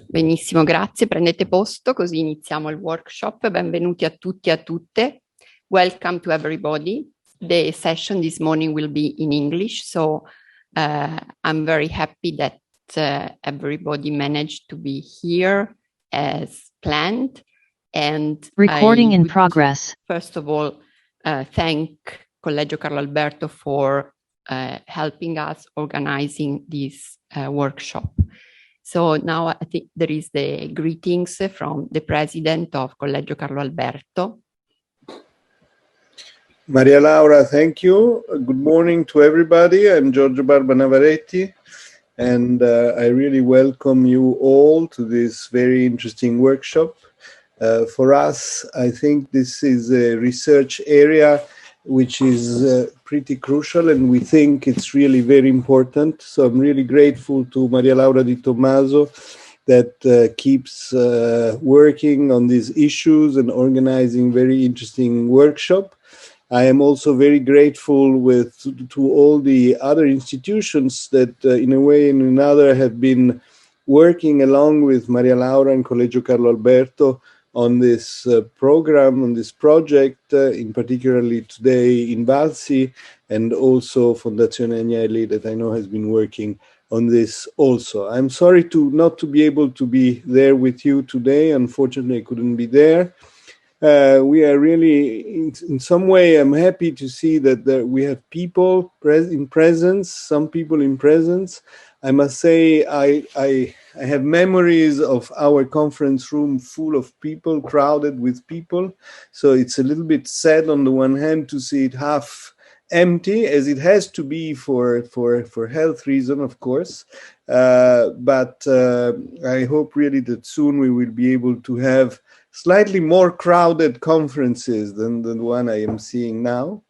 Benissimo, grazie. Prendete posto così iniziamo il workshop. Benvenuti a tutti e a tutte. Welcome to everybody. The session this morning will be in English, so I'm very happy that everybody managed to be here as planned. And recording in progress. First of all, thank Collegio Carlo Alberto for helping us organizing this workshop. So now I think there is the greetings from the president of Collegio Carlo Alberto. Maria Laura, thank you. Good morning to everybody. I'm Giorgio Barbanavaretti, and I really welcome you all to this very interesting workshop. For us, I think this is a research area which is pretty crucial, and we think it's really very important. So I'm really grateful to Maria Laura Di Tommaso that keeps working on these issues and organizing very interesting workshop. I am also very grateful to all the other institutions that in a way and another have been working along with Maria Laura and Collegio Carlo Alberto on this program, on this project, in particularly today INVALSI, and also Fondazione Agnelli that I know has been working on this also. I'm sorry not to be able to be there with you today. Unfortunately, I couldn't be there. We are really, in some way, I'm happy to see that we have people in presence, some people in presence. I must say, I have memories of our conference room full of people, crowded with people. So it's a little bit sad on the one hand to see it half empty, as it has to be for health reason, of course. But I hope really that soon we will be able to have slightly more crowded conferences than the one I am seeing now.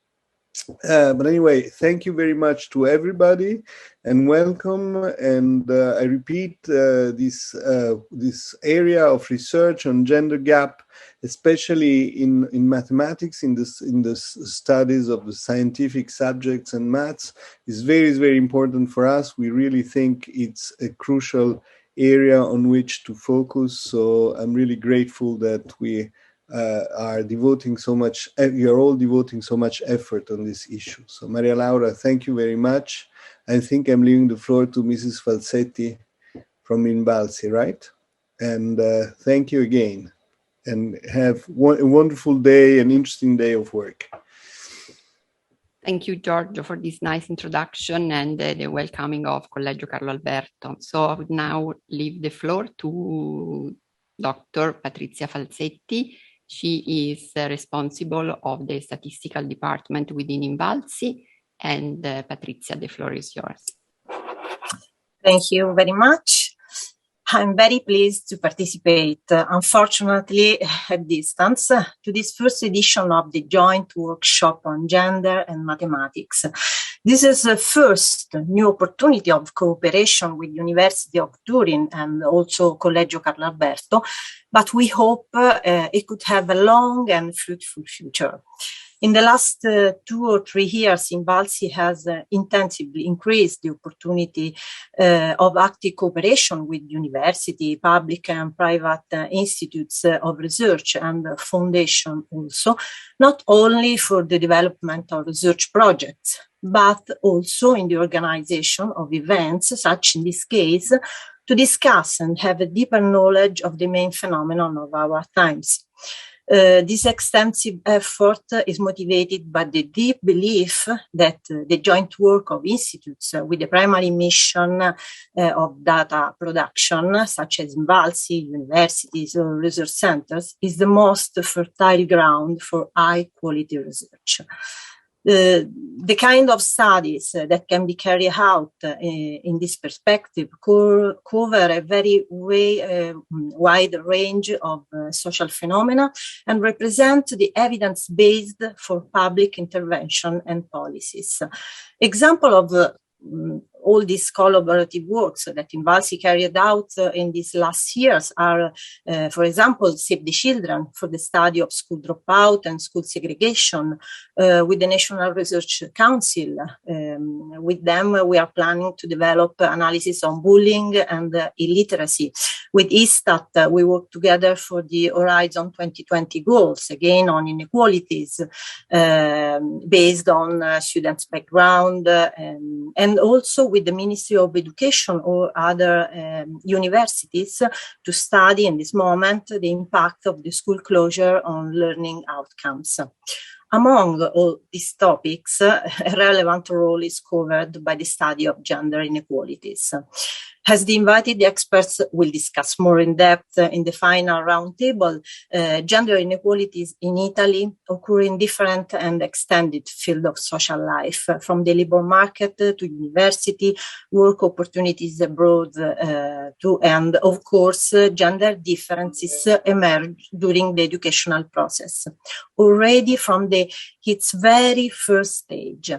But anyway, thank you very much to everybody and welcome. And I repeat, this area of research on gender gap, especially in mathematics, in the studies of the scientific subjects and maths, is very, very important for us. We really think it's a crucial area on which to focus. So I'm really grateful that we are devoting so much, we are all devoting so much effort on this issue. So Maria Laura, thank you very much. I think I'm leaving the floor to Mrs. Falzetti from INVALSI, right? And thank you again. And have a wonderful day, an interesting day of work. Thank you, Giorgio, for this nice introduction and the welcoming of Collegio Carlo Alberto. So I would now leave the floor to Dr. Patrizia Falzetti. She is responsible of the statistical department within INVALSI. And Patrizia, the floor is yours. Thank you very much. I'm very pleased to participate, unfortunately at distance, to this first edition of the joint workshop on gender and mathematics. This is the first new opportunity of cooperation with University of Turin and also Collegio Carlo Alberto, but we hope it could have a long and fruitful future. In the last 2 or 3 years, INVALSI has intensively increased the opportunity of active cooperation with university, public and private institutes of research and foundation also, not only for the development of research projects, but also in the organization of events, such in this case, to discuss and have a deeper knowledge of the main phenomenon of our times. This extensive effort is motivated by the deep belief that the joint work of institutes with the primary mission of data production, such as INVALSI, universities or research centers, is the most fertile ground for high-quality research. The kind of studies that can be carried out in this perspective cover a very wide range of social phenomena and represent the evidence based for public intervention and policies. Example of all these collaborative works that INVALSI carried out in these last years are, for example, Save the Children for the study of school dropout and school segregation, with the National Research Council. With them, we are planning to develop analysis on bullying and illiteracy. With ISTAT, we work together for the Horizon 2020 goals, again on inequalities, based on students' background, and also with the Ministry of Education or other universities to study in this moment the impact of the school closure on learning outcomes. Among all these topics, a relevant role is covered by the study of gender inequalities. As the invited experts will discuss more in depth in the final roundtable, gender inequalities in Italy occur in different and extended fields of social life, from the labor market to university, work opportunities abroad, and of course, gender differences emerge during the educational process, already from its very first stage.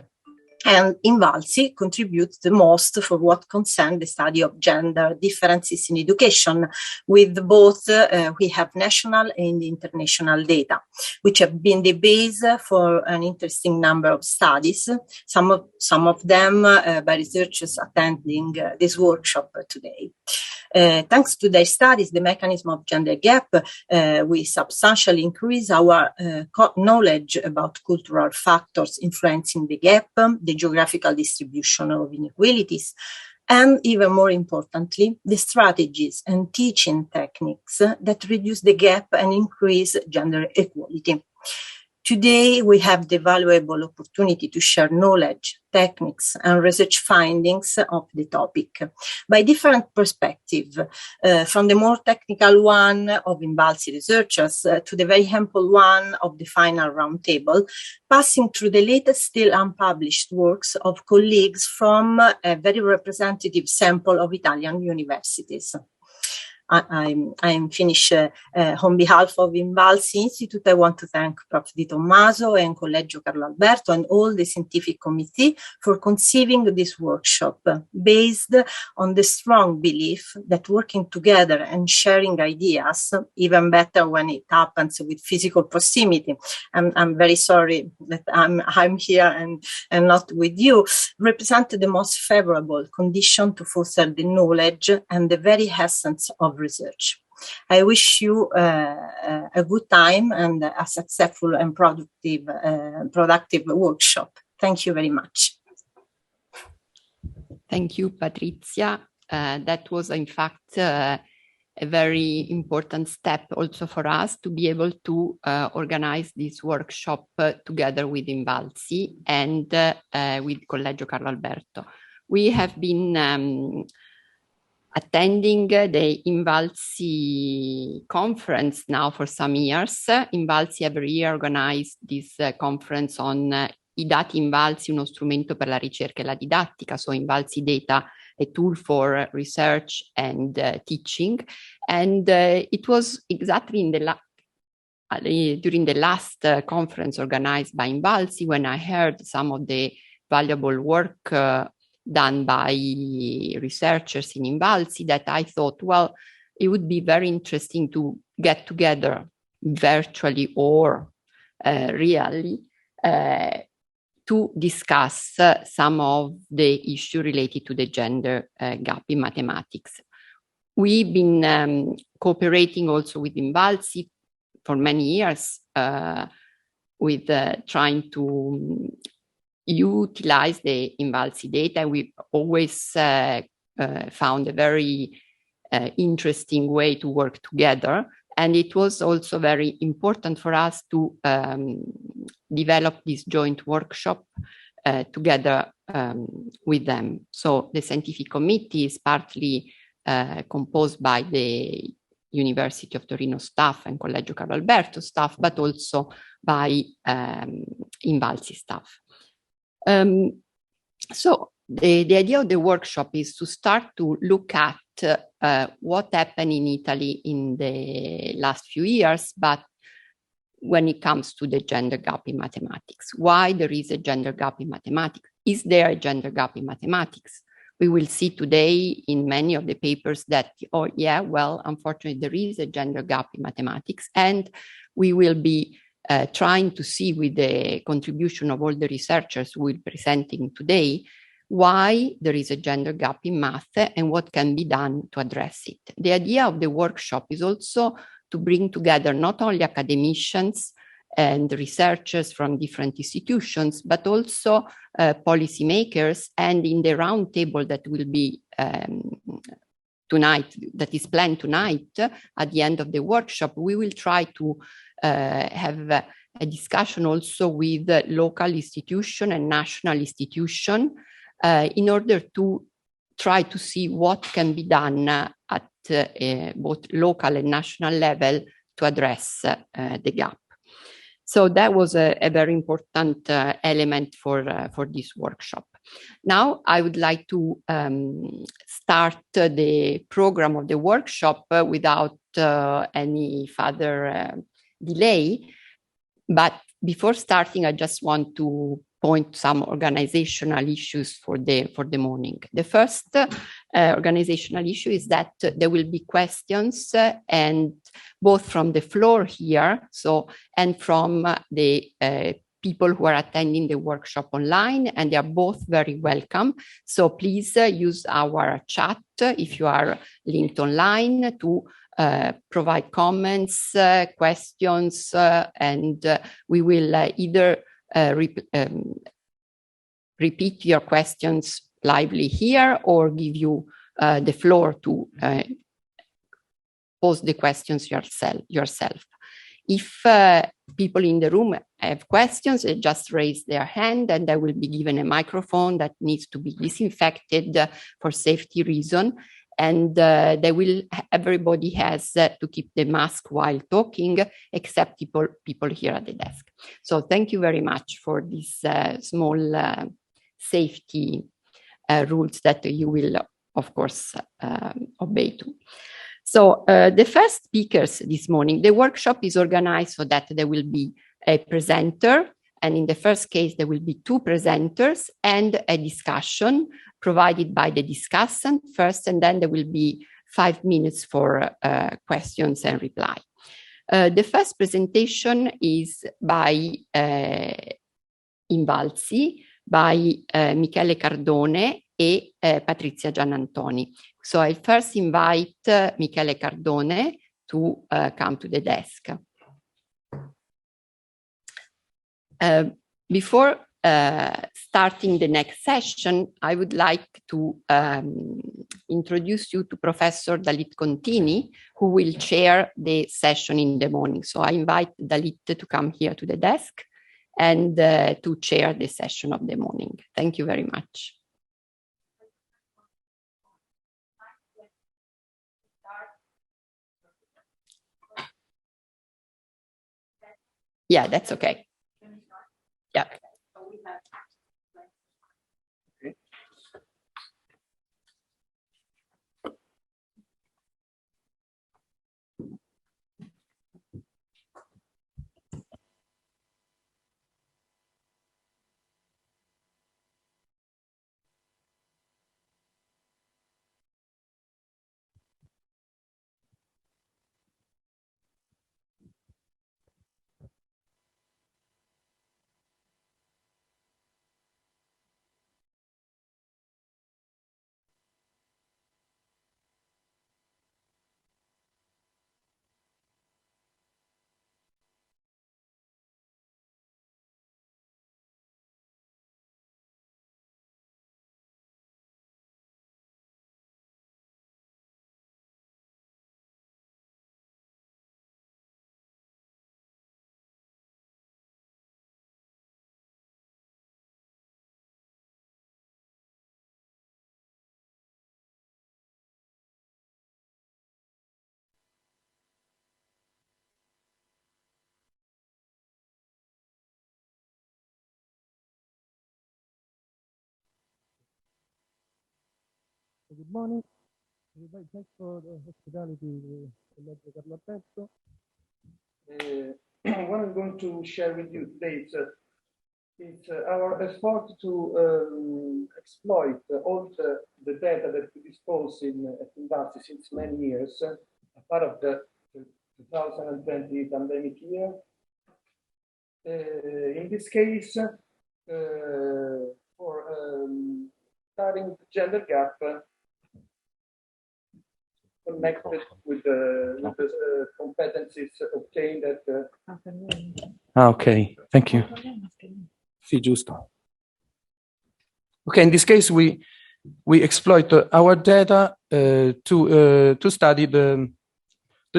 And INVALSI contributes the most for what concerns the study of gender differences in education, with both we have national and international data, which have been the base for an interesting number of studies, some of them by researchers attending this workshop today. Thanks to their studies, the mechanism of gender gap, we substantially increase our knowledge about cultural factors influencing the gap, the geographical distribution of inequalities, and even more importantly, the strategies and teaching techniques that reduce the gap and increase gender equality. Today, we have the valuable opportunity to share knowledge, techniques, and research findings of the topic by different perspectives, from the more technical one of INVALSI researchers to the very ample one of the final roundtable, passing through the latest still unpublished works of colleagues from a very representative sample of Italian universities. I'm finished on behalf of INVALSI Institute. I want to thank Prof. Di Tommaso and Collegio Carlo Alberto and all the scientific committee for conceiving this workshop based on the strong belief that working together and sharing ideas, even better when it happens with physical proximity, and I'm very sorry that I'm here and not with you, represent the most favorable condition to foster the knowledge and the very essence of research. I wish you a good time and a successful and productive workshop. Thank you very much. Thank you, Patrizia. That was, in fact, a very important step also for us to be able to organize this workshop together with INVALSI and with Collegio Carlo Alberto. We have been attending the INVALSI conference now for some years. INVALSI every year organized this conference on I dati INVALSI, uno strumento per la ricerca e la didattica, so INVALSI data, a tool for research and teaching. And it was exactly in during the last conference organized by INVALSI when I heard some of the valuable work done by researchers in INVALSI that I thought, well, it would be very interesting to get together virtually or really to discuss some of the issues related to the gender gap in mathematics. We've been cooperating also with INVALSI for many years with trying to utilize the INVALSI data. We've always found a very interesting way to work together. And it was also very important for us to develop this joint workshop together with them. So the scientific committee is partly composed by the University of Torino staff and Collegio Carlo Alberto staff, but also by INVALSI staff. So the idea of the workshop is to start to look at what happened in Italy in the last few years, but when it comes to the gender gap in mathematics, why there is a gender gap in mathematics? Is there a gender gap in mathematics? We will see today in many of the papers that, oh yeah, well, unfortunately, there is a gender gap in mathematics, and we will be trying to see with the contribution of all the researchers we're presenting today, why there is a gender gap in math and what can be done to address it. The idea of the workshop is also to bring together not only academicians and researchers from different institutions, but also policymakers. And in the round table that will be tonight, that is planned tonight, at the end of the workshop, we will try to have a discussion also with local institution and national institution in order to try to see what can be done at both local and national level to address the gap. So that was a very important element for this workshop. Now I would like to start the program of the workshop without any further delay. But before starting, I just want to point some organizational issues for the morning. The first organizational issue is that there will be questions and both from the floor here, and from the people who are attending the workshop online, and they are both very welcome. So please use our chat if you are linked online to provide comments, questions, and we will either repeat your questions lively here or give you the floor to pose the questions yourself. If people in the room have questions, they just raise their hand and they will be given a microphone that needs to be disinfected for safety reason. And everybody has to keep the mask while talking, except people here at the desk. So thank you very much for these small safety rules that you will, of course, obey to. So the first speakers this morning, the workshop is organized so that there will be a presenter, and in the first case, there will be two presenters and a discussion provided by the discussant first, and then there will be 5 minutes for questions and reply. The first presentation is by INVALSI, by Michele Cardone e Patrizia Giannantoni. So I first invite Michele Cardone to come to the desk. Before starting the next session, I would like to introduce you to Professor Dalit Contini, who will chair the session in the morning. So I invite Dalit to come here to the desk and to chair the session of the morning. Thank you very much. Yeah, that's okay. Yeah. Good morning, everybody. Thanks for the hospitality, Collegio Carlo Alberto. What I'm going to share with you today is It's our effort to exploit all the data that we dispose at INVALSI since many years, a part of the 2020 pandemic year. In this case, for studying the gender gap connected with the competencies obtained at okay, thank you. Sì, giusto. Okay, in this case, we exploit our data to study the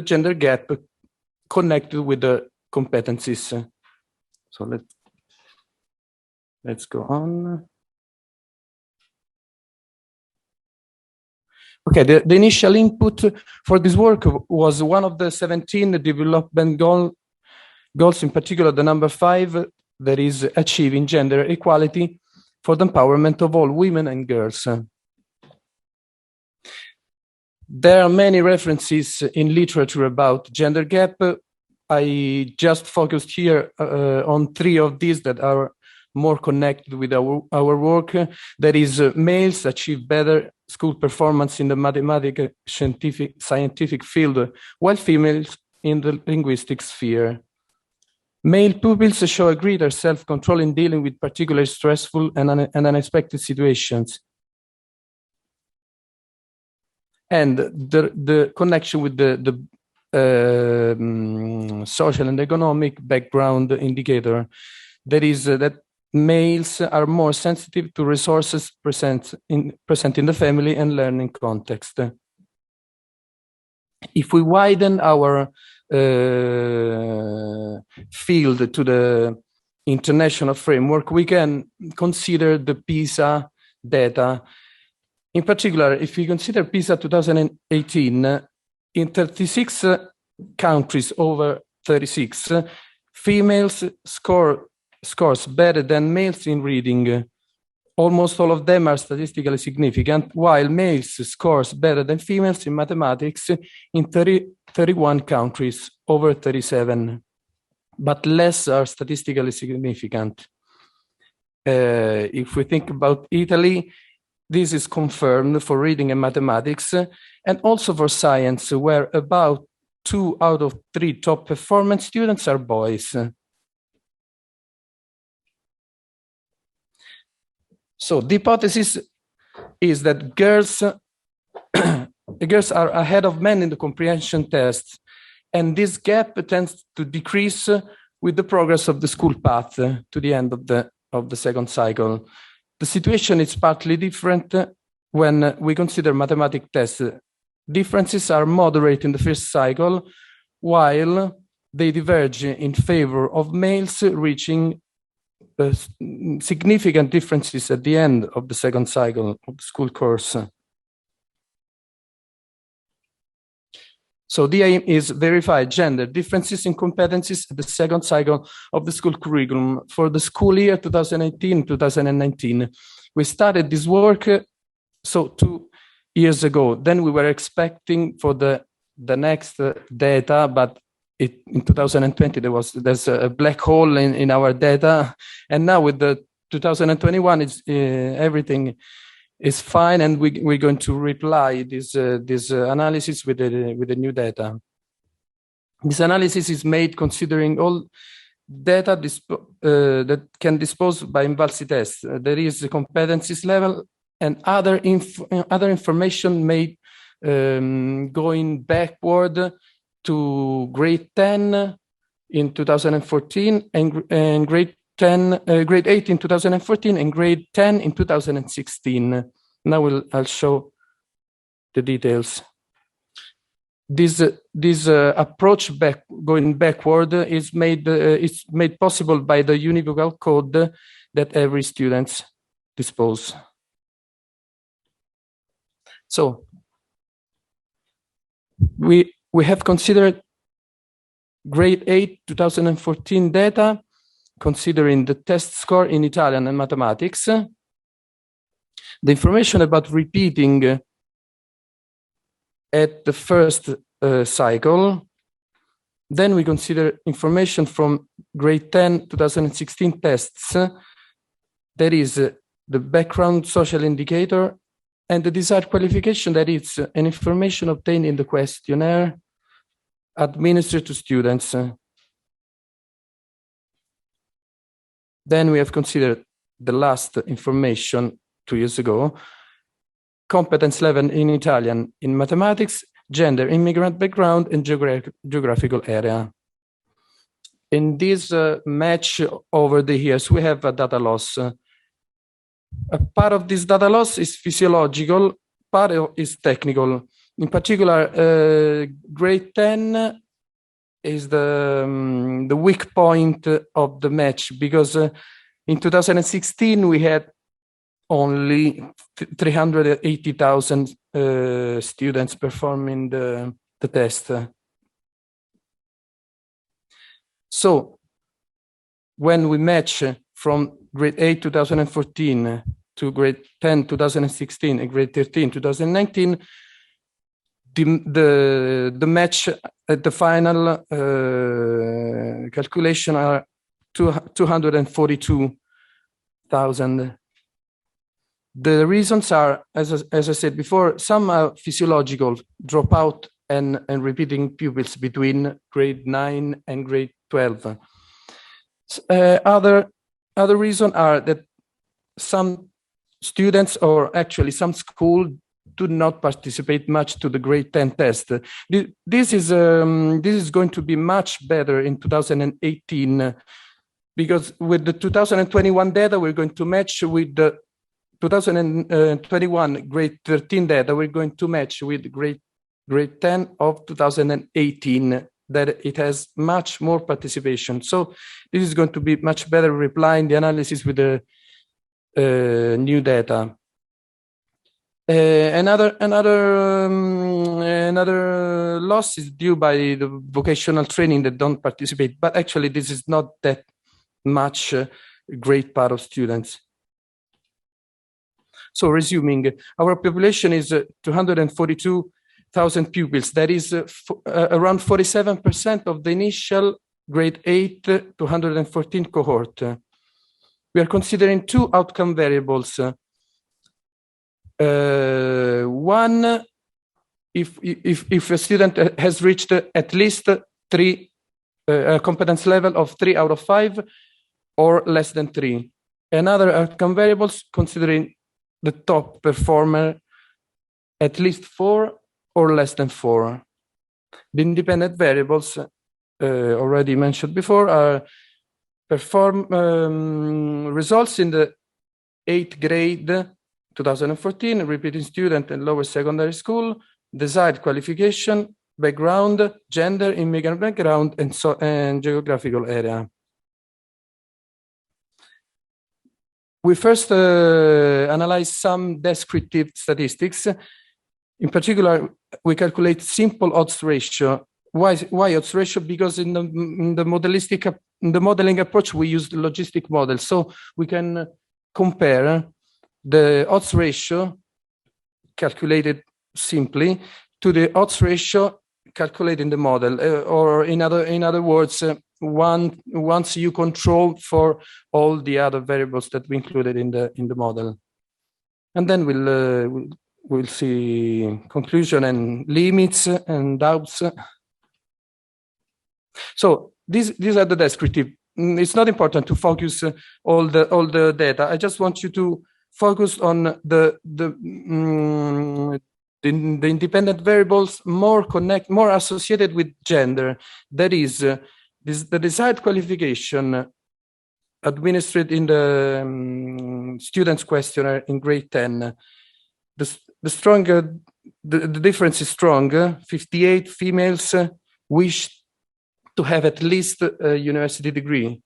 gender gap connected with the competencies. So let's go on. Okay, the initial input for this work was one of the 17 development goals, in particular the number 5, that is achieving gender equality for the empowerment of all women and girls. There are many references in literature about gender gap. I just focused here on 3 of these that are more connected with our work. That is, males achieve better school performance in the mathematical scientific field, while females in the linguistic sphere. Male pupils show a greater self-control in dealing with particularly stressful and unexpected situations. And the connection with the social and economic background indicator, that is that males are more sensitive to resources present in the family and learning context. If we widen our field to the international framework, we can consider the PISA data. In particular, if we consider PISA 2018, in 36 countries over 36, females scores better than males in reading. Almost all of them are statistically significant, while males scores better than females in mathematics in 31 countries over 37, but less are statistically significant. If we think about Italy, this is confirmed for reading and mathematics, and also for science, where about 2 out of 3 top performance students are boys. So the hypothesis is that girls are ahead of men in the comprehension test, and this gap tends to decrease with the progress of the school path to the end of the second cycle. The situation is partly different when we consider mathematics tests. Differences are moderate in the first cycle, while they diverge in favor of males, reaching significant differences at the end of the second cycle of the school course. So the aim is verify gender differences in competencies at the second cycle of the school curriculum for the school year 2018-2019. We started this work 2 years ago. Then we were expecting for the next data, but in 2020 there's a black hole in our data, and now with the 2021 everything is fine, and we're going to reply this analysis with the new data. This analysis is made considering all data that can dispose by INVALSI tests. There is the competencies level and other information made going backward to grade 10 in 2014 and grade 8 in 2014 and grade 10 in 2016. Now I'll show the details. This approach going backward is made possible by the univocal code that every student disposes. So we have considered grade 8 2014 data, considering the test score in Italian and mathematics, the information about repeating at the first cycle, Then we consider information from grade 10 2016 tests. That is the background social indicator and the desired qualification, that is an information obtained in the questionnaire administered to students. Then we have considered the last information 2 years ago, competence level in Italian, in mathematics, gender, immigrant background, and geographical area. In this match over the years, we have a data loss. A part of this data loss is physiological, part is technical. In particular, grade 10 is the weak point of the match, because in 2016 we had only 380,000 students performing the test. So when we match from grade 8 2014 to grade 10 2016 and grade 13 2019, the match at the final calculation are 242,000. The reasons are, as I said before, some are physiological, dropout and repeating pupils between grade 9 and grade 12. Other reasons are that some students, or actually some schools, do not participate much to the grade 10 test. This is going to be much better in 2018, because with the 2021 data, we're going to match with the 2021 grade 13 data, we're going to match with grade 10 of 2018, that it has much more participation. So this is going to be much better replying the analysis with the new data. Another loss is due by the vocational training that don't participate, but actually this is not that much great part of students. So resuming, our population is 242,000 pupils. That is around 47% of the initial grade 8 to 114 cohort. We are considering two outcome variables. One, if a student has reached at least 3 competence level of 3 out of 5 or less than 3. Another outcome variables considering the top performer at least 4 or less than 4. The independent variables already mentioned before are results in the 8th grade 2014, repeating student and lower secondary school, desired qualification, background, gender, immigrant background, and geographical area. We first analyze some descriptive statistics. In particular, we calculate simple odds ratio. Why odds ratio? Because in the modeling approach, we use the logistic model. So we can compare the odds ratio calculated simply to the odds ratio calculated in the model, or in other words, once you control for all the other variables that we included in the model. And then we'll see conclusion and limits and doubts. So these are the descriptive. It's not important to focus all the data. I just want you to focus on the independent variables more associated with gender. That is, the desired qualification administered in the students' questionnaire in grade 10. The difference is stronger. 58 females wish to have at least a university degree.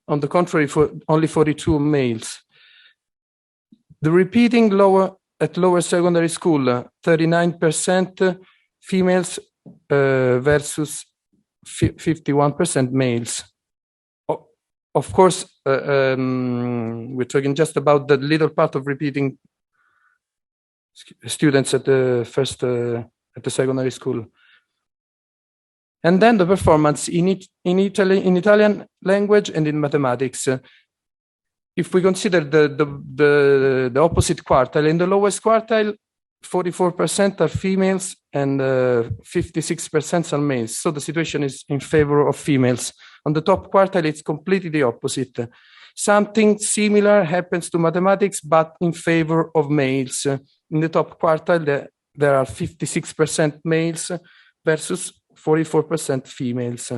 On the contrary, for only 42 males. The repeating at lower secondary school, 39% females versus 51% males. Of course, we're talking just about the little part of repeating students at the secondary school. And then the performance in Italian language and in mathematics. If we consider the opposite quartile, in the lowest quartile, 44% are females and 56% are males. So the situation is in favor of females. On the top quartile, it's completely the opposite. Something similar happens to mathematics, but in favor of males. In the top quartile, there are 56% males versus 44% females.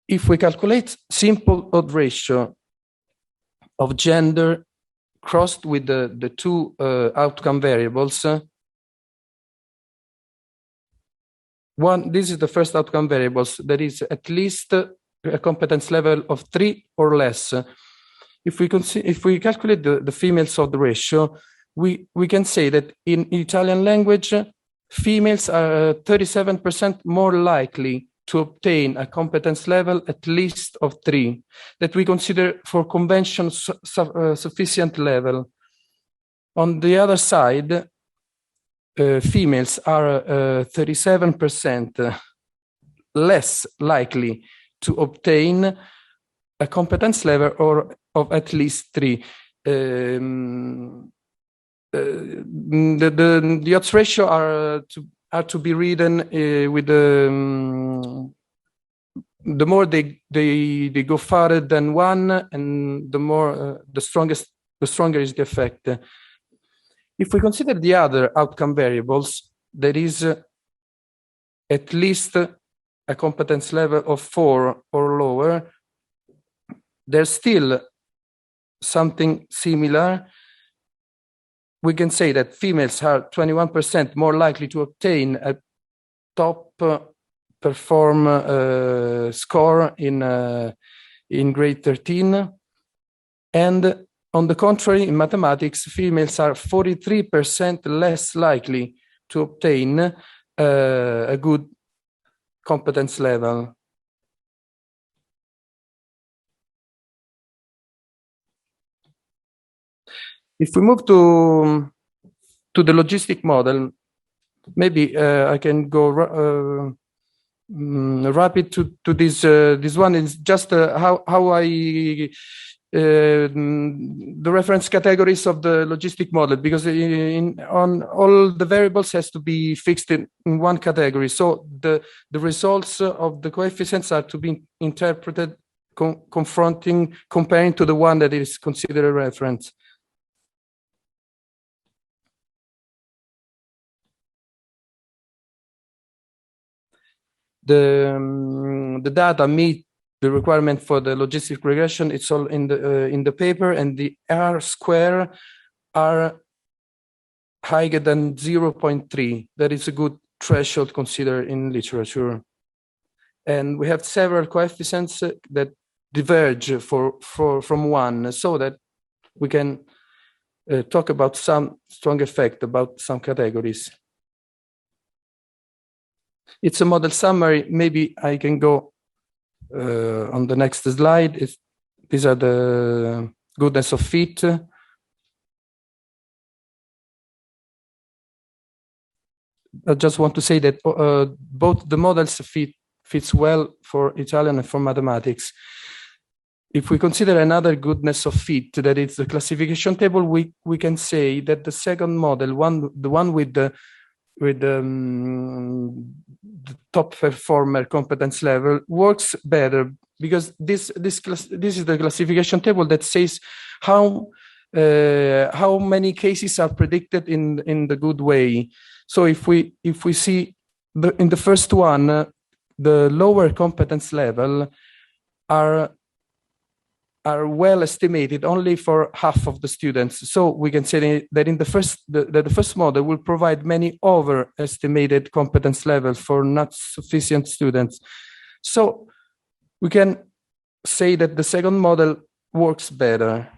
If we calculate simple odd ratio of gender crossed with the two outcome variables, this is the first outcome variables, that is at least a competence level of 3 or less. If we calculate the females odd ratio, we can say that in Italian language, females are 37% more likely to obtain a competence level at least of 3, that we consider for convention sufficient level. On the other side, females are 37% less likely to obtain a competence level of at least 3. The odds ratio are to be written with the more they go farther than 1, and the more the stronger is the effect. If we consider the other outcome variables, there is at least a competence level of 4 or lower. There's still something similar. We can say that females are 21% more likely to obtain a top perform score in grade 13. And on the contrary, in mathematics, females are 43% less likely to obtain a good competence level. If we move to the logistic model, maybe I can go rapid to this. This one is just how I the reference categories of the logistic model, because on all the variables has to be fixed in one category. So the results of the coefficients are to be interpreted comparing to the one that is considered a reference. The data meet the requirement for the logistic regression. It's all in the paper, and the R square are higher than 0.3. That is a good threshold considered in literature. And we have several coefficients that diverge from 1, so that we can talk about some strong effect about some categories. It's a model summary. Maybe I can go on the next slide. These are the goodness of fit. I just want to say that both the models fits well for Italian and for mathematics. If we consider another goodness of fit, that is the classification table, we can say that the second model, the one with the top performer competence level, works better, because this is the classification table that says how many cases are predicted in the good way. So if we see in the first one, the lower competence level are well estimated only for half of the students. So we can say that in the first model will provide many overestimated competence levels for not sufficient students. So we can say that the second model works better.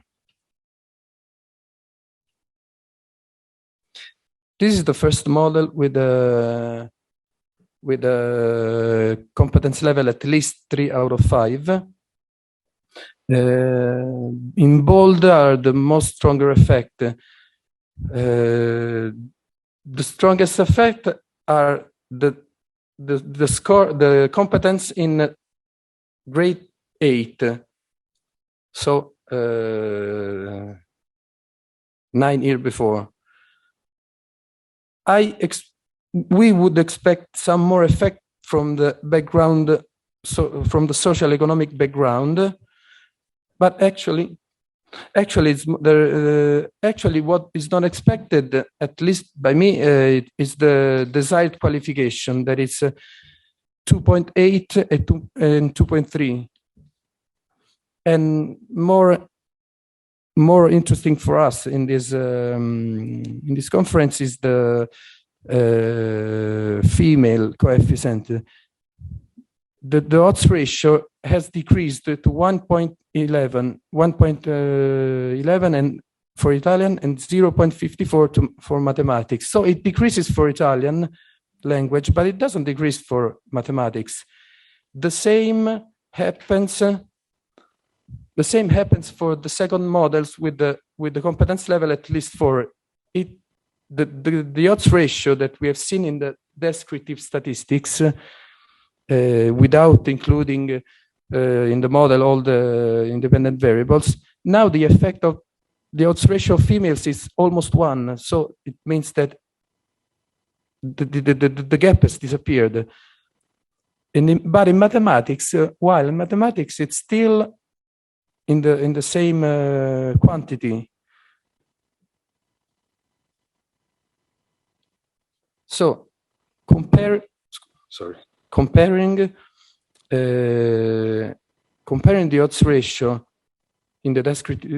This is the first model with a competence level at least 3 out of 5. In bold are the most stronger effect. The strongest effect are the competence in grade 8. So 9 years before. We would expect some more effect from the background, from the socio-economic background, but actually what is not expected, at least by me, is the desired qualification, that is 2.8 and 2.3. And more interesting for us in this conference is the female coefficient. The odds ratio has decreased to 1.11 and for Italian and 0.54 for mathematics. So it decreases for Italian language, but it doesn't decrease for mathematics. The same happens for the second models with the competence level, at least for it. The odds ratio that we have seen in the descriptive statistics, without including in the model all the independent variables, now the effect of the odds ratio of females is almost 1. So it means that the gap has disappeared. But in mathematics, while in mathematics it's still in the same quantity. So comparing the odds ratio in the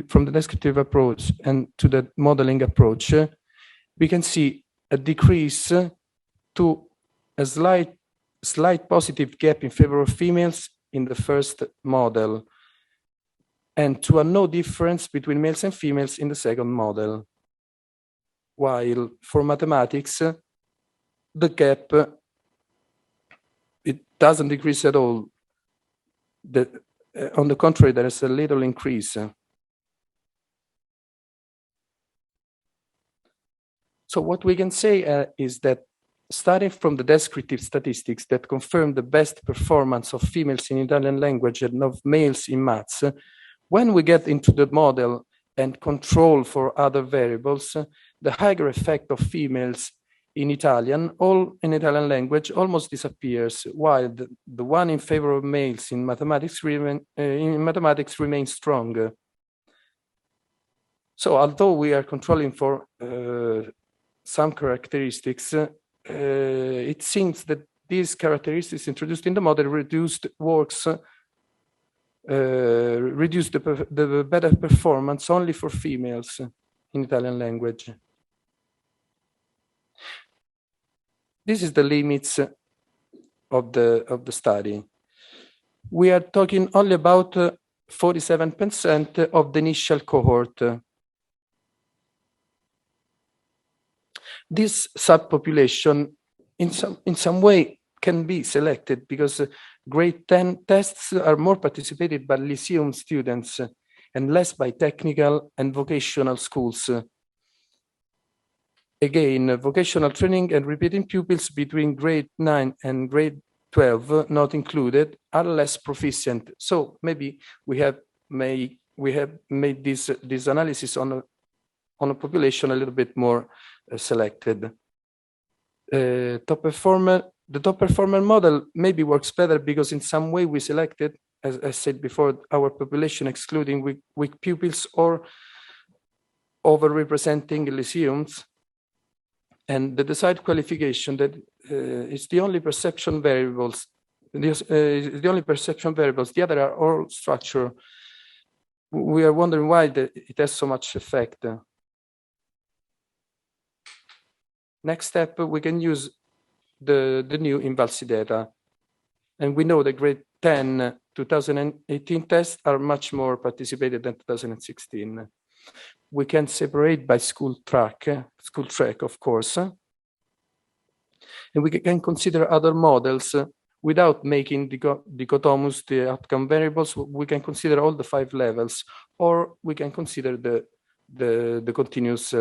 from the descriptive approach and to the modeling approach, we can see a decrease to a slight positive gap in favor of females in the first model, and to a no difference between males and females in the second model. While for mathematics, the gap, it doesn't decrease at all. On the contrary, there is a little increase. So what we can say is that starting from the descriptive statistics that confirm the best performance of females in Italian language and of males in maths, when we get into the model and control for other variables, the higher effect of females in Italian language almost disappears, while the one in favor of males in mathematics remains strong. So although we are controlling for some characteristics, it seems that these characteristics introduced in the model reduce the better performance only for females in Italian language. This is the limits of the study. We are talking only about 47% of the initial cohort. This subpopulation in some way can be selected because grade 10 tests are more participated by Lyceum students and less by technical and vocational schools. Again, vocational training and repeating pupils between grade 9 and grade 12, not included, are less proficient. So maybe we have made this analysis on a population a little bit more selected. The top performer model maybe works better because in some way we selected, as I said before, our population excluding weak pupils or overrepresenting lyceums. And the desired qualification that is the only perception variables. The other are all structure. We are wondering why it has so much effect. Next step, we can use the new INVALSI data. And we know the grade 10 2018 tests are much more participated than 2016. We can separate by school track, of course. And we can consider other models without making dichotomous the outcome variables. We can consider all the 5 levels, or we can consider the the continuous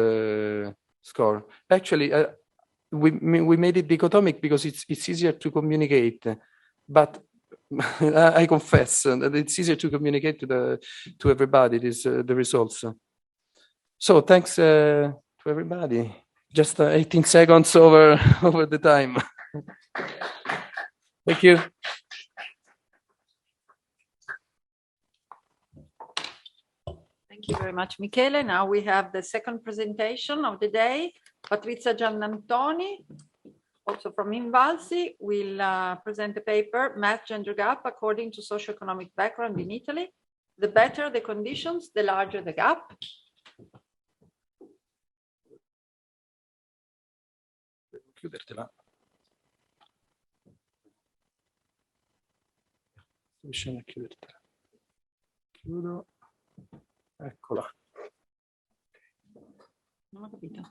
score. Actually, we made it dichotomic because it's easier to communicate, but I confess that it's easier to communicate to everybody the results. So thanks to everybody. Just 18 seconds over the time. Thank you. Thank you very much, Michele. Now we have the second presentation of the day. Patrizia Giannantoni, also from INVALSI, will present the paper, Math Gender Gap According to Socio-Economic Background in Italy. The better the conditions, the larger the gap. Chiudertela. Riusciamo a chiudertela. Chiudo. Eccola. Non ho capito.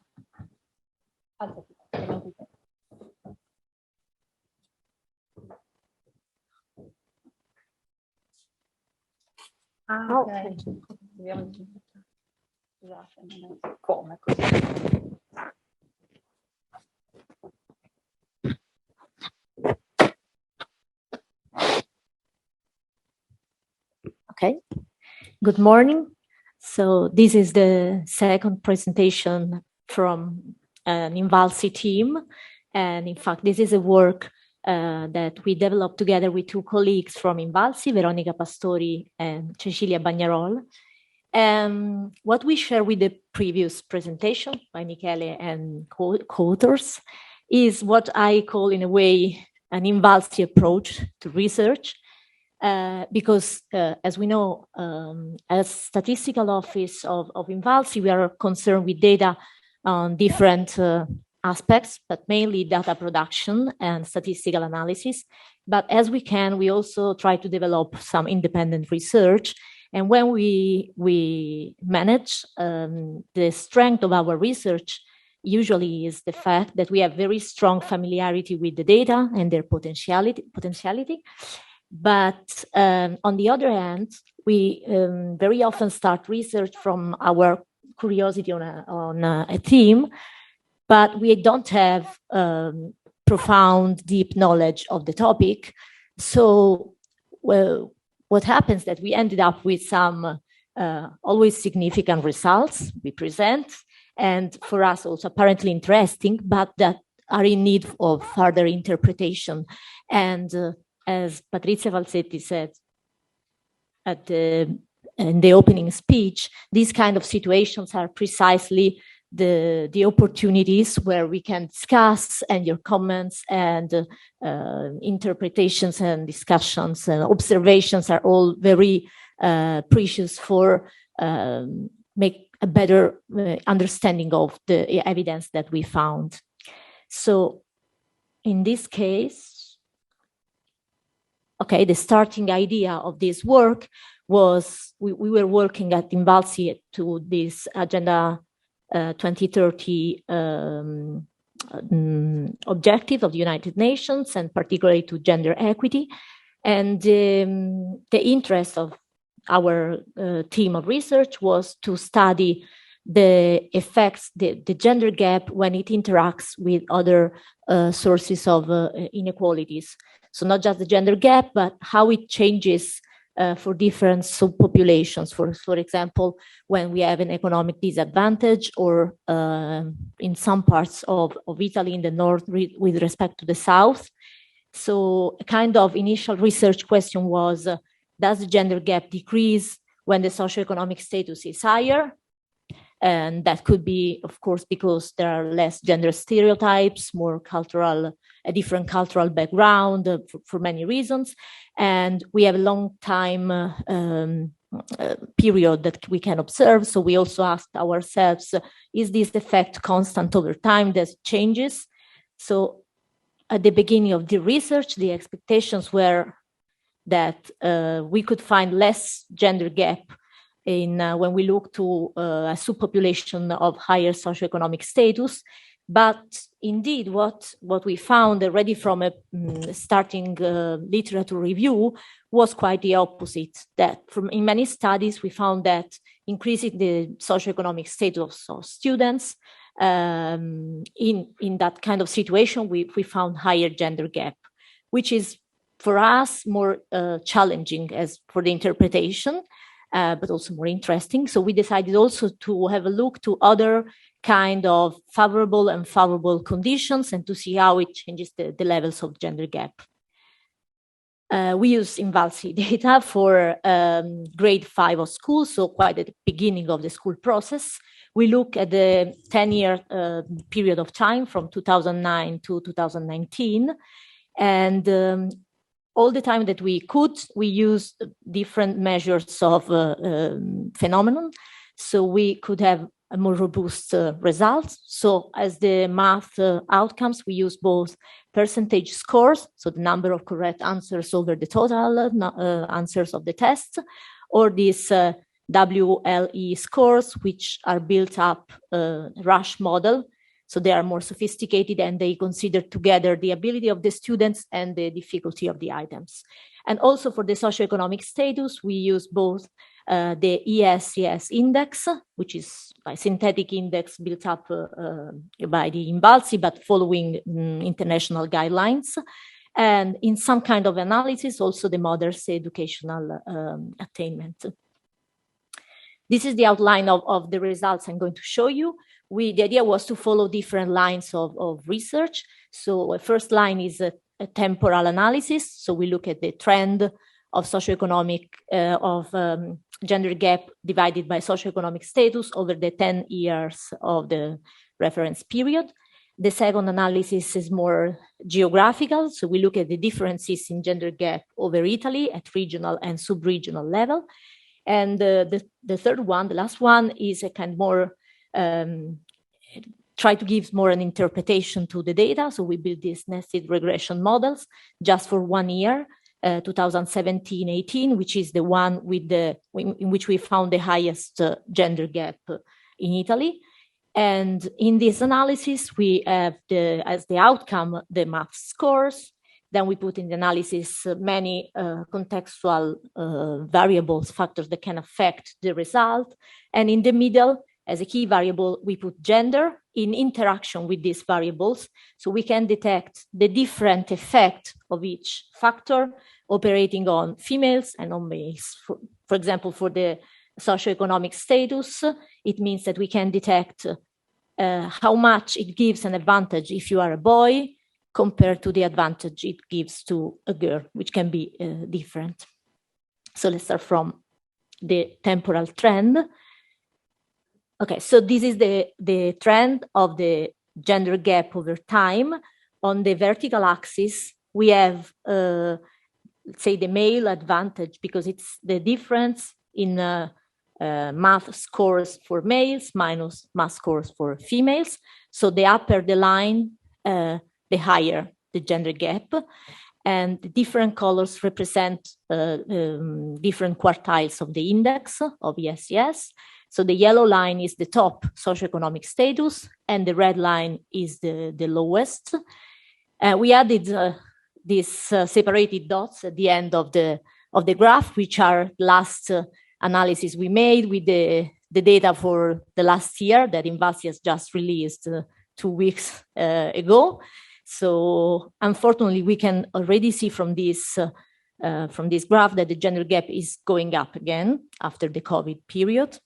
Ah, ok. Scusate, come così? Okay, good morning. So this is the second presentation from an INVALSI team. And in fact, this is a work that we developed together with two colleagues from INVALSI, Veronica Pastori and Cecilia Bagnarol. What we share with the previous presentation by Michele and co-authors is what I call in a way an INVALSI approach to research. Because as we know, as statistical office of INVALSI, we are concerned with data on different aspects, but mainly data production and statistical analysis. But as we can, we also try to develop some independent research. And when we manage, the strength of our research usually is the fact that we have very strong familiarity with the data and their potentiality. But on the other hand, we very often start research from our curiosity on a theme, but we don't have profound, deep knowledge of the topic. So, well, what happens that we ended up with some always significant results we present, and for us also apparently interesting, but that are in need of further interpretation. And as Patrizia Falzetti said in the opening speech, these kind of situations are precisely the opportunities where we can discuss, and your comments and interpretations and discussions and observations are all very precious for make a better understanding of the evidence that we found. So in this case, okay, the starting idea of this work was we were working at INVALSI to this Agenda 2030 objective of the United Nations, and particularly to gender equity. And the interest of our team of research was to study the effects, the gender gap when it interacts with other sources of inequalities. So not just the gender gap, but how it changes for different subpopulations. For example, when we have an economic disadvantage, or in some parts of Italy in the north with respect to the south. So a kind of initial research question was, does the gender gap decrease when the socioeconomic status is higher? And that could be, of course, because there are less gender stereotypes, more cultural, a different cultural background for many reasons. And we have a long time period that we can observe. So we also asked ourselves, is this effect constant over time? That changes? So at the beginning of the research, the expectations were that we could find less gender gap in when we look to a subpopulation of higher socioeconomic status. But indeed, what we found already from a starting literature review was quite the opposite. That in many studies, we found that increasing the socioeconomic status of students, in that kind of situation, we found higher gender gap, which is for us more challenging as for the interpretation, but also more interesting. So we decided also to have a look to other kind of favorable and unfavorable conditions and to see how it changes the levels of gender gap. We use INVALSI data for grade 5 of school, so quite at the beginning of the school process. We look at the 10-year period of time from 2009 to 2019. And all the time that we could, we used different measures of phenomenon. So we could have a more robust results. So as the math outcomes, we use both percentage scores, so the number of correct answers over the total answers of the test, or these WLE scores, which are built up Rush model. So they are more sophisticated and they consider together the ability of the students and the difficulty of the items. And also for the socioeconomic status, we use both the ESCS index, which is a synthetic index built up by the INVALSI, but following international guidelines. And in some kind of analysis, also the mother's educational attainment. This is the outline of the results I'm going to show you. The idea was to follow different lines of research. So a first line is a temporal analysis. So we look at the trend of socioeconomic, gender gap divided by socioeconomic status over the 10 years of the reference period. The second analysis is more geographical. So we look at the differences in gender gap over Italy at regional and sub-regional level. And the third one, the last one, is a kind of more, try to give more an interpretation to the data. So we build these nested regression models just for 1 year, 2017-18, which is the one with in which we found the highest gender gap in Italy. And in this analysis, we have as the outcome, the math scores. Then we put in the analysis many contextual variables, factors that can affect the result. And in the middle, as a key variable, we put gender in interaction with these variables. So we can detect the different effect of each factor operating on females and on males. For example, for the socioeconomic status, it means that we can detect how much it gives an advantage if you are a boy compared to the advantage it gives to a girl, which can be different. So let's start from the temporal trend. Okay, so this is the trend of the gender gap over time. On the vertical axis, we have, let's say, the male advantage, because it's the difference in math scores for males minus math scores for females. So the upper the line, the higher the gender gap. And the different colors represent different quartiles of the index of ESCS. So the yellow line is the top socioeconomic status, and the red line is the lowest. We added these separated dots at the end of the graph, which are last analysis we made with the data for the last year that INVALSI has just released 2 weeks ago. So unfortunately, we can already see from this graph that the gender gap is going up again after the COVID period.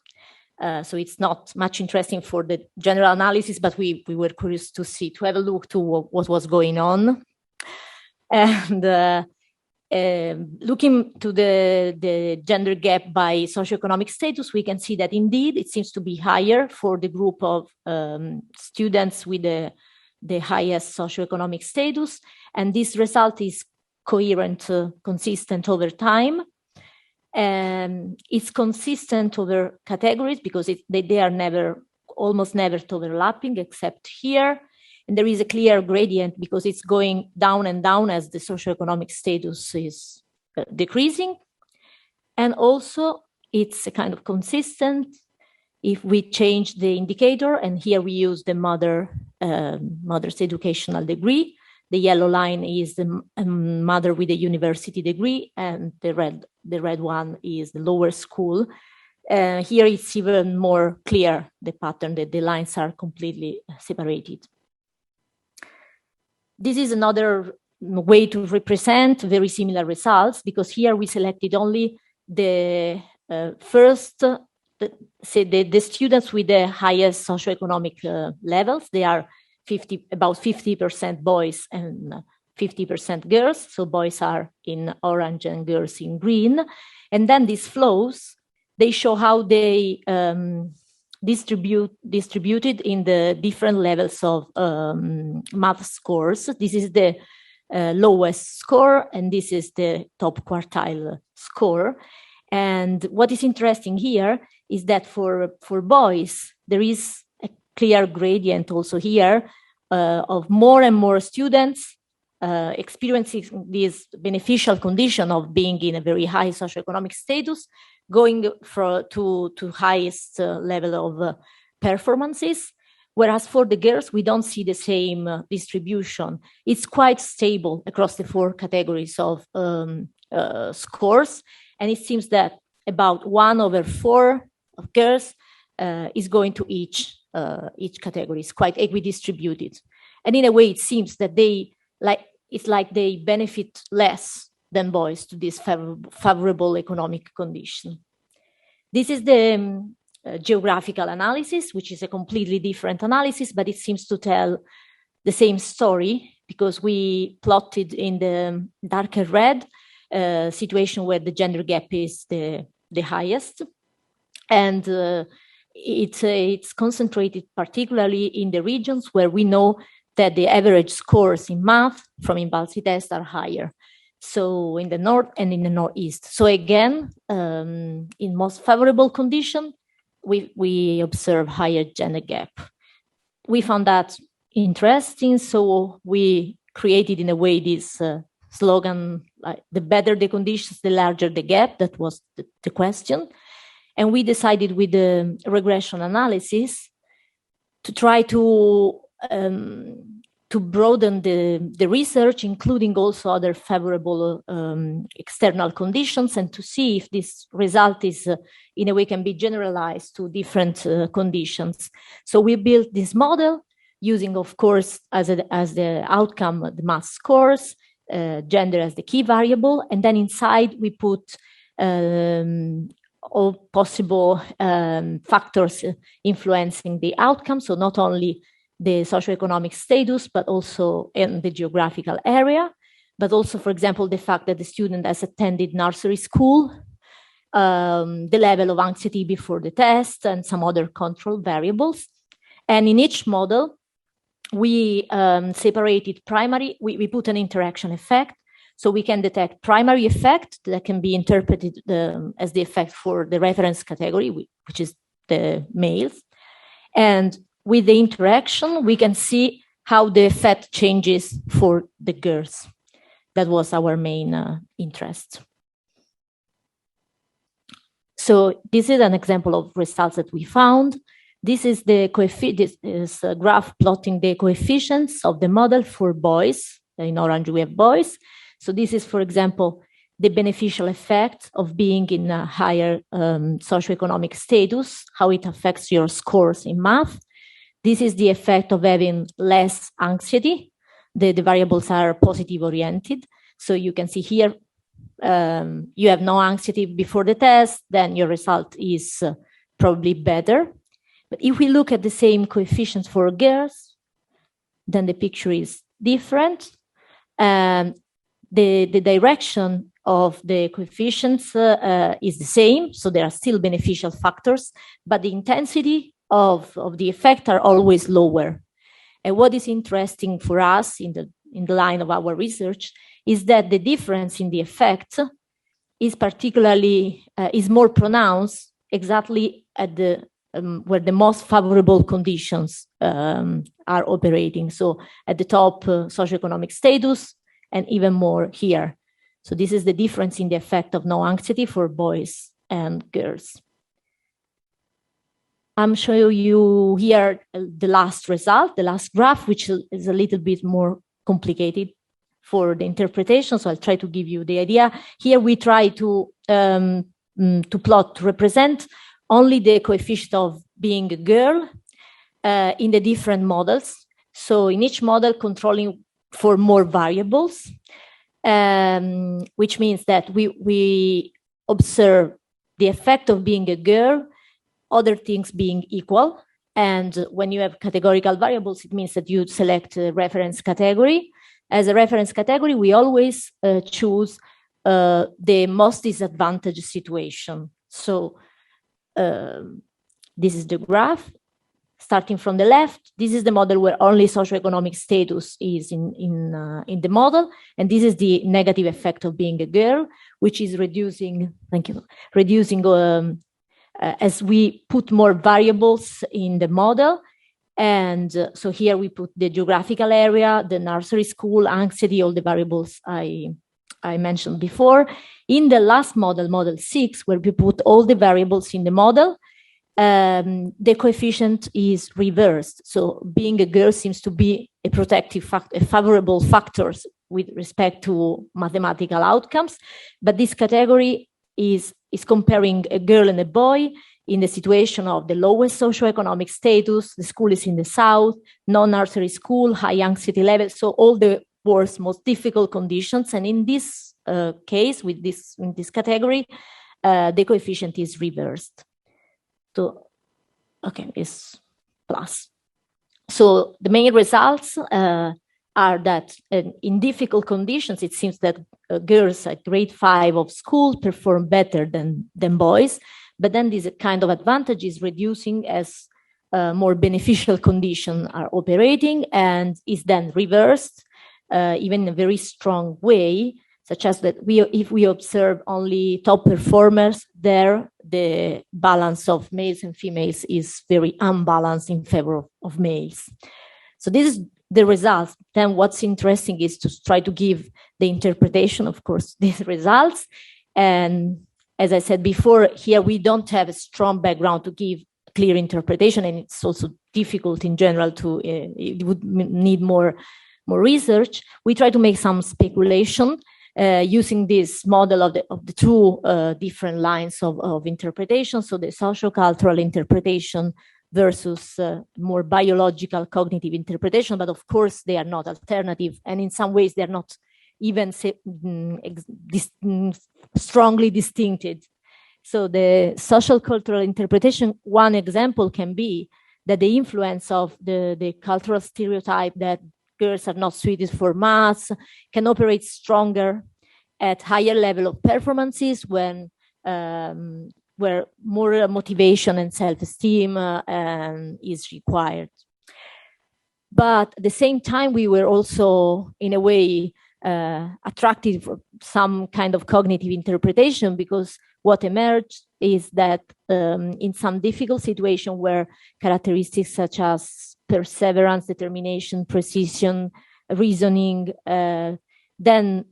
So it's not much interesting for the general analysis, but we were curious to have a look to what was going on. And looking to the gender gap by socioeconomic status, we can see that indeed it seems to be higher for the group of students with the highest socioeconomic status. And this result is coherent, consistent over time. It's consistent over categories because they are almost never overlapping except here. And there is a clear gradient because it's going down and down as the socioeconomic status is decreasing. And also it's a kind of consistent if we change the indicator, and here we use the mother's educational degree. The yellow line is the mother with a university degree, and the red one is the lower school. Here it's even more clear, the pattern, that the lines are completely separated. This is another way to represent very similar results, because here we selected only the the students with the highest socioeconomic levels. They are about 50% boys and 50% girls. So boys are in orange and girls in green. And then these flows, they show how they distributed in the different levels of math scores. This is the lowest score, and this is the top quartile score. And what is interesting here is that for boys, there is a clear gradient also here of more and more students experiencing this beneficial condition of being in a very high socioeconomic status, going to highest level of performances. Whereas for the girls, we don't see the same distribution. It's quite stable across the 4 categories of scores. And it seems that about 1/4 of girls is going to each category. It's quite equidistributed. And in a way, it seems that it's like they benefit less than boys to this favorable economic condition. This is the geographical analysis, which is a completely different analysis, but it seems to tell the same story, because we plotted in the darker red situation where the gender gap is the highest. And it's concentrated particularly in the regions where we know that the average scores in math from INVALSI test are higher. So in the north and in the northeast. So again, in most favorable condition, we observe higher gender gap. We found that interesting, so we created in a way this slogan, like, the better the conditions, the larger the gap. That was the question. And we decided with the regression analysis to try to broaden the research, including also other favorable external conditions, and to see if this result is, in a way, can be generalized to different conditions. So we built this model using, of course, as the outcome, the math scores, gender as the key variable, and then inside we put all possible factors influencing the outcome. So not only the socioeconomic status, but also in the geographical area, but also, for example, the fact that the student has attended nursery school, the level of anxiety before the test, and some other control variables. And in each model, we separated primary, we put an interaction effect, so we can detect primary effect that can be interpreted as the effect for the reference category, which is the males. And with the interaction, we can see how the effect changes for the girls. That was our main interest. So this is an example of results that we found. This is this is a graph plotting the coefficients of the model for boys. In orange, we have boys. So this is, for example, the beneficial effect of being in a higher socioeconomic status, how it affects your scores in math. This is the effect of having less anxiety. The variables are positive oriented. So you can see here, you have no anxiety before the test, then your result is probably better. But if we look at the same coefficients for girls, then the picture is different. The direction of the coefficients is the same, so there are still beneficial factors, but the intensity of the effect are always lower. And what is interesting for us in the line of our research is that the difference in the effect is particularly is more pronounced exactly at the where the most favorable conditions are operating. So at the top socioeconomic status, and even more here. So this is the difference in the effect of no anxiety for boys and girls. I'm showing you here the last result, the last graph, which is a little bit more complicated for the interpretation. So I'll try to give you the idea. Here we try to plot, to represent only the coefficient of being a girl in the different models. So in each model, controlling for more variables, which means that we observe the effect of being a girl, other things being equal. And when you have categorical variables, it means that you select a reference category. As a reference category, we always choose the most disadvantaged situation. So this is the graph. Starting from the left, this is the model where only socioeconomic status is in the model. And this is the negative effect of being a girl, which is reducing, as we put more variables in the model. And so here we put the geographical area, the nursery school, anxiety, all the variables I mentioned before. In the last model, model 6, where we put all the variables in the model, the coefficient is reversed. So being a girl seems to be a protective factor, a favorable factor with respect to mathematical outcomes. But this category is comparing a girl and a boy in the situation of the lowest socioeconomic status. The school is in the south, non-nursery school, high anxiety level. So all the worst, most difficult conditions. And in this case, in this category, the coefficient is reversed. So, okay, it's plus. So the main results are that in difficult conditions, it seems that girls at grade 5 of school perform better than boys. But then this kind of advantage is reducing as more beneficial conditions are operating, and is then reversed even in a very strong way, such as that if we observe only top performers, there the balance of males and females is very unbalanced in favor of males. So this is the results. Then what's interesting is to try to give the interpretation, of course, these results. And as I said before, here we don't have a strong background to give clear interpretation, and it's also difficult in general to, it would need more research. We try to make some speculation using this model of the two different lines of interpretation. So the sociocultural interpretation versus more biological cognitive interpretation, but of course they are not alternative, and in some ways they're not even strongly distincted. So the social cultural interpretation, one example can be that the influence of the cultural stereotype that girls are not suited for maths can operate stronger at higher level of performances when where more motivation and self-esteem is required. But at the same time, we were also, in a way, attracted for some kind of cognitive interpretation, because what emerged is that in some difficult situation where characteristics such as perseverance, determination, precision, reasoning, then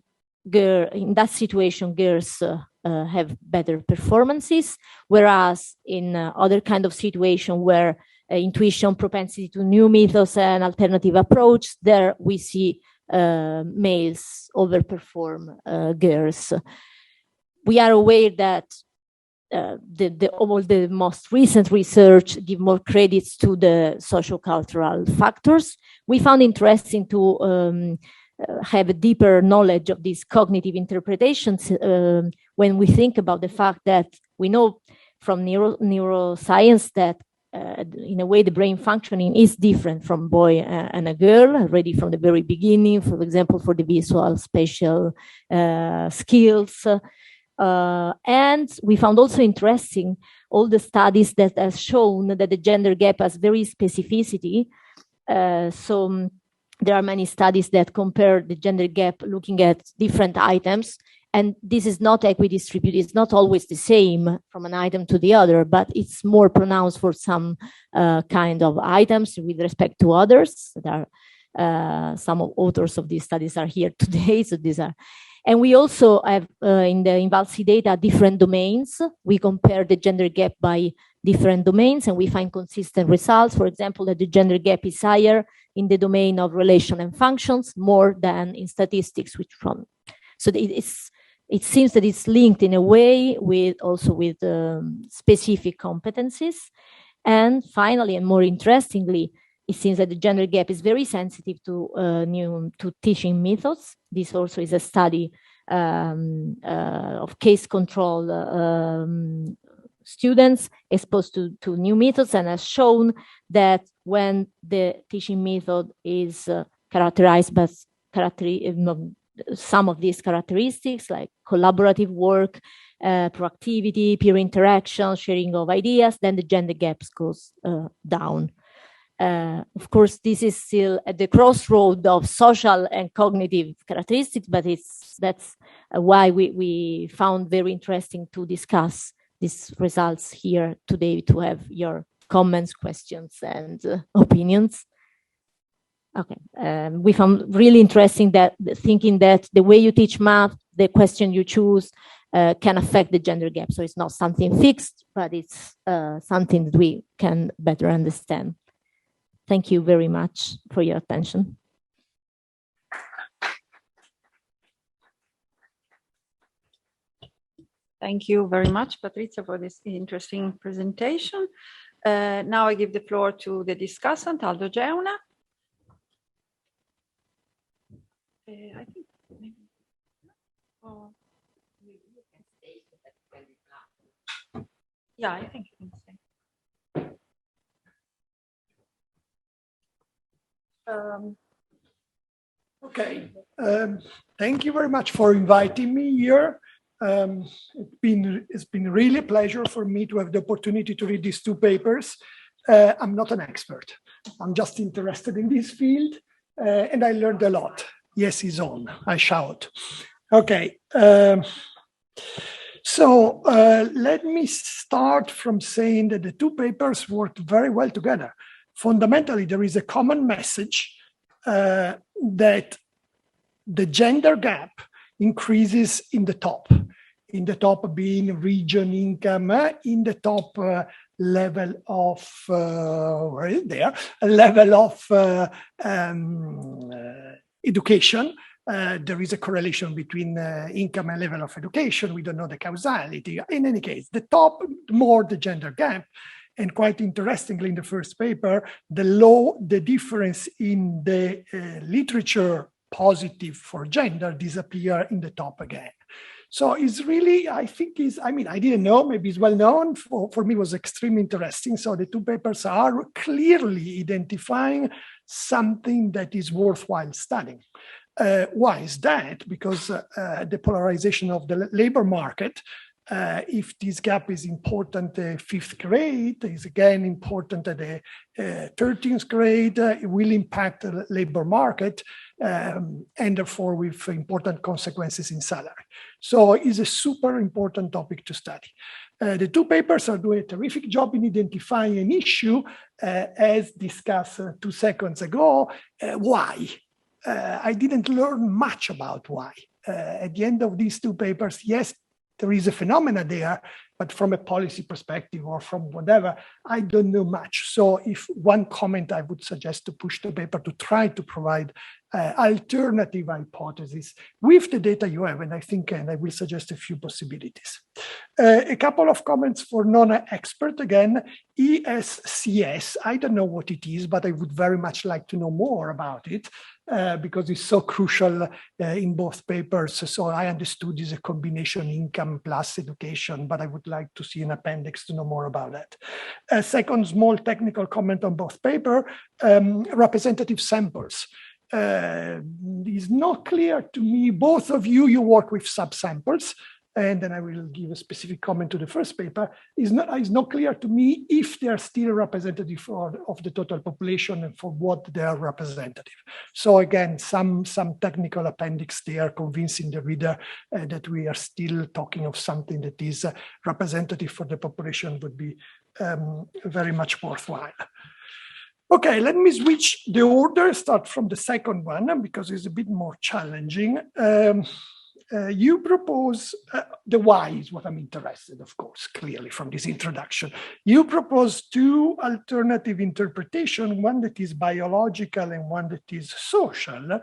in that situation, girls have better performances, whereas in other kind of situation where intuition, propensity to new methods and alternative approach, there we see males overperform girls. We are aware that all the most recent research give more credits to the sociocultural factors. We found interesting to have a deeper knowledge of these cognitive interpretations when we think about the fact that we know from neuroscience that in a way the brain functioning is different from boy and a girl already from the very beginning, for example, for the visual spatial skills. And we found also interesting all the studies that have shown that the gender gap has very specificity. So there are many studies that compare the gender gap looking at different items, and this is not equidistributed. It's not always the same from an item to the other, but it's more pronounced for some kind of items with respect to others. There are some authors of these studies are here today, so these are. And we also have in the INVALSI data different domains. We compare the gender gap by different domains and we find consistent results. For example, that the gender gap is higher in the domain of relation and functions more than in statistics, so it seems that it's linked in a way with specific competencies. And finally, and more interestingly, it seems that the gender gap is very sensitive to teaching methods. This also is a study of case control students exposed to new methods, and has shown that when the teaching method is characterized by some of these characteristics, like collaborative work, proactivity, peer interaction, sharing of ideas, then the gender gaps goes down. Of course, this is still at the crossroad of social and cognitive characteristics, but that's why we found very interesting to discuss these results here today, to have your comments, questions, and opinions. Okay, we found really interesting that thinking that the way you teach math, the question you choose can affect the gender gap. So it's not something fixed, but it's something that we can better understand. Thank you very much for your attention. Thank you very much, Patrizia, for this interesting presentation. Now I give the floor to the discussant, Aldo Geuna. I think maybe. Oh. Yeah, I think you can stay. Okay, thank you very much for inviting me here. It's been really a pleasure for me to have the opportunity to read these two papers. I'm not an expert. I'm just interested in this field, and I learned a lot. Yes, he's on. I shout. Okay. So let me start from saying that the two papers worked very well together. Fundamentally, there is a common message that the gender gap increases in the top being region, income, in the top level of, level of education. There is a correlation between income and level of education. We don't know the causality. In any case, the top, more the gender gap. And quite interestingly, in the first paper, the difference in the literature positive for gender disappear in the top again. So it's really, I didn't know, maybe it's well known. For me, it was extremely interesting. So the two papers are clearly identifying something that is worthwhile studying. Why is that? Because the polarization of the labor market, if this gap is important at 5th grade, is again important at the 13th grade, it will impact the labor market and therefore with important consequences in salary. So it's a super important topic to study. The two papers are doing a terrific job in identifying an issue, as discussed 2 seconds ago. Why? I didn't learn much about why. At the end of these two papers, yes, there is a phenomena there, but from a policy perspective or from whatever, I don't know much. So if one comment, I would suggest to push the paper to try to provide alternative hypotheses with the data you have, and I think, and I will suggest a few possibilities. A couple of comments for non-expert again. ESCS, I don't know what it is, but I would very much like to know more about it because it's so crucial in both papers. So I understood it's a combination income plus education, but I would like to see an appendix to know more about that. A second small technical comment on both paper, representative samples. It's not clear to me, both of you work with subsamples, and then I will give a specific comment to the first paper. It's not clear to me if they are still representative of the total population and for what they are representative. So again, some technical appendix there convincing the reader that we are still talking of something that is representative for the population would be very much worthwhile. Okay, let me switch the order, start from the second one, because it's a bit more challenging. you propose, the why is what I'm interested, of course, clearly from this introduction. You propose two alternative interpretations, one that is biological and one that is social,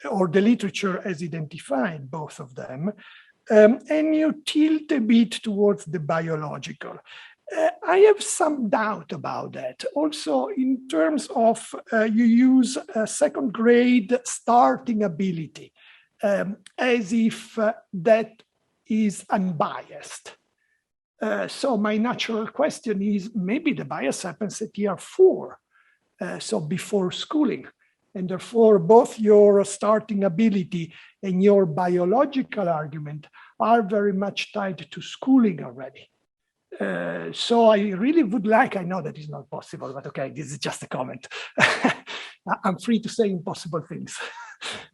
or the literature has identified both of them, and you tilt a bit towards the biological. I have some doubt about that. Also, in terms of you use a second grade starting ability, as if that is unbiased. So my natural question is, maybe the bias happens at year 4, so before schooling. And therefore, both your starting ability and your biological argument are very much tied to schooling already. So I really would like, I know that is not possible, but okay, this is just a comment. I'm free to say impossible things.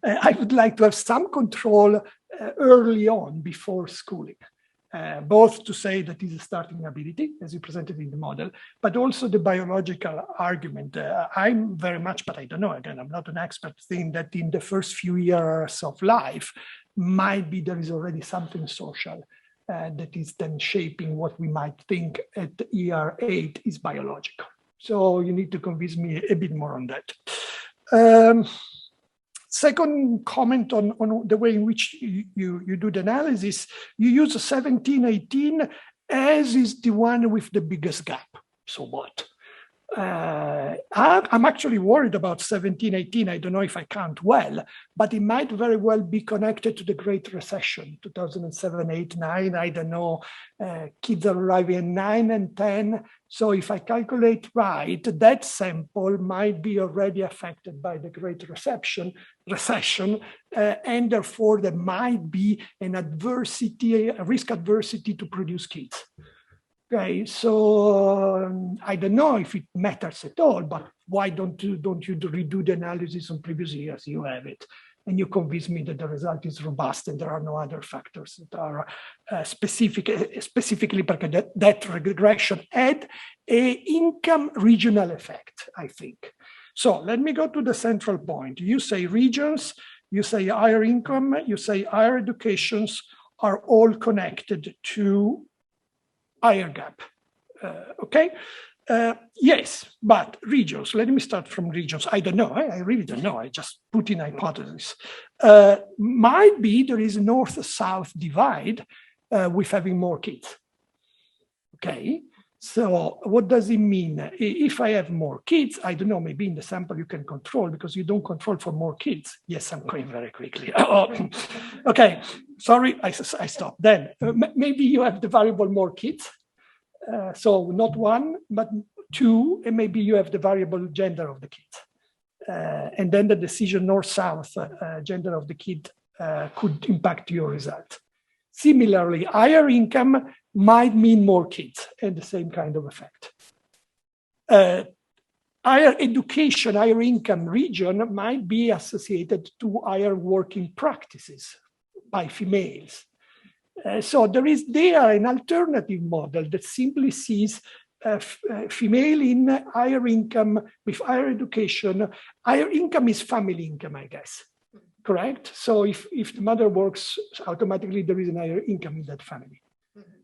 I would like to have some control early on before schooling, both to say that is a starting ability, as you presented in the model, but also the biological argument. I'm very much, but I don't know, again, I'm not an expert, think that in the first few years of life, might be there is already something social that is then shaping what we might think at year 8 is biological. So you need to convince me a bit more on that. Second comment on the way in which you do the analysis, you use 17-18 as is the one with the biggest gap. So what? I'm actually worried about 17-18. I don't know if I count well, but it might very well be connected to the Great Recession, 2007, 8, 9. I don't know. Kids are arriving at 9 and 10. So if I calculate right, that sample might be already affected by the Great Recession, and therefore there might be an adversity, a risk adversity to produce kids. Okay, so I don't know if it matters at all, but why don't you redo the analysis on previous years? You have it, and you convince me that the result is robust and there are no other factors that are specifically because that regression had an income regional effect, I think. So let me go to the central point. You say regions, you say higher income, you say higher educations are all connected to higher gap, okay? Yes, but regions, let me start from regions. I don't know, I really don't know, I just put in hypothesis. Might be there is a north-south divide with having more kids, okay? So what does it mean? If I have more kids, I don't know, maybe in the sample you can control because you don't control for more kids. Yes, I'm going very quickly. Okay, sorry, I stopped. Then maybe you have the variable more kids. So not 1, but 2, and maybe you have the variable gender of the kid. And then the decision north-south gender of the kid could impact your result. Similarly, higher income might mean more kids and the same kind of effect. Higher education, higher income region might be associated to higher working practices by females. So there is an alternative model that simply sees female in higher income with higher education. Higher income is family income, I guess, correct? So if the mother works, automatically there is an higher income in that family,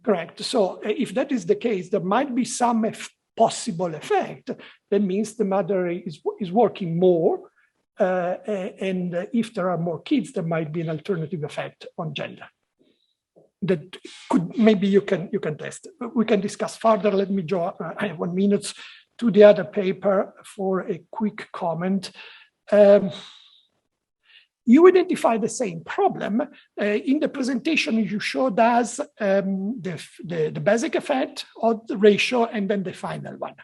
correct? So if that is the case, there might be some possible effect. That means the mother is working more, and if there are more kids, there might be an alternative effect on gender. That could, maybe you can test. We can discuss further. Let me draw, I have 1 minute to the other paper for a quick comment. You identify the same problem. In the presentation, you showed us the basic effect of the ratio and then the final one.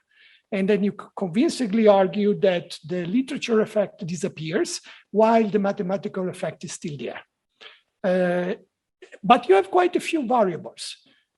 And then you convincingly argue that the literature effect disappears while the mathematical effect is still there. But you have quite a few variables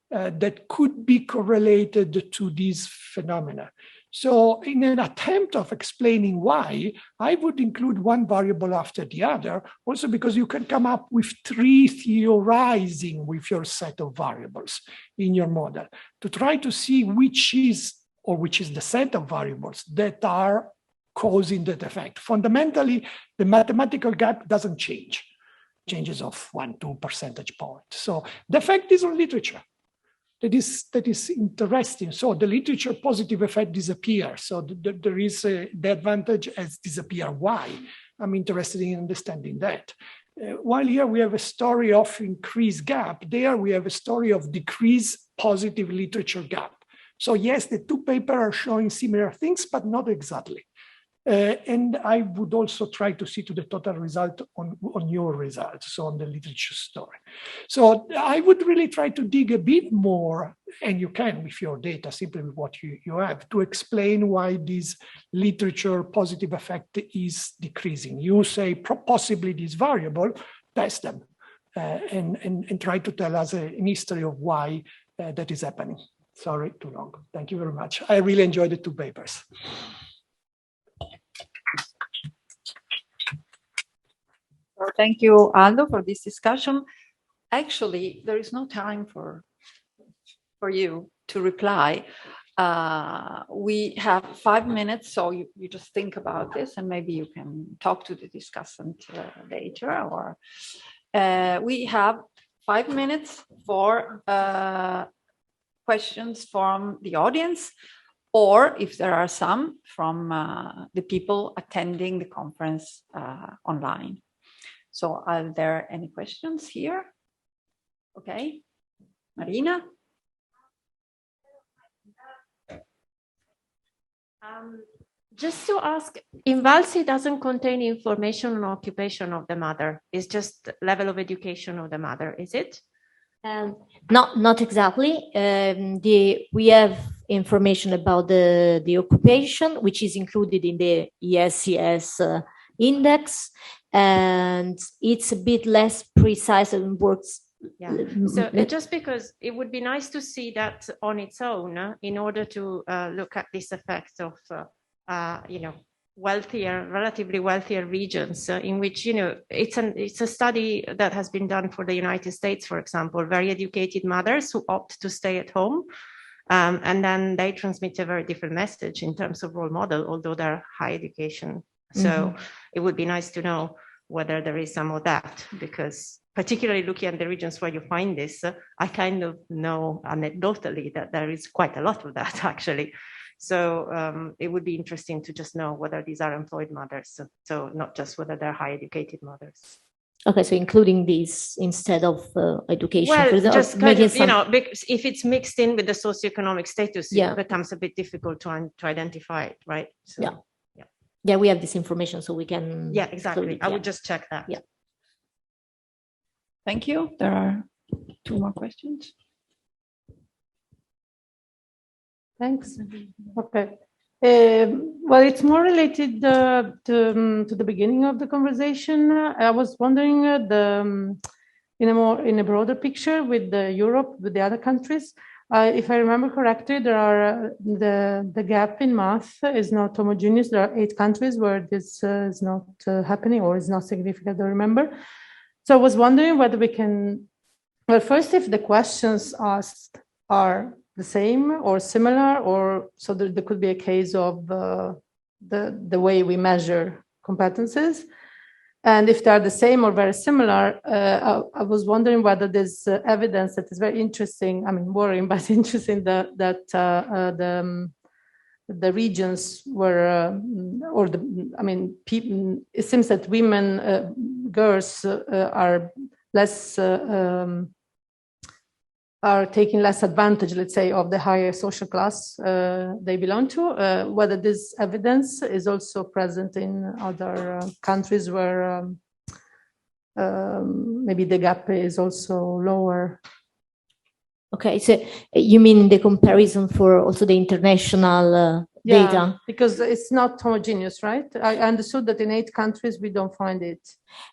that could be correlated to these phenomena. So in an attempt of explaining why, I would include one variable after the other, also because you can come up with 3 theorizing with your set of variables in your model to try to see which is the set of variables that are causing that effect. Fundamentally, the mathematical gap doesn't change. changes of 1-2 percentage points. So the effect is on literature. That is interesting. So the literature positive effect disappears. So there is the advantage has disappeared. Why? I'm interested in understanding that. While here we have a story of increased gap, there we have a story of decreased positive literature gap. So yes, the two papers are showing similar things, but not exactly. And I would also try to see to the total result on your results, so on the literature story. So I would really try to dig a bit more, and you can with your data, simply with what you have, to explain why this literature positive effect is decreasing. You say possibly this variable, test them, and try to tell us a history of why that is happening. Sorry, too long. Thank you very much. I really enjoyed the two papers. Well, thank you, Aldo, for this discussion. Actually, there is no time for you to reply. We have 5 minutes, so you just think about this, and maybe you can talk to the discussant later. Or we have 5 minutes for questions from the audience, or if there are some from the people attending the conference online. So are there any questions here? Okay, Marina? Just to ask, INVALSI doesn't contain information on occupation of the mother. It's just level of education of the mother, is it? Not exactly. We have information about the occupation, which is included in the ESCS index, and it's a bit less precise and works. Yeah. So just because it would be nice to see that on its own in order to look at this effect of, relatively wealthier regions in which, it's a study that has been done for the United States, for example, very educated mothers who opt to stay at home. And then they transmit a very different message in terms of role model, although they're high education. So it would be nice to know whether there is some of that, because particularly looking at the regions where you find this, I kind of know anecdotally that there is quite a lot of that actually. So it would be interesting to just know whether these are employed mothers, so not just whether they're high educated mothers. Okay, so including these instead of education. Well, just kind of, because if it's mixed in with the socioeconomic status, it becomes a bit difficult to identify it, right? So, yeah, we have this information, so we can. Yeah, exactly. I would just check that. Yeah. Thank you. There are 2 more questions. Thanks. Okay. Well, it's more related to the beginning of the conversation. I was wondering, in a broader picture with Europe, with the other countries. If I remember correctly, there are the gap in math is not homogeneous. There are 8 countries where this is not happening or is not significant. I remember. So I was wondering whether we can. Well, first, if the questions asked are the same or similar, or so there could be a case of the way we measure competences. And if they are the same or very similar, I was wondering whether there's evidence that is very interesting, worrying, but interesting that the regions where, people, it seems that women, girls are less, are taking less advantage, let's say, of the higher social class they belong to, whether this evidence is also present in other countries where maybe the gap is also lower. Okay, so you mean the comparison for also the international data? Because it's not homogeneous, right? I understood that in 8 countries we don't find it.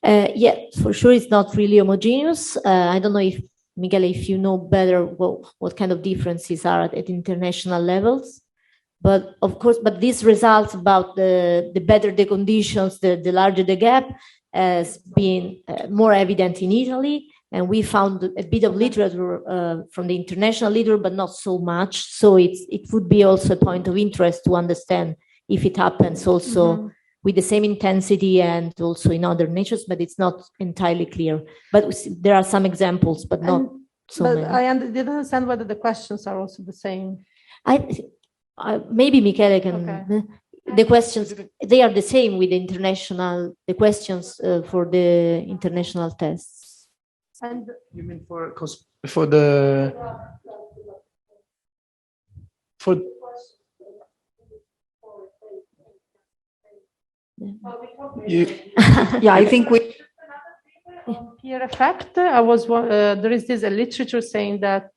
Yeah, for sure it's not really homogeneous. I don't know if Michele, if you know better what kind of differences are at international levels, but of course, these results about the better the conditions, the larger the gap, has been more evident in Italy, and we found a bit of literature from the international literature, but not so much. So it would be also a point of interest to understand if it happens also with the same intensity and also in other natures, but it's not entirely clear. But there are some examples, but not so many. I didn't understand whether the questions are also the same. Maybe Michele can. Okay. The questions, they are the same with the questions for the international tests. And you mean for the yeah, I think we peer effect. There is this literature saying that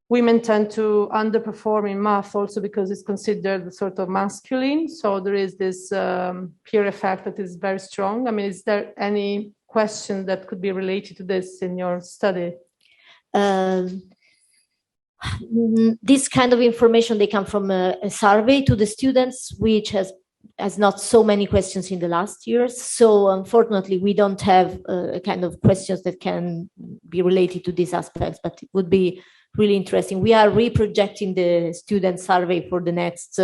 women tend to underperform in math also because it's considered sort of masculine. So there is this peer effect that is very strong. I mean, is there any question that could be related to this in your study? This kind of information, they come from a survey to the students, which has not so many questions in the last years. So unfortunately, we don't have a kind of questions that can be related to these aspects, but it would be really interesting. We are reprojecting the student survey for the next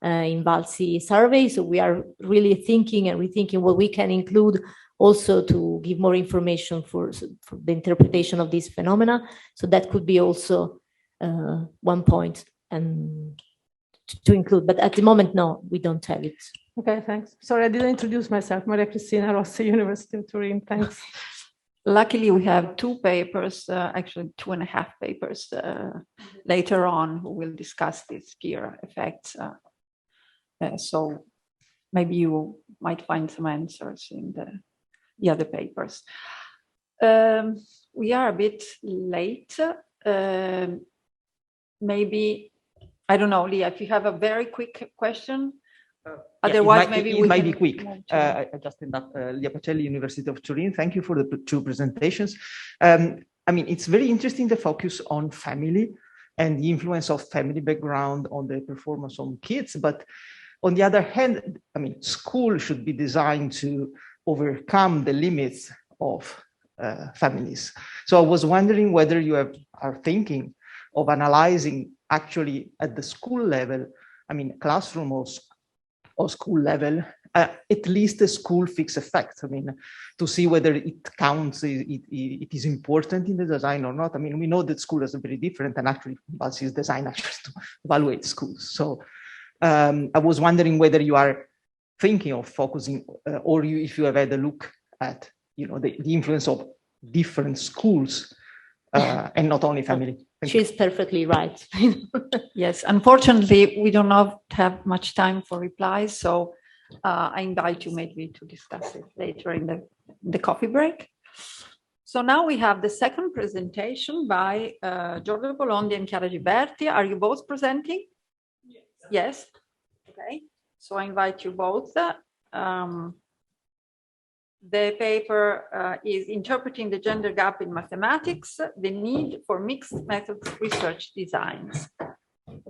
INVALSI survey. So we are really thinking and rethinking what we can include also to give more information for the interpretation of these phenomena. So that could be also one point and to include, but at the moment, no, we don't have it. Okay, thanks. Sorry, I didn't introduce myself. Maria Cristina Rossi, University of Turin. Thanks. Luckily, we have 2 papers, actually 2.5 papers later on who will discuss these peer effects. So maybe you might find some answers in the other papers. We are a bit late. Maybe, I don't know, Leah, if you have a very quick question. Otherwise, it might be quick. I just ended up Leah Pacelli, University of Turin. Thank you for the 2 presentations. I mean, it's very interesting the focus on family and the influence of family background on the performance of kids. But on the other hand, I mean, school should be designed to overcome the limits of families. So I was wondering whether you are thinking of analyzing actually at the school level, I mean, classroom or school level, at least a school fixed effect. I mean, to see whether it counts, it is important in the design or not. I mean, we know that school is very different, and actually, INVALSI is designed actually to evaluate schools. So I was wondering whether you are thinking of focusing, or if you have had a look at, the influence of different schools and not only family. She's perfectly right. Yes, unfortunately, we do not have much time for replies, so I invite you maybe to discuss it later in the coffee break. So now we have the second presentation by Giorgio Bolondi and Chiara Giberti. Are you both presenting? Yes. Okay, so I invite you both. The paper is Interpreting the Gender Gap in Mathematics, the Need for Mixed Methods Research Designs. Thank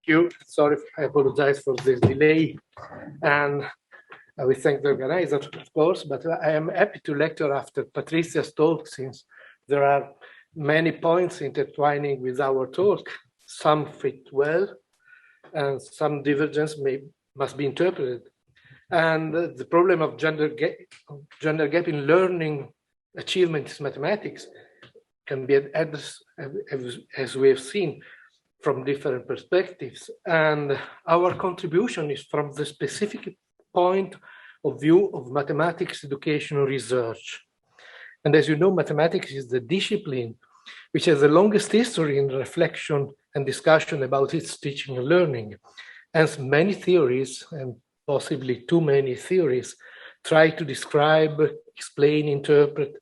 you. Sorry, I apologize for this delay. And we thank the organizer, of course, but I am happy to lecture after Patrizia's talk, since there are many points intertwining with our talk. Some fit well, and some divergence must be interpreted. And the problem of gender gap in learning achievements in mathematics can be addressed, as we have seen, from different perspectives. And our contribution is from the specific point of view of mathematics educational research. And as you know, mathematics is the discipline which has the longest history in reflection and discussion about its teaching and learning. Hence, many theories, and possibly too many theories, try to describe, explain, interpret,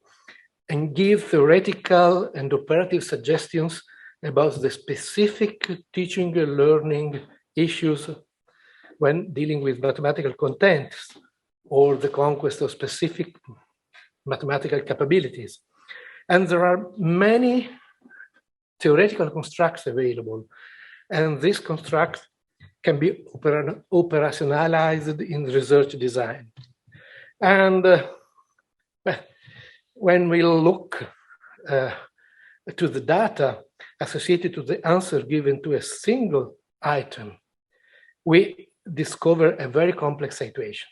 and give theoretical and operative suggestions about the specific teaching and learning issues when dealing with mathematical contents or the conquest of specific mathematical capabilities. And there are many theoretical constructs available, and these constructs can be operationalized in research design. And when we look to the data associated to the answer given to a single item, we discover a very complex situation.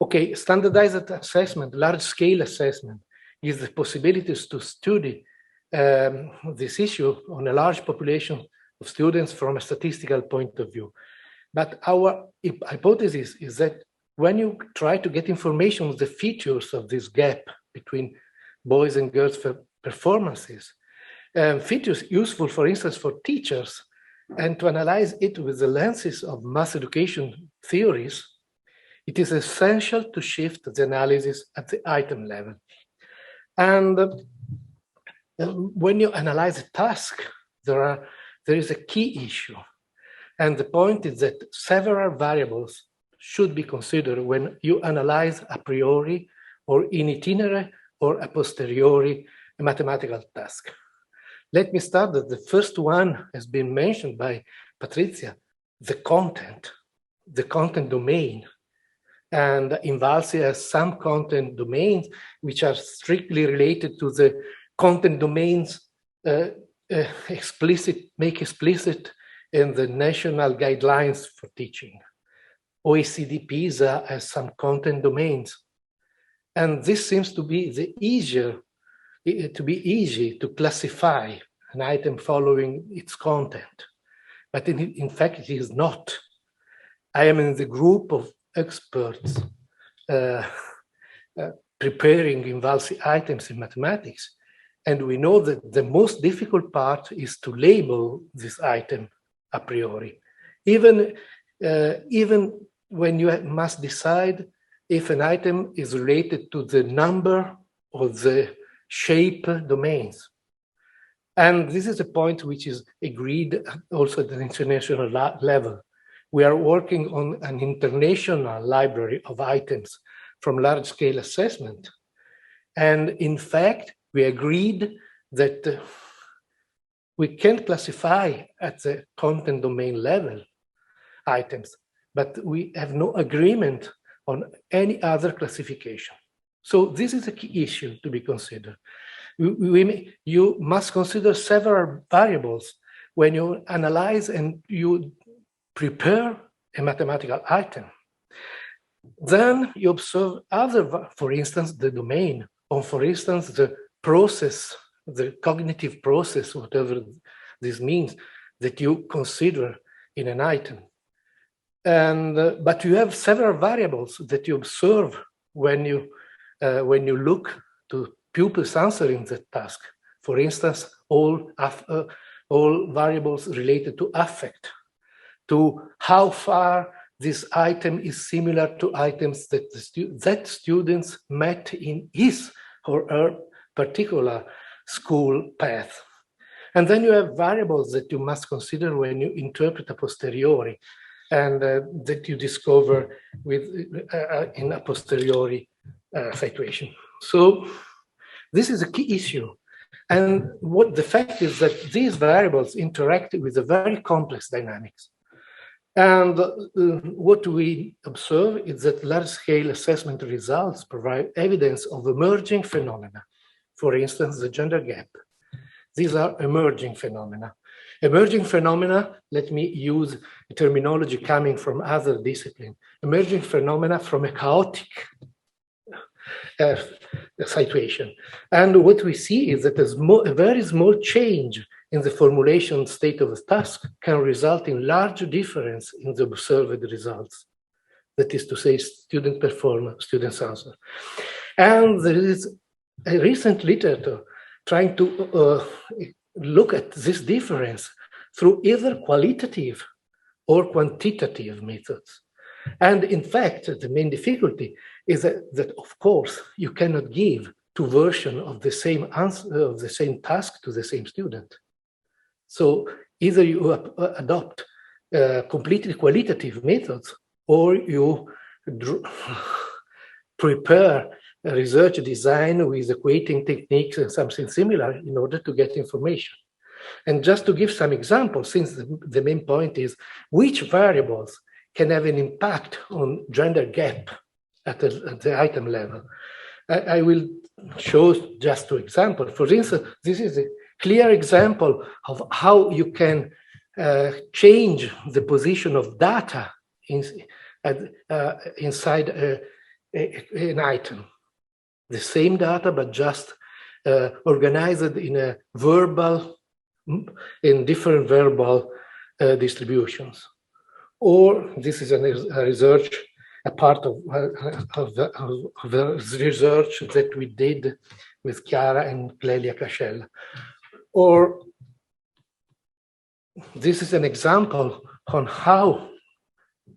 Okay, standardized assessment, large-scale assessment, gives the possibilities to study this issue on a large population of students from a statistical point of view. But our hypothesis is that when you try to get information on the features of this gap between boys and girls performances, features useful, for instance, for teachers, and to analyze it with the lenses of mass education theories, it is essential to shift the analysis at the item level. And when you analyze a task, there is a key issue. And the point is that several variables should be considered when you analyze a priori or in itinere or a posteriori a mathematical task. Let me start that the first one has been mentioned by Patrizia, the content domain. And INVALSI has some content domains which are strictly related to the content domains make explicit in the national guidelines for teaching. OECD PISA has some content domains. And this seems to be easy to classify an item following its content. But in fact, it is not. I am in the group of experts preparing INVALSI items in mathematics. And we know that the most difficult part is to label this item a priori. Even when you must decide if an item is related to the number or the shape domains. And this is a point which is agreed also at the international level. We are working on an international library of items from large-scale assessment. And in fact, we agreed that we can classify at the content domain level items, but we have no agreement on any other classification. So this is a key issue to be considered. You must consider several variables when you analyze and you prepare a mathematical item. Then you observe other, for instance, the domain, or for instance, the process, the cognitive process, whatever this means, that you consider in an item. And but you have several variables that you observe when you look to pupils answering the task. For instance, all variables related to affect, to how far this item is similar to items that students met in his or her particular school path. And then you have variables that you must consider when you interpret a posteriori, and that you discover in a posteriori situation. So this is a key issue. And what the fact is that these variables interact with a very complex dynamics. And what we observe is that large-scale assessment results provide evidence of emerging phenomena. For instance, the gender gap. These are emerging phenomena. Emerging phenomena, let me use a terminology coming from other disciplines. Emerging phenomena from a chaotic situation. And what we see is that a very small change in the formulation state of the task can result in large difference in the observed results. That is to say, student performance, students' answer. And there is a recent literature trying to look at this difference through either qualitative or quantitative methods. And in fact, the main difficulty is that of course, you cannot give two versions of the same answer, of the same task to the same student. So either you adopt completely qualitative methods, or you prepare a research design with equating techniques and something similar in order to get information. And just to give some examples, since the main point is which variables can have an impact on gender gap at the item level. I will show just two examples. For instance, this is a clear example of how you can change the position of data inside an item. The same data, but just organized in different verbal distributions. Or this is a research, a part of the research that we did with Chiara and Clelia Cascella. Or this is an example on how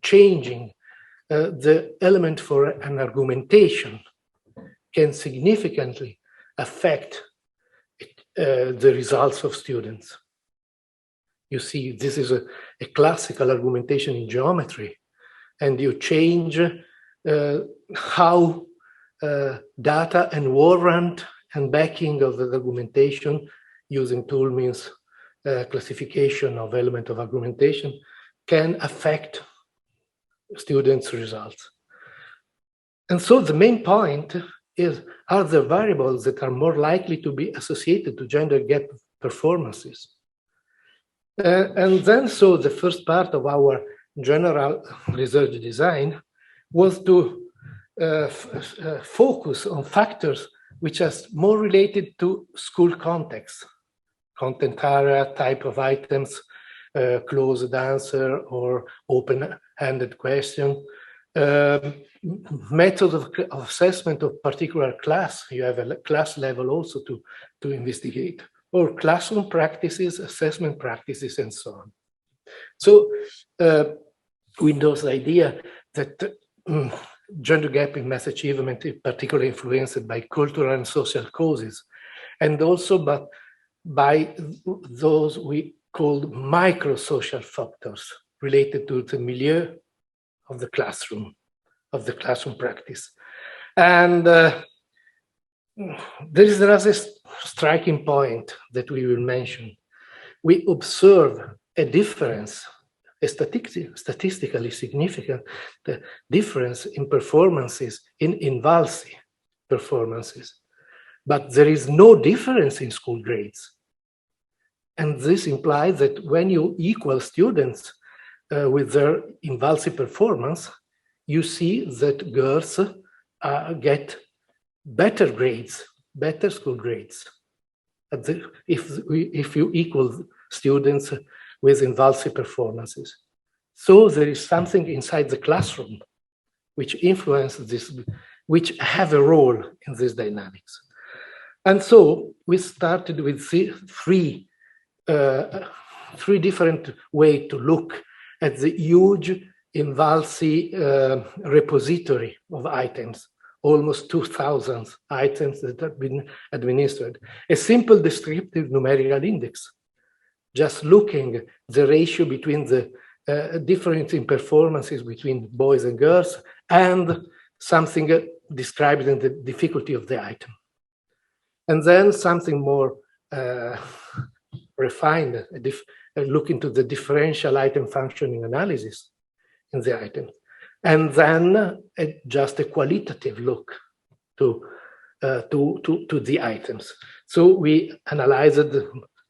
changing the element for an argumentation can significantly affect the results of students. You see, this is a classical argumentation in geometry, and you change how data and warrant and backing of the argumentation using Toulmin's classification of element of argumentation can affect students' results. And so the main point is, are there variables that are more likely to be associated to gender gap performances? And then, so the first part of our general research design was to focus on factors which are more related to school context, content area, type of items, closed answer or open-handed question, method of assessment of particular class. You have a class level also to investigate, or classroom practices, assessment practices, and so on. So with those idea that gender gap in math achievement is particularly influenced by cultural and social causes, and also by those we called micro-social factors related to the milieu of the classroom practice. And there is another striking point that we will mention. We observe a difference, a statistically significant difference in performances, in INVALSI performances, but there is no difference in school grades. And this implies that when you equal students with their INVALSI performance, you see that girls get better grades, better school grades. If you equal students with INVALSI performances. So there is something inside the classroom which influences this, which have a role in this dynamics. And so we started with three different ways to look at the huge INVALSI repository of items, almost 2,000 items that have been administered. A simple descriptive numerical index, just looking the ratio between the difference in performances between boys and girls, and something described in the difficulty of the item. And then something more refined, look into the differential item functioning analysis in the item. And then just a qualitative look to the items. So we analyzed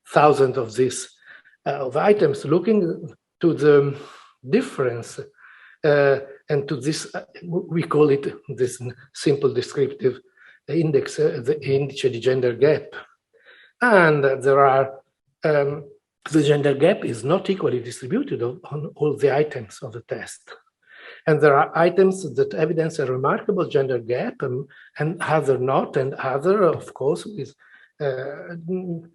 thousands of these of items, looking to the difference and to this, we call it this simple descriptive index, the indice di gender gap. And there are, the gender gap is not equally distributed on all the items of the test. And there are items that evidence a remarkable gender gap and other not, and other, of course, with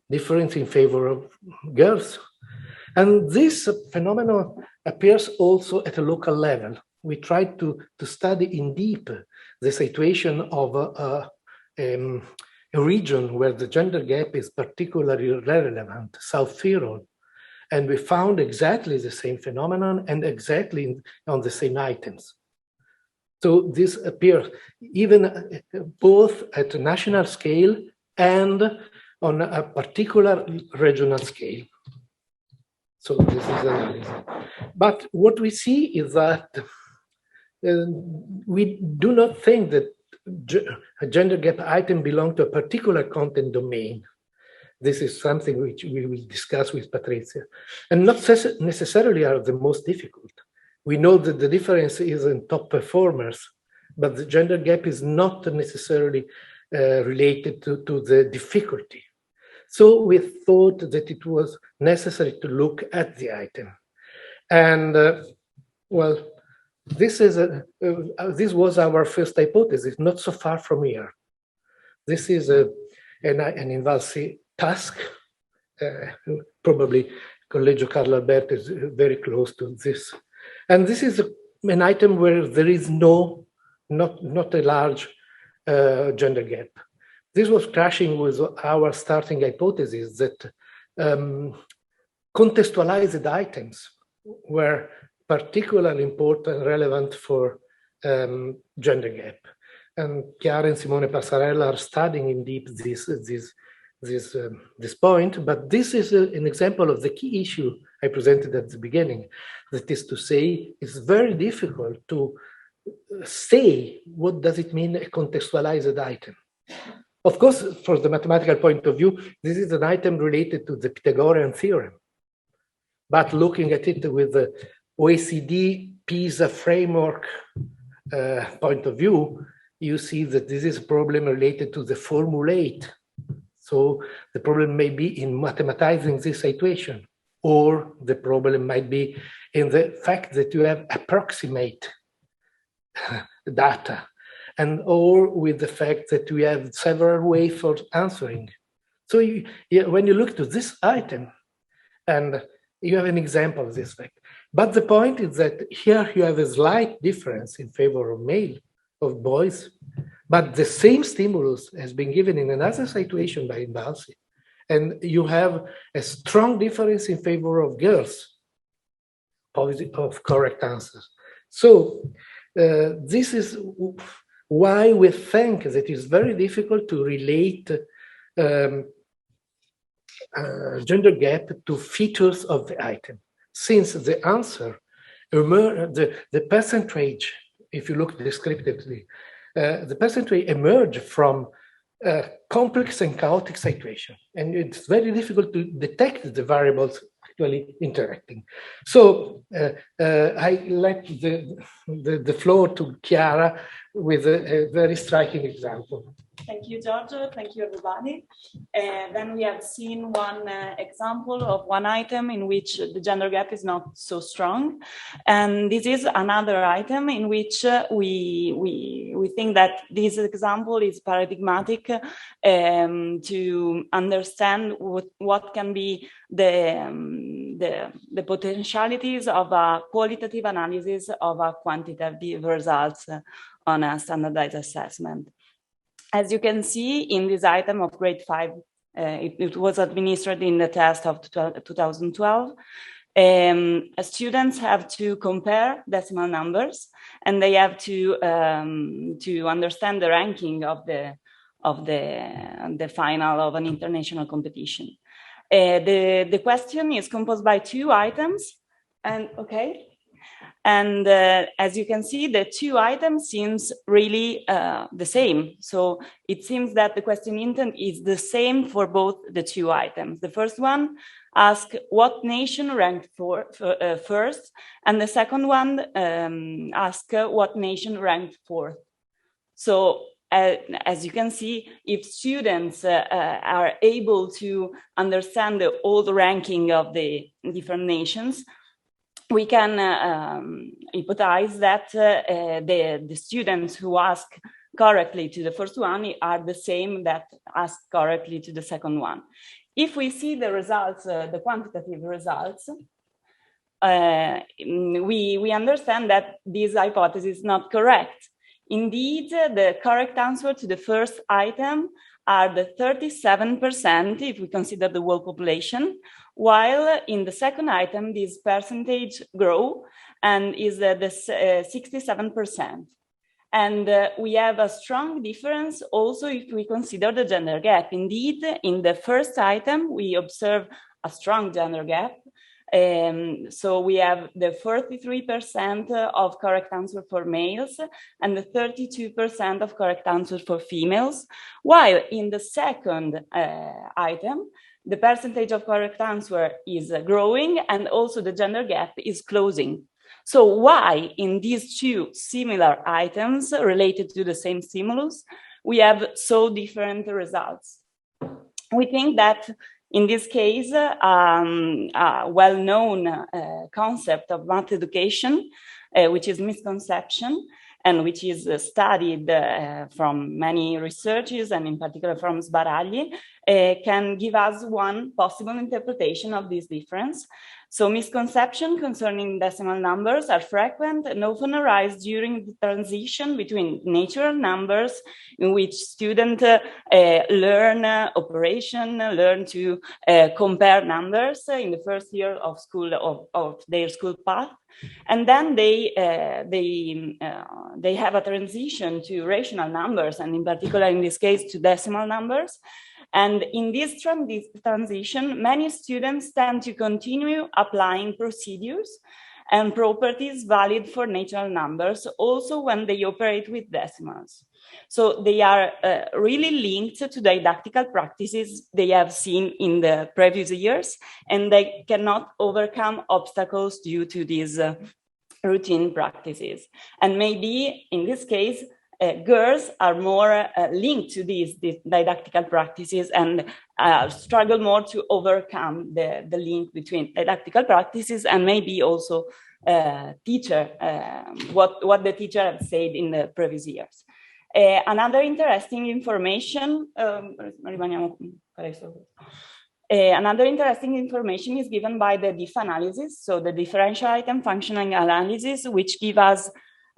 difference in favor of girls. And this phenomenon appears also at a local level. We tried to study in deep the situation of a region where the gender gap is particularly relevant, South Tyrol. And we found exactly the same phenomenon and exactly on the same items. So this appears even both at a national scale and on a particular regional scale. So this is analysis. But what we see is that we do not think that a gender gap item belongs to a particular content domain. This is something which we will discuss with Patrizia, and not necessarily are the most difficult. we know that the difference is in top performers, but the gender gap is not necessarily related to the difficulty. So we thought that it was necessary to look at the item. And well, this was our first hypothesis, not so far from here. This is an INVALSI task. Probably Collegio Carlo Alberto is very close to this. And this is an item where there is not a large gender gap. This was crashing with our starting hypothesis that contextualized items were particularly important, relevant for gender gap. And Chiara and Simone Passarella are studying in deep this point, but this is an example of the key issue I presented at the beginning. That is to say, it's very difficult to say what does it mean a contextualized item. Of course, from the mathematical point of view, this is an item related to the Pythagorean theorem. But looking at it with the OECD PISA framework point of view, you see that this is a problem related to the formulate. So the problem may be in mathematizing this situation, or the problem might be in the fact that you have approximate data, and or with the fact that we have several ways for answering. So when you look to this item, and you have an example of this fact. But the point is that here you have a slight difference in favor of male, of boys, but the same stimulus has been given in another situation by INVALSI. And you have a strong difference in favor of girls, of correct answers. So this is why we think that it's very difficult to relate gender gap to features of the item, since the answer, the percentage, if you look descriptively, the percentage emerge from complex and chaotic situation, and it's very difficult to detect the variables actually interacting. So I let the floor to Chiara with a very striking example. Thank you, Giorgio. Thank you, everybody. Then we have seen one example of one item in which the gender gap is not so strong. And this is another item in which we think that this example is paradigmatic to understand what can be the potentialities of a qualitative analysis of a quantitative results on a standardized assessment. As you can see in this item of grade 5, it was administered in the test of 2012. Students have to compare decimal numbers, and they have to understand the ranking of the final of an international competition. The question is composed by 2 items, and okay. And as you can see, the 2 items seems really the same. So it seems that the question intent is the same for both the 2 items. The first one asks what nation ranked first, and the second one asks what nation ranked 4th. So as you can see, if students are able to understand all the ranking of the different nations, we can hypothesize that the students who ask correctly to the first one are the same that ask correctly to the second one. If we see the results, the quantitative results, we understand that this hypothesis is not correct. Indeed, the correct answer to the first item are the 37% if we consider the whole population, while in the second item, this percentage grow and is the 67%. And we have a strong difference also if we consider the gender gap. Indeed, in the first item, we observe a strong gender gap. So we have the 43% of correct answer for males and the 32% of correct answer for females, while in the second item, the percentage of correct answer is growing and also the gender gap is closing. So why in these two similar items related to the same stimulus, we have so different results? We think that in this case, a well-known concept of math education, which is misconception, and which is studied from many researches, and in particular from Sbaragli, can give us one possible interpretation of this difference. So misconceptions concerning decimal numbers are frequent and often arise during the transition between natural numbers, in which students learn operation, learn to compare numbers in the first year of school, of their school path. And then they have a transition to rational numbers, and in particular, in this case, to decimal numbers. And in this transition, many students tend to continue applying procedures and properties valid for natural numbers, also when they operate with decimals. So they are really linked to didactical practices they have seen in the previous years, and they cannot overcome obstacles due to these routine practices. And maybe in this case, girls are more linked to these didactical practices and struggle more to overcome the link between didactical practices and maybe also teacher, what the teacher had said in the previous years. Another interesting information, another interesting information is given by the DIF analysis, so the differential item functioning analysis, which give us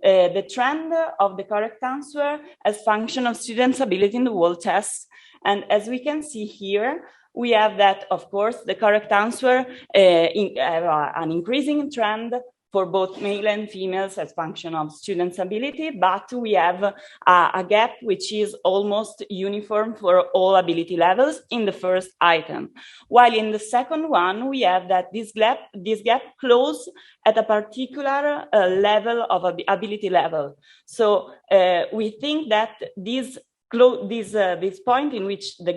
the trend of the correct answer as function of students' ability in the whole test. And as we can see here, we have that, of course, the correct answer an increasing trend for both male and females as function of students' ability, but we have a gap which is almost uniform for all ability levels in the first item. While in the second one, we have that this gap close at a particular level of ability level. So we think that this point in which the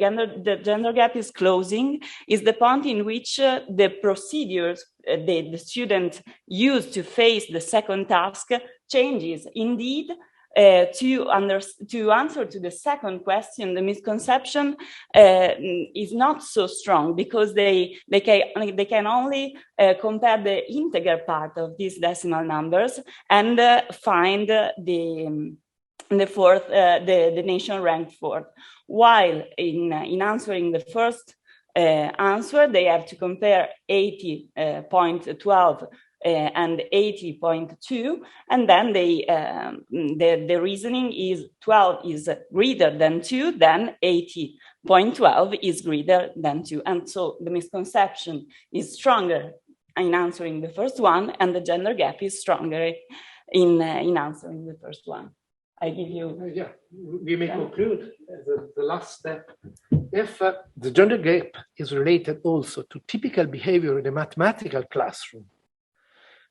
gender gap is closing is the point in which the procedures the student used to face the second task changes. Indeed, to answer to the second question, the misconception is not so strong because they can only compare the integer part of these decimal numbers and find the nation ranked fourth. While in answering the first answer, they have to compare 80.12 and 80.2, and then the reasoning is 12 is greater than 2, then 80.12 is greater than 2. And so the misconception is stronger in answering the first one, and the gender gap is stronger in answering the first one. I give you... Yeah, we may conclude the last step. If the gender gap is related also to typical behavior in a mathematical classroom,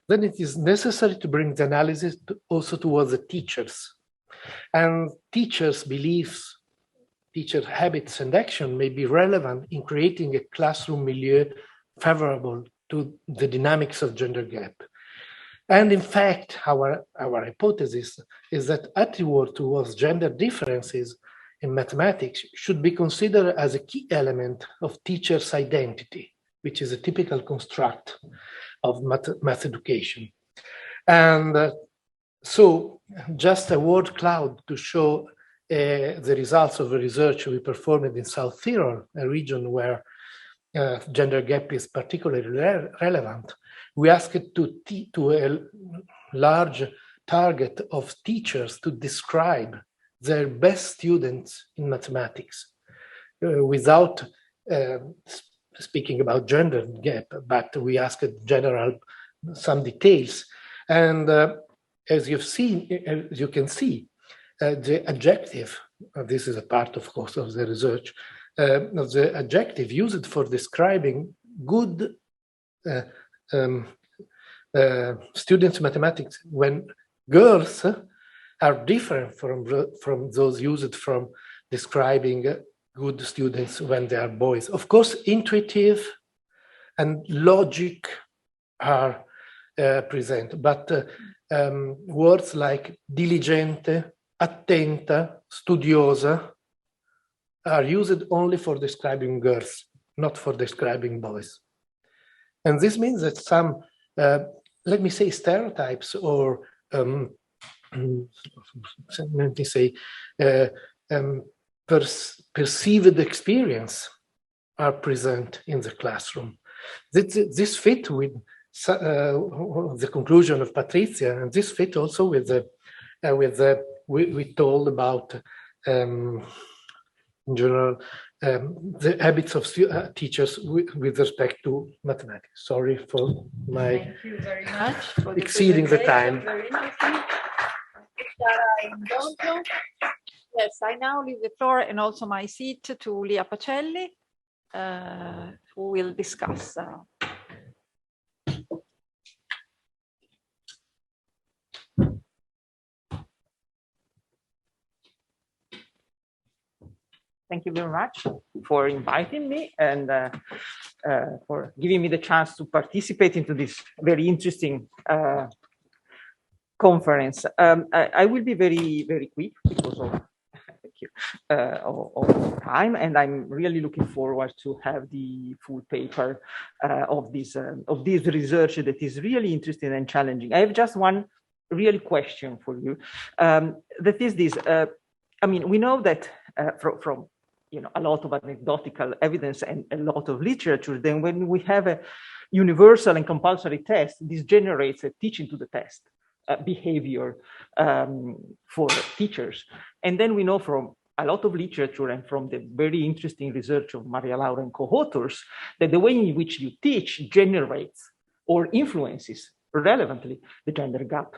then it is necessary to bring the analysis also towards the teachers. And teachers' beliefs, teacher habits and action may be relevant in creating a classroom milieu favorable to the dynamics of gender gap. And in fact, our hypothesis is that attitude towards gender differences in mathematics should be considered as a key element of teachers' identity, which is a typical construct of math education. And so just a word cloud to show the results of the research we performed in South Tyrol, a region where gender gap is particularly relevant. We asked to a large target of teachers to describe their best students in mathematics without speaking about gender gap, but we asked general some details. And as you can see, the adjective, this is a part, of course, of the research, the adjective used for describing good students in mathematics when girls are different from those used from describing good students when they are boys. Of course, intuitive and logic are present, but words like diligente, attenta, studiosa are used only for describing girls, not for describing boys. And this means that some, let me say, stereotypes or let me say, perceived experience are present in the classroom. This fit with the conclusion of Patrizia, and this fit also with we told about in general the habits of teachers with respect to mathematics. Sorry for my Thank you very much for exceeding the time. Very nice. Chiara and Giorgio. Yes, I now leave the floor and also my seat to Lia Pacelli, who will discuss. Thank you very much for inviting me and for giving me the chance to participate into this very interesting conference. I will be very, very quick because of of time, and I'm really looking forward to have the full paper of this research that is really interesting and challenging. I have just one real question for you. That is this. I mean, we know that from a lot of anecdotal evidence and a lot of literature, then when we have a universal and compulsory test, this generates a teaching to the test behavior for teachers. And then we know from a lot of literature and from the very interesting research of Maria Laura and co-authors that the way in which you teach generates or influences relevantly the gender gap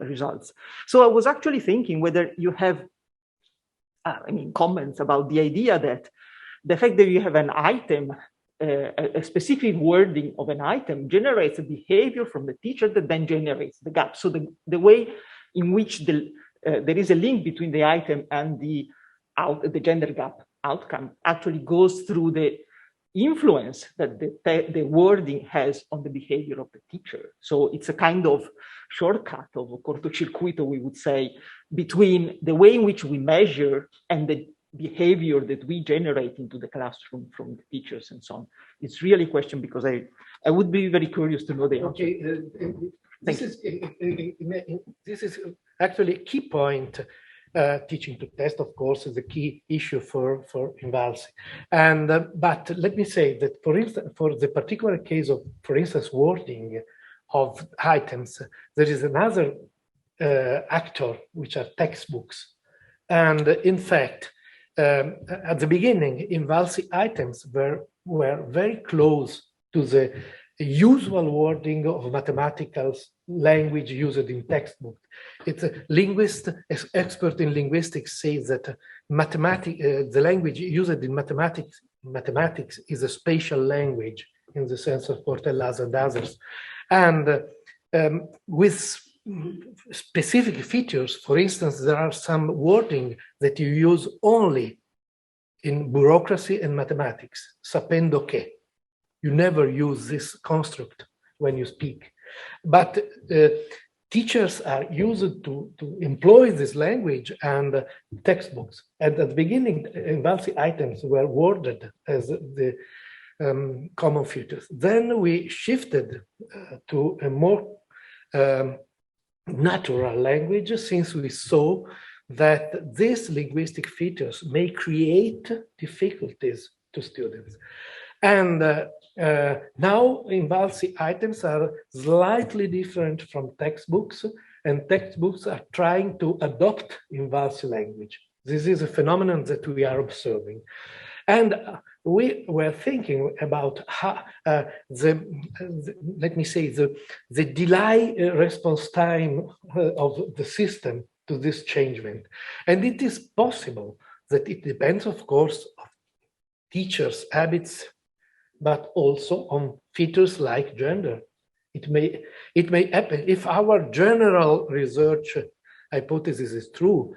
results. So I was actually thinking whether you have comments about the idea that the fact that you have an item, a specific wording of an item generates a behavior from the teacher that then generates the gap. So the way in which there is a link between the item and the gender gap outcome actually goes through the influence that the wording has on the behavior of the teacher. So it's a kind of shortcut of a cortocircuito, we would say, between the way in which we measure and the behavior that we generate into the classroom from the teachers and so on. It's really a question because I would be very curious to know the answer. Okay, this is actually a key point. Teaching to test, of course, is a key issue for INVALSI. And but let me say that, for instance, for the particular case of, for instance, wording of items, there is another actor, which are textbooks. And in fact, at the beginning, INVALSI items were very close to the usual wording of mathematical language used in textbook. It's a linguist, expert in linguistics, says that the language used in mathematics is a spatial language in the sense of Cortellaz and others. And with specific features, for instance, there are some wording that you use only in bureaucracy and mathematics, sapendo che. You never use this construct when you speak. But teachers are used to employ this language and textbooks. And at the beginning, INVALSI items were worded as the common features. Then we shifted to a more natural language, since we saw that these linguistic features may create difficulties to students. And now INVALSI items are slightly different from textbooks, and textbooks are trying to adopt INVALSI language. This is a phenomenon that we are observing. And we were thinking about how let me say, the delay response time of the system to this changement. And it is possible that it depends, of course, on teachers' habits, but also on features like gender. It may happen if our general research hypothesis is true.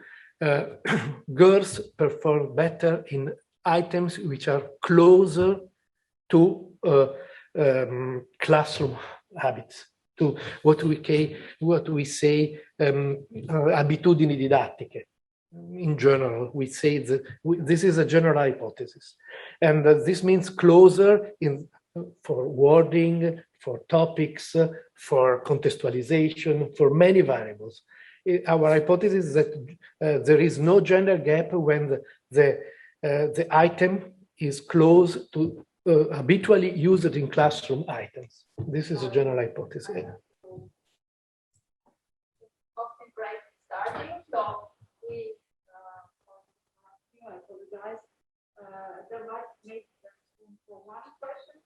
Girls perform better in items which are closer to classroom habits. to what we say abitudini didattiche. In general, we say that this is a general hypothesis, and this means closer for wording, for topics, for contextualization, for many variables. Our hypothesis is that there is no gender gap when the item is close to habitually used in classroom items. This is a general hypothesis. I apologize. There might make room for one question.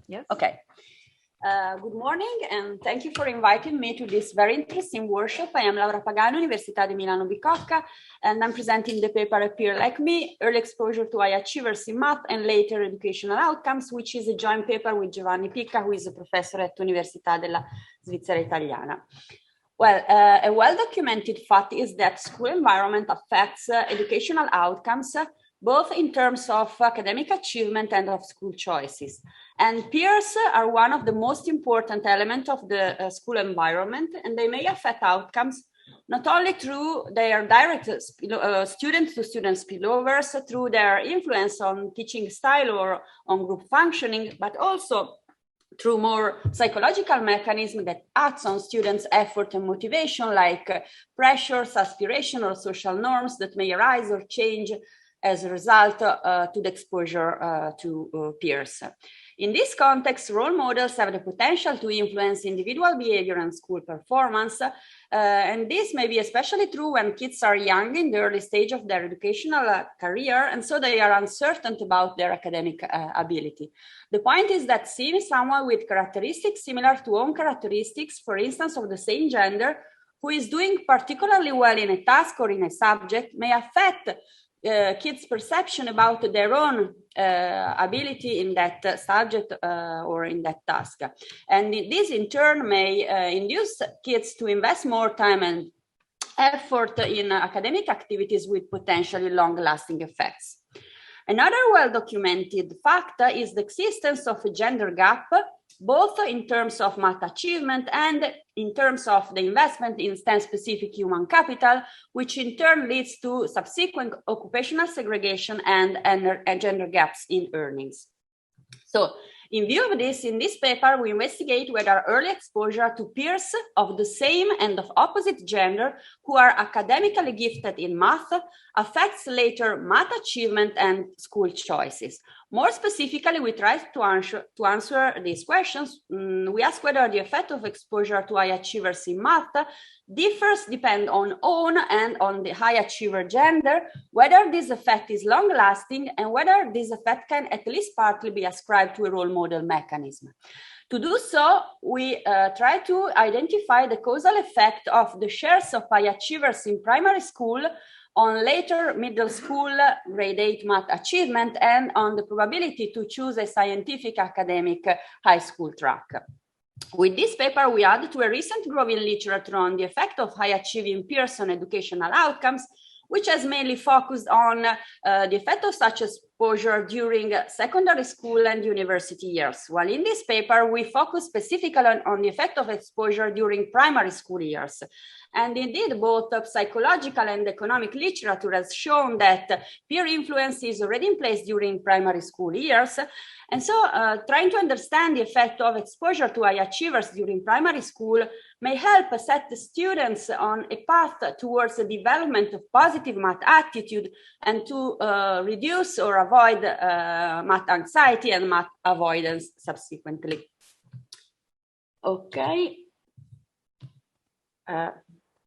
Yes. Okay. Good morning, and thank you for inviting me to this very interesting workshop. I am Laura Pagani, Università di Milano-Bicocca, and I'm presenting the paper A Peer Like Me, Early Exposure to High Achievers in Math and Later Educational Outcomes, which is a joint paper with Giovanni Pica, who is a professor at Università della Svizzera Italiana. Well, a well-documented fact is that school environment affects educational outcomes, both in terms of academic achievement and of school choices. And peers are one of the most important elements of the school environment, and they may affect outcomes not only through their direct student-to-student spillovers, through their influence on teaching style or on group functioning, but also through more psychological mechanisms that acts on students' effort and motivation, like pressures, aspiration, or social norms that may arise or change as a result to the exposure to peers. In this context, role models have the potential to influence individual behavior and school performance, and this may be especially true when kids are young in the early stage of their educational career, and so they are uncertain about their academic ability. The point is that seeing someone with characteristics similar to own characteristics, for instance, of the same gender, who is doing particularly well in a task or in a subject, may affect kids' perception about their own ability in that subject or in that task. And this in turn may induce kids to invest more time and effort in academic activities with potentially long-lasting effects. Another well-documented fact is the existence of a gender gap, both in terms of math achievement and in terms of the investment in STEM-specific human capital, which in turn leads to subsequent occupational segregation and gender gaps in earnings. So, in view of this, in this paper, we investigate whether early exposure to peers of the same and of opposite gender who are academically gifted in math affects later math achievement and school choices. More specifically, we try to answer these questions. We ask whether the effect of exposure to high achievers in math differs depend on own and on the high achiever gender, whether this effect is long-lasting, and whether this effect can at least partly be ascribed to a role model mechanism. To do so, we try to identify the causal effect of the shares of high achievers in primary school on later middle school grade 8 math achievement and on the probability to choose a scientific academic high school track. With this paper, we add to a recent growing literature on the effect of high achieving peers on educational outcomes, which has mainly focused on the effect of such exposure during secondary school and university years. While in this paper, we focus specifically on the effect of exposure during primary school years. And indeed, both psychological and economic literature has shown that peer influence is already in place during primary school years. And so trying to understand the effect of exposure to high achievers during primary school may help set the students on a path towards the development of positive math attitude and to reduce or avoid math anxiety and math avoidance subsequently. Okay.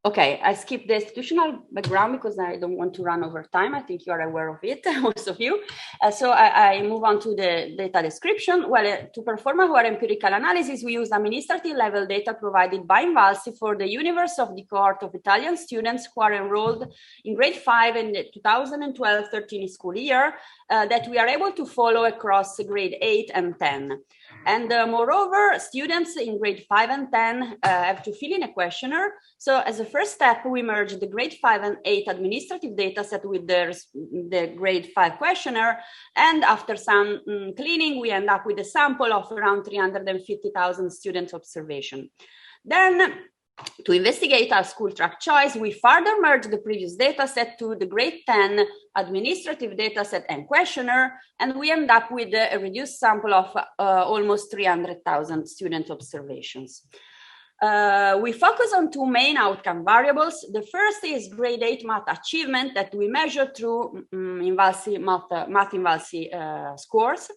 Okay, I skipped the institutional background because I don't want to run over time. I think you are aware of it, most of you. So I move on to the data description. Well, to perform our empirical analysis, we use administrative level data provided by INVALSI for the universe of the cohort of Italian students who are enrolled in grade 5 in the 2012-13 school year that we are able to follow across grade 8 and 10. And moreover, students in grade 5 and 10 have to fill in a questionnaire. So as a first step, we merge the grade 5 and 8 administrative data set with the grade 5 questionnaire. And after some cleaning, we end up with a sample of around 350,000 student observation. Then, to investigate our school track choice, we further merge the previous data set to the grade 10 administrative data set and questionnaire, and we end up with a reduced sample of almost 300,000 student observations. We focus on two main outcome variables. The first is grade 8 math achievement that we measure through INVALSI math INVALSI scores.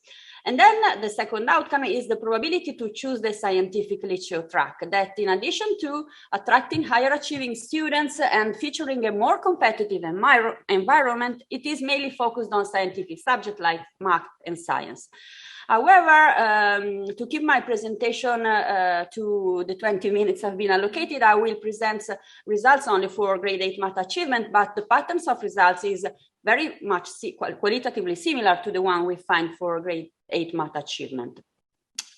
And then the second outcome is the probability to choose the scientific liceo track that, in addition to attracting higher achieving students and featuring a more competitive environment, it is mainly focused on scientific subjects like math and science. However, to keep my presentation to the 20 minutes I've been allocated, I will present results only for grade 8 math achievement, but the patterns of results is very much qualitatively similar to the one we find for grade 8 math achievement.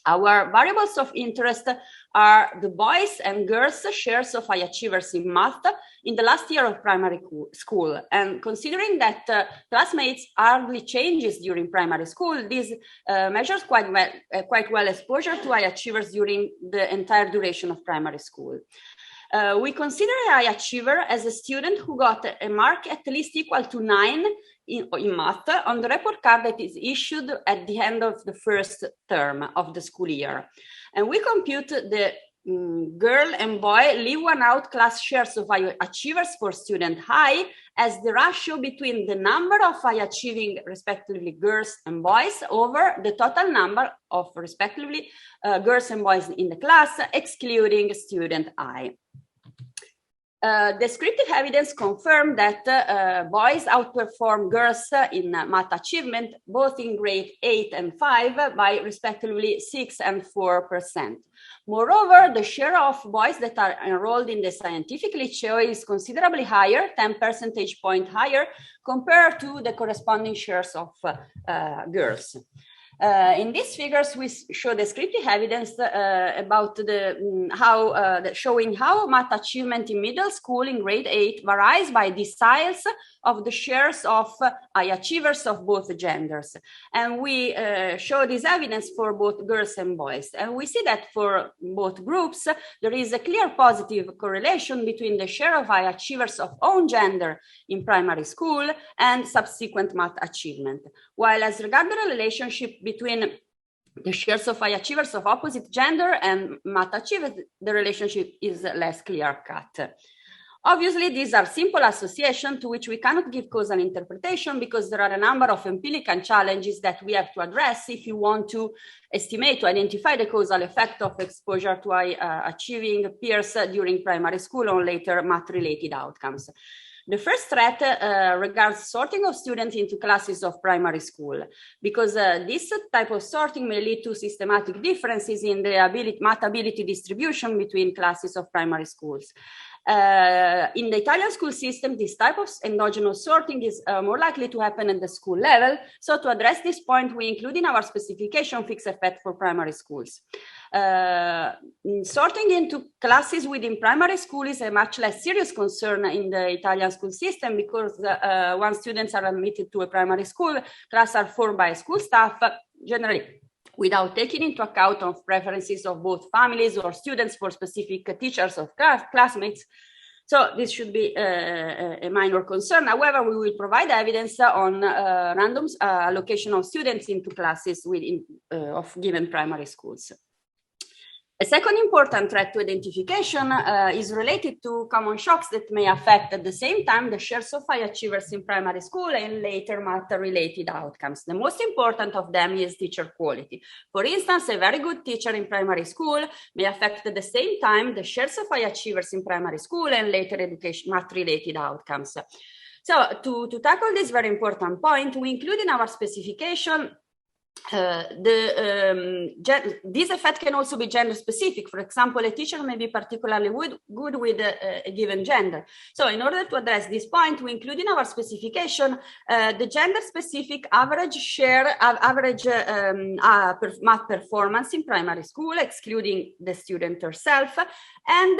Our variables of interest are the boys and girls shares of high achievers in math in the last year of primary school. And considering that classmates hardly changes during primary school, this measures quite well exposure to high achievers during the entire duration of primary school. We consider a high achiever as a student who got a mark at least equal to 9 in math on the report card that is issued at the end of the first term of the school year. And we compute the girl and boy leave one out class shares of high achievers for student high as the ratio between the number of high achieving respectively girls and boys over the total number of respectively girls and boys in the class, excluding student I. Descriptive evidence confirmed that boys outperform girls in math achievement, both in grade 8 and 5 by respectively 6 and 4%. Moreover, the share of boys that are enrolled in the scientific liceo is considerably higher, 10 percentage points higher, compared to the corresponding shares of girls. In these figures, we show descriptive evidence about showing how math achievement in middle school in grade 8 varies by deciles of the shares of high achievers of both genders. And we show this evidence for both girls and boys. And we see that for both groups, there is a clear positive correlation between the share of high achievers of own gender in primary school and subsequent math achievement. While as regards the relationship between the shares of high achievers of opposite gender and math achievers, the relationship is less clear-cut. Obviously, these are simple associations to which we cannot give causal interpretation because there are a number of empirical challenges that we have to address if you want to estimate, to identify the causal effect of exposure to high achieving peers during primary school or later math-related outcomes. The first threat regards sorting of students into classes of primary school, because this type of sorting may lead to systematic differences in the math ability distribution between classes of primary schools. In the Italian school system, this type of endogenous sorting is more likely to happen at the school level. So to address this point, we include in our specification fixed effect for primary schools. Sorting into classes within primary school is a much less serious concern in the Italian school system because once students are admitted to a primary school, classes are formed by school staff, generally without taking into account of preferences of both families or students for specific teachers or classmates. So this should be a minor concern. However, we will provide evidence on random allocation of students into classes within of given primary schools. A second important threat to identification is related to common shocks that may affect at the same time the shares of high achievers in primary school and later math-related outcomes. The most important of them is teacher quality. For instance, a very good teacher in primary school may affect at the same time the shares of high achievers in primary school and later education math-related outcomes. So to tackle this very important point, we include in our specification this effect can also be gender specific. For example, a teacher may be particularly good with a given gender. So in order to address this point, we include in our specification the gender specific average share average math performance in primary school, excluding the student herself, and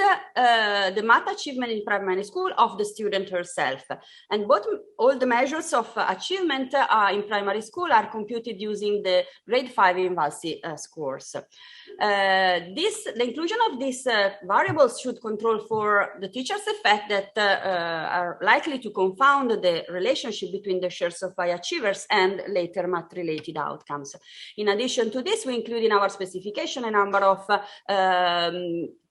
the math achievement in primary school of the student herself. And all the measures of achievement in primary school are computed using the grade 5 INVALSI scores. The inclusion of these variables should control for the teacher's effect that are likely to confound the relationship between the shares of high achievers and later math-related outcomes. In addition to this, we include in our specification a number of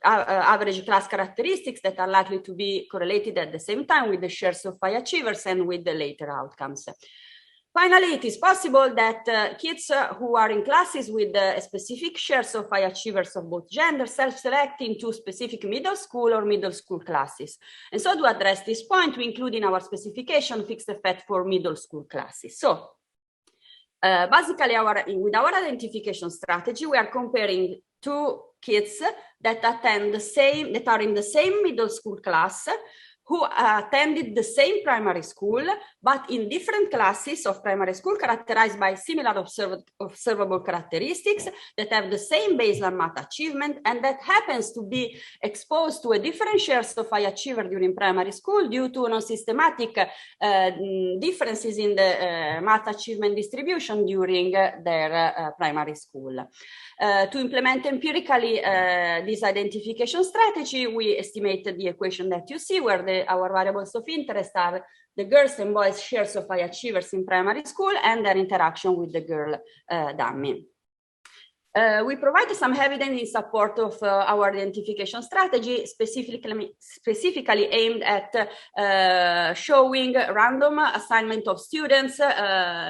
average class characteristics that are likely to be correlated at the same time with the shares of high achievers and with the later outcomes. Finally, it is possible that kids who are in classes with specific shares of high achievers of both genders self-select into specific middle school or middle school classes. And so to address this point, we include in our specification fixed effect for middle school classes. So basically, with our identification strategy, we are comparing two kids that attend that are in the same middle school class, who attended the same primary school, but in different classes of primary school characterized by similar observable characteristics that have the same baseline math achievement and that happens to be exposed to a different shares of high achiever during primary school due to non-systematic differences in the math achievement distribution during their primary school. To implement empirically this identification strategy, we estimated the equation that you see where our variables of interest are the girls and boys shares of high achievers in primary school and their interaction with the girl dummy. We provide some evidence in support of our identification strategy, specifically aimed at showing random assignment of students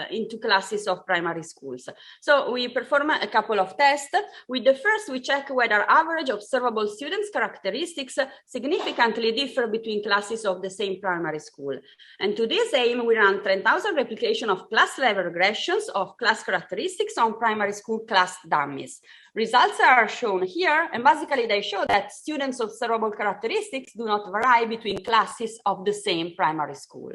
into classes of primary schools. So we perform a couple of tests. With the first, we check whether average observable students' characteristics significantly differ between classes of the same primary school. And to this aim, we run 10,000 replication of class-level regressions of class characteristics on primary school class dummies. Results are shown here, and basically they show that students' observable characteristics do not vary between classes of the same primary school.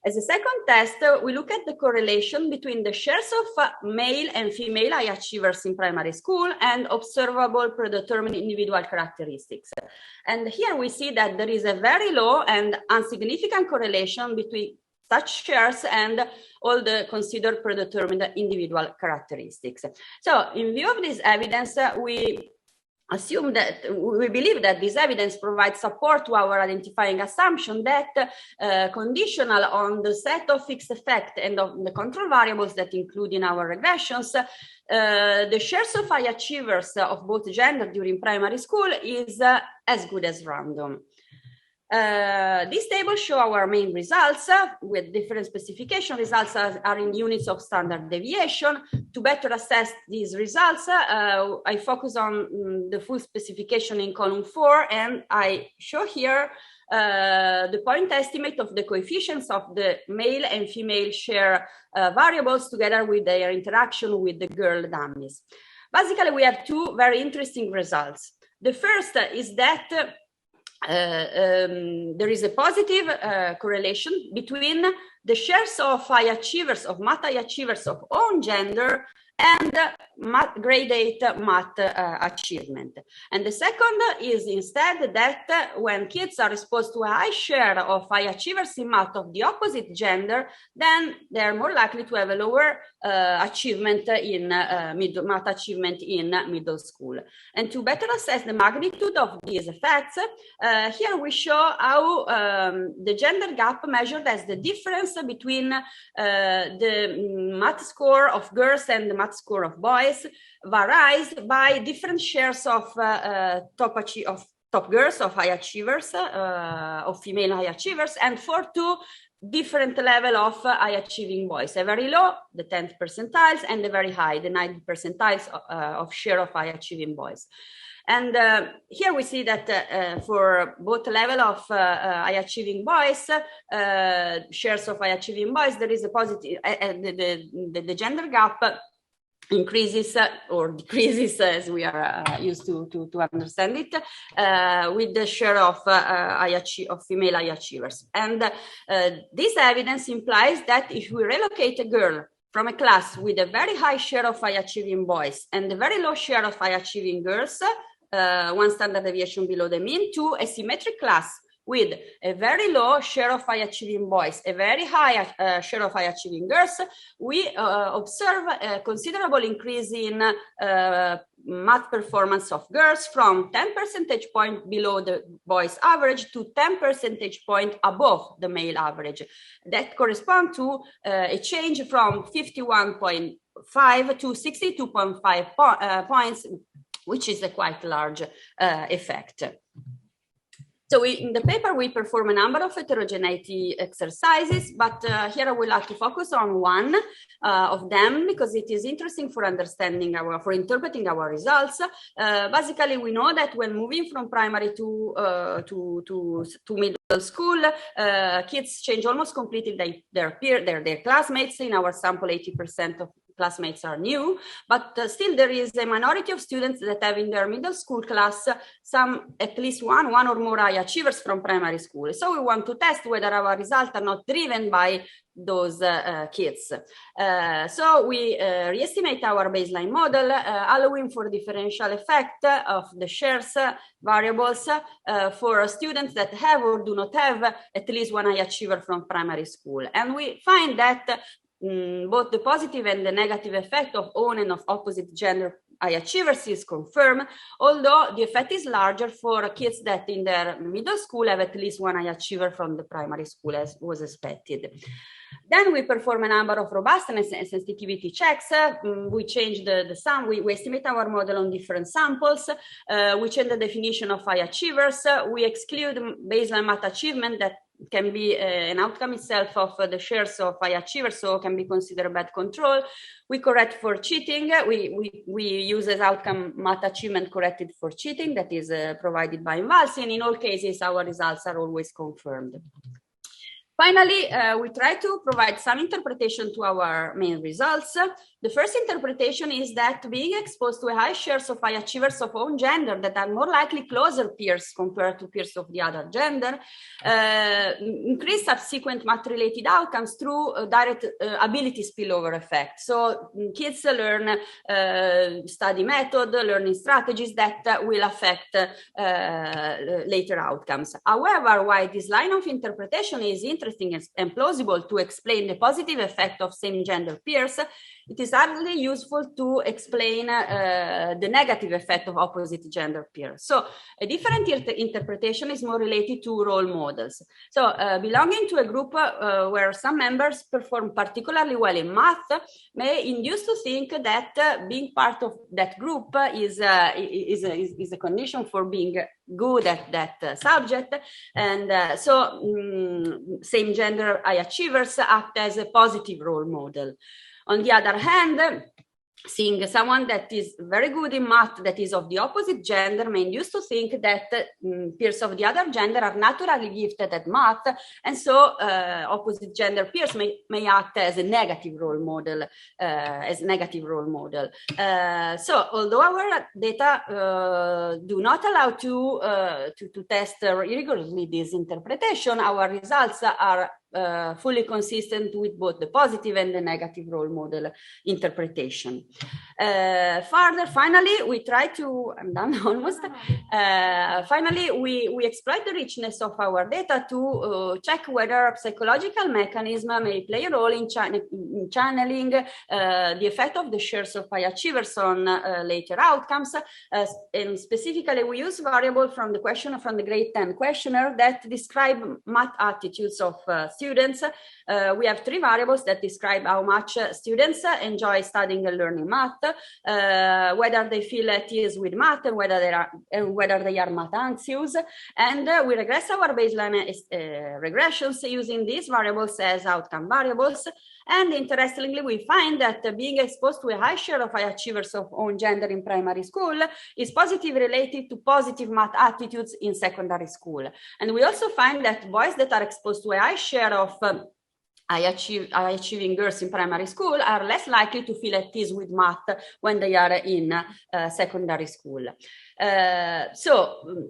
As a second test, we look at the correlation between the shares of male and female high achievers in primary school and observable predetermined individual characteristics. And here we see that there is a very low and insignificant correlation between such shares and all the considered predetermined individual characteristics. So in view of this evidence, we believe that this evidence provides support to our identifying assumption that conditional on the set of fixed effect and of the control variables that include in our regressions, the shares of high achievers of both gender during primary school is as good as random. This table shows our main results with different specification. Results are in units of standard deviation. To better assess these results, I focus on the full specification in column 4, and I show here the point estimate of the coefficients of the male and female share variables together with their interaction with the girl dummies. Basically, we have two very interesting results. The first is that there is a positive correlation between the shares of high achievers, of math high achievers of own gender and grade 8 math achievement. And the second is instead that when kids are exposed to a high share of high achievers in math of the opposite gender, then they're more likely to have a lower achievement in math achievement in middle school. And to better assess the magnitude of these effects, here we show how the gender gap measured as the difference difference between the math score of girls and the math score of boys varies by different shares of top girls, of high achievers, of female high achievers, and for two different level of high achieving boys, a very low, the 10th percentiles, and a very high, the 90th percentiles of share of high achieving boys. And here we see that for both level of high achieving boys, shares of high achieving boys, there is a positive, the gender gap increases or decreases as we are used to understand it with the share of female high achievers. And this evidence implies that if we relocate a girl from a class with a very high share of high achieving boys and a very low share of high achieving girls, one standard deviation below the mean, to a symmetric class with a very low share of high achieving boys, a very high share of high achieving girls, we observe a considerable increase in math performance of girls from 10 percentage point below the boys average to 10 percentage point above the male average. That corresponds to a change from 51.5 to 62.5 points, which is a quite large effect. So in the paper, we perform a number of heterogeneity exercises, but here I would like to focus on one of them because it is interesting for understanding for interpreting our results. Basically, we know that when moving from primary to middle school, kids change almost completely their classmates. In our sample, 80% of classmates are new, but still there is a minority of students that have in their middle school class at least one or more high achievers from primary school. So we want to test whether our results are not driven by those kids. So we re-estimate our baseline model, allowing for differential effect of the shares variables for students that have or do not have at least one high achiever from primary school. And we find that both the positive and the negative effect of own and of opposite gender high achievers is confirmed, although the effect is larger for kids that in their middle school have at least one high achiever from the primary school, as was expected. Then we perform a number of robustness and sensitivity checks. We change the sum. We estimate our model on different samples. We change the definition of high achievers. We exclude baseline math achievement that can be an outcome itself of the shares of high achievers, so can be considered bad control. We correct for cheating. We use as outcome math achievement corrected for cheating that is provided by INVALSI, and in all cases our results are always confirmed. Finally, we try to provide some interpretation to our main results. The first interpretation is that being exposed to a high shares of high achievers of own gender that are more likely closer peers compared to peers of the other gender increase subsequent math-related outcomes through direct ability spillover effect. So kids learn study method, learning strategies that will affect later outcomes. However, while this line of interpretation is interesting and plausible to explain the positive effect of same gender peers, it is hardly useful to explain the negative effect of opposite gender peers. So a different interpretation is more related to role models. So belonging to a group where some members perform particularly well in math may induce to think that being part of that group is a condition for being good at that subject. And same gender high achievers act as a positive role model. On the other hand, seeing someone that is very good in math that is of the opposite gender may induce to think that peers of the other gender are naturally gifted at math, and so opposite gender peers may act as a negative role model. So although our data do not allow to test rigorously this interpretation, our results are fully consistent with both the positive and the negative role model interpretation. Finally, we try to, I'm done almost. Finally, we exploit the richness of our data to check whether psychological mechanism may play a role in channeling the effect of the shares of high achievers on later outcomes. And specifically, we use variable from the grade 10 questionnaire that describe math attitudes of students. We have 3 variables that describe how much students enjoy studying and learning math, whether they feel at ease with math, and whether they are math anxious. And we regress our baseline regressions using these variables as outcome variables. And interestingly, we find that being exposed to a high share of high achievers of own gender in primary school is positively related to positive math attitudes in secondary school. And we also find that boys that are exposed to a high share of high achieving girls in primary school are less likely to feel at ease with math when they are in secondary school. So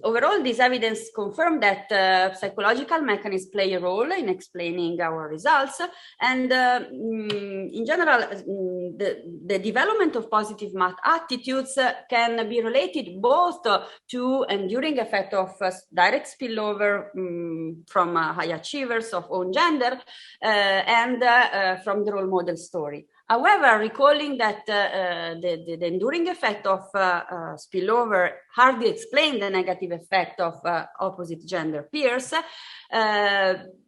overall, this evidence confirmed that psychological mechanisms play a role in explaining our results. And in general, the development of positive math attitudes can be related both to enduring effect of direct spillover from high achievers of own gender and from the role model story. However, recalling that the enduring effect of spillover hardly explains the negative effect of opposite gender peers,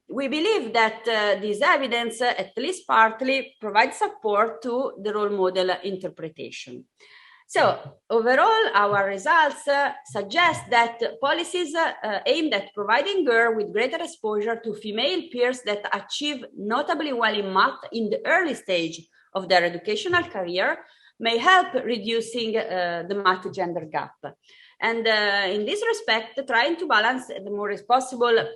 we believe that this evidence, at least partly, provides support to the role model interpretation. So overall, our results suggest that policies aimed at providing girls with greater exposure to female peers that achieve notably well in math in the early stage of their educational career may help reducing the math gender gap. And in this respect, trying to balance the more possible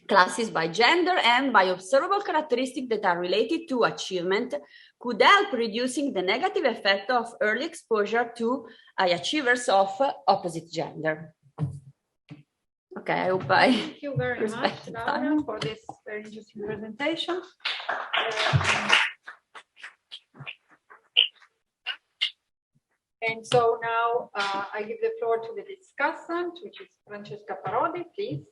classes by gender and by observable characteristics that are related to achievement could help reducing the negative effect of early exposure to high achievers of opposite gender. Okay, I hope I Thank you very much, Laura, for this very interesting presentation. And so now I give the floor to the discussant, which is Francesca Parodi, please.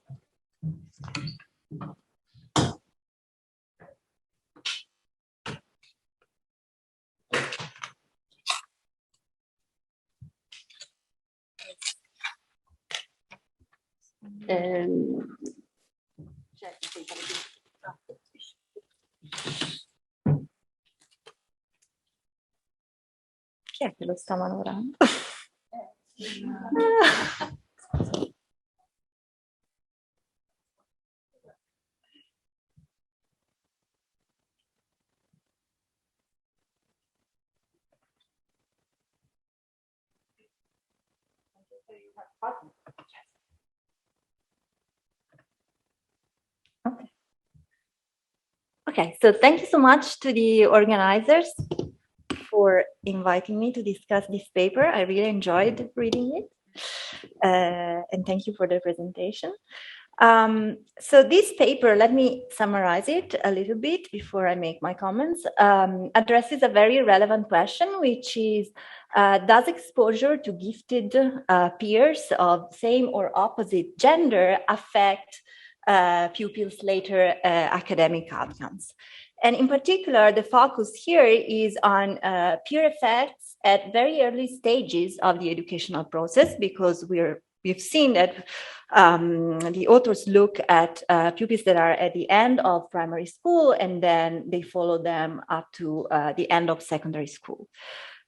Chi è che lo sta manovrando? Okay, so thank you so much to the organizers for inviting me to discuss this paper. I really enjoyed reading it. And thank you for the presentation. So this paper, let me summarize it a little bit before I make my comments, addresses a very relevant question, which is, does exposure to gifted peers of same or opposite gender affect pupils' later academic outcomes? And in particular, the focus here is on peer effects at very early stages of the educational process, because we've seen that the authors look at pupils that are at the end of primary school, and then they follow them up to the end of secondary school.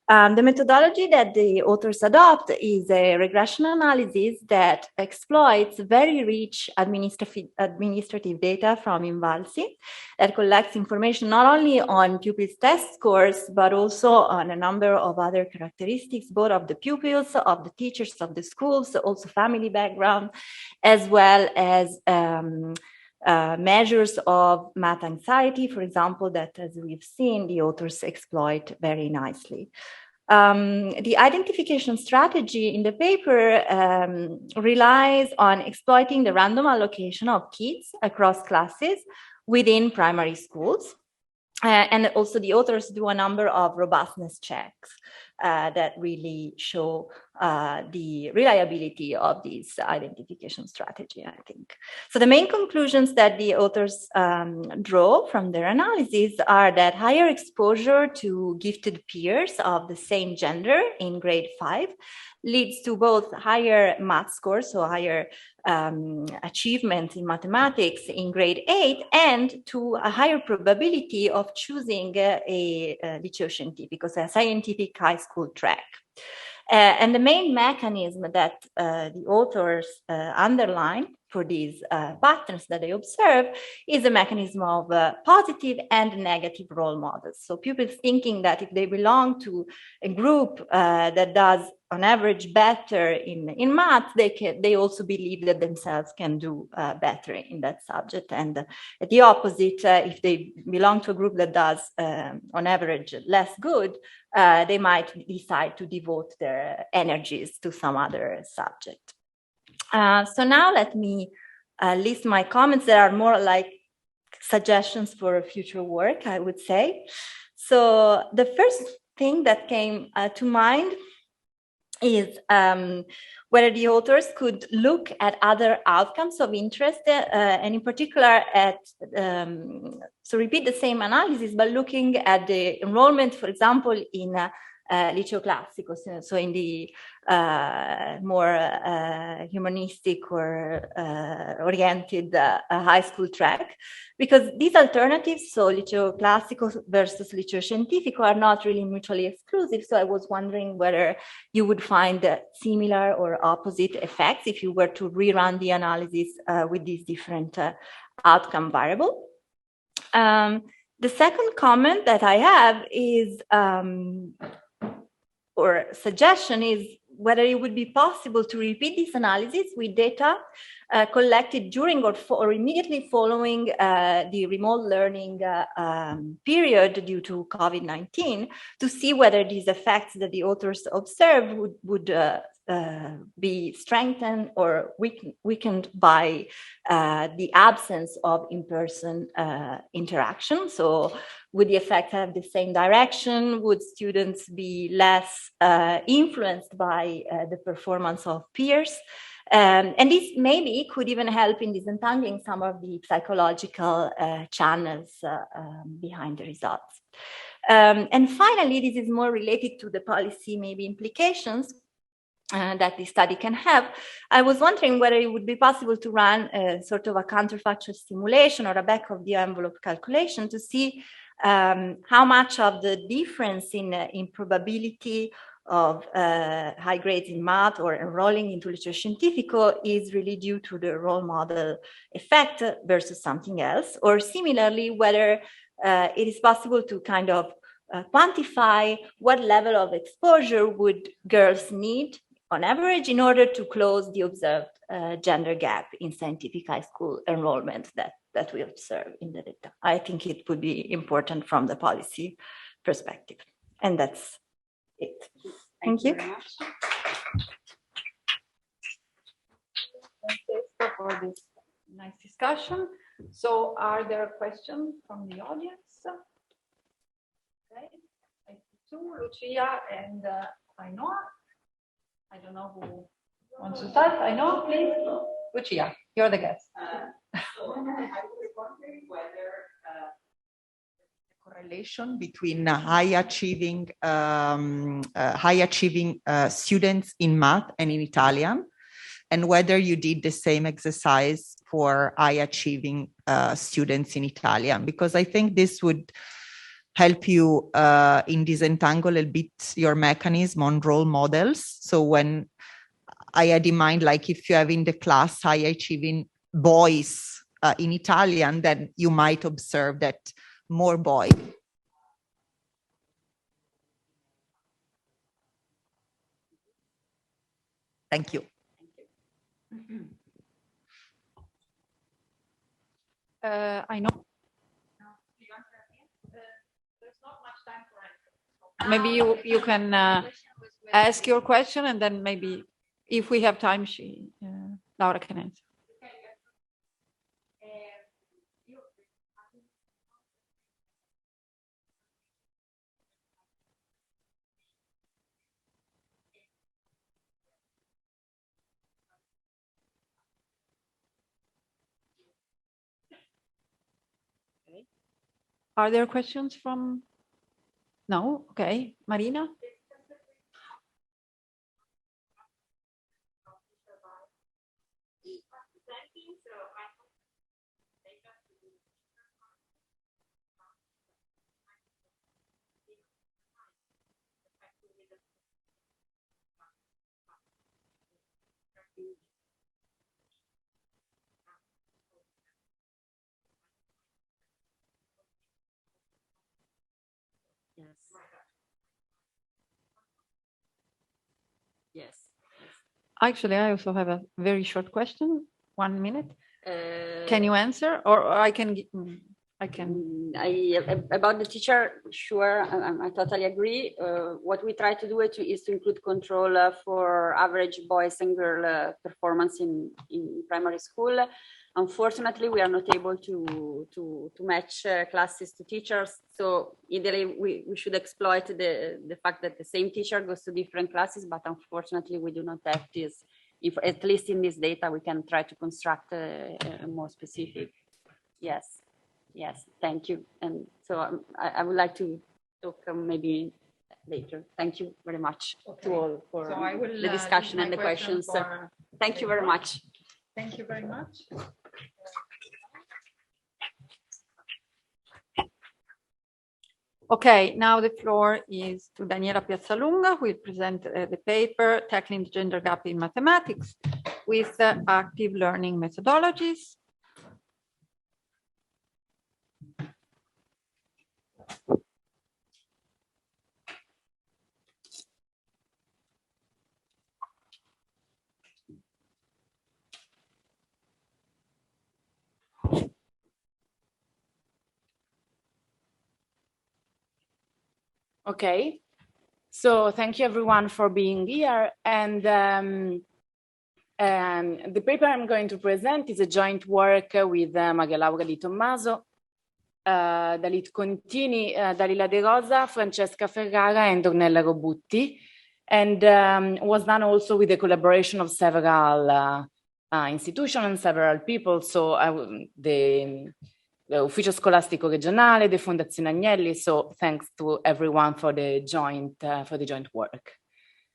The methodology that the authors adopt is a regression analysis that exploits very rich administrative data from INVALSI that collects information not only on pupils' test scores, but also on a number of other characteristics, both of the pupils, of the teachers, of the schools, also family background, as well as measures of math anxiety, for example, that, as we've seen, the authors exploit very nicely. The identification strategy in the paper relies on exploiting the random allocation of kids across classes within primary schools. And also the authors do a number of robustness checks that really show the reliability of this identification strategy, I think. So the main conclusions that the authors draw from their analysis are that higher exposure to gifted peers of the same gender in grade 5 leads to both higher math scores, so higher achievement in mathematics in grade 8, and to a higher probability of choosing a liceo scientifico, so a scientific high school track. And the main mechanism that the authors underline for these patterns that they observe is a mechanism of positive and negative role models. So pupils thinking that if they belong to a group that does on average better in math, they also believe that themselves can do better in that subject. And the opposite, if they belong to a group that does on average less good, they might decide to devote their energies to some other subject. So now let me list my comments that are more like suggestions for future work, I would say. So the first thing that came to mind is whether the authors could look at other outcomes of interest, and in particular at, so repeat the same analysis, but looking at the enrollment, for example, in liceo classico, so in the more humanistic or oriented high school track, because these alternatives, so liceo classico versus liceo scientifico, are not really mutually exclusive. So I was wondering whether you would find similar or opposite effects if you were to rerun the analysis with these different outcome variables. The second comment that I have is, or suggestion, is whether it would be possible to repeat this analysis with data collected during or immediately following the remote learning period due to COVID-19, to see whether these effects that the authors observed would be strengthened or weakened by the absence of in-person interaction. So would the effect have the same direction? Would students be less influenced by the performance of peers? And this maybe could even help in disentangling some of the psychological channels behind the results. And finally, this is more related to the policy maybe implications that the study can have. I was wondering whether it would be possible to run a sort of a counterfactual simulation or a back of the envelope calculation to see how much of the difference in probability of high grades in math or enrolling into liceo scientifico is really due to the role model effect versus something else, or similarly, whether it is possible to kind of quantify what level of exposure would girls need on average in order to close the observed gender gap in scientific high school enrollment that we observe in the data. I think it would be important from the policy perspective. And that's it. Thank you. Very much. Thank you for this nice discussion. So are there questions from the audience? Okay, I see two, Lucia and Ainhoa. I don't know who wants to start. Ainhoa, please. Lucia, you're the guest. So I was wondering whether the correlation between high achieving students in math and in Italian, and whether you did the same exercise for high achieving students in Italian, because I think this would help you in disentangle a bit your mechanism on role models. So when I had in mind, like if you have in the class high achieving boys in Italian, then you might observe that more boys. Thank you. I know. Maybe you can ask your question, and then maybe if we have time, Laura can answer. Are there questions from? No? Okay. Marina? Yes. Actually, I also have a very short question. 1 minute. Can you answer, or I can? About the teacher, sure, I totally agree. What we try to do is to include control for average boys and girl performance in primary school. Unfortunately, we are not able to match classes to teachers. So ideally, we should exploit the fact that the same teacher goes to different classes, but unfortunately, we do not have this. If at least in this data, we can try to construct a more specific. Yes. Yes, thank you. And so I would like to talk maybe later. Thank you very much to all for the discussion and the questions. Thank you very much. Thank you very much. Okay, now the floor is to Daniela Piazzalunga, who will present the paper Tackling the Gender Gap in Mathematics with Active Learning Methodologies. Okay, so thank you everyone for being here. And the paper I'm going to present is a joint work with Maria Laura Di Tommaso, Dalit Contini, Dalila De Rosa, Francesca Ferrara, and Ornella Robutti, and was done also with the collaboration of several institutions and several people. So the Ufficio Scolastico Regionale, the Fondazione Agnelli. So thanks to everyone for the joint work.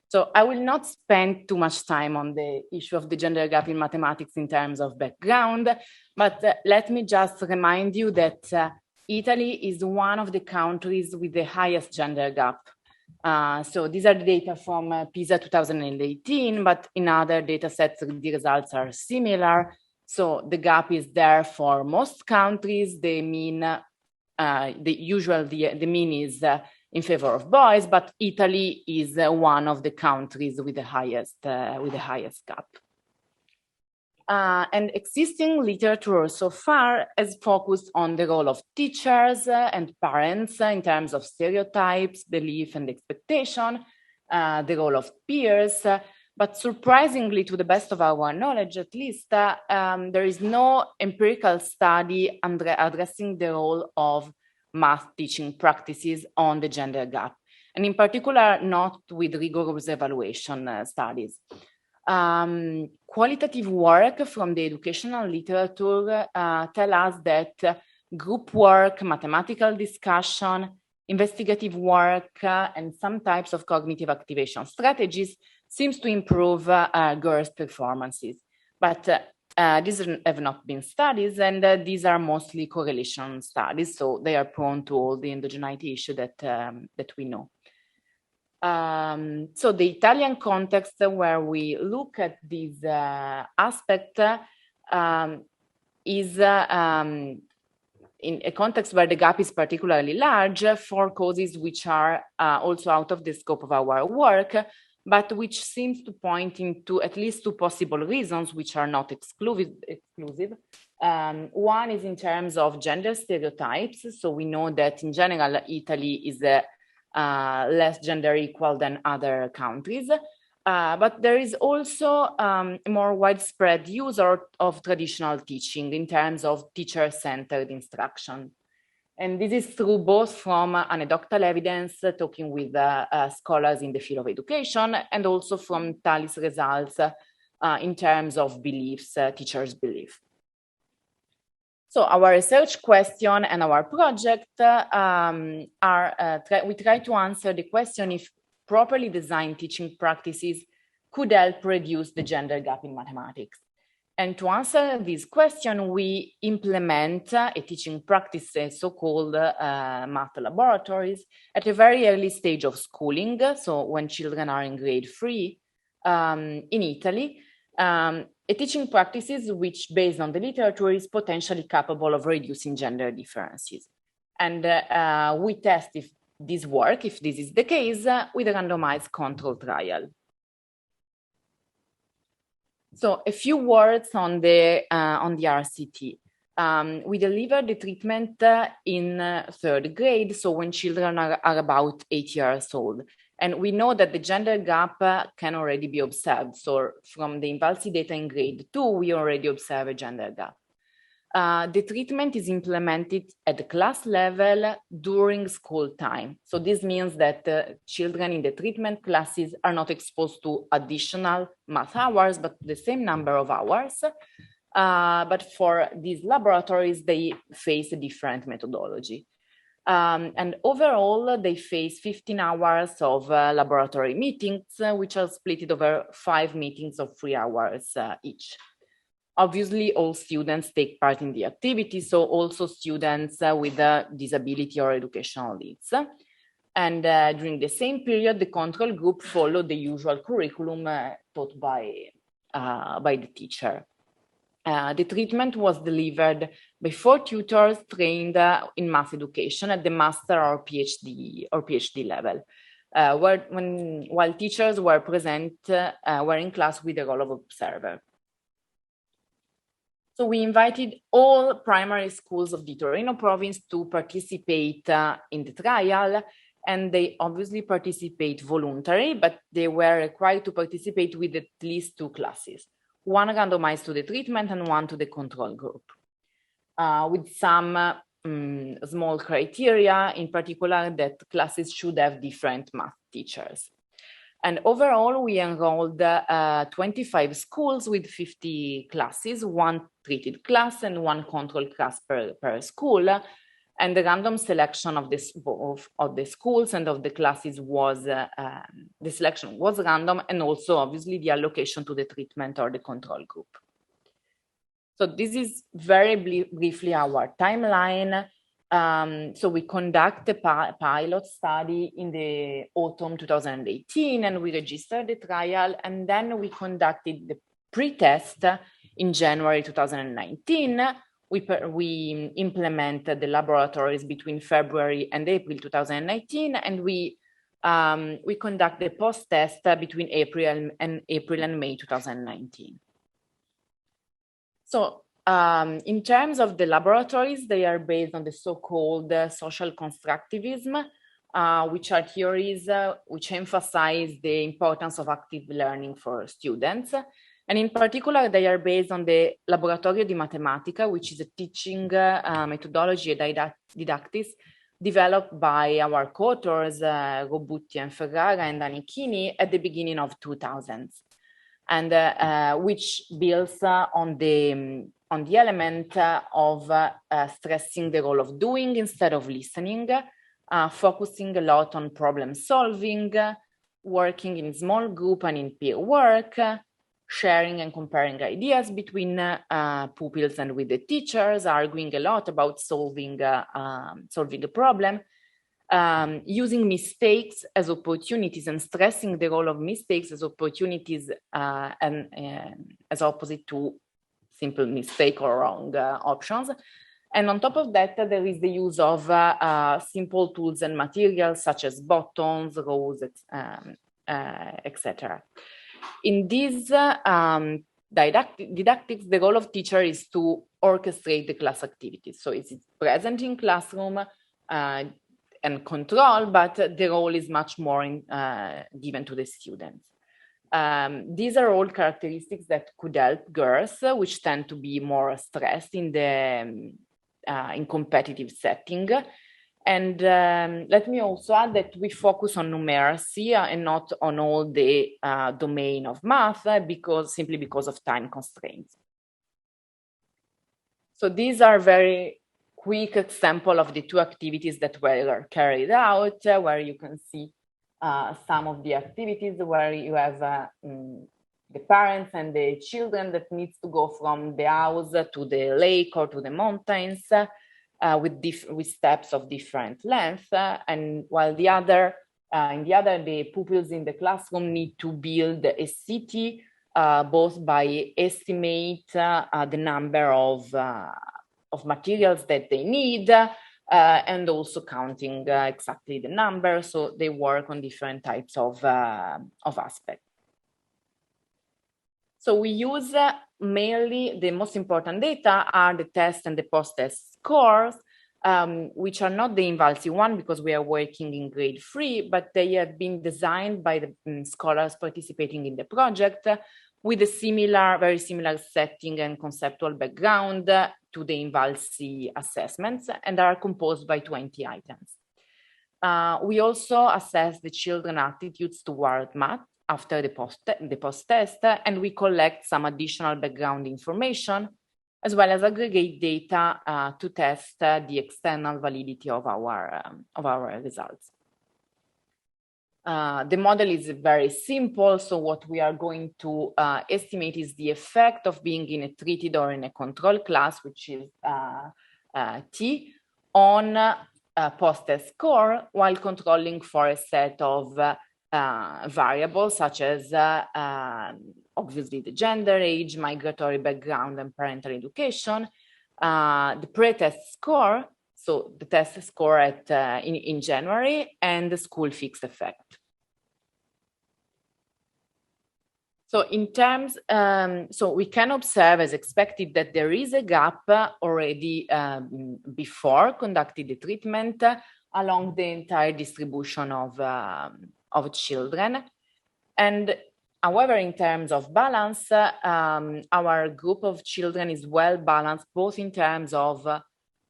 So I will not spend too much time on the issue of the gender gap in mathematics in terms of background, but let me just remind you that Italy is one of the countries with the highest gender gap. So these are the data from PISA 2018, but in other data sets, the results are similar. So the gap is there for most countries. The mean, the mean is in favor of boys, but Italy is one of the countries with the highest gap. And existing literature so far has focused on the role of teachers and parents in terms of stereotypes, belief, and expectation, the role of peers. But surprisingly, to the best of our knowledge, at least, there is no empirical study addressing the role of math teaching practices on the gender gap, and in particular, not with rigorous evaluation studies. Qualitative work from the educational literature tell us that group work, mathematical discussion, investigative work, and some types of cognitive activation strategies seems to improve girls' performances. But these have not been studies, and these are mostly correlation studies, so they are prone to all the endogeneity issue that we know. So the Italian context where we look at this aspect is in a context where the gap is particularly large for causes which are also out of the scope of our work, but which seems to point into at least two possible reasons which are not exclusive. One is in terms of gender stereotypes. So we know that in general, Italy is less gender equal than other countries. But there is also a more widespread use of traditional teaching in terms of teacher-centered instruction. And this is true both from anecdotal evidence, talking with scholars in the field of education, and also from TALIS results in terms of beliefs, teachers' belief. So our research question and our project we try to answer the question if properly designed teaching practices could help reduce the gender gap in mathematics. And to answer this question, we implement a teaching practice, so-called math laboratories, at a very early stage of schooling, so when children are in grade 3 in Italy. A teaching practices which, based on the literature, is potentially capable of reducing gender differences. And we test if this works, if this is the case, with a randomized control trial. So a few words on the RCT. We deliver the treatment in 3rd grade, so when children are about 8 years old. And we know that the gender gap can already be observed. So from the INVALSI data in grade 2, we already observe a gender gap. The treatment is implemented at the class level during school time. So this means that children in the treatment classes are not exposed to additional math hours, but the same number of hours. But for these laboratories, they face a different methodology. And overall, they face 15 hours of laboratory meetings, which are split over 5 meetings of 3 hours each. Obviously, all students take part in the activity, so also students with a disability or educational needs. And during the same period, the control group followed the usual curriculum taught by the teacher. The treatment was delivered by 4 tutors trained in math education at the master or PhD level, while teachers were present, were in class with the role of observer. So we invited all primary schools of the Torino province to participate in the trial, and they obviously participate voluntarily, but they were required to participate with at least 2 classes. 1 randomized to the treatment and 1 to the control group, with some small criteria, in particular that classes should have different math teachers. And overall, we enrolled 25 schools with 50 classes, 1 treated class and 1 control class per school. And the random selection of the schools and of the classes was, the selection was random, and also obviously the allocation to the treatment or the control group. So this is very briefly our timeline. So we conduct a pilot study in the autumn 2018, and we registered the trial, and then we conducted the pre-test in January 2019. We implemented the laboratories between February and April 2019, and we conduct the post-test between April and May 2019. So in terms of the laboratories, they are based on the so-called social constructivism, which are theories which emphasize the importance of active learning for students. And in particular, they are based on the Laboratorio di Matematica, which is a teaching methodology and didactics developed by our co-authors, Robutti and Ferrara and Anichini at the beginning of 2000s, and which builds on the element of stressing the role of doing instead of listening, focusing a lot on problem solving, working in small group and in peer work, sharing and comparing ideas between pupils and with the teachers, arguing a lot about solving a problem, using mistakes as opportunities and stressing the role of mistakes as opportunities and as opposite to simple mistake or wrong options. And on top of that, there is the use of simple tools and materials such as buttons, rows, etc. In this didactics, the role of teacher is to orchestrate the class activities. So it's present in classroom and control, but the role is much more given to the students. These are all characteristics that could help girls, which tend to be more stressed in competitive setting. And let me also add that we focus on numeracy and not on all the domain of math, simply because of time constraints. So these are very quick example of the two activities that were carried out, where you can see some of the activities where you have the parents and the children that needs to go from the house to the lake or to the mountains with steps of different length, and while the other the pupils in the classroom need to build a city, both by estimate the number of materials that they need, and also counting exactly the number. So they work on different types of aspects. So we use mainly the most important data are the test and the post-test scores, which are not the INVALSI one because we are working in grade 3, but they have been designed by the scholars participating in the project with a very similar setting and conceptual background to the INVALSI assessments, and are composed by 20 items. We also assess the children's attitudes toward math after the post-test, and we collect some additional background information, as well as aggregate data to test the external validity of our results. The model is very simple, so what we are going to estimate is the effect of being in a treated or in a control class, which is T, on post-test score, while controlling for a set of variables such as obviously the gender, age, migratory background, and parental education, the pre-test score, so the test score in January, and the school fixed effect. So in terms, so we can observe as expected that there is a gap already before conducting the treatment along the entire distribution of children. And however, in terms of balance, our group of children is well balanced, both in terms of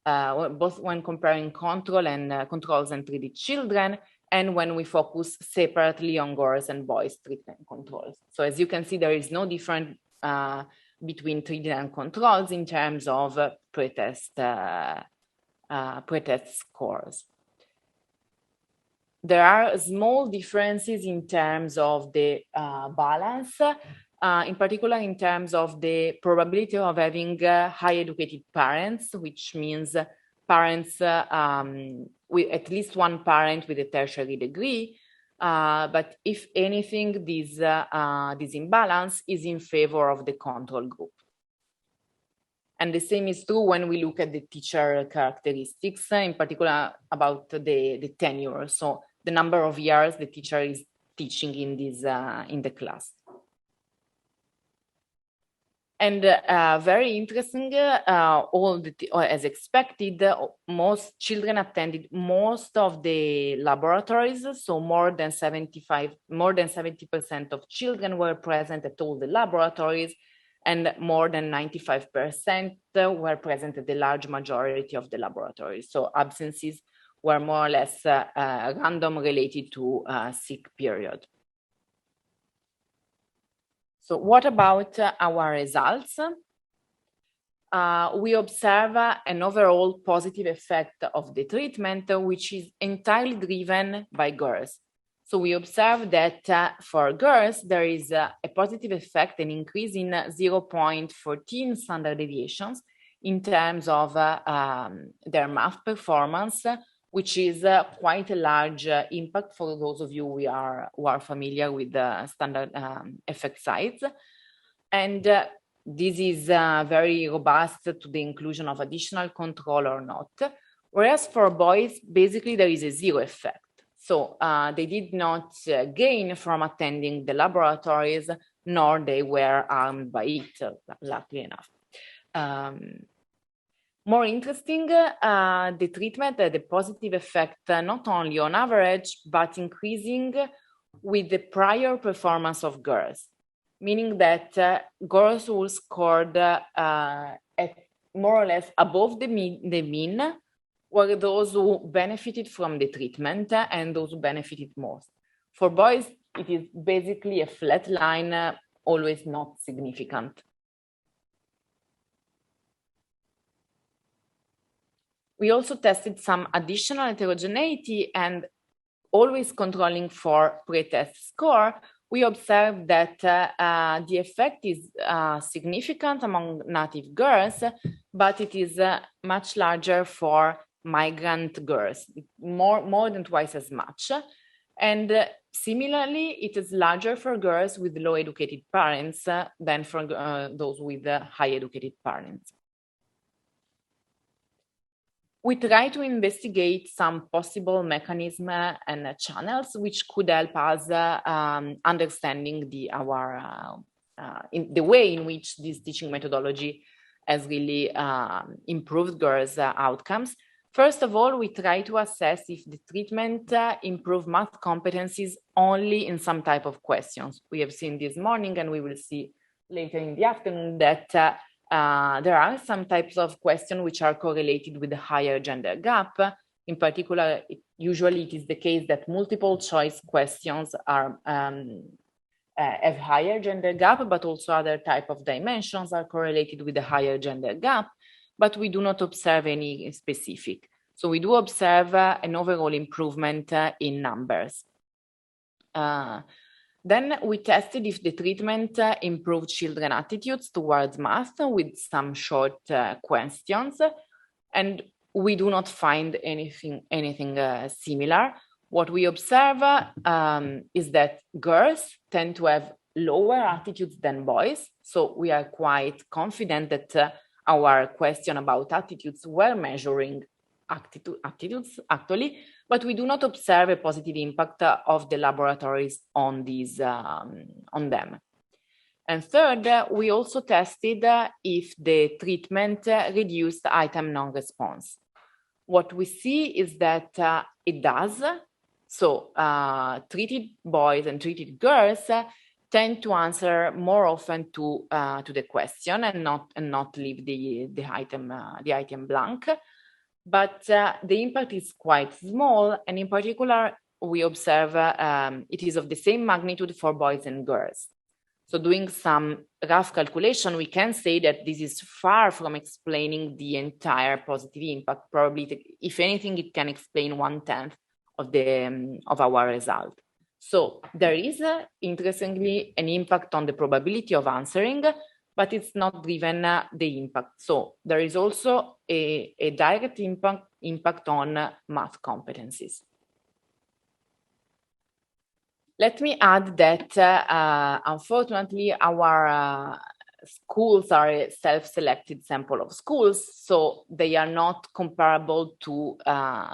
both when comparing controls and treated children, and when we focus separately on girls and boys treatment controls. So as you can see, there is no difference between treated and controls in terms of pre-test scores. There are small differences in terms of the balance, in particular in terms of the probability of having high educated parents, which means parents with at least one parent with a tertiary degree. But if anything, this imbalance is in favor of the control group. And the same is true when we look at the teacher characteristics, in particular about the tenure. So the number of years the teacher is teaching in the class. And very interesting, as expected, most children attended most of the laboratories. So more than 70% of children were present at all the laboratories, and more than 95% were present at the large majority of the laboratories. So absences were more or less random, related to sick period. So what about our results? We observe an overall positive effect of the treatment, which is entirely driven by girls. So we observe that for girls, there is a positive effect, an increase in 0.14 standard deviations in terms of their math performance, which is quite a large impact for those of you who are familiar with the standard effect size. And this is very robust to the inclusion of additional control or not. Whereas for boys, basically there is a zero effect. So they did not gain from attending the laboratories, nor they were harmed by it, luckily enough. More interesting, the treatment had a positive effect not only on average, but increasing with the prior performance of girls, meaning that girls who scored at more or less above the mean were those who benefited from the treatment and those who benefited most. For boys, it is basically a flat line, always not significant. We also tested some additional heterogeneity, and always controlling for pre-test score, we observed that the effect is significant among native girls, but it is much larger for migrant girls, more than twice as much. And similarly, it is larger for girls with low educated parents than for those with high educated parents. We try to investigate some possible mechanism and channels which could help us understanding the way in which this teaching methodology has really improved girls' outcomes. First of all, we try to assess if the treatment improved math competencies only in some type of questions. We have seen this morning, and we will see later in the afternoon, that there are some types of questions which are correlated with the higher gender gap. In particular, usually it is the case that multiple choice questions are have higher gender gap, but also other type of dimensions are correlated with the higher gender gap, but we do not observe any specific. So we do observe an overall improvement in numbers. Then we tested if the treatment improved children attitudes towards math with some short questions, and we do not find anything similar. What we observe is that girls tend to have lower attitudes than boys, so we are quite confident that our question about attitudes were measuring attitudes actually, but we do not observe a positive impact of the laboratories on these on them. And third, we also tested if the treatment reduced item non-response. What we see is that it does. So treated boys and treated girls tend to answer more often to the question and not leave the item blank. But the impact is quite small, and in particular, we observe it is of the same magnitude for boys and girls. So doing some rough calculation, we can say that this is far from explaining the entire positive impact. Probably, if anything, it can explain 1/10 of our result. So there is, interestingly, an impact on the probability of answering, but it's not driven the impact. So there is also a direct impact on math competencies. Let me add that, unfortunately, our schools are a self-selected sample of schools, so they are not comparable to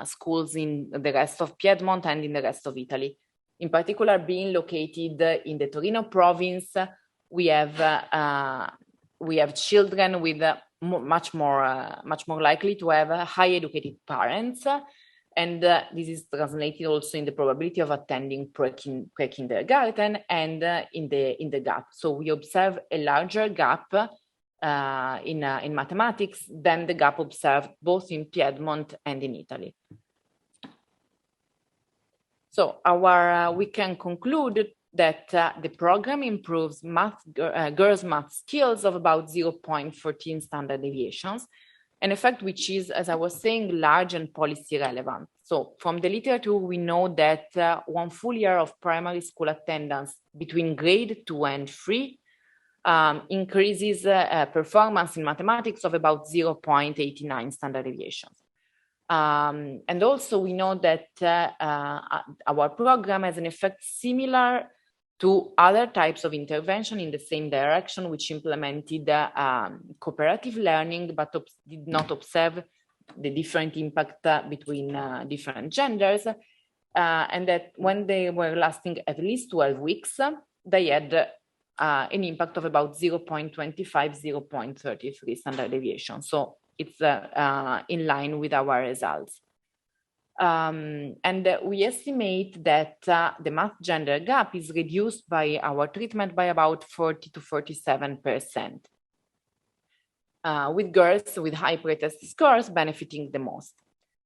schools in the rest of Piedmont and in the rest of Italy. In particular, being located in the Torino province, we have children with much more likely to have high educated parents, and this is translated also in the probability of attending pre-kindergarten and in the gap. So we observe a larger gap in mathematics than the gap observed both in Piedmont and in Italy. So we can conclude that the program improves girls' math skills of about 0.14 standard deviations, an effect which is, as I was saying, large and policy relevant. So from the literature, we know that 1 full year of primary school attendance between grade 2 and 3 increases performance in mathematics of about 0.89 standard deviations. And also we know that our program has an effect similar to other types of intervention in the same direction, which implemented cooperative learning, but did not observe the different impact between different genders, and that when they were lasting at least 12 weeks, they had an impact of about 0.25, 0.33 standard deviation. So it's in line with our results. And we estimate that the math gender gap is reduced by our treatment by about 40 to 47%, with girls with high pretest scores benefiting the most.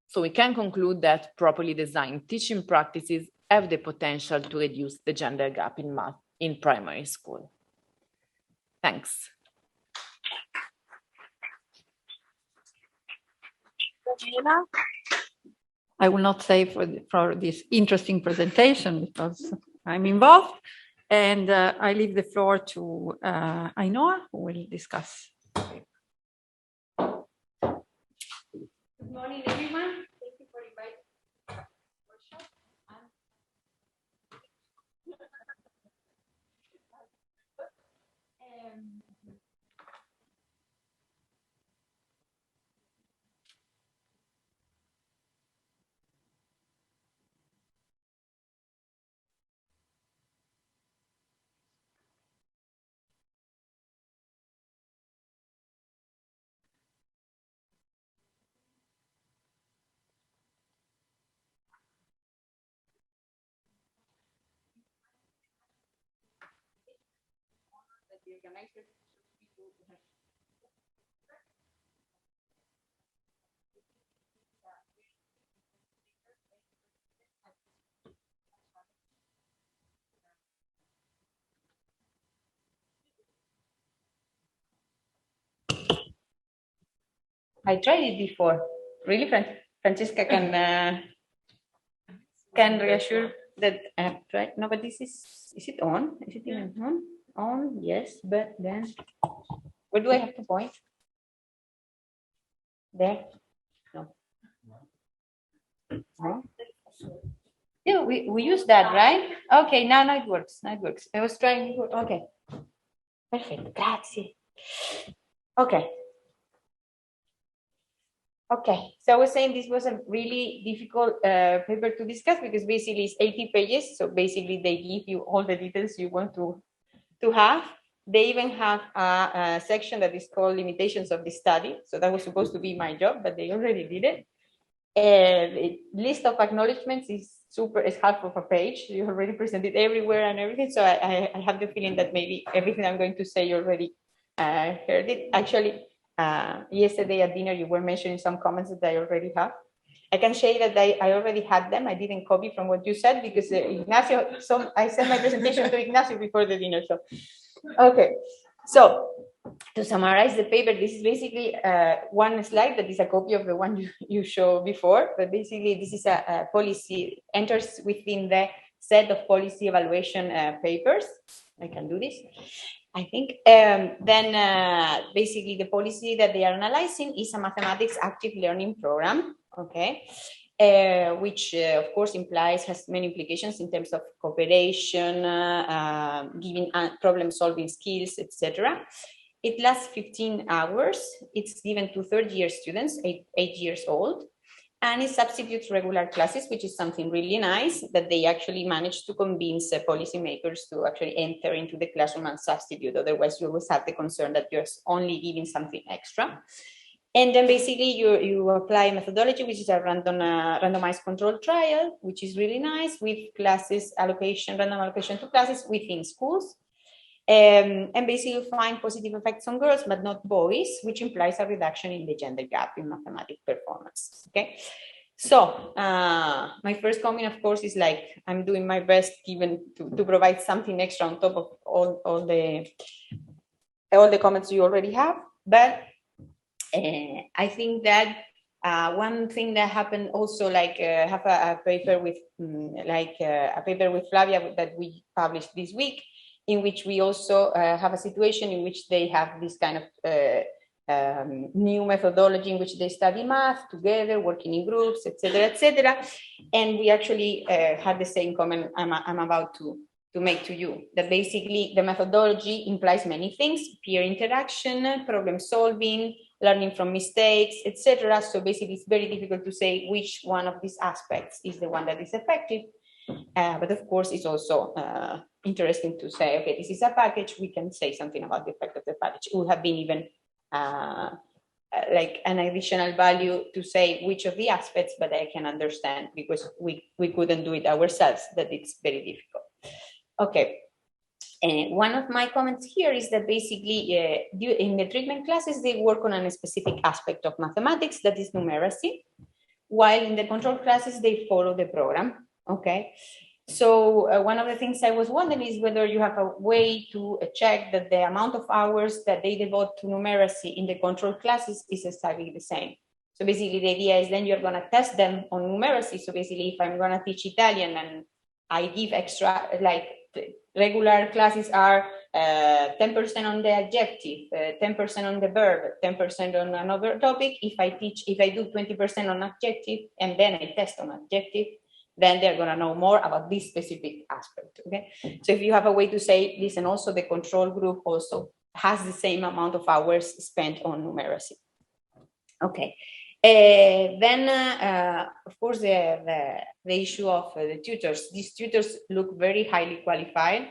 So we can conclude that properly designed teaching practices have the potential to reduce the gender gap in math in primary school. Thanks. I will not say for this interesting presentation because I'm involved. And I leave the floor to Ainhoa, who will discuss. Good morning, everyone. Thank you for inviting me to the workshop. I tried it before. Really, Francesca can reassure that I have tried. No, but this is it on? Is it even on? On, yes, but then where do I have to point? There? No. No? Yeah, we use that, right? Okay, now it works. Now it works. I was trying. Okay. Perfect. Grazie. Okay. Okay, so I was saying this was a really difficult paper to discuss because basically it's 80 pages. So basically they give you all the details you want to have. They even have a section that is called limitations of the study. So that was supposed to be my job, but they already did it. The list of acknowledgements is it's half of a page. You already presented everywhere and everything. So I have the feeling that maybe everything I'm going to say you already heard it. Actually, yesterday at dinner, you were mentioning some comments that I already have. I can say that I already had them. I didn't copy from what you said because Ignacio, so I sent my presentation to Ignacio before the dinner. So, okay. So to summarize the paper, this is basically one slide that is a copy of the one you showed before, but basically this is a policy, enters within the set of policy evaluation papers. I can do this. I think basically the policy that they are analyzing is a mathematics active learning program, okay, which of course has many implications in terms of cooperation, giving problem solving skills, etc. It lasts 15 hours. It's given to third-year students, 8 years old. And it substitutes regular classes, which is something really nice that they actually managed to convince policymakers to actually enter into the classroom and substitute. Otherwise, you always have the concern that you're only giving something extra. And then basically you apply methodology, which is a randomized control trial, which is really nice with classes allocation, random allocation to classes within schools. And basically you find positive effects on girls, but not boys, which implies a reduction in the gender gap in mathematics performance. Okay, so my first comment, of course, is like I'm doing my best given to provide something extra on top of all the comments you already have. But I think that one thing that happened also, like have a paper with Flavia that we published this week, in which we also have a situation in which they have this kind of new methodology in which they study math together, working in groups, etc., etc. And we actually had the same comment I'm about to make to you, that basically the methodology implies many things: peer interaction, problem solving, learning from mistakes, etc. So basically it's very difficult to say which one of these aspects is the one that is effective. But of course, it's also interesting to say, okay, this is a package. We can say something about the effect of the package. It would have been even like an additional value to say which of the aspects, but I can understand because we couldn't do it ourselves, that it's very difficult. Okay. One of my comments here is that basically in the treatment classes, they work on a specific aspect of mathematics, that is numeracy, while in the control classes, they follow the program. Okay, so one of the things I was wondering is whether you have a way to check that the amount of hours that they devote to numeracy in the control classes is exactly the same. So basically the idea is then you're going to test them on numeracy. So basically if I'm going to teach Italian and I give extra, like regular classes are 10% on the adjective, 10% on the verb, 10% on another topic. If I do 20% on adjective and then I test on adjective, then they're going to know more about this specific aspect. Okay. So if you have a way to say this, and also the control group also has the same amount of hours spent on numeracy. Okay. Then, of course, the issue of the tutors. These tutors look very highly qualified.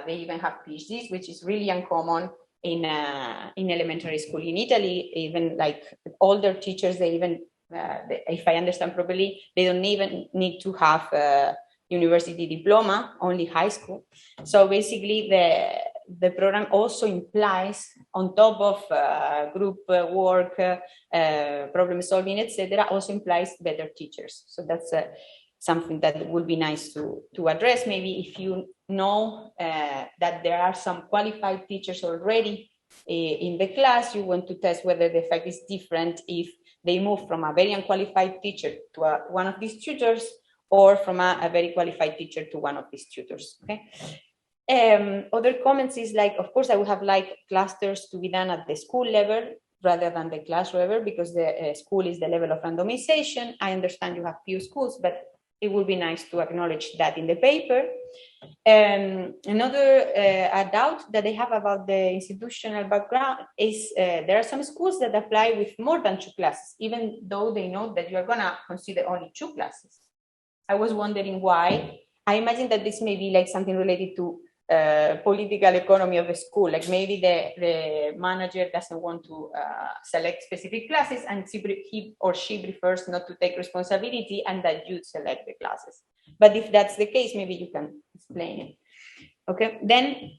They even have PhDs, which is really uncommon in elementary school in Italy. Even like older teachers, they even, if I understand properly, they don't even need to have a university diploma, only high school. So basically, the program also implies, on top of group work, problem solving, etc., also implies better teachers. So that's something that would be nice to address. Maybe if you know that there are some qualified teachers already in the class, you want to test whether the effect is different if they move from a very unqualified teacher to one of these tutors, or from a very qualified teacher to one of these tutors. Okay. Other comments is like, of course, I would have liked clusters to be done at the school level rather than the class level, because the school is the level of randomization. I understand you have few schools, but it would be nice to acknowledge that in the paper. Another doubt that they have about the institutional background is there are some schools that apply with more than 2 classes, even though they know that you are going to consider only 2 classes. I was wondering why. I imagine that this may be like something related to political economy of a school. Like maybe the manager doesn't want to select specific classes, and he or she prefers not to take responsibility, and that you select the classes. But if that's the case, maybe you can explain it. Okay, then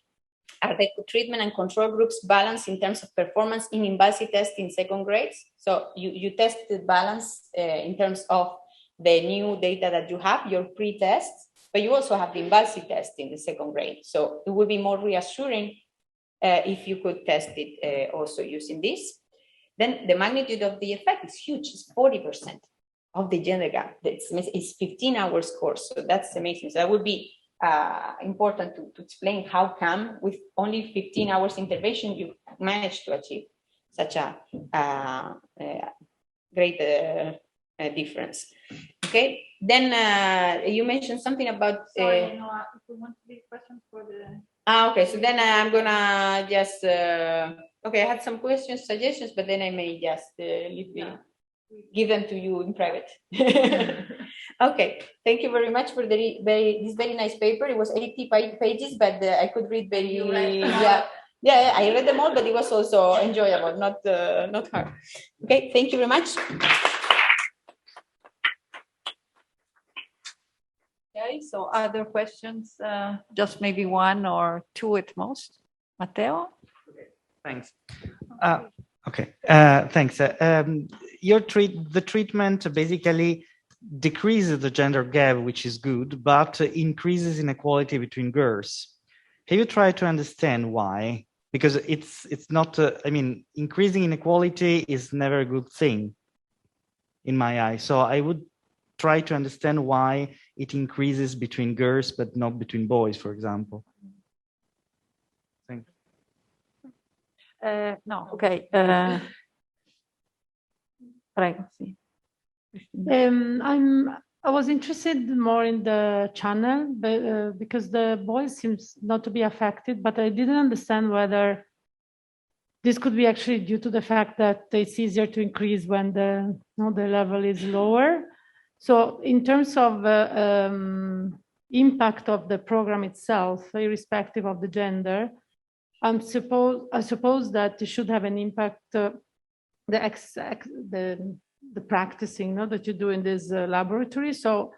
are the treatment and control groups balanced in terms of performance in INVALSI test in second grades? So you test the balance in terms of the new data that you have, your pre-tests, but you also have the INVALSI test in the second grade. So it would be more reassuring if you could test it also using this. Then the magnitude of the effect is huge, it's 40% of the gender gap. It's 15 hours course, so that's amazing. So that would be important to explain how come with only 15 hours intervention you managed to achieve such a great difference. Okay, then you mentioned something about. Sorry, no, if we want to leave questions for the. Okay, so then I'm gonna just. Okay, I had some questions, suggestions, but then I may just give them to you in private. Okay, thank you very much for this very nice paper. It was 80 pages, but I could read very. Yeah, I read them all, but it was also enjoyable, not hard. Okay, thank you very much. Okay, so other questions? Just maybe 1 or 2 at most. Matteo? Okay, thanks. Thanks. The treatment basically decreases the gender gap, which is good, but increases inequality between girls. Have you tried to understand why? Because it's not. I mean, increasing inequality is never a good thing, in my eyes. So I would try to understand why it increases between girls but not between boys, for example. Thank you. No, okay. Prego, sì. I was interested more in the channel, because the boys seems not to be affected, but I didn't understand whether this could be actually due to the fact that it's easier to increase when the level is lower. So in terms of impact of the program itself, irrespective of the gender, I suppose that it should have an impact, the practicing that you do in this laboratory. So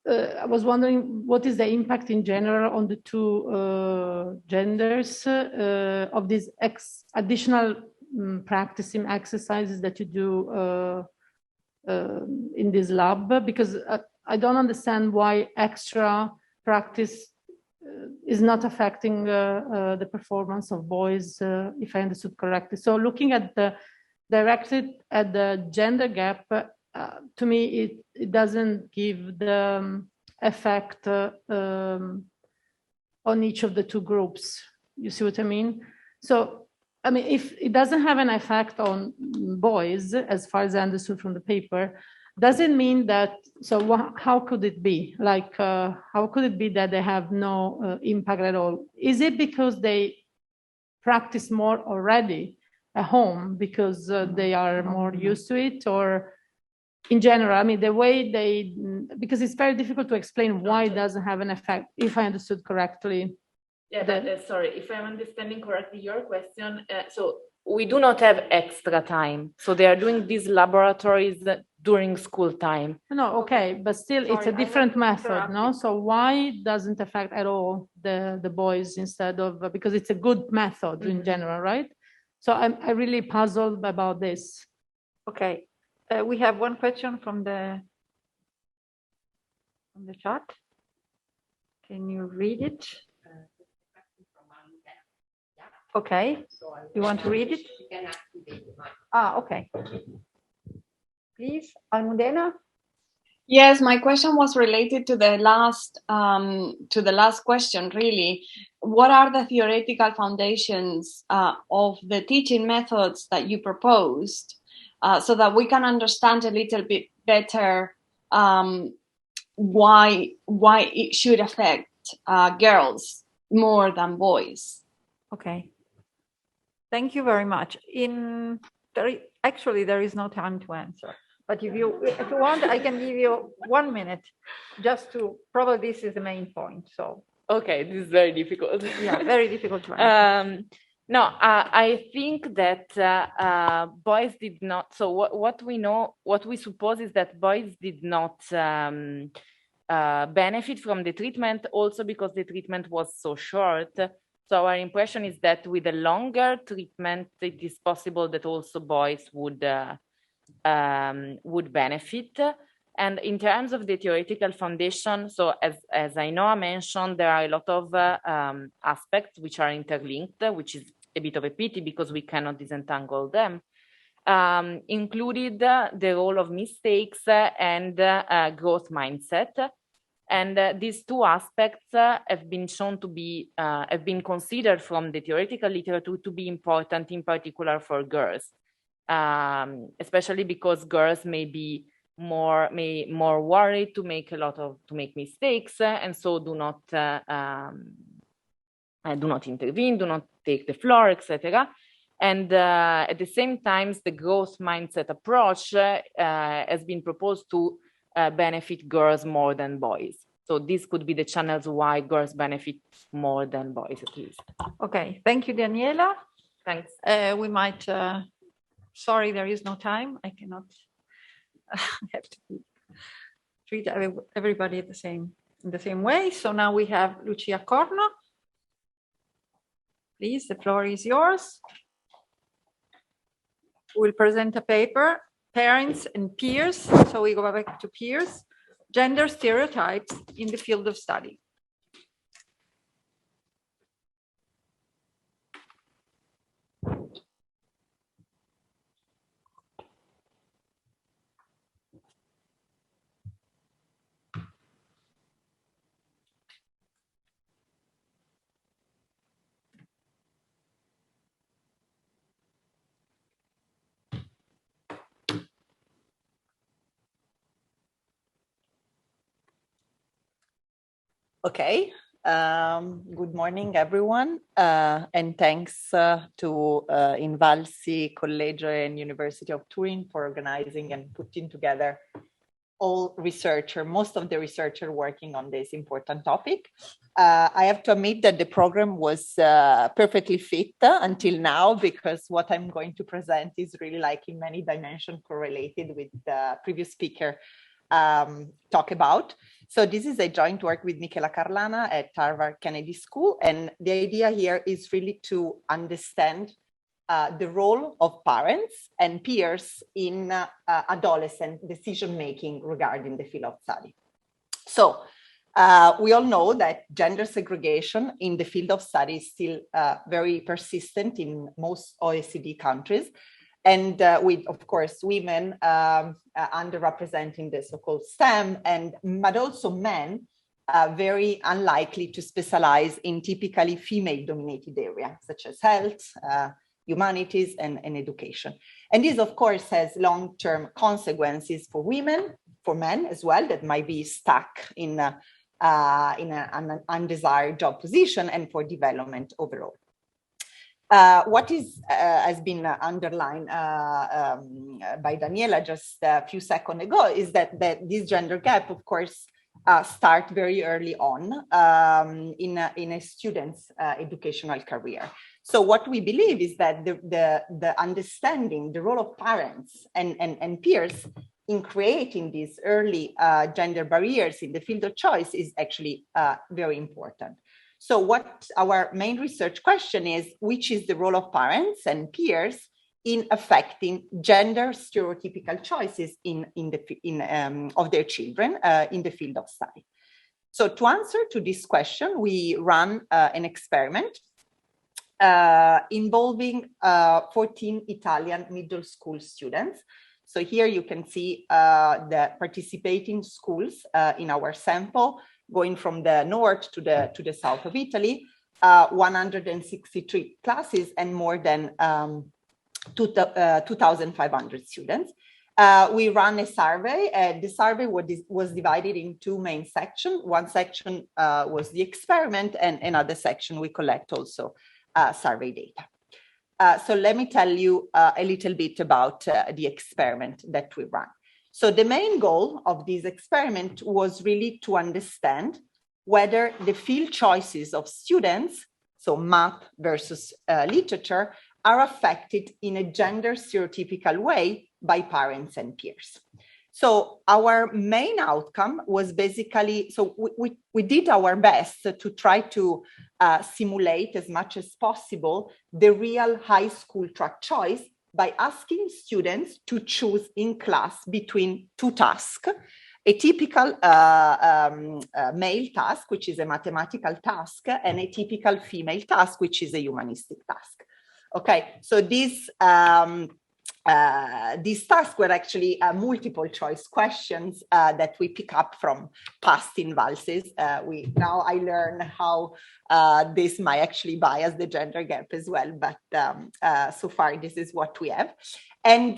I was wondering, what is the impact in general on the 2 genders of these additional practicing exercises that you do in this lab? Because I don't understand why extra practice is not affecting the performance of boys, if I understood correctly. So looking at the directed at the gender gap, to me, it doesn't give the effect on each of the two groups. You see what I mean? So, I mean, if it doesn't have an effect on boys, as far as I understood from the paper, does it mean that, so how could it be? Like, how could it be that they have no impact at all? Is it because they practice more already at home because they are more used to it, or in general, I mean, the way they, because it's very difficult to explain why it doesn't have an effect, if I understood correctly. Yeah, sorry, if I'm understanding correctly your question, so we do not have extra time. So they are doing these laboratories during school time. No, okay, but still it's a different method, no? So why doesn't affect at all the boys instead of, because it's a good method in general, right? So I'm really puzzled about this. Okay, we have one question from the chat. Can you read it? Okay, you want to read it? Okay. Please, Almudena. Yes, my question was related to the last question, really. What are the theoretical foundations of the teaching methods that you proposed, so that we can understand a little bit better why it should affect girls more than boys? Okay. Thank you very much. Actually, there is no time to answer. But if you want, I can give you 1 minute just to, probably this is the main point. So. Okay, this is very difficult. Yeah, very difficult to answer. No, I think that boys did not, so what we know, what we suppose is that boys did not benefit from the treatment also because the treatment was so short. So our impression is that with a longer treatment, it is possible that also boys would benefit. And in terms of the theoretical foundation, so as I know I mentioned, there are a lot of aspects which are interlinked, which is a bit of a pity because we cannot disentangle them. Included the role of mistakes and growth mindset. And these two aspects have been shown to be, have been considered from the theoretical literature to be important, in particular for girls, especially because girls may be more worried to make mistakes, and so do not intervene, do not take the floor, etc. And at the same time, the growth mindset approach has been proposed to benefit girls more than boys. So these could be the channels why girls benefit more than boys, at least. Okay, thank you, Daniela. Thanks. We might, sorry, there is no time. I cannot have to treat everybody in the same way. So now we have Lucia Corno. Please, the floor is yours. We'll present a paper, Parents and Peers. So we go back to peers, gender stereotypes in the field of study. Okay, good morning, everyone, and thanks to INVALSI, Collegio, and University of Turin for organizing and putting together most of the researchers working on this important topic. I have to admit that the program was perfectly fit until now, because what I'm going to present is really like in many dimensions correlated with the previous speaker talk about. So this is a joint work with Michele Carlana at Harvard Kennedy School. And the idea here is really to understand the role of parents and peers in adolescent decision-making regarding the field of study. So we all know that gender segregation in the field of study is still very persistent in most OECD countries. and with, of course, women underrepresenting the so-called STEM, but also men very unlikely to specialize in typically female-dominated areas, such as health, humanities, and education. And this, of course, has long-term consequences for women, for men as well, that might be stuck in an undesired job position, and for development overall. What has been underlined by Daniela just a few seconds ago is that this gender gap, of course, start very early on in a student's educational career. So what we believe is that the understanding the role of parents and peers in creating these early gender barriers in the field of choice is actually very important. So what our main research question is, which is the role of parents and peers in affecting gender stereotypical choices of their children in the field of study. So to answer to this question, we ran an experiment involving 14 Italian middle school students. So here you can see the participating schools in our sample, going from the north to the south of Italy, 163 classes and more than 2,500 students. We ran a survey. The survey was divided in two main sections. One section was the experiment, and another section we collect also survey data. So let me tell you a little bit about the experiment that we ran. So the main goal of this experiment was really to understand whether the field choices of students, so math versus literature, are affected in a gender stereotypical way by parents and peers. So our main outcome was basically, so we did our best to try to simulate as much as possible the real high school track choice by asking students to choose in class between two tasks, a typical male task, which is a mathematical task, and a typical female task, which is a humanistic task. Okay, so these tasks were actually multiple choice questions that we pick up from past INVALSIs. Now I learn how this might actually bias the gender gap as well, but so far this is what we have. And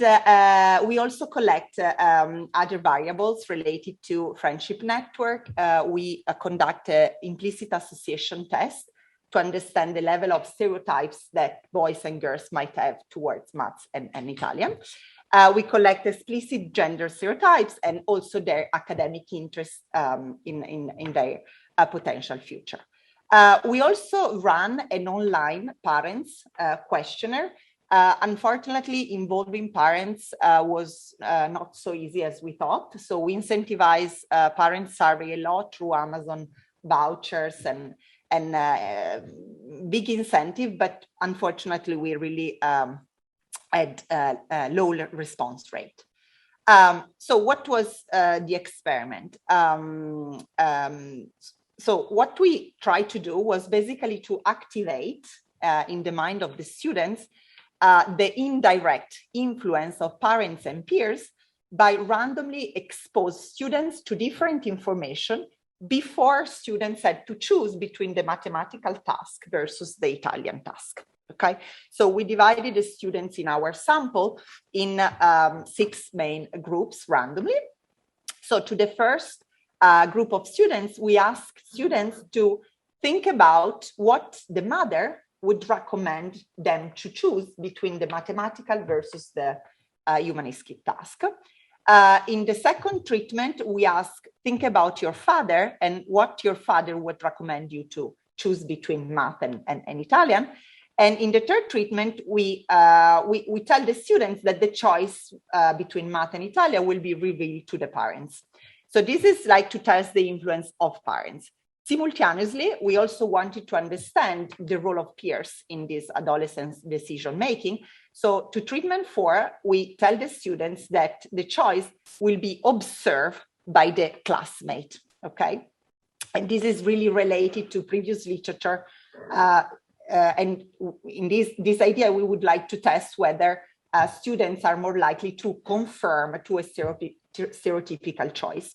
we also collect other variables related to friendship network. We conduct an implicit association test to understand the level of stereotypes that boys and girls might have towards maths and Italian. We collect explicit gender stereotypes and also their academic interest in their potential future. We also ran an online parents questionnaire. Unfortunately, involving parents was not so easy as we thought. So we incentivize parent survey a lot through Amazon vouchers and big incentive, but unfortunately we really had a low response rate. So what was the experiment? So what we tried to do was basically to activate in the mind of the students the indirect influence of parents and peers by randomly expose students to different information before students had to choose between the mathematical task versus the Italian task. Okay, so we divided the students in our sample in 6 main groups randomly. So to the first group of students, we asked students to think about what the mother would recommend them to choose between the mathematical versus the humanistic task. In the second treatment, we ask, think about your father and what your father would recommend you to choose between math and Italian. And in the third treatment, we tell the students that the choice between math and Italian will be revealed to the parents. So this is like to test the influence of parents. Simultaneously, we also wanted to understand the role of peers in this adolescence decision-making. So to treatment 4, we tell the students that the choice will be observed by the classmate, okay? And this is really related to previous literature. And in this idea, we would like to test whether students are more likely to confirm to a stereotypical choice.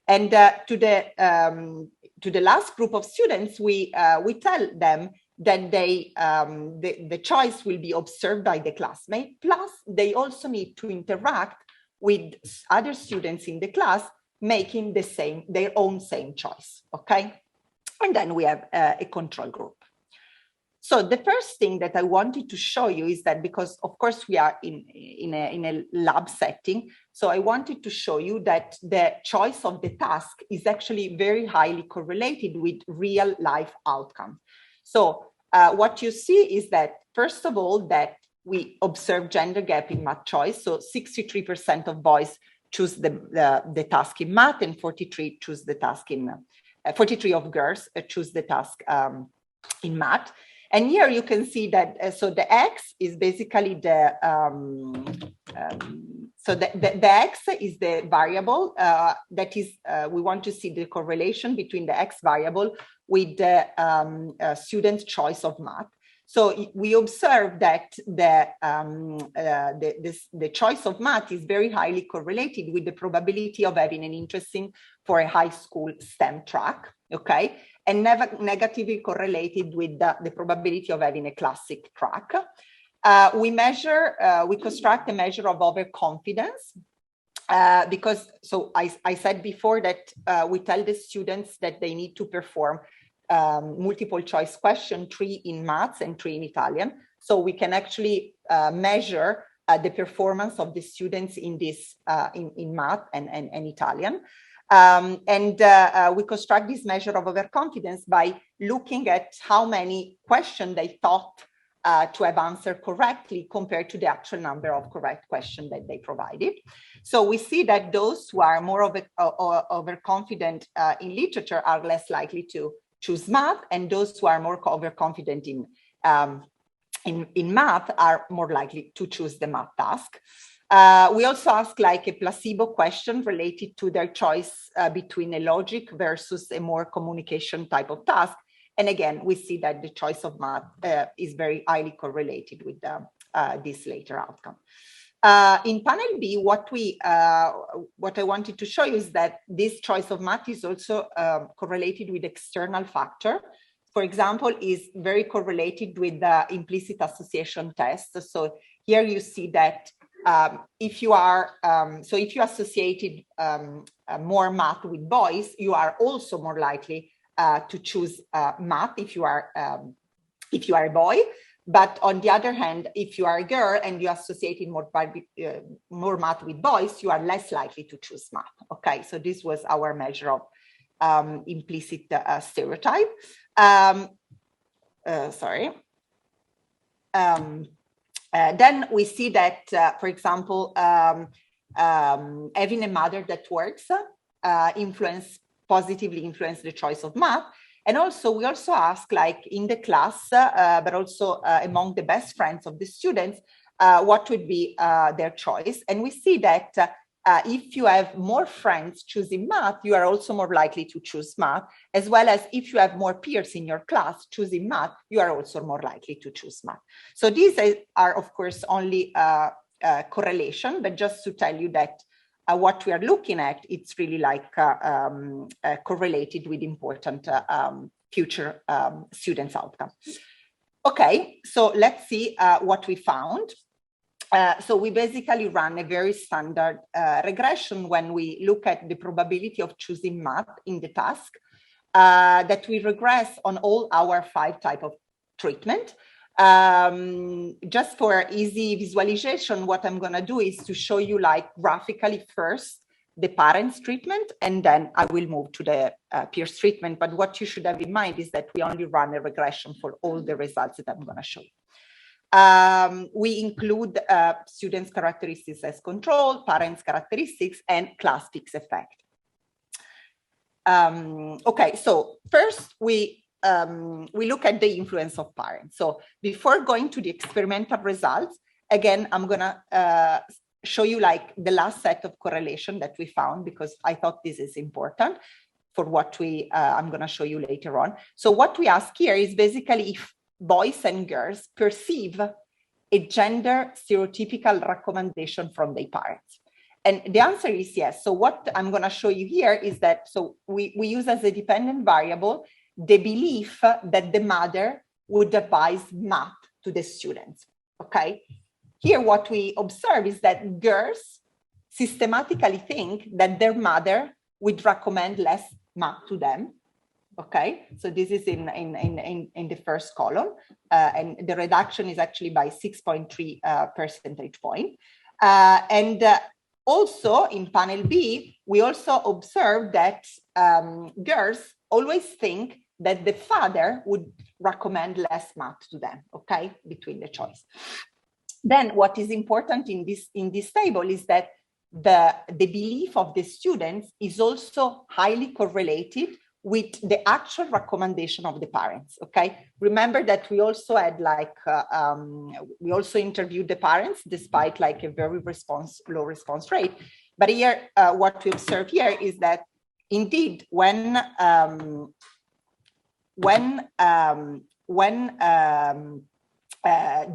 And to the last group of students, we tell them that the choice will be observed by the classmate, plus they also need to interact with other students in the class making their own same choice, okay? And then we have a control group. So the first thing that I wanted to show you is that, because of course we are in a lab setting, so I wanted to show you that the choice of the task is actually very highly correlated with real life outcomes. So what you see is that, first of all, that we observe gender gap in math choice. So 63% of boys choose the task in math, and 43 choose the task in 43 of girls choose the task in math. And here you can see that, so the X is basically the X is the variable that is, we want to see the correlation between the X variable with the student's choice of math. So we observe that the choice of math is very highly correlated with the probability of having an interest for a high school STEM track, okay? And negatively correlated with the probability of having a classic track. We construct a measure of overconfidence because, so I said before that we tell the students that they need to perform multiple choice question, 3 in maths and 3 in Italian. So we can actually measure the performance of the students in this in math and Italian. We construct this measure of overconfidence by looking at how many questions they thought to have answered correctly compared to the actual number of correct questions that they provided. So we see that those who are more overconfident in literature are less likely to choose math, and those who are more overconfident in math are more likely to choose the math task. We also ask like a placebo question related to their choice between a logic versus a more communication type of task. And again, we see that the choice of math is very highly correlated with this later outcome. In panel B, what I wanted to show you is that this choice of math is also correlated with external factor. For example, is very correlated with the implicit association test. So here you see that if you associated more math with boys, you are also more likely to choose math if you are a boy. But on the other hand, if you are a girl and you associated more math with boys, you are less likely to choose math. Okay, so this was our measure of implicit stereotype. Then we see that, for example, having a mother that works positively influence the choice of math. And also, we also ask, like in the class, but also among the best friends of the students, what would be their choice. And we see that if you have more friends choosing math, you are also more likely to choose math, as well as if you have more peers in your class choosing math, you are also more likely to choose math. So these are, of course, only correlation, but just to tell you that what we are looking at, it's really like correlated with important future students' outcome. Okay, so let's see what we found. So we basically run a very standard regression when we look at the probability of choosing math in the task, that we regress on all our 5 types of treatment. Just for easy visualization, what I'm going to do is to show you like graphically first the parents treatment, and then I will move to the peers treatment. But what you should have in mind is that we only run a regression for all the results that I'm going to show you. We include students' characteristics as control, parents' characteristics, and class fix effect. Okay, so first we look at the influence of parents. So before going to the experimental results, again, I'm gonna show you like the last set of correlation that we found, because I thought this is important for what I'm gonna show you later on. So what we ask here is basically if boys and girls perceive a gender stereotypical recommendation from their parents? And the answer is yes. So what I'm going to show you here is that, so we use as a dependent variable the belief that the mother would advise math to the students, okay? Here, what we observe is that girls systematically think that their mother would recommend less math to them, okay? So this is in the first column, and the reduction is actually by 6.3 percentage point. Also in panel B, we also observe that girls always think that the father would recommend less math to them, okay, between the choice. Then what is important in this table is that the belief of the students is also highly correlated with the actual recommendation of the parents, okay? Remember that we also had we also interviewed the parents despite like a very low response rate. But here, what we observe here is that indeed when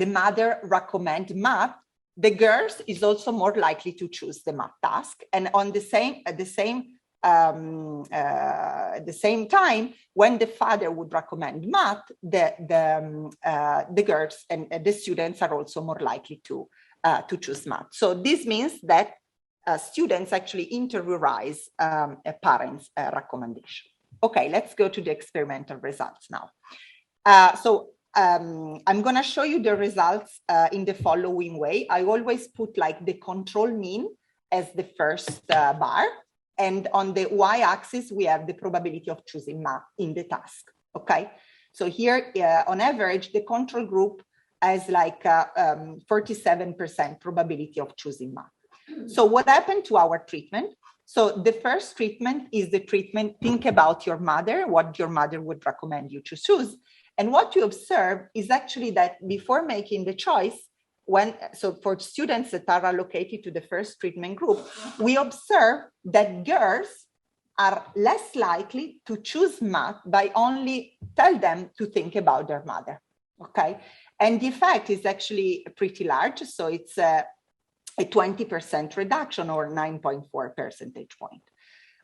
the mother recommends math, the girls is also more likely to choose the math task. And on the same time, when the father would recommend math, the girls and the students are also more likely to choose math. So this means that students actually interiorize a parent's recommendation. Okay, let's go to the experimental results now. I'm going to show you the results in the following way. I always put like the control mean as the first bar. And on the y-axis, we have the probability of choosing math in the task, okay? So here, on average, the control group has like 47% probability of choosing math. So what happened to our treatment? So the first treatment is the treatment, think about your mother, what your mother would recommend you to choose. And what you observe is actually that before making the choice, so for students that are allocated to the first treatment group, we observe that girls are less likely to choose math by only tell them to think about their mother, okay? And the effect is actually pretty large. So it's a 20% reduction or 9.4 percentage point.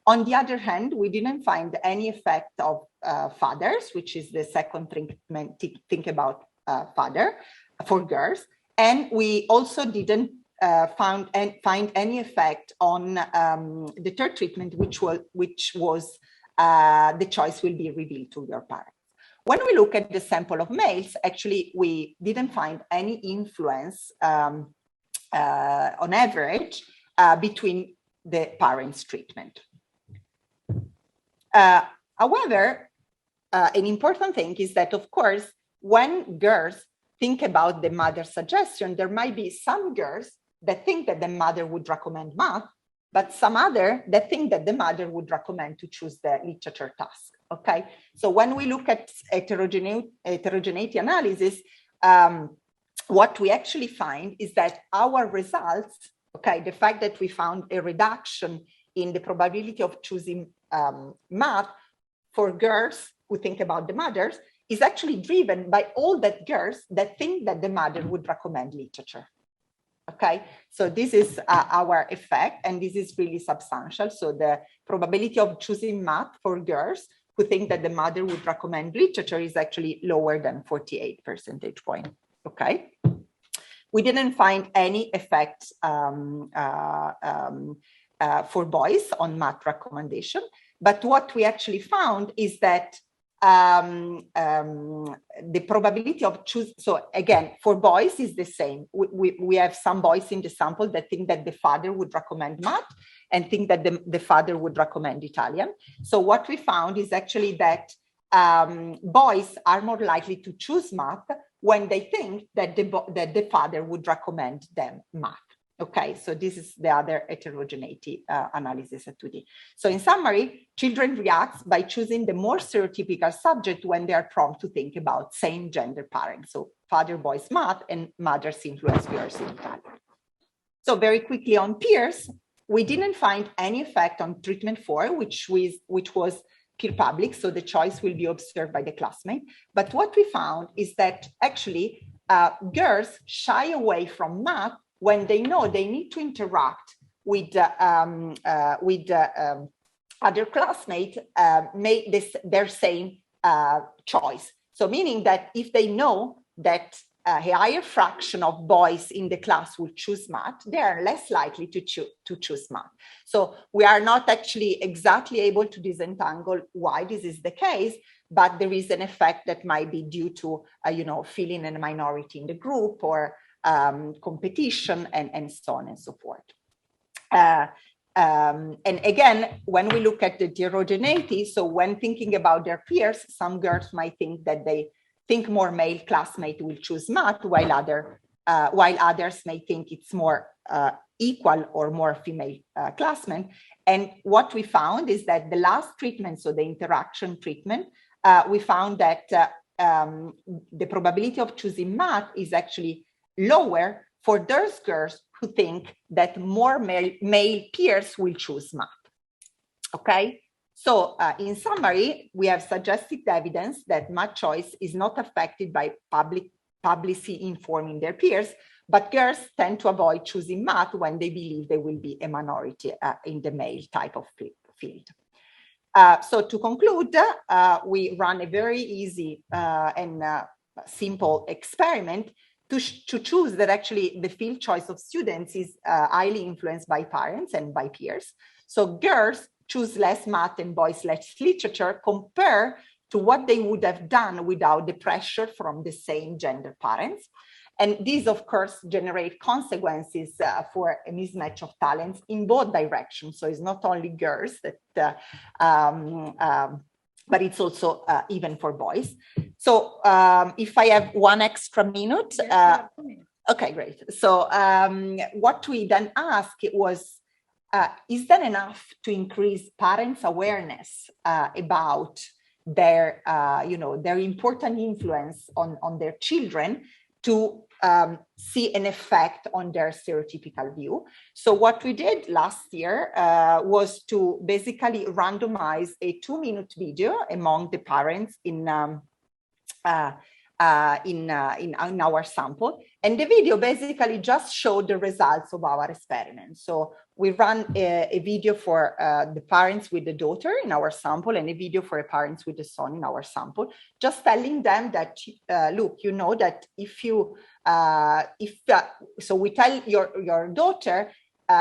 On the other hand, we didn't find any effect of fathers, which is the second treatment, think about father for girls. And we also didn't find any effect on the third treatment, which was the choice will be revealed to your parents. When we look at the sample of males, actually, we didn't find any influence on average between the parents' treatment. However, an important thing is that, of course, when girls think about the mother's suggestion, there might be some girls that think that the mother would recommend math, but some other that think that the mother would recommend to choose the literature task, okay? So when we look at heterogeneity analysis, what we actually find is that our results, okay, the fact that we found a reduction in the probability of choosing math for girls who think about the mothers is actually driven by all that girls that think that the mother would recommend literature. Okay, so this is our effect, and this is really substantial. So the probability of choosing math for girls who think that the mother would recommend literature is actually lower than 48 percentage point. Okay, we didn't find any effect for boys on math recommendation, but what we actually found is that the probability of choose. So again, for boys is the same. We have some boys in the sample that think that the father would recommend math and think that the father would recommend Italian. So what we found is actually that boys are more likely to choose math when they think that the father would recommend them math. Okay, so this is the other heterogeneity analysis at 2D. So in summary, children react by choosing the more stereotypical subject when they are prompt to think about same gender parents. So father boys math and mothers influence girls in Italian. So very quickly on peers, we didn't find any effect on treatment 4, which was peer public. So the choice will be observed by the classmate. But what we found is that actually girls shy away from math when they know they need to interact with other classmates, make their same choice. So meaning that if they know that a higher fraction of boys in the class will choose math, they are less likely to choose math. So we are not actually exactly able to disentangle why this is the case, but there is an effect that might be due to, feeling a minority in the group or competition and so on and so forth. And again, when we look at the heterogeneity, so when thinking about their peers, some girls might think that they think more male classmates will choose math, while others may think it's more equal or more female classmen. And what we found is that the last treatment, so the interaction treatment, we found that the probability of choosing math is actually lower for those girls who think that more male peers will choose math. Okay? So in summary, we have suggested evidence that math choice is not affected by publicly informing their peers, but girls tend to avoid choosing math when they believe they will be a minority in the male type of field. So to conclude, we run a very easy and simple experiment to choose that actually the field choice of students is highly influenced by parents and by peers. So girls choose less math and boys less literature compared to what they would have done without the pressure from the same gender parents. And these, of course, generate consequences for a mismatch of talents in both directions. So it's not only girls that, but it's also even for boys. So if I have one extra minute, okay, great. So what we then asked was, is that enough to increase parents' awareness about their, their important influence on their children to see an effect on their stereotypical view? So what we did last year was to basically randomize a 2-minute video among the parents in our sample. And the video basically just showed the results of our experiment. So we ran a video for the parents with the daughter in our sample and a video for the parents with the son in our sample, just telling them that, look, you know that if you, so we tell your daughter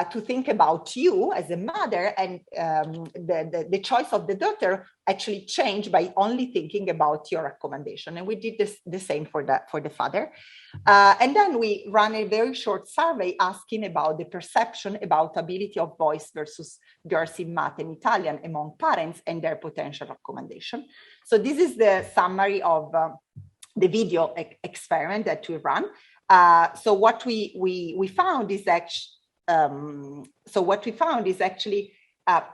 to think about you as a mother, and the choice of the daughter actually changed by only thinking about your recommendation. And we did the same for the father. And then we ran a very short survey asking about the perception about ability of boys versus girls in math and Italian among parents and their potential recommendation. So this is the summary of the video experiment that we ran. So what we found is actually,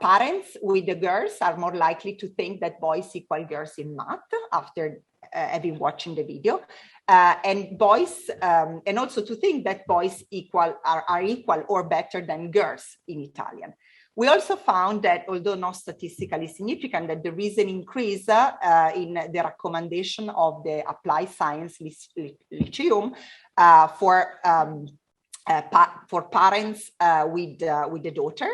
parents with the girls are more likely to think that boys equal girls in math after having watching the video, and boys, and also to think that boys are equal or better than girls in Italian. We also found that, although not statistically significant, that there is an increase in the recommendation of the applied science lyceum for parents with the daughter.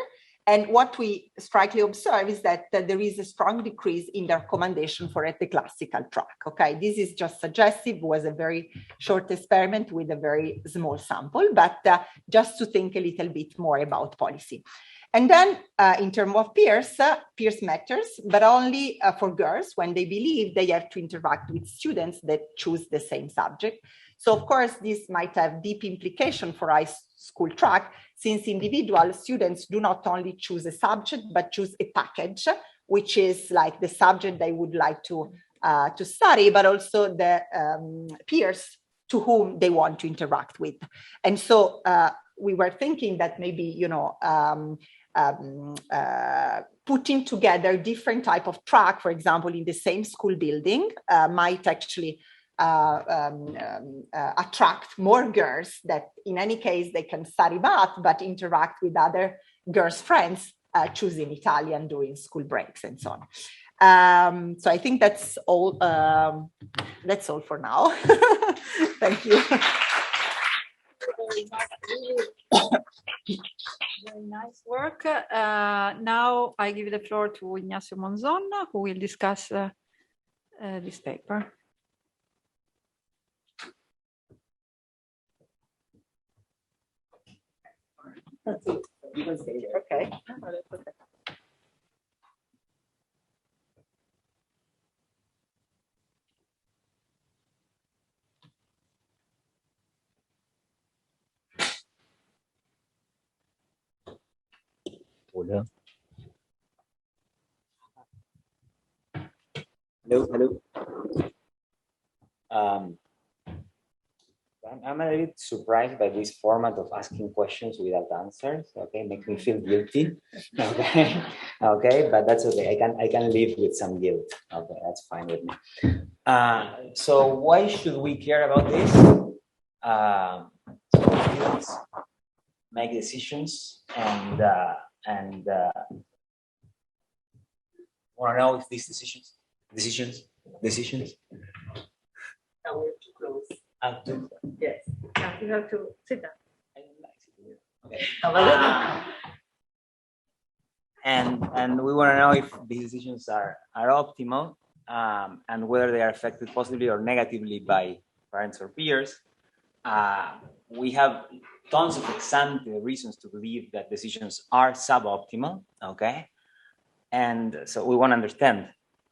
And what we strikingly observe is that there is a strong decrease in the recommendation for the classical track. Okay, this is just suggestive. It was a very short experiment with a very small sample, but just to think a little bit more about policy. And then in terms of peers matters, but only for girls when they believe they have to interact with students that choose the same subject. So of course, this might have deep implication for high school track, since individual students do not only choose a subject, but choose a package, which is like the subject they would like to study, but also the peers to whom they want to interact with. And so we were thinking that maybe, putting together different type of track, for example, in the same school building, might actually attract more girls that in any case they can study math but interact with other girls' friends choosing Italian during school breaks and so on. So I think that's all. That's all for now. Thank you. Very nice work. Now I give the floor to Ignacio Monzon, who will discuss this paper. You can stay there. Okay. Hello. Hello. I'm a little bit surprised by this format of asking questions without answers. Okay, makes me feel guilty. Okay, okay, but that's okay. I can live with some guilt. Okay, that's fine with me. So why should we care about this? So students make decisions and want to know if these decisions. Now we're too close. Yes. Now you have to sit down. Okay. And we want to know if these decisions are optimal and whether they are affected positively or negatively by parents or peers. We have tons of ex-ante reasons to believe that decisions are suboptimal. Okay, and so we want to understand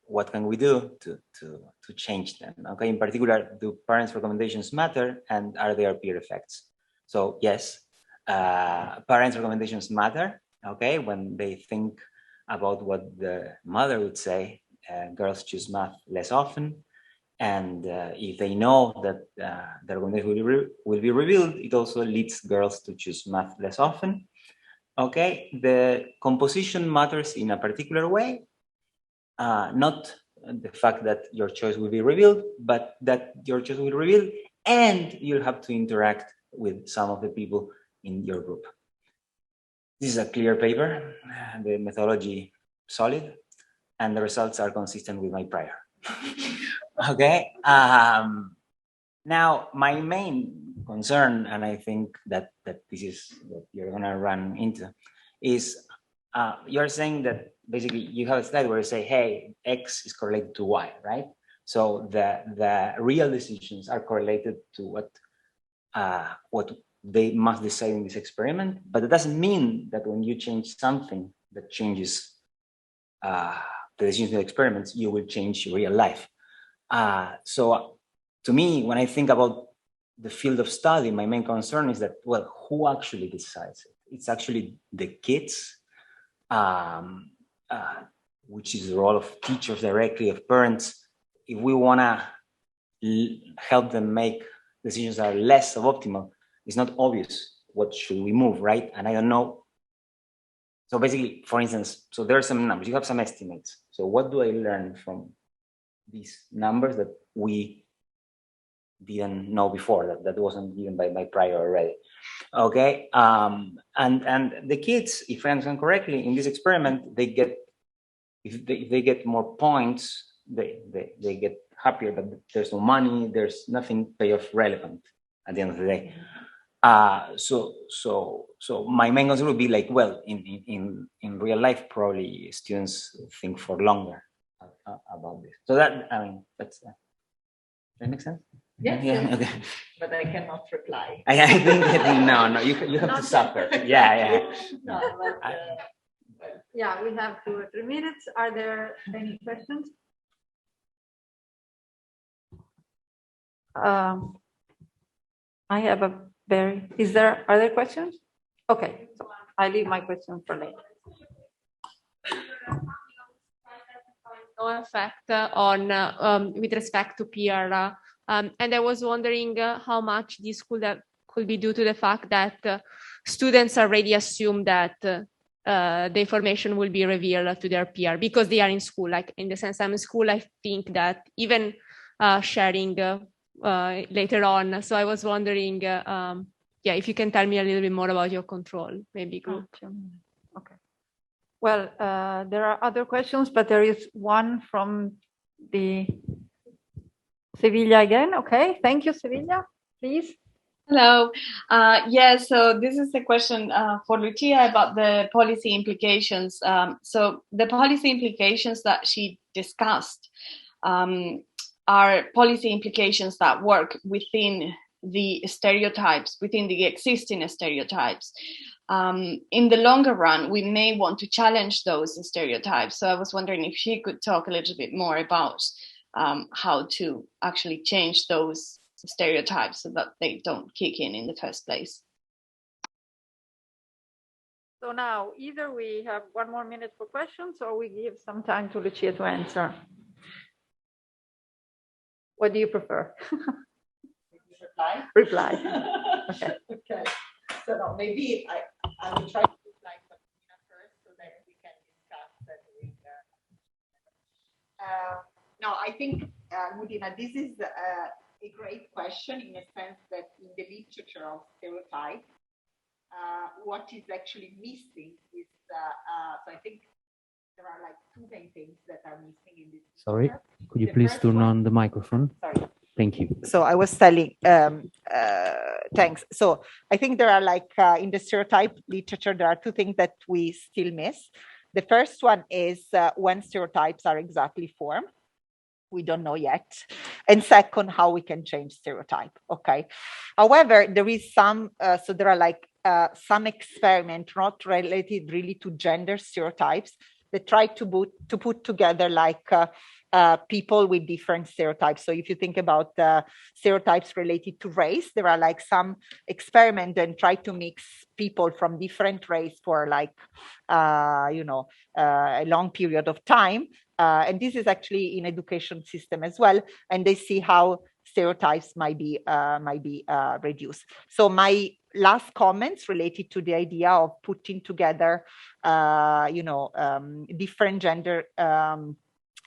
what can we do to change them. Okay, in particular, do parents' recommendations matter, and are there peer effects? So yes, parents' recommendations matter. Okay, when they think about what the mother would say, girls choose math less often, and if they know that the recommendation will be revealed, it also leads girls to choose math less often. Okay, the composition matters in a particular way. Not the fact that your choice will be revealed, but that your choice will be revealed and you'll have to interact with some of the people in your group. This is a clear paper, the methodology solid, and the results are consistent with my prior. Okay. Now, my main concern, and I think that this is what you're gonna run into, is you're saying that basically you have a slide where you say, hey, X is correlated to Y, right? So the real decisions are correlated to what they must decide in this experiment, but it doesn't mean that when you change something that changes the decisions in the experiments, you will change real life. So to me, when I think about the field of study, my main concern is that, well, who actually decides it? It's actually the kids, which is the role of teachers directly, of parents. If we want to help them make decisions that are less suboptimal, it's not obvious what should we move, right? And I don't know. So basically, for instance, so there are some numbers, you have some estimates. So what do I learn from these numbers that we didn't know before, that wasn't given by my prior already? Okay, and the kids, if I understand correctly, in this experiment, they get, if they get more points, they get happier, but there's no money, there's nothing payoff relevant at the end of the day. So my main concern would be like, well, in real life, probably students think for longer about this. So that, I mean, that's that makes sense? Yes, yeah, yes. okay. But I cannot reply. I think no, you have to suffer. Yeah. No, but, yeah, we have 2 or 3 minutes. Are there any questions? I have a are there questions? Okay, so I leave my question for later. No effect on with respect to peer, and I was wondering how much this could be due to the fact that students already assume that the information will be revealed to their peer because they are in school. Like in the sense I'm in school, I think that even sharing later on. So I was wondering, if you can tell me a little bit more about your control, maybe group. Okay. Well, there are other questions, but there is one from the Cecilia again. Okay, thank you, Cecilia. Please. Hello. So this is a question for Lucia about the policy implications. So the policy implications that she discussed are policy implications that work within the stereotypes, within the existing stereotypes. In the longer run, we may want to challenge those stereotypes. So I was wondering if she could talk a little bit more about how to actually change those stereotypes so that they don't kick in the first place. So now either we have 1 more minute for questions or we give some time to Lucia to answer. What do you prefer? Reply. Okay. Okay. So no, maybe I will try to reply to Almudena first so that we can discuss that with no, I think Almudena, this is a great question in a sense that in the literature of stereotype, what is actually missing is so I think there are like two main things that are missing in this. Sorry, could you please turn on the microphone? Sorry. Thank you. So I was telling, thanks. So I think there are like in the stereotype literature, there are two things that we still miss. The first one is when stereotypes are exactly formed. We don't know yet. And second, how we can change stereotype. Okay. However, there is some, so there are like some experiment not related really to gender stereotypes that try to put together like people with different stereotypes. So if you think about stereotypes related to race, there are like some experiment and try to mix people from different race for like, a long period of time. And this is actually in education system as well. And they see how stereotypes might be reduced. So my last comments related to the idea of putting together, different gender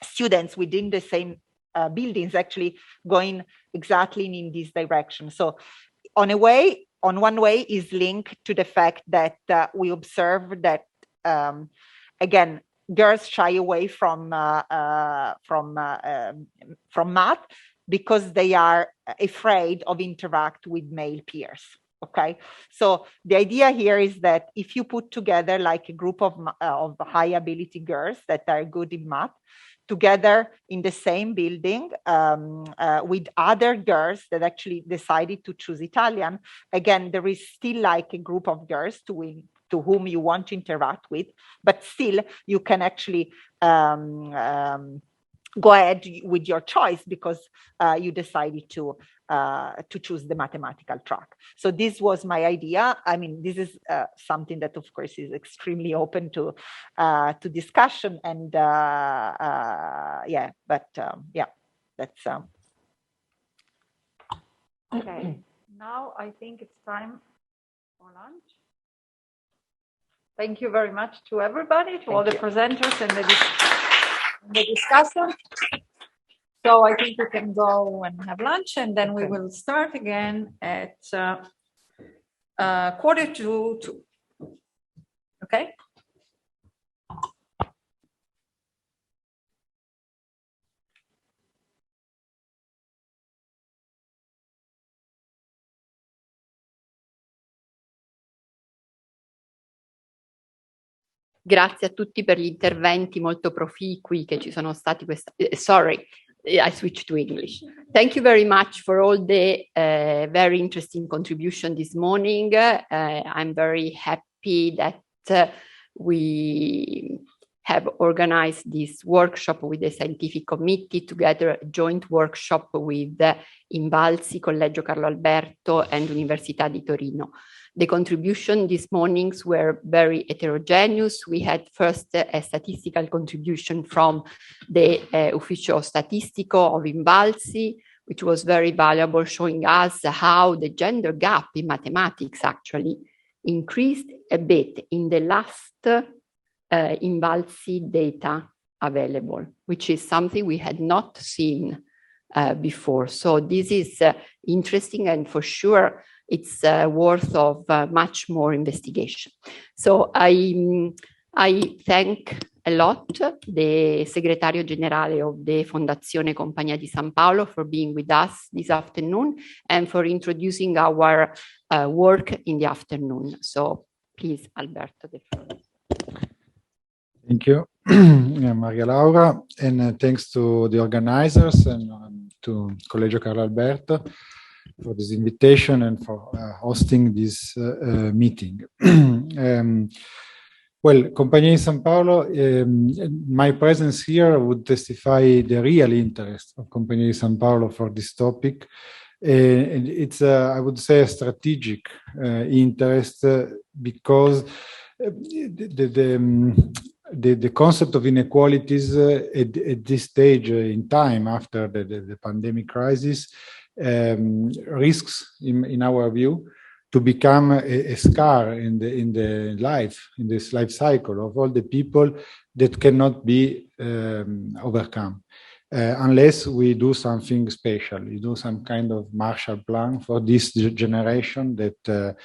students within the same buildings, actually going exactly in this direction. So on one way is linked to the fact that we observe that, again, girls shy away from math because they are afraid of interact with male peers. Okay, so the idea here is that if you put together like a group of high ability girls that are good in math together in the same building with other girls that actually decided to choose Italian, again, there is still like a group of girls to whom you want to interact with, but still you can actually go ahead with your choice because you decided to choose the mathematical track. So this was my idea. I mean, this is something that, of course, is extremely open to discussion. And that's. Okay. Now I think it's time for lunch. Thank you very much to everybody, to all the presenters and the discussers. So I think we can go and have lunch, and then we will start again at 1:45. Okay? Grazie a tutti per gli interventi molto proficui che ci sono stati sorry, I switched to English. Thank you very much for all the very interesting contribution this morning. I'm very happy that we have organized this workshop with the scientific committee, together a joint workshop with INVALSI, Collegio Carlo Alberto and Università di Torino. The contribution this mornings were very heterogeneous. We had first a statistical contribution from the Ufficio Statistico of INVALSI, which was very valuable, showing us how the gender gap in mathematics actually increased a bit in the last INVALSI data available, which is something we had not seen before. So this is interesting, and for sure it's worth of much more investigation. So I I thank a lot the Segretario Generale of the Fondazione Compagnia di San Paolo for being with us this afternoon and for introducing our work in the afternoon. So please, Alberto, the floor. Thank you, Maria Laura, and thanks to the organizers and to Collegio Carlo Alberto for this invitation and for hosting this meeting. Well, Compagnia di San Paolo, my presence here would testify the real interest of Compagnia di San Paolo for this topic. And it's, I would say, a strategic interest because the concept of inequalities at this stage in time after the pandemic crisis risks, in our view, to become a scar in this life cycle of all the people that cannot be overcome unless we do something special. We do some kind of Marshall Plan for this generation that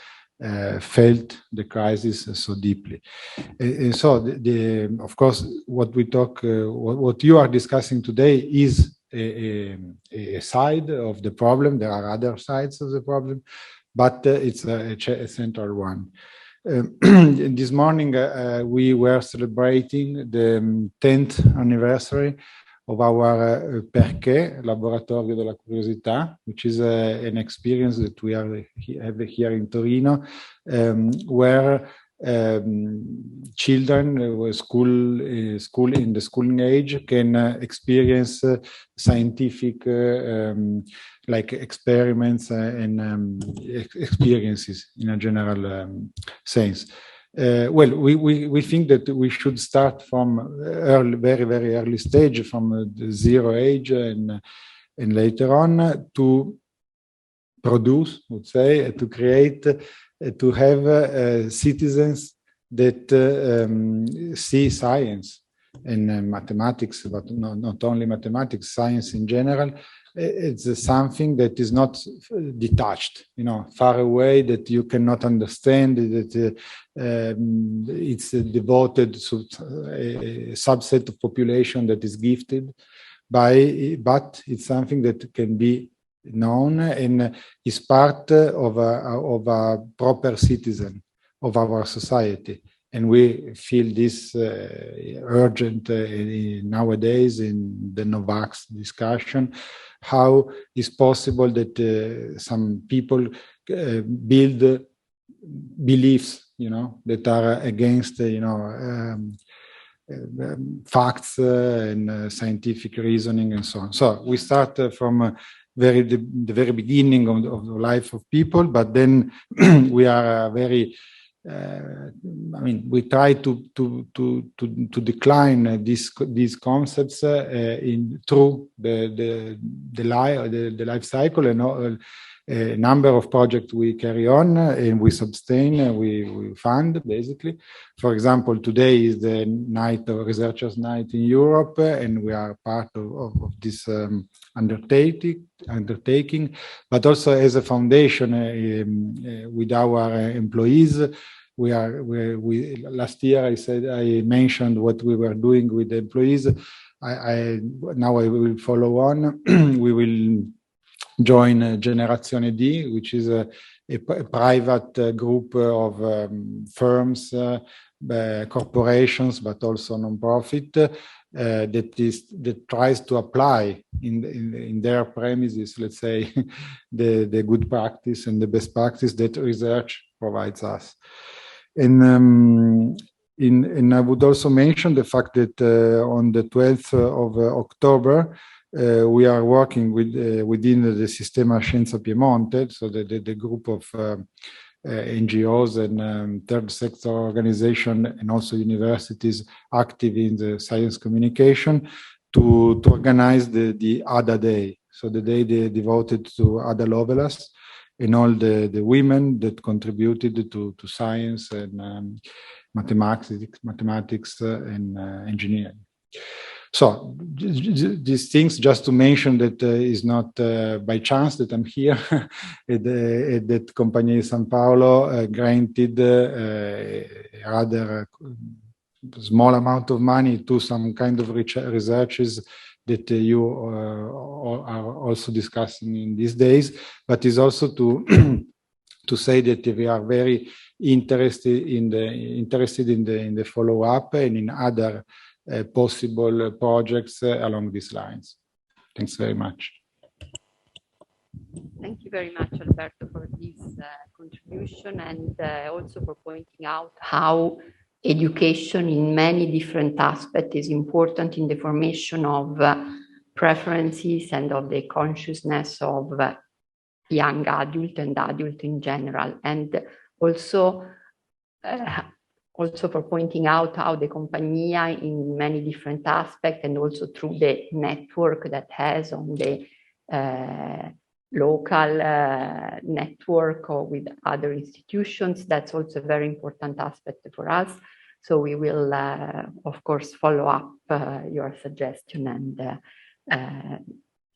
felt the crisis so deeply. And so, of course, what you are discussing today is a side of the problem. There are other sides of the problem, but it's a central one. This morning, we were celebrating the 10th anniversary of our Perché, Laboratorio della Curiosità, which is an experience that we have here in Torino, where children school in the schooling age can experience scientific like experiments and experiences in a general sense. Well, we think that we should start from very, very early stage, from the 0 age and later on to produce, would say, to create, to have citizens that see science and mathematics, but not only mathematics, science in general. It's something that is not detached, far away, that you cannot understand, that it's devoted to a subset of population that is gifted but it's something that can be known and is part of a proper citizen of our society. And we feel this urgent nowadays in the Novax discussion. How is possible that some people build beliefs, that are against, facts and scientific reasoning and so on. So we start from the very beginning of the life of people, but then we are very. We try to decline these concepts through the life cycle, and a number of projects we carry on and we sustain, we fund basically. For example, today is the night of Researchers' Night in Europe, and we are part of this undertaking, but also as a foundation with our employees. Last year I mentioned what we were doing with the employees. Now I will follow on. We will join Generazione D, which is a private group of firms, corporations, but also non-profit that tries to apply in their premises, let's say, the good practice and the best practice that research provides us. And I would also mention the fact that on the 12th of October, we are working within the Sistema Scienza Piemonte, so the group of NGOs and third sector organization and also universities active in the science communication to organize the Ada Day, so the day devoted to Ada Lovelace and all the women that contributed to science and mathematics and engineering. So these things, just to mention that is not by chance that I'm here, that Compagnia di San Paolo granted rather small amount of money to some kind of researches that you are also discussing in these days, but is also to to say that we are very interested in the follow-up and in other possible projects along these lines. Thanks very much. Thank you very much, Alberto, for this contribution, and also for pointing out how education in many different aspects is important in the formation of preferences and of the consciousness of young adult and adult in general, and also for pointing out how the Compagnia in many different aspects and also through the network that has on the local network or with other institutions, that's also a very important aspect for us. So we will, of course, follow up your suggestion and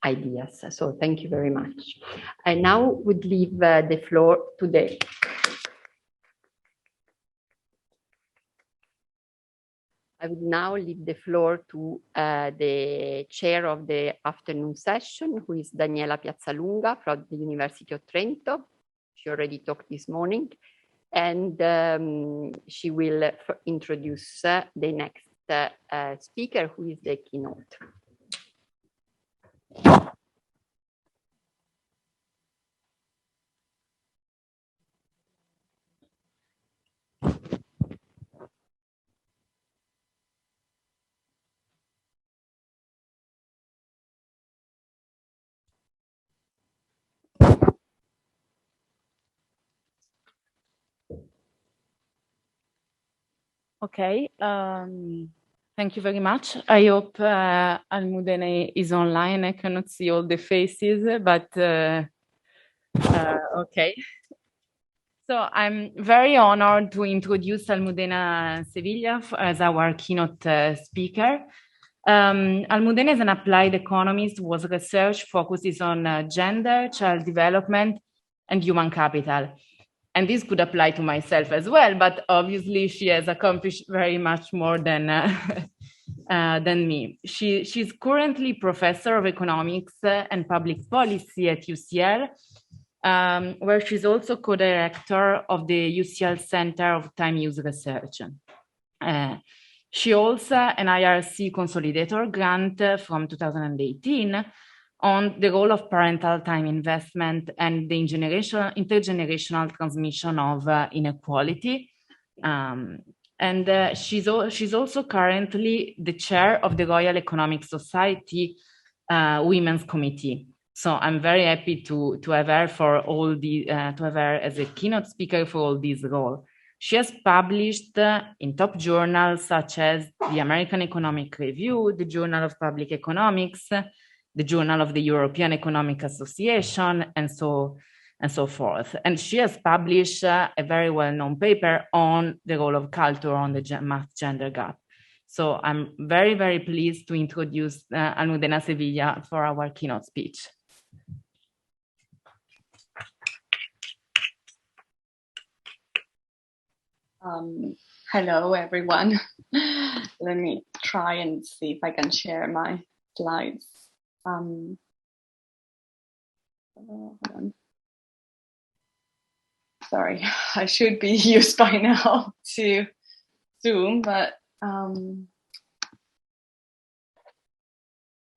ideas. So thank you very much. I now would leave the floor to the I would now leave the floor to the chair of the afternoon session, who is Daniela Piazzalunga from the University of Trento. She already talked this morning, and she will introduce the next speaker, who is the keynote. Okay, thank you very much. I hope Almudena is online. I cannot see all the faces, but okay. So I'm very honored to introduce Almudena Sevilla as our keynote speaker. Almudena is an applied economist whose research focuses on gender, child development, and human capital. And this could apply to myself as well, but obviously she has accomplished very much more than me. She's currently professor of economics and public policy at UCL, where she's also co-director of the UCL Center of Time Use Research. She also an IRC Consolidator grant from 2018 on the role of parental time investment and the intergenerational transmission of inequality. And she's also currently the chair of the Royal Economic Society Women's Committee. So I'm very happy to have her for all the to have her as a keynote speaker for all these roles. She has published in top journals such as the American Economic Review, the Journal of Public Economics, the Journal of the European Economic Association, and so forth. And she has published a very well-known paper on the role of culture on the math-gender gap. So I'm very, very pleased to introduce Almudena Sevilla for our keynote speech. Hello, everyone. Let me try and see if I can share my slides. Hold on. Sorry, I should be used by now to Zoom, but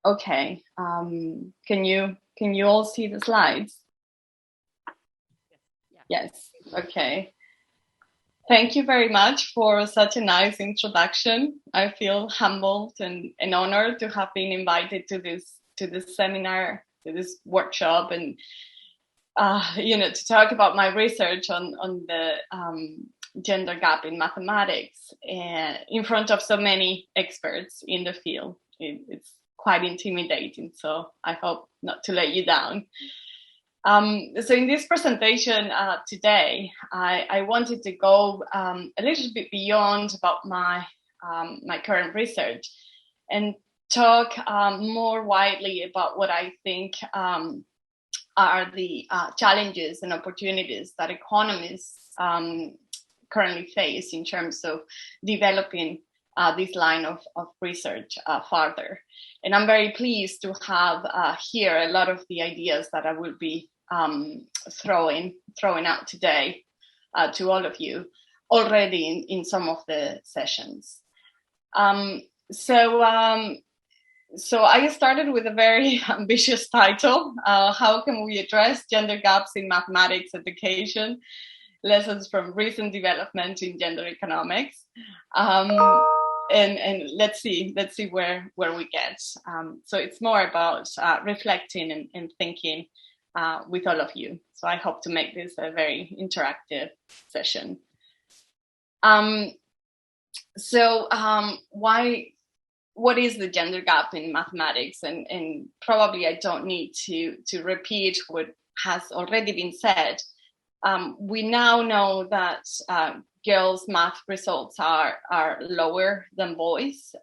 okay. Can you all see the slides? Yes. Okay. Thank you very much for such a nice introduction. I feel humbled and honored to have been invited to this seminar, to this workshop, and to talk about my research on the gender gap in mathematics in front of so many experts in the field. It's quite intimidating, so I hope not to let you down. So in this presentation today, I wanted to go a little bit beyond about my current research and talk more widely about what I think are the challenges and opportunities that economists currently face in terms of developing this line of research further. And I'm very pleased to have here a lot of the ideas that I will be throwing out today to all of you already in some of the sessions. So I started with a very ambitious title, how can we address gender gaps in mathematics education? Lessons from recent development in gender economics. And let's see where we get. So it's more about reflecting and thinking with all of you. So I hope to make this a very interactive session. What is the gender gap in mathematics? And probably I don't need to repeat what has already been said. We now know that girls' math results are lower than boys.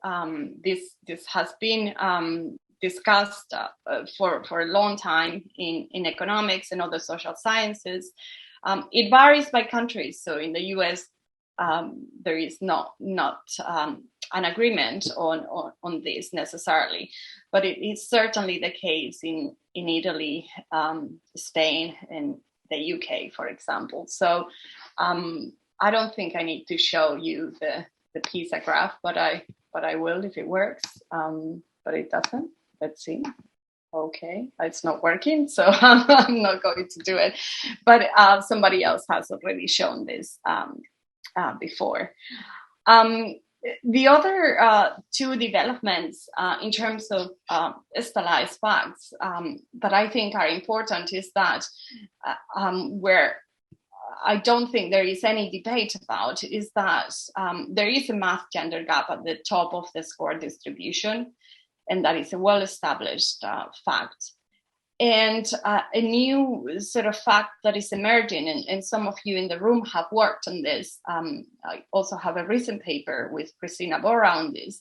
This has been discussed for a long time in economics and other social sciences. It varies by countries. So in the US, there is not an agreement on this necessarily, but it is certainly the case in Italy, Spain, and the UK, for example. So I don't think I need to show you the PISA graph, but I will if it works. But it doesn't. Let's see. Okay, it's not working, so I'm not going to do it. But somebody else has already shown this before. The other two developments in terms of stylized facts that I think are important is that where I don't think there is any debate about is that there is a math gender gap at the top of the score distribution, and that is a well-established fact. And a new sort of fact that is emerging, and some of you in the room have worked on this, I also have a recent paper with Christina Borra on this,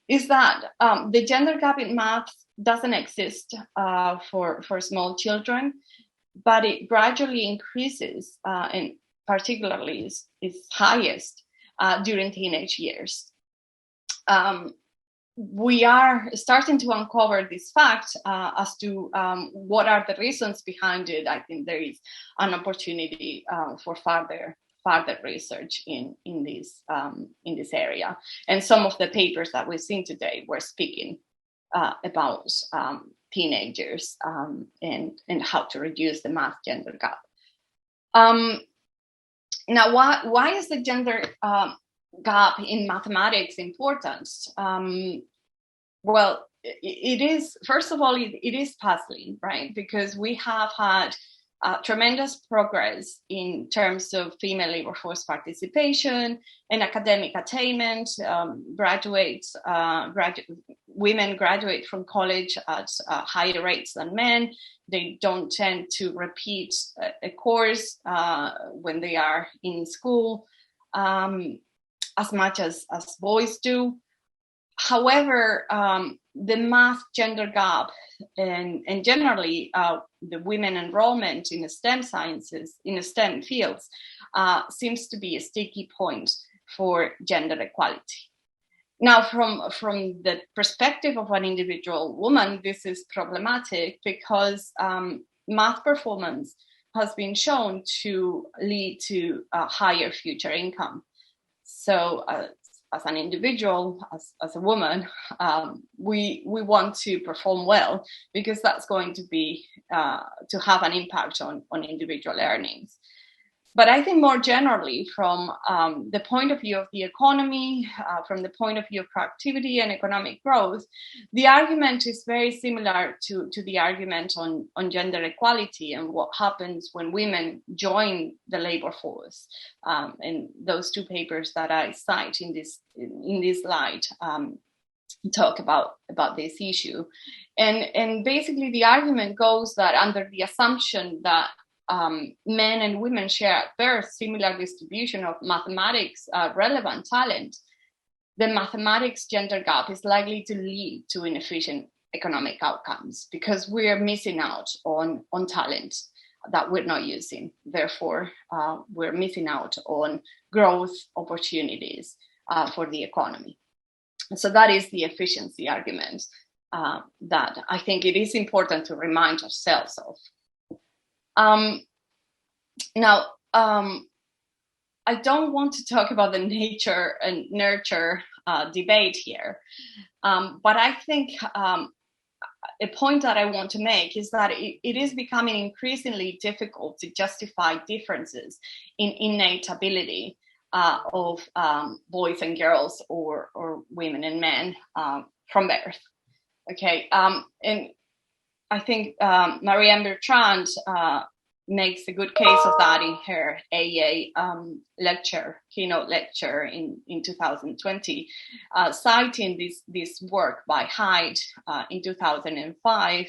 is that the gender gap in math doesn't exist for small children, but it gradually increases, and particularly is highest during teenage years. We are starting to uncover this fact as to what are the reasons behind it. I think there is an opportunity for further research in this area. And some of the papers that we've seen today were speaking about teenagers and how to reduce the math gender gap. Now, why is the gender gap in mathematics important? Well, it is, first of all, it is puzzling, right? Because we have had tremendous progress in terms of female labor force participation and academic attainment. Women graduate from college at higher rates than men. They don't tend to repeat a course when they are in school as much as boys do. However, the math gender gap and generally the women enrollment in the STEM sciences, in the STEM fields, seems to be a sticky point for gender equality. Now, from the perspective of an individual woman, this is problematic because math performance has been shown to lead to a higher future income. So as an individual, as a woman, we want to perform well because that's going to be to have an impact on individual earnings. But I think more generally, from the point of view of the economy, from the point of view of productivity and economic growth, the argument is very similar to the argument on gender equality and what happens when women join the labor force. And those two papers that I cite in this slide talk about this issue. And basically the argument goes that under the assumption that men and women share at birth similar distribution of mathematics relevant talent, the mathematics gender gap is likely to lead to inefficient economic outcomes because we're missing out on talent that we're not using. Therefore, we're missing out on growth opportunities for the economy. So that is the efficiency argument that I think it is important to remind ourselves of. Now, I don't want to talk about the nature and nurture debate here, but I think a point that I want to make is that it is becoming increasingly difficult to justify differences in innate ability of boys and girls or women and men from birth. Okay, and I think Marie-Anne Bertrand makes a good case of that in her AA keynote lecture in 2020, citing this work by Hyde in 2005,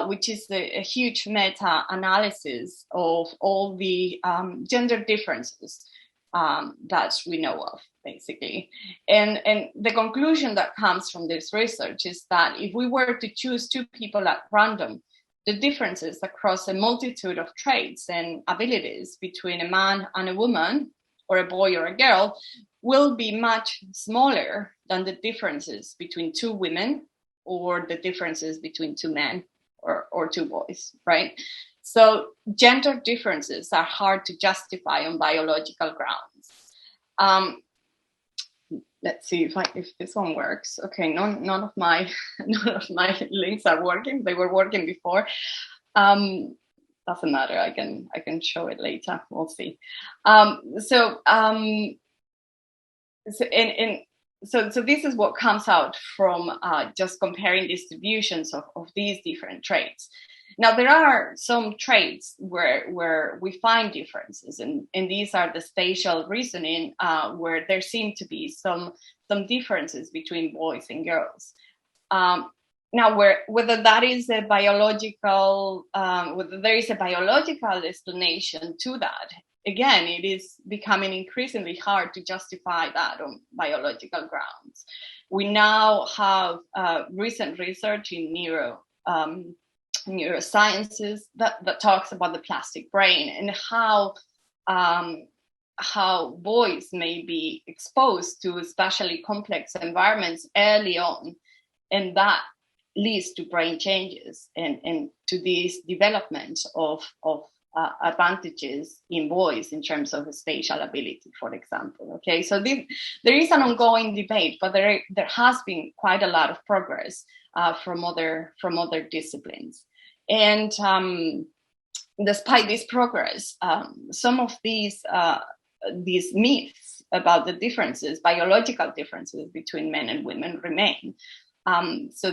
which is a huge meta-analysis of all the gender differences that we know of, basically. And the conclusion that comes from this research is that if we were to choose two people at random, the differences across a multitude of traits and abilities between a man and a woman, or a boy or a girl, will be much smaller than the differences between two women or the differences between two men or two boys, right? So gender differences are hard to justify on biological grounds. Let's see if this one works. Okay, none of my links are working. They were working before. Doesn't matter. I can show it later. We'll see. So this is what comes out from just comparing distributions of these different traits. Now, there are some traits where we find differences, and these are the spatial reasoning, where there seem to be some differences between boys and girls. Now, whether that is a biological, whether there is a biological explanation to that, again, it is becoming increasingly hard to justify that on biological grounds. We now have recent research in neurosciences that talks about the plastic brain and how boys may be exposed to especially complex environments early on, and that leads to brain changes and to this development of advantages in boys in terms of spatial ability, for example. Okay, so there is an ongoing debate, but there has been quite a lot of progress from other disciplines. And despite this progress, some of these myths about the differences, biological differences between men and women remain. So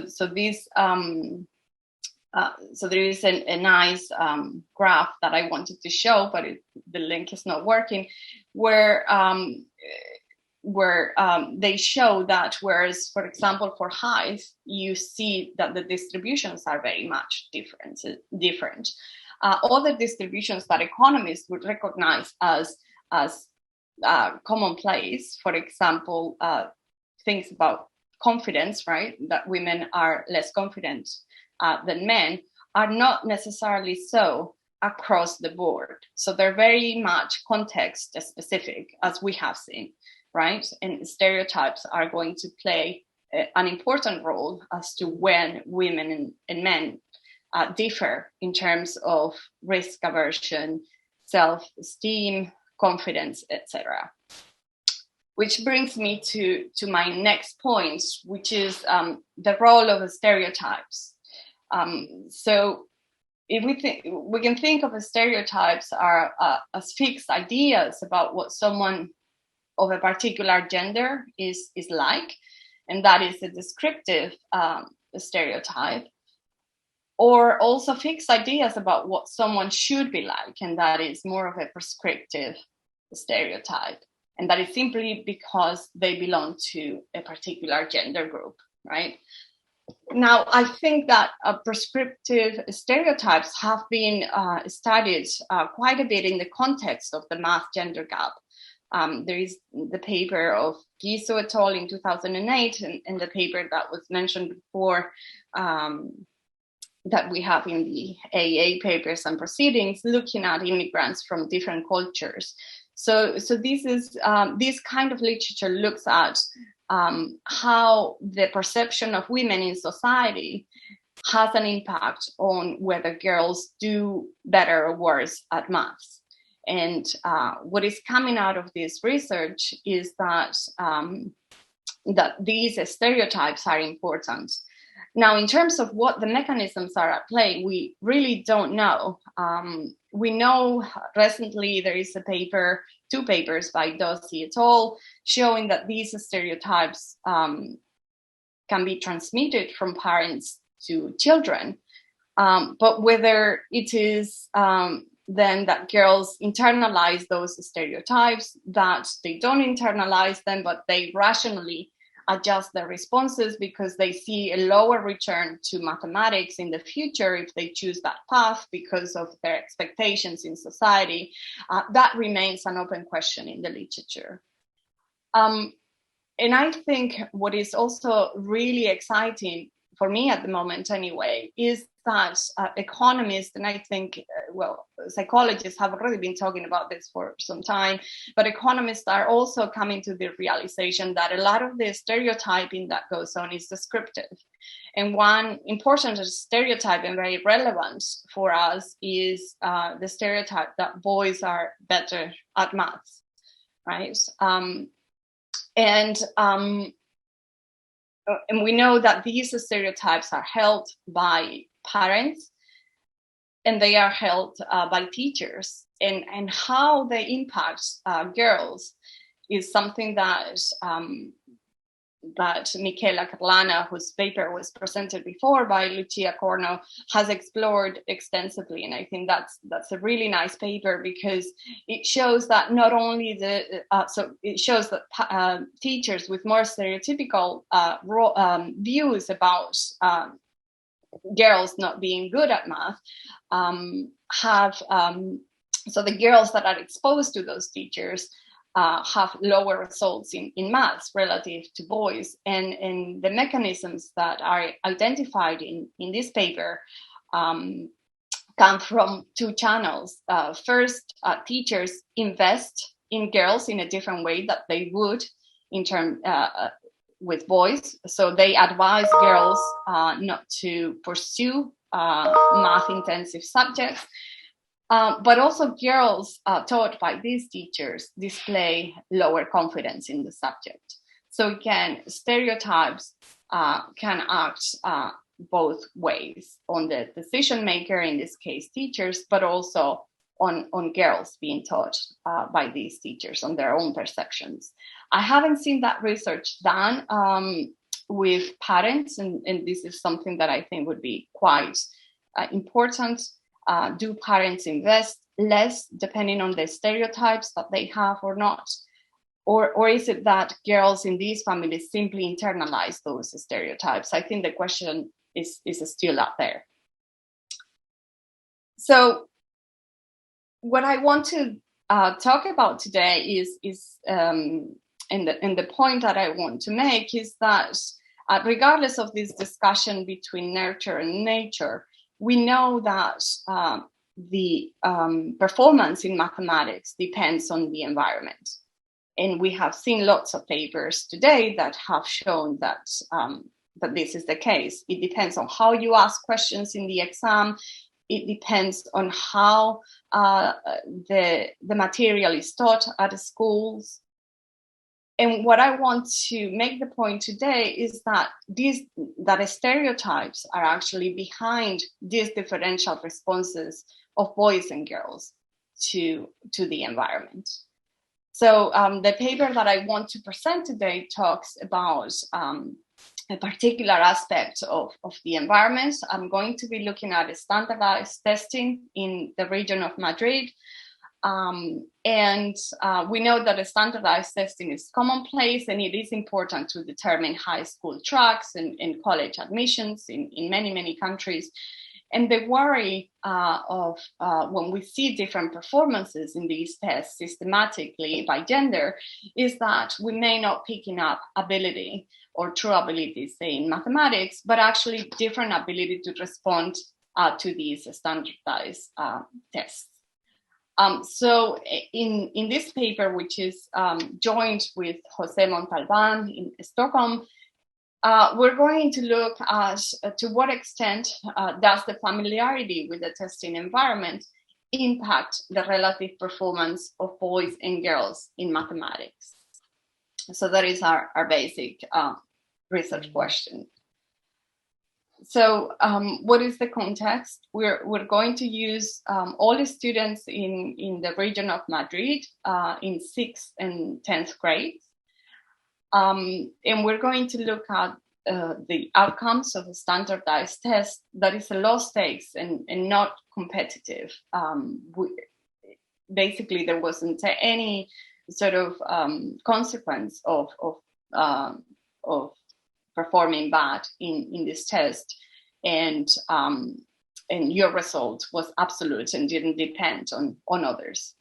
there is a nice graph that I wanted to show, but the link is not working, where they show that whereas, for example, for height, you see that the distributions are very much different. Other distributions that economists would recognize as commonplace, for example, things about confidence, right? That women are less confident than men, are not necessarily so across the board. So they're very much context specific, as we have seen, right? And stereotypes are going to play an important role as to when women and men differ in terms of risk aversion, self-esteem, confidence, etc. Which brings me to my next point, which is the role of stereotypes. So if we can think of stereotypes as fixed ideas about what someone of a particular gender is like, and that is a descriptive stereotype, or also fixed ideas about what someone should be like, and that is more of a prescriptive stereotype, and that is simply because they belong to a particular gender group, right? Now, I think that prescriptive stereotypes have been studied quite a bit in the context of the math gender gap. There is the paper of Giso et al. In 2008, and the paper that was mentioned before that we have in the AA papers and proceedings, looking at immigrants from different cultures. So this kind of literature looks at how the perception of women in society has an impact on whether girls do better or worse at maths. And what is coming out of this research is that that these stereotypes are important. Now, in terms of what the mechanisms are at play, we really don't know. We know recently there is a paper, 2 papers by Dossi et al., showing that these stereotypes can be transmitted from parents to children. But whether it is then that girls internalize those stereotypes, that they don't internalize them, but they rationally adjust their responses because they see a lower return to mathematics in the future if they choose that path because of their expectations in society, that remains an open question in the literature. And I think what is also really exciting for me at the moment anyway, is that economists, and I think, psychologists have already been talking about this for some time, but economists are also coming to the realization that a lot of the stereotyping that goes on is descriptive. And one important stereotype and very relevant for us is the stereotype that boys are better at maths, right? And we know that these stereotypes are held by parents and they are held by teachers, and how they impact girls is something that that Michele Carlana, whose paper was presented before by Lucia Corno, has explored extensively. And I think that's a really nice paper because it shows that not only it shows that teachers with more stereotypical views about girls not being good at math have, so the girls that are exposed to those teachers have lower results in maths relative to boys. And the mechanisms that are identified in this paper come from 2 channels. First, teachers invest in girls in a different way that they would in term with boys. So they advise girls not to pursue math-intensive subjects. But also girls taught by these teachers display lower confidence in the subject. So again, stereotypes can act both ways on the decision maker, in this case teachers, but also on girls being taught by these teachers on their own perceptions. I haven't seen that research done with parents, and this is something that I think would be quite important. Do parents invest less depending on the stereotypes that they have or not? Or is it that girls in these families simply internalize those stereotypes? I think the question is still out there. So what I want to talk about today is and the point that I want to make is that regardless of this discussion between nurture and nature, we know that the performance in mathematics depends on the environment. And we have seen lots of papers today that have shown that, that this is the case. It depends on how you ask questions in the exam. It depends on how the material is taught at the schools. And what I want to make the point today is that that stereotypes are actually behind these differential responses of boys and girls to the environment. So the paper that I want to present today talks about a particular aspect of the environment. I'm going to be looking at standardized testing in the region of Madrid. We know that a standardized testing is commonplace, and it is important to determine high school tracks and college admissions in many countries. And the worry of when we see different performances in these tests systematically by gender is that we may not picking up ability or true ability, say in mathematics, but actually different ability to respond to these standardized tests. So in this paper, which is joined with Jose Montalban in Stockholm, we're going to look at to what extent does the familiarity with the testing environment impact the relative performance of boys and girls in mathematics. So that is our basic research question. So what is the context? We're going to use all the students in the region of Madrid in 6th and 10th grades. And we're going to look at the outcomes of a standardized test that is a low stakes and not competitive. Basically, there wasn't any sort of consequence of performing bad in this test, and your result was absolute and didn't depend on others.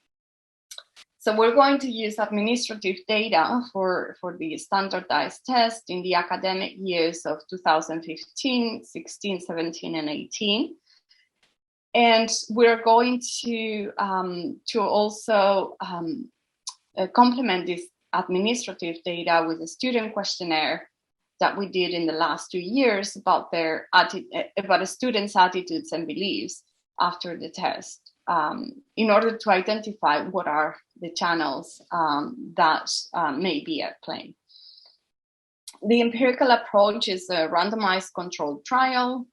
So we're going to use administrative data for the standardized test in the academic years of 2015, 16, 17, and 18. And we're going to also complement this administrative data with a student questionnaire that we did in the last 2 years about the students' attitudes and beliefs after the test, in order to identify what are the channels that may be at play. The empirical approach is a randomized controlled trial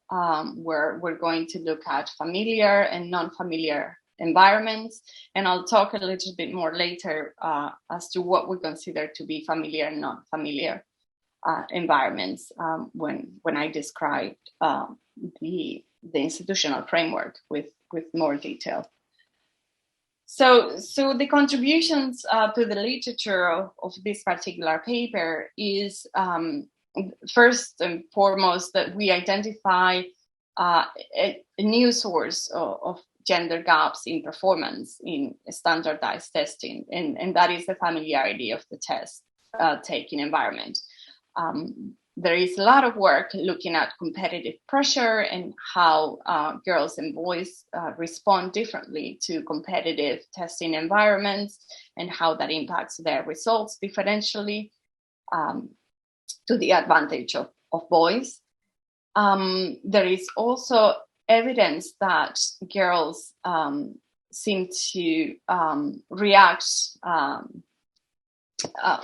where we're going to look at familiar and non-familiar environments, and I'll talk a little bit more later as to what we consider to be familiar and non-familiar environments when I described the institutional framework with more detail. So the contributions to the literature of this particular paper is first and foremost that we identify a new source of gender gaps in performance in standardized testing, and that is the familiarity of the test taking environment. There is a lot of work looking at competitive pressure and how girls and boys respond differently to competitive testing environments and how that impacts their results differentially to the advantage of boys. There is also evidence that girls seem to react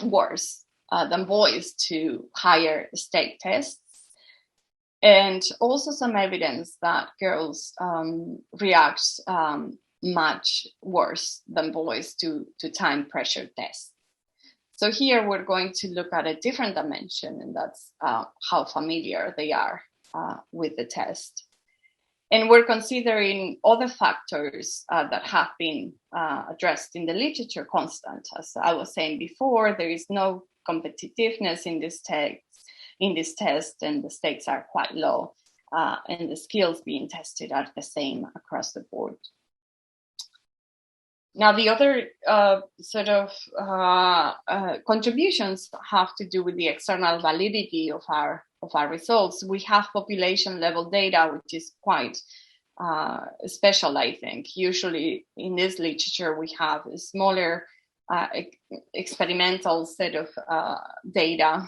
worse than boys to higher stake tests, and also some evidence that girls react much worse than boys to time pressure tests. So here we're going to look at a different dimension, and that's how familiar they are with the test. And we're considering other factors that have been addressed in the literature constant. As I was saying before, there is no competitiveness in this test, and the stakes are quite low, and the skills being tested are the same across the board. Now, the other contributions have to do with the external validity of our results. We have population level data, which is quite special, I think. Usually in this literature, we have a smaller experimental set of data,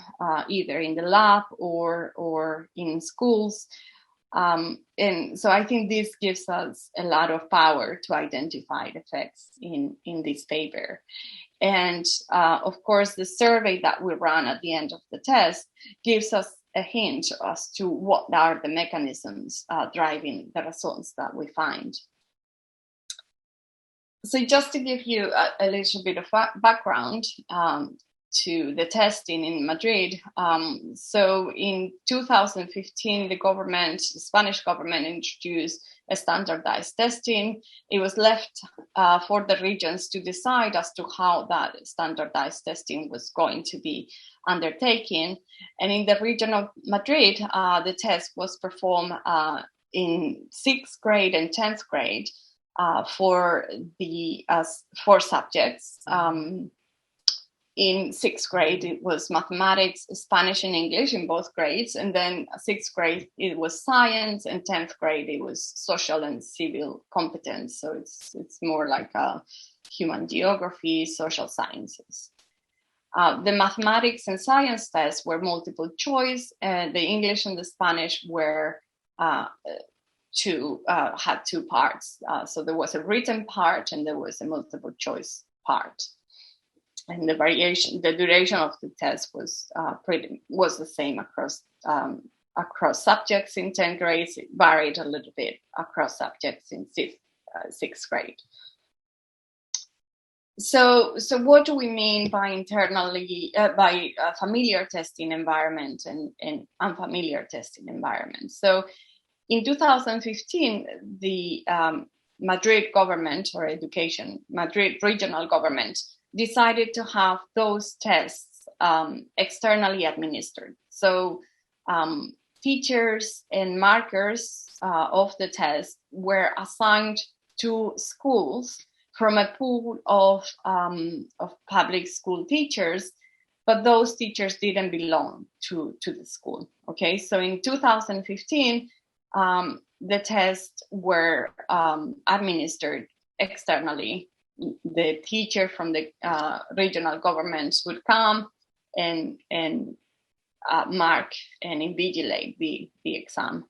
either in the lab or in schools. And so I think this gives us a lot of power to identify the effects in this paper. And of course, the survey that we run at the end of the test gives us a hint as to what are the mechanisms driving the results that we find. So just to give you a little bit of background to the testing in Madrid. So in 2015, the Spanish government introduced a standardized testing. It was left for the regions to decide as to how that standardized testing was going to be undertaken. And in the region of Madrid, the test was performed in 6th grade and 10th grade for the 4 subjects. in 6th grade, it was mathematics, Spanish, and English in both grades. And then 6th grade, it was science, and 10th grade, it was social and civil competence. So it's more like a human geography, social sciences. The mathematics and science tests were multiple choice. The English and the Spanish were had two parts. So there was a written part and there was a multiple choice part. And the duration of the test was the same across subjects in 10th grade. It varied a little bit across subjects in 6th grade. So what do we mean by familiar testing environment and unfamiliar testing environment? So in 2015, the Madrid government or Madrid regional government decided to have those tests externally administered. So teachers and markers of the test were assigned to schools from a pool of public school teachers, but those teachers didn't belong to the school. Okay, so in 2015, the tests were administered externally. The teacher from the regional governments would come and mark and invigilate the exam.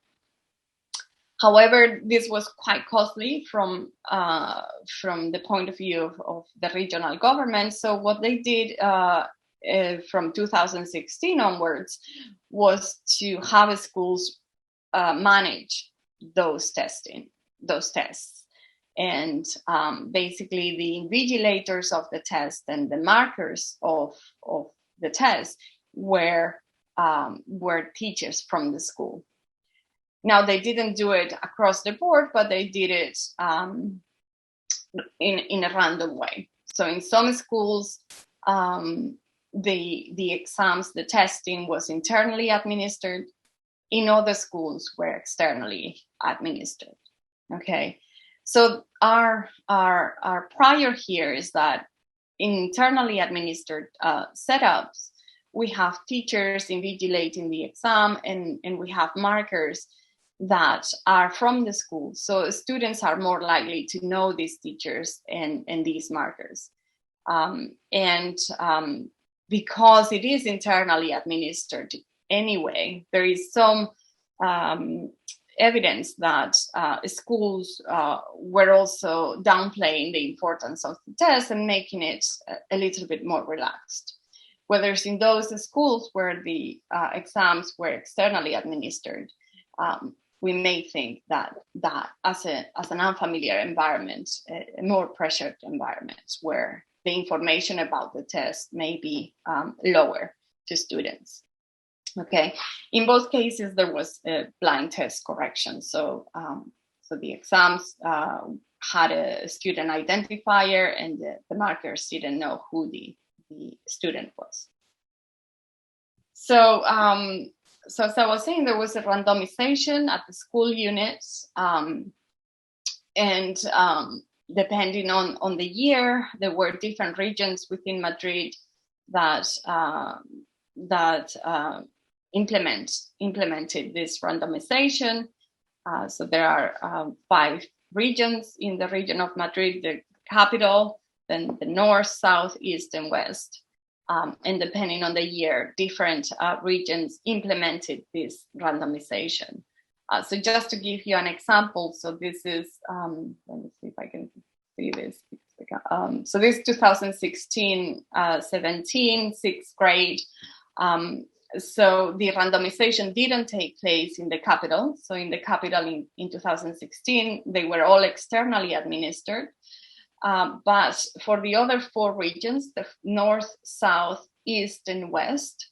However, this was quite costly from the point of view of the regional government. So what they did from 2016 onwards was to have schools manage those tests. And basically the invigilators of the test and the markers of the test were teachers from the school. Now, they didn't do it across the board, but they did it in a random way. So in some schools, the exams, the testing was internally administered. In other schools were externally administered. Okay, so our prior here is that in internally administered setups, we have teachers invigilating the exam, and we have markers that are from the school. So students are more likely to know these teachers and these markers. Because it is internally administered anyway, there is some evidence that schools were also downplaying the importance of the test and making it a little bit more relaxed. Whether it's in those schools where the exams were externally administered, we may think that as an unfamiliar environment, a more pressured environment where the information about the test may be lower to students. Okay, in both cases there was a blind test correction. So the exams had a student identifier, and the markers didn't know who the student was. So as I was saying, there was a randomization at the school units, and depending on the year, there were different regions within Madrid that implemented this randomization. So there are 5 regions in the region of Madrid: the capital, then the north, south, east, and west. And depending on the year, different regions implemented this randomization. So just to give you an example, so this is, let me see if I can see this. So this is 2016-17, 6th grade. So the randomization didn't take place in the capital. So in the capital in 2016, they were all externally administered. But for the other 4 regions, the north, south, east, and west,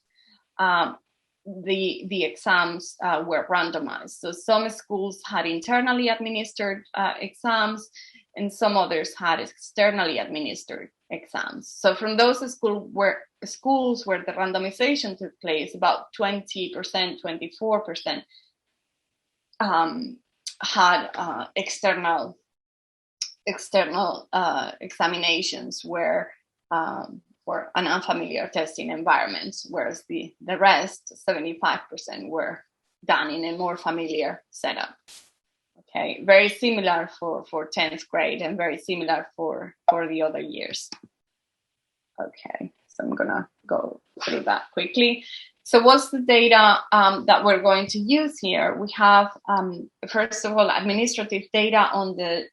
the exams were randomized. So some schools had internally administered exams, and some others had externally administered exams. So from those schools where the randomization took place, about 20%, 24% had external examinations where for an unfamiliar testing environment, whereas the rest, 75%, were done in a more familiar setup. Okay, very similar for 10th grade and very similar for the other years. Okay, so I'm gonna go through that quickly. So what's the data that we're going to use here? We have, first of all, administrative data on the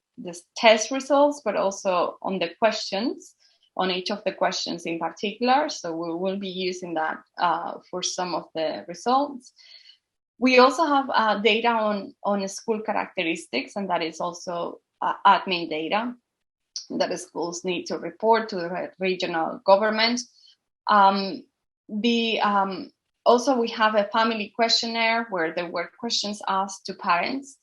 test results, but also on the questions, on each of the questions in particular. So we will be using that for some of the results. We also have data on school characteristics, and that is also admin data that the schools need to report to the regional government. Also, we have a family questionnaire where there were questions asked to parents.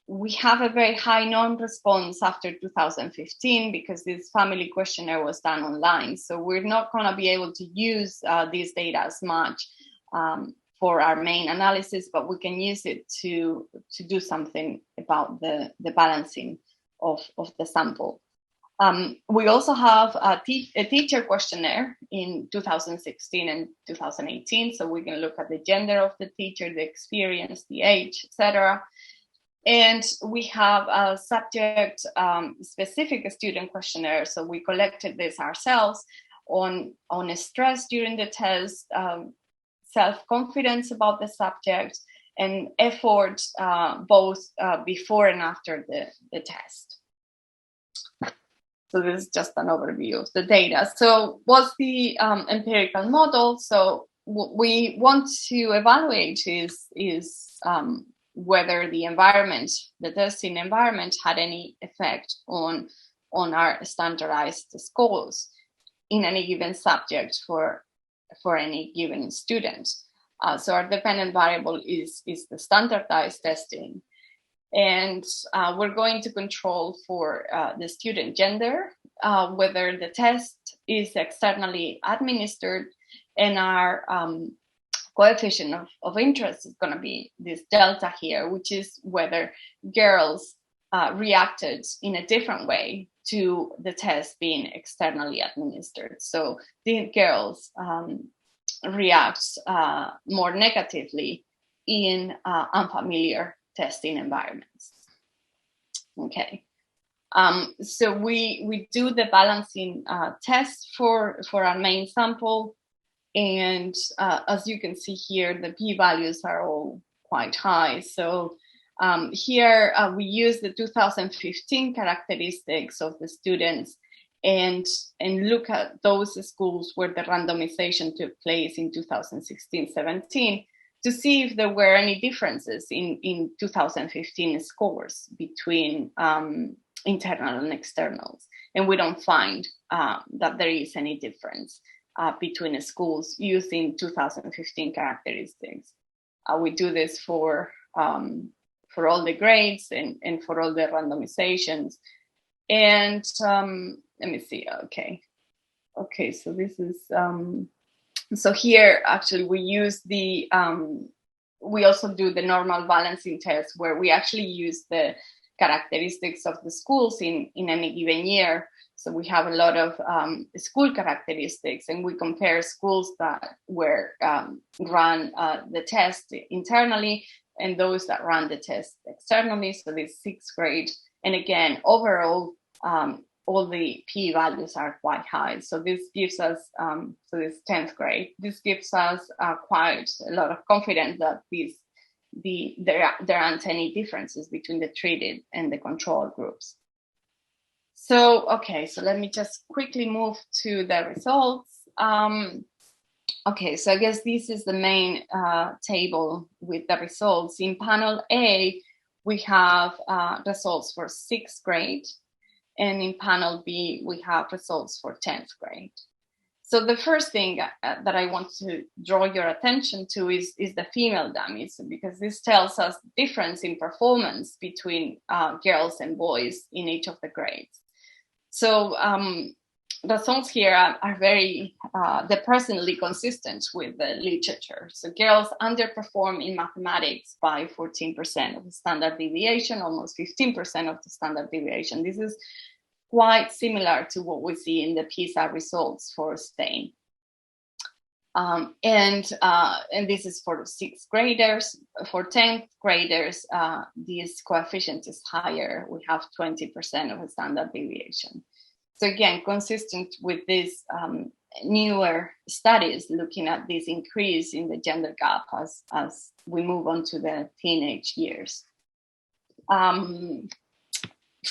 We have a very high non-response after 2015 because this family questionnaire was done online. So we're not going to be able to use this data as much for our main analysis, but we can use it to do something about the balancing of the sample. We also have a teacher questionnaire in 2016 and 2018, so we can look at the gender of the teacher, the experience, the age, etc. And we have a subject-specific student questionnaire, so we collected this ourselves on stress during the test, self-confidence about the subject, and effort both before and after the test. So this is just an overview of the data. So what's the empirical model? So what we want to evaluate is whether the environment, the testing environment, had any effect on our standardized scores in any given subject for any given student. So our dependent variable is the standardized testing. And we're going to control for the student gender, whether the test is externally administered, and our coefficient of interest is going to be this delta here, which is whether girls reacted in a different way to the test being externally administered. So the girls react more negatively in unfamiliar testing environments. Okay, so we do the balancing test for our main sample, and as you can see here, the p-values are all quite high. So here we use the 2015 characteristics of the students and look at those schools where the randomization took place in 2016-17 to see if there were any differences in 2015 scores between internal and externals. And we don't find that there is any difference between schools using 2015 characteristics. We do this for all the grades and for all the randomizations. And let me see, okay, so this is, so here, actually, we use we also do the normal balancing test where we actually use the characteristics of the schools in any given year. So we have a lot of school characteristics, and we compare schools that were run the test internally and those that run the test externally. So this 6th grade, and again, overall, all the p-values are quite high. So this gives us, so this 10th grade, this gives us quite a lot of confidence that there aren't any differences between the treated and the control groups. So, okay, so let me just quickly move to the results. Okay, so I guess this is the main table with the results. In panel A, we have results for 6th grade. And in panel B, we have results for 10th grade. So the first thing that I want to draw your attention to is the female dummies, because this tells us the difference in performance between girls and boys in each of the grades. So results here are very depressingly consistent with the literature. So girls underperform in mathematics by 14% of the standard deviation, almost 15% of the standard deviation. This is quite similar to what we see in the PISA results for Spain. And this is for 6th graders. For 10th graders, this coefficient is higher. We have 20% of a standard deviation. So again, consistent with these newer studies looking at this increase in the gender gap as we move on to the teenage years.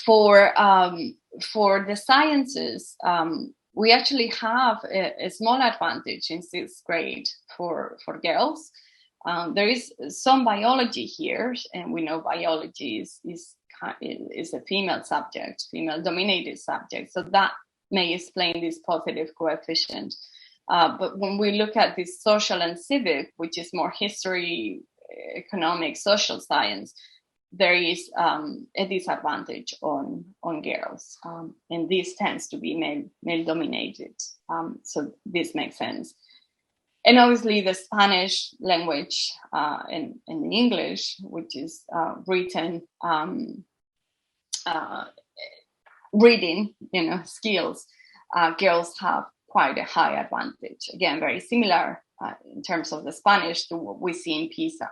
For the sciences, we actually have a small advantage in 6th grade for girls. There is some biology here, and we know biology is a female subject, female-dominated subject, so that may explain this positive coefficient. But when we look at this social and civic, which is more history, economic, social science, there is a disadvantage on girls, and this tends to be male-dominated. So this makes sense. And obviously the Spanish language and the English, which is written, reading, skills, girls have quite a high advantage. Again, very similar in terms of the Spanish to what we see in PISA.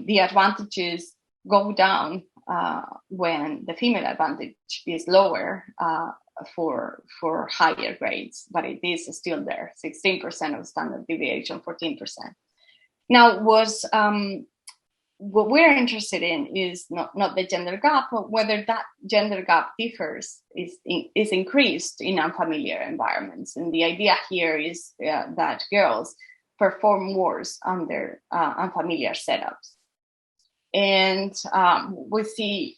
The advantages go down when the female advantage is lower for higher grades, but it is still there, 16% of standard deviation, 14%. Now, what we're interested in is not the gender gap, but whether that gender gap differs, is increased in unfamiliar environments. And the idea here is that girls perform worse under unfamiliar setups. And we see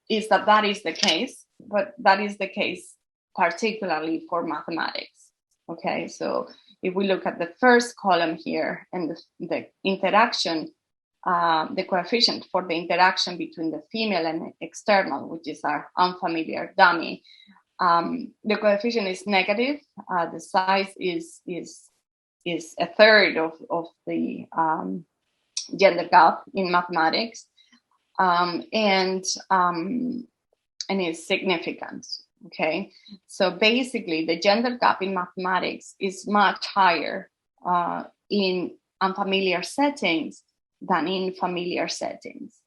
is that is the case, but that is the case particularly for mathematics. Okay, so if we look at the first column here and the interaction, the coefficient for the interaction between the female and external, which is our unfamiliar dummy, the coefficient is negative. The size is a third of the gender gap in mathematics, and is significant. Okay, so basically the gender gap in mathematics is much higher in unfamiliar settings than in familiar settings,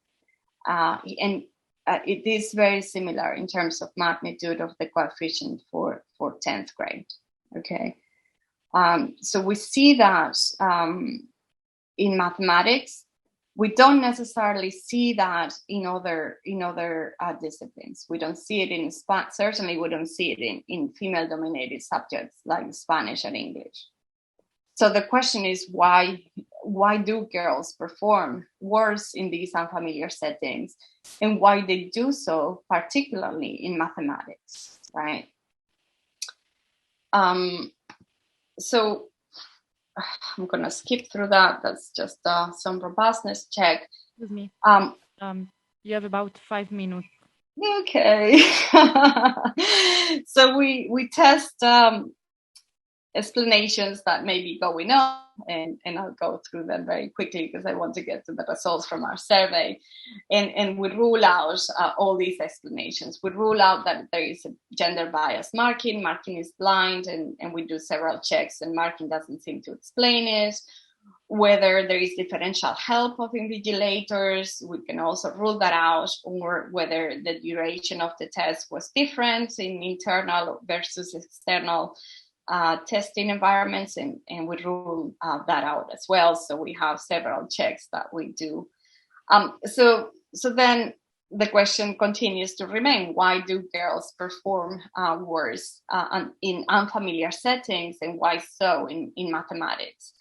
and it is very similar in terms of magnitude of the coefficient for 10th grade. Okay, so we see that in mathematics. We don't necessarily see that in other disciplines. We don't see it in certainly we don't see it in female-dominated subjects like Spanish and English. So the question is why do girls perform worse in these unfamiliar settings, and why they do so particularly in mathematics, right? So I'm gonna skip through that. That's just some robustness check. Excuse me. You have about 5 minutes. Okay. So we test explanations that may be going on, and I'll go through them very quickly because I want to get to the results from our survey. And we rule out all these explanations. We rule out that there is a gender bias marking is blind, and we do several checks, and marking doesn't seem to explain it. Whether there is differential help of invigilators, we can also rule that out, or whether the duration of the test was different in internal versus external testing environments, and we rule that out as well. So we have several checks that we do. So then the question continues to remain: why do girls perform worse in unfamiliar settings, and why so in mathematics?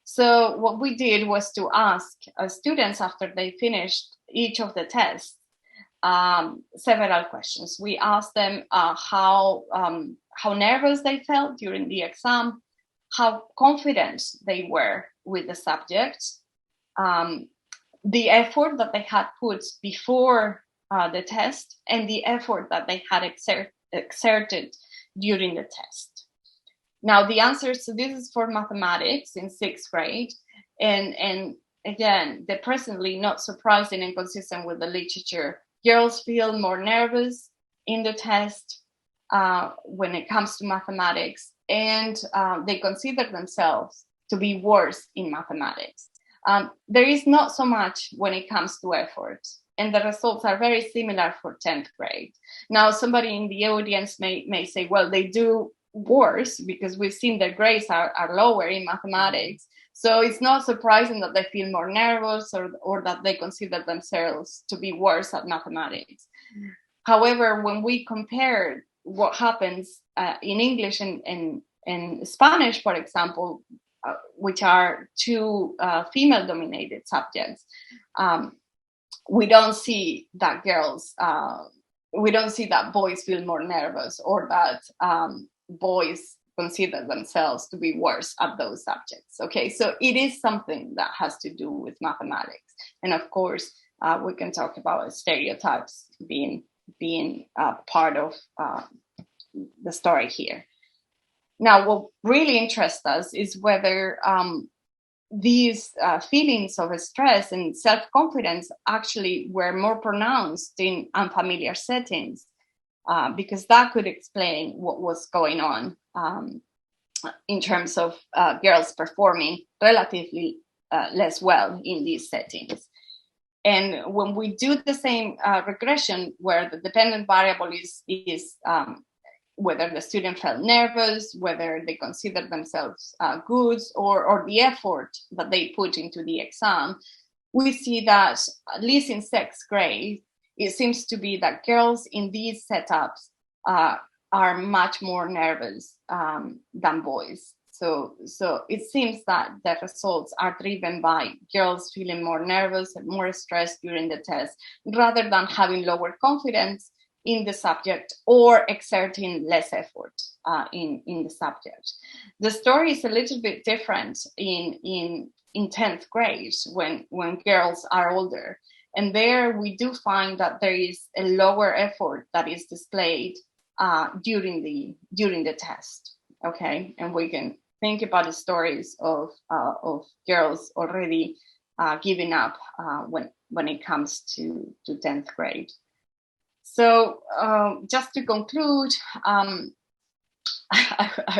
So what we did was to ask students after they finished each of the tests several questions. We asked them how nervous they felt during the exam, how confident they were with the subject, the effort that they had put before the test, and the effort that they had exerted during the test. Now, the answers to this is for mathematics in 6th grade, and again, they're presently not surprising and consistent with the literature. Girls feel more nervous in the test when it comes to mathematics, and they consider themselves to be worse in mathematics. There is not so much when it comes to effort, and the results are very similar for 10th grade. Now, somebody in the audience may say, well, they do worse because we've seen their grades are lower in mathematics. So it's not surprising that they feel more nervous or that they consider themselves to be worse at mathematics. However, when we compare what happens in English and Spanish, for example, which are two female-dominated subjects, we don't see that we don't see that boys feel more nervous or that boys consider themselves to be worse at those subjects. Okay, so it is something that has to do with mathematics. And of course, we can talk about stereotypes being part of the story here. Now, what really interests us is whether these feelings of stress and self-confidence actually were more pronounced in unfamiliar settings, because that could explain what was going on in terms of girls performing relatively less well in these settings. And when we do the same regression where the dependent variable is whether the student felt nervous, whether they considered themselves good, or the effort that they put into the exam, we see that, at least in 6th grade, it seems to be that girls in these setups are much more nervous than boys. So it seems that the results are driven by girls feeling more nervous and more stressed during the test, rather than having lower confidence in the subject or exerting less effort in the subject. The story is a little bit different in 10th grade when girls are older. And there we do find that there is a lower effort that is displayed during the test. Okay, and we can think about the stories of girls already giving up when it comes to 10th grade. So just to conclude, I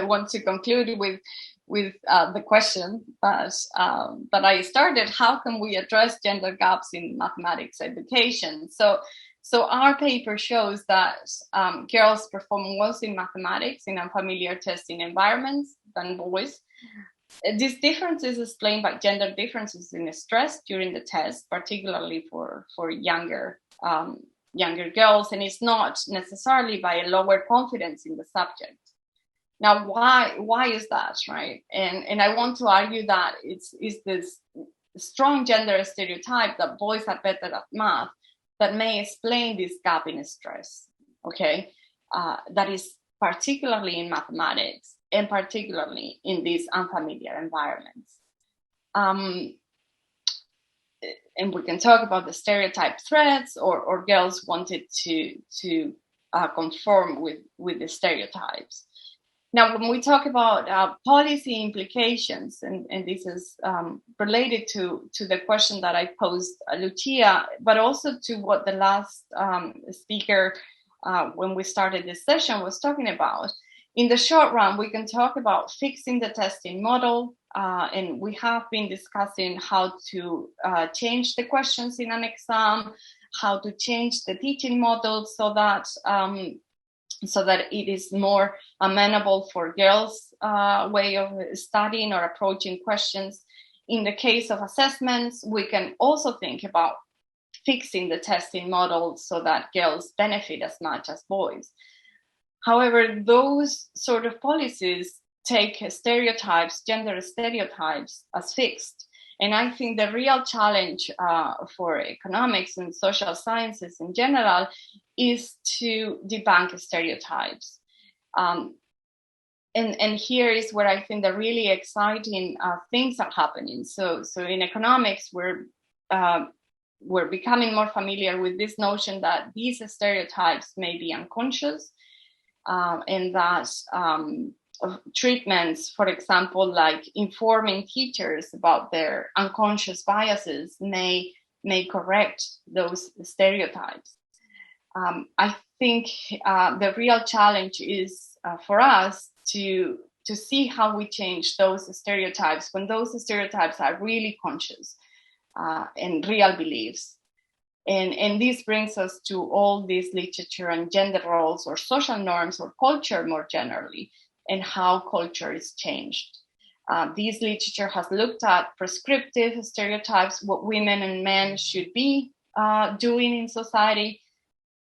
want to conclude with the question that I started: how can we address gender gaps in mathematics education? So our paper shows that girls perform worse in mathematics in unfamiliar testing environments than boys. This difference is explained by gender differences in stress during the test, particularly for younger girls, and it's not necessarily by a lower confidence in the subject. Now, why is that, right? And I want to argue that it's this strong gender stereotype that boys are better at math that may explain this gap in stress, okay? That is particularly in mathematics and particularly in these unfamiliar environments. And we can talk about the stereotype threats or girls wanted to conform with the stereotypes. Now, when we talk about policy implications, and this is related to the question that I posed Lucia, but also to what the last speaker, when we started this session, was talking about. In the short run, we can talk about fixing the testing model, and we have been discussing how to change the questions in an exam, how to change the teaching model so that it is more amenable for girls' way of studying or approaching questions. In the case of assessments, we can also think about fixing the testing model so that girls benefit as much as boys. However, those sort of policies take stereotypes, gender stereotypes, as fixed. And I think the real challenge for economics and social sciences in general is to debunk stereotypes. And here is where I think the really exciting things are happening. So in economics, we're becoming more familiar with this notion that these stereotypes may be unconscious, and that treatments, for example, like informing teachers about their unconscious biases may correct those stereotypes. I think the real challenge is for us to see how we change those stereotypes when those stereotypes are really conscious and real beliefs. And this brings us to all this literature on gender roles or social norms or culture more generally, and how culture is changed. This literature has looked at prescriptive stereotypes, what women and men should be doing in society,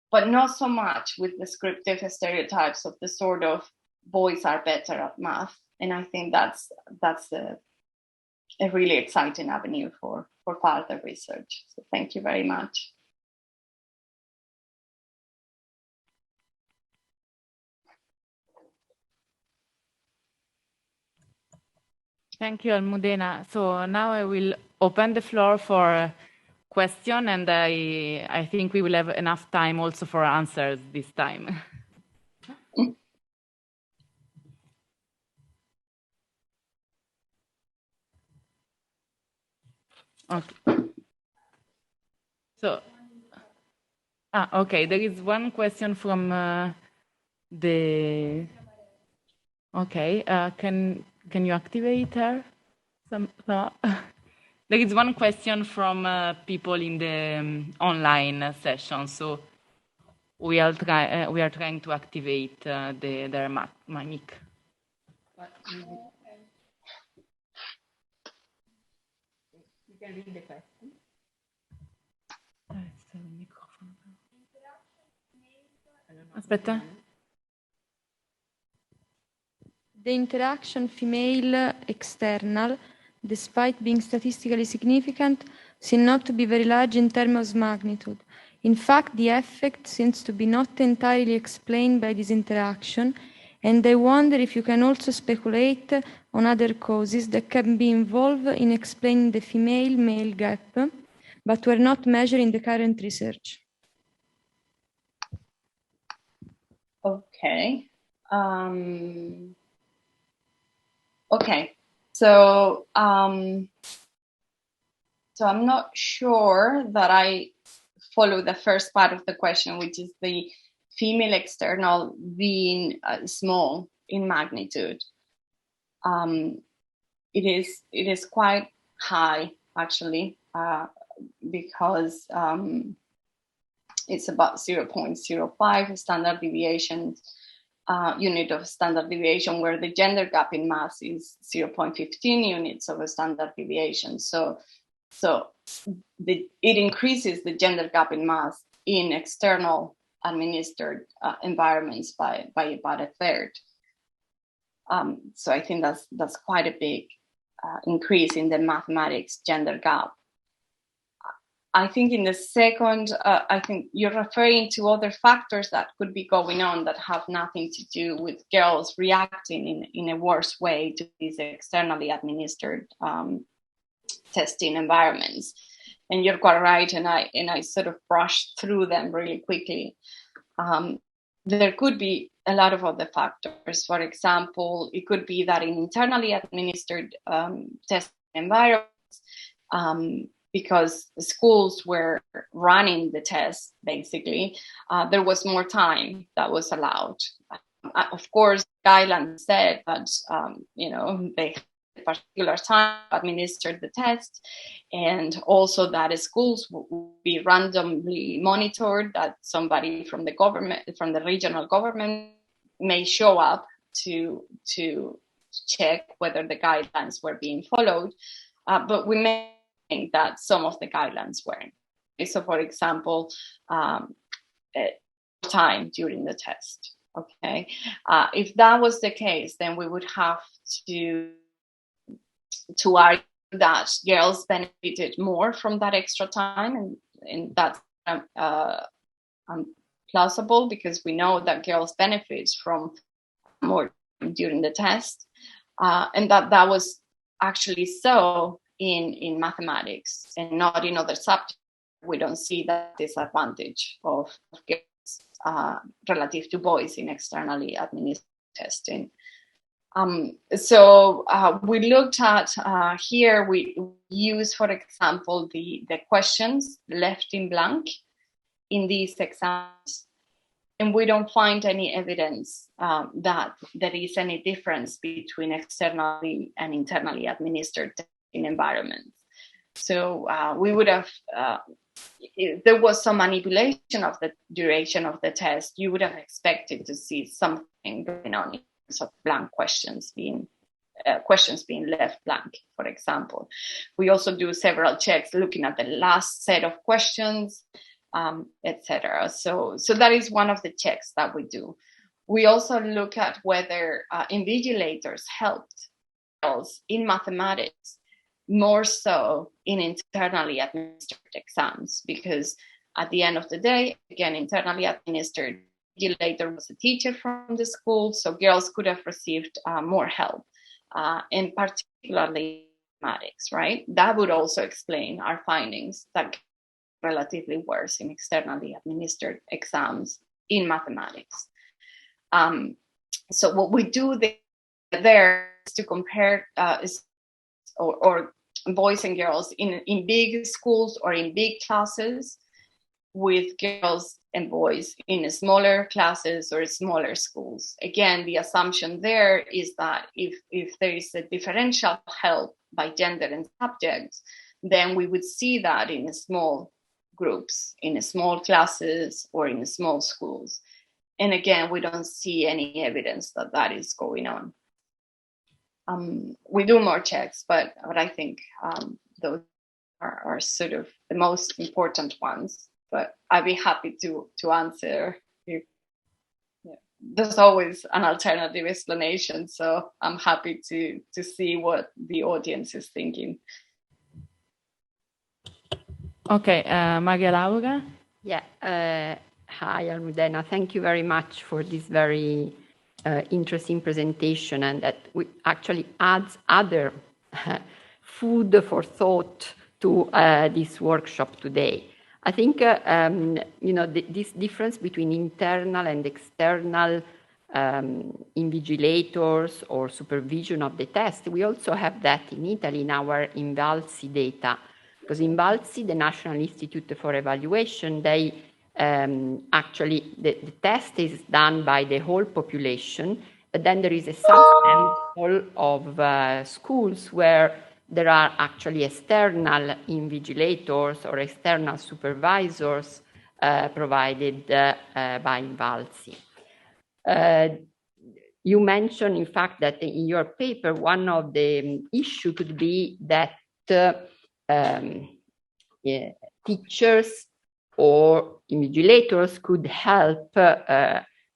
but not so much with descriptive stereotypes of the sort of boys are better at math. And I think that's a really exciting avenue for further research. So thank you very much. Thank you, Almudena. So now I will open the floor for question, and I think we will have enough time also for answers this time. Okay. So, okay, there is one question from the. Okay, can you activate her? No. There is one question from people in the online session, so we are trying to activate their mic. You can read the question. Aspetta. The interaction female external, despite being statistically significant, seem not to be very large in terms of magnitude. In fact, the effect seems to be not entirely explained by this interaction, and I wonder if you can also speculate on other causes that can be involved in explaining the female-male gap, but were not measured in the current research. Okay. Okay, so I'm not sure that I follow the first part of the question, which is the female external being small in magnitude. It is quite high actually, because it's about 0.05 standard deviation. Unit of standard deviation, where the gender gap in mass is 0.15 units of a standard deviation. So it increases the gender gap in mass in external administered environments by about a third. So I think that's quite a big increase in the mathematics gender gap. I think in the second, I think you're referring to other factors that could be going on that have nothing to do with girls reacting in a worse way to these externally administered testing environments. And you're quite right, and I sort of brushed through them really quickly. There could be a lot of other factors. For example, it could be that in internally administered testing environments, because schools were running the test, basically, there was more time that was allowed. Of course, guidelines said that, they had a particular time to administer the test, and also that schools would be randomly monitored, that somebody from the government, from the regional government, may show up to check whether the guidelines were being followed. But we may think that some of the guidelines weren't. So, for example, time during the test. Okay, if that was the case, then we would have to argue that girls benefited more from that extra time, and that's plausible, because we know that girls benefit from more during the test, and that was actually so in mathematics and not in other subjects. We don't see that disadvantage of girls relative to boys in externally administered testing. So we looked at here, we use, for example, the questions left in blank in these exams. And we don't find any evidence that there is any difference between externally and internally administered testing environments. So we would have, if there was some manipulation of the duration of the test, you would have expected to see something going on in terms of blank questions being left blank, for example. We also do several checks looking at the last set of questions, etc. So that is one of the checks that we do. We also look at whether invigilators helped girls in mathematics more so in internally administered exams, because at the end of the day, again, internally administered, invigilator was a teacher from the school, so girls could have received more help, and particularly mathematics, right? That would also explain our findings that relatively worse in externally administered exams in mathematics. So what we do there is to compare or boys and girls in big schools or in big classes with girls and boys in smaller classes or smaller schools. Again, the assumption there is that if there is a differential help by gender and subjects, then we would see that in small groups, in small classes or in small schools. And again, we don't see any evidence that that is going on. We do more checks, but I think those are sort of the most important ones. But I'd be happy to answer if there's always an alternative explanation. So I'm happy to see what the audience is thinking. Okay, Maria Laura. Yeah. Hi, Almudena. Thank you very much for this very interesting presentation, and that actually adds other food for thought to this workshop today. I think, this difference between internal and external invigilators or supervision of the test, we also have that in Italy in our INVALSI data. Because INVALSI, the National Institute for Evaluation, they actually, the test is done by the whole population, but then there is a subsample of schools where there are actually external invigilators or external supervisors provided by INVALSI. You mentioned, in fact, that in your paper, one of the issues could be that teachers or invigilators could help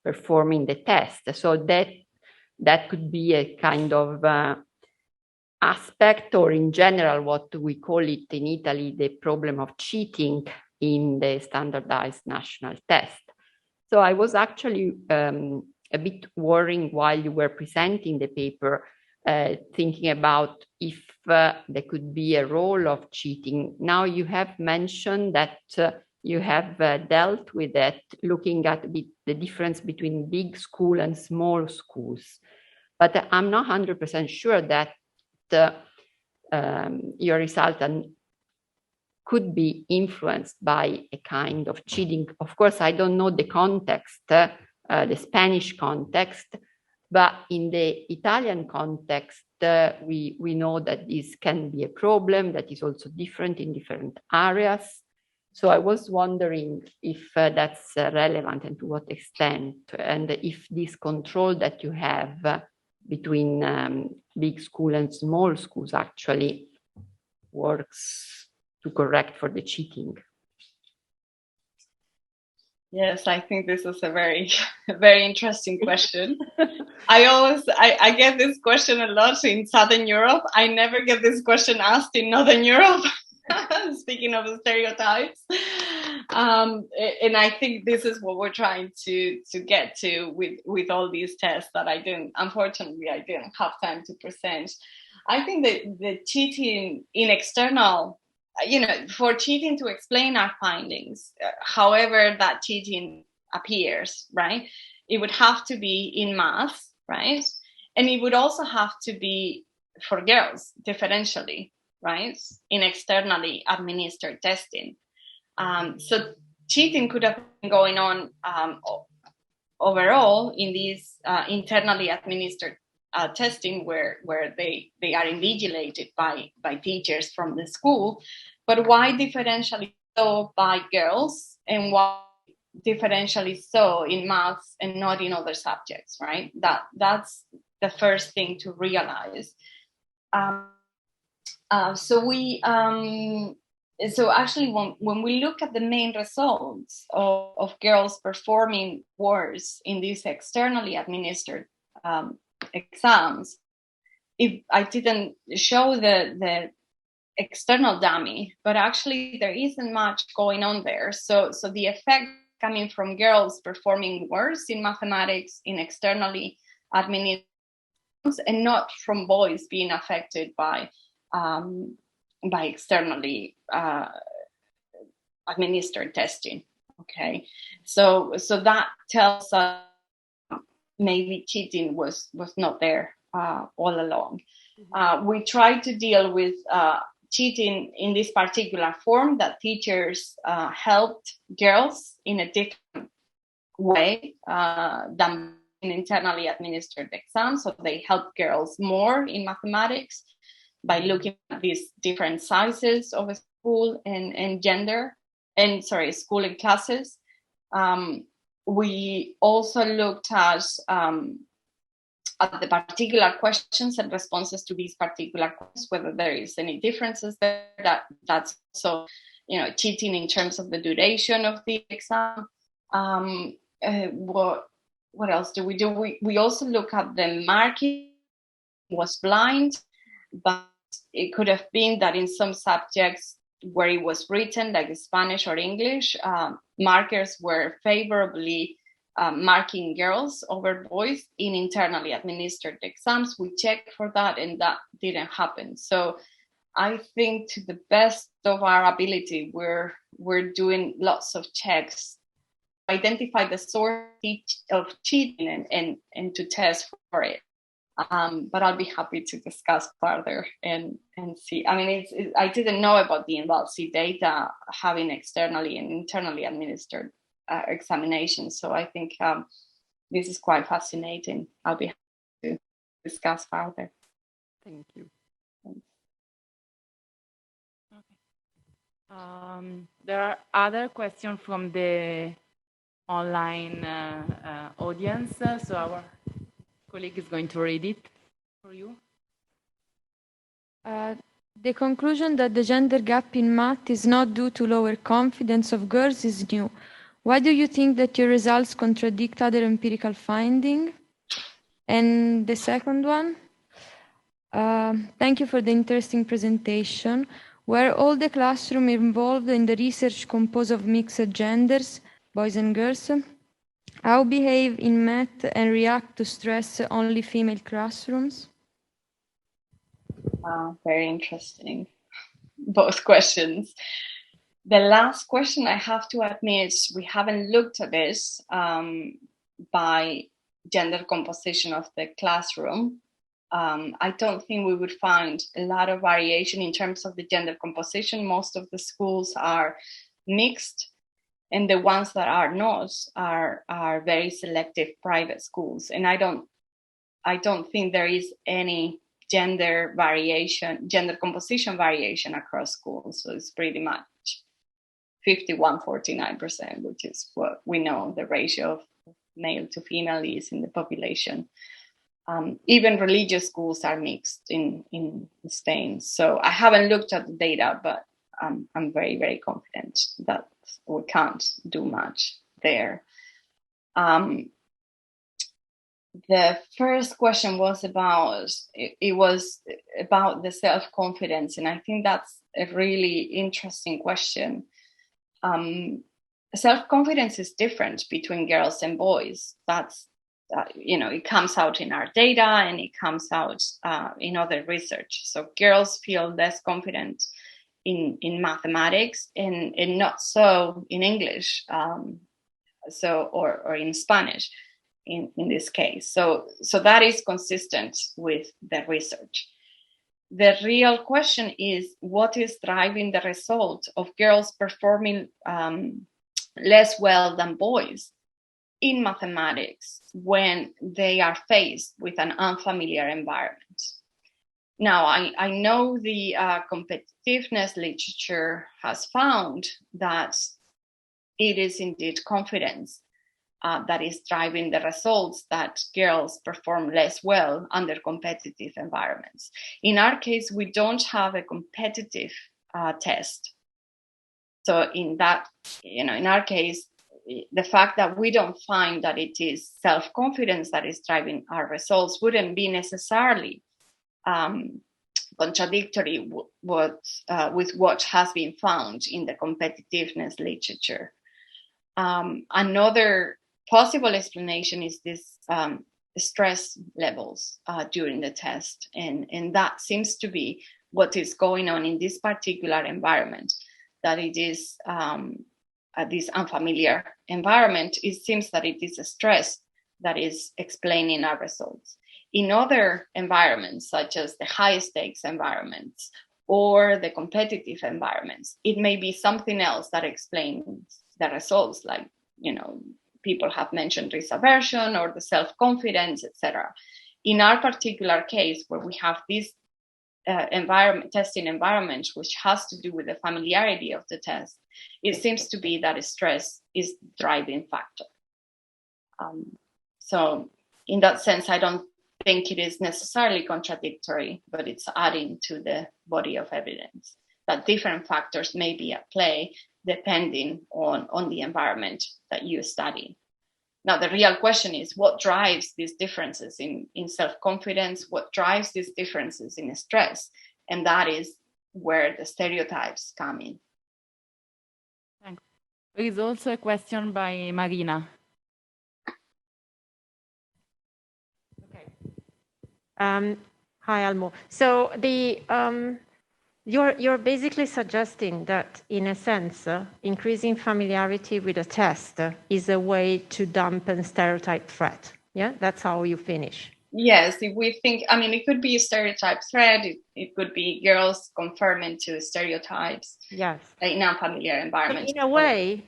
performing the test. So that could be a kind of aspect, or in general, what we call it in Italy, the problem of cheating in the standardized national test. So I was actually a bit worrying while you were presenting the paper, thinking about if there could be a role of cheating. Now you have mentioned that you have dealt with that, looking at the difference between big school and small schools. But I'm not 100% sure that your result could be influenced by a kind of cheating. Of course, I don't know the context, the Spanish context, but in the Italian context, we know that this can be a problem that is also different in different areas. So I was wondering if that's relevant and to what extent, and if this control that you have between big school and small schools actually works to correct for the cheating. Yes, I think this is a very, very interesting question. I get this question a lot in Southern Europe. I never get this question asked in Northern Europe. Speaking of the stereotypes. And I think this is what we're trying to get to with all these tests that unfortunately, I didn't have time to present. I think that the cheating in external, for cheating to explain our findings, however that cheating appears, right? It would have to be in math, right? And it would also have to be for girls differentially, right? In externally administered testing. So cheating could have been going on overall in these internally administered testing where they are invigilated by teachers from the school, but why differentially so by girls and why differentially so in maths and not in other subjects, right? That's the first thing to realize. So actually, when we look at the main results of girls performing worse in these externally administered exams, if I didn't show the external dummy, but actually there isn't much going on there. So the effect coming from girls performing worse in mathematics in externally administered and not from boys being affected by externally administered testing. Okay, so that tells us maybe cheating was not there all along. We tried to deal with cheating in this particular form that teachers helped girls in a different way than in internally administered exams. So they helped girls more in mathematics by looking at these different sizes of a school and gender, and school and classes. We also looked at the particular questions and responses to these particular questions, whether there is any differences there. That's also, cheating in terms of the duration of the exam. What else do? We also look at the marking. Was blind, but it could have been that in some subjects where it was written, like Spanish or English, markers were favorably marking girls over boys in internally administered exams. We checked for that and that didn't happen. So I think to the best of our ability, we're doing lots of checks, identify the source of cheating and to test for it. But I'll be happy to discuss further and see. I mean, I didn't know about the INVALSI data having externally and internally administered examinations. So I think this is quite fascinating. I'll be happy to discuss further. Thank you. Okay. There are other questions from the online audience. So our colleague is going to read it for you. The conclusion that the gender gap in math is not due to lower confidence of girls is new. Why do you think that your results contradict other empirical findings? And the second one, thank you for the interesting presentation. Were all the classroom involved in the research composed of mixed genders, boys and girls? How behave in math and react to stress only female classrooms? Very interesting, both questions. The last question, I have to admit, we haven't looked at this by gender composition of the classroom. I don't think we would find a lot of variation in terms of the gender composition. Most of the schools are mixed, and the ones that are not are very selective private schools. And I don't think there is any gender composition variation across schools. So it's pretty much 51-49%, which is what we know the ratio of male to female is in the population. Even religious schools are mixed in Spain. So I haven't looked at the data, but I'm very, very confident that we can't do much there. The first question was about the self-confidence, and I think that's a really interesting question. Self-confidence is different between girls and boys. That's it comes out in our data and it comes out in other research. So girls feel less confident in mathematics and not so in English, or in Spanish in this case. So that is consistent with the research. The real question is what is driving the result of girls performing less well than boys in mathematics when they are faced with an unfamiliar environment. Now, I know the competitiveness literature has found that it is indeed confidence that is driving the results, that girls perform less well under competitive environments. In our case, we don't have a competitive test. So in that, in our case, the fact that we don't find that it is self-confidence that is driving our results wouldn't be necessarily contradictory with what has been found in the competitiveness literature. Another possible explanation is this stress levels during the test, and that seems to be what is going on in this particular environment, that it is this unfamiliar environment. It seems that it is a stress that is explaining our results. In other environments, such as the high stakes environments or the competitive environments, it may be something else that explains the results, like, people have mentioned risk aversion or the self-confidence, etc. In our particular case, where we have this testing environment, which has to do with the familiarity of the test, it seems to be that stress is the driving factor. So in that sense, I don't think it is necessarily contradictory, but it's adding to the body of evidence that different factors may be at play depending on the environment that you study. Now, the real question is, what drives these differences in self-confidence? What drives these differences in stress? And that is where the stereotypes come in. Thanks. There is also a question by Marina. Hi, Almo. So you're basically suggesting that, in a sense, increasing familiarity with a test is a way to dampen stereotype threat. Yeah, that's how you finish. Yes, if we think, it could be a stereotype threat. It could be girls conforming to stereotypes. Yes, in unfamiliar environments. In a way,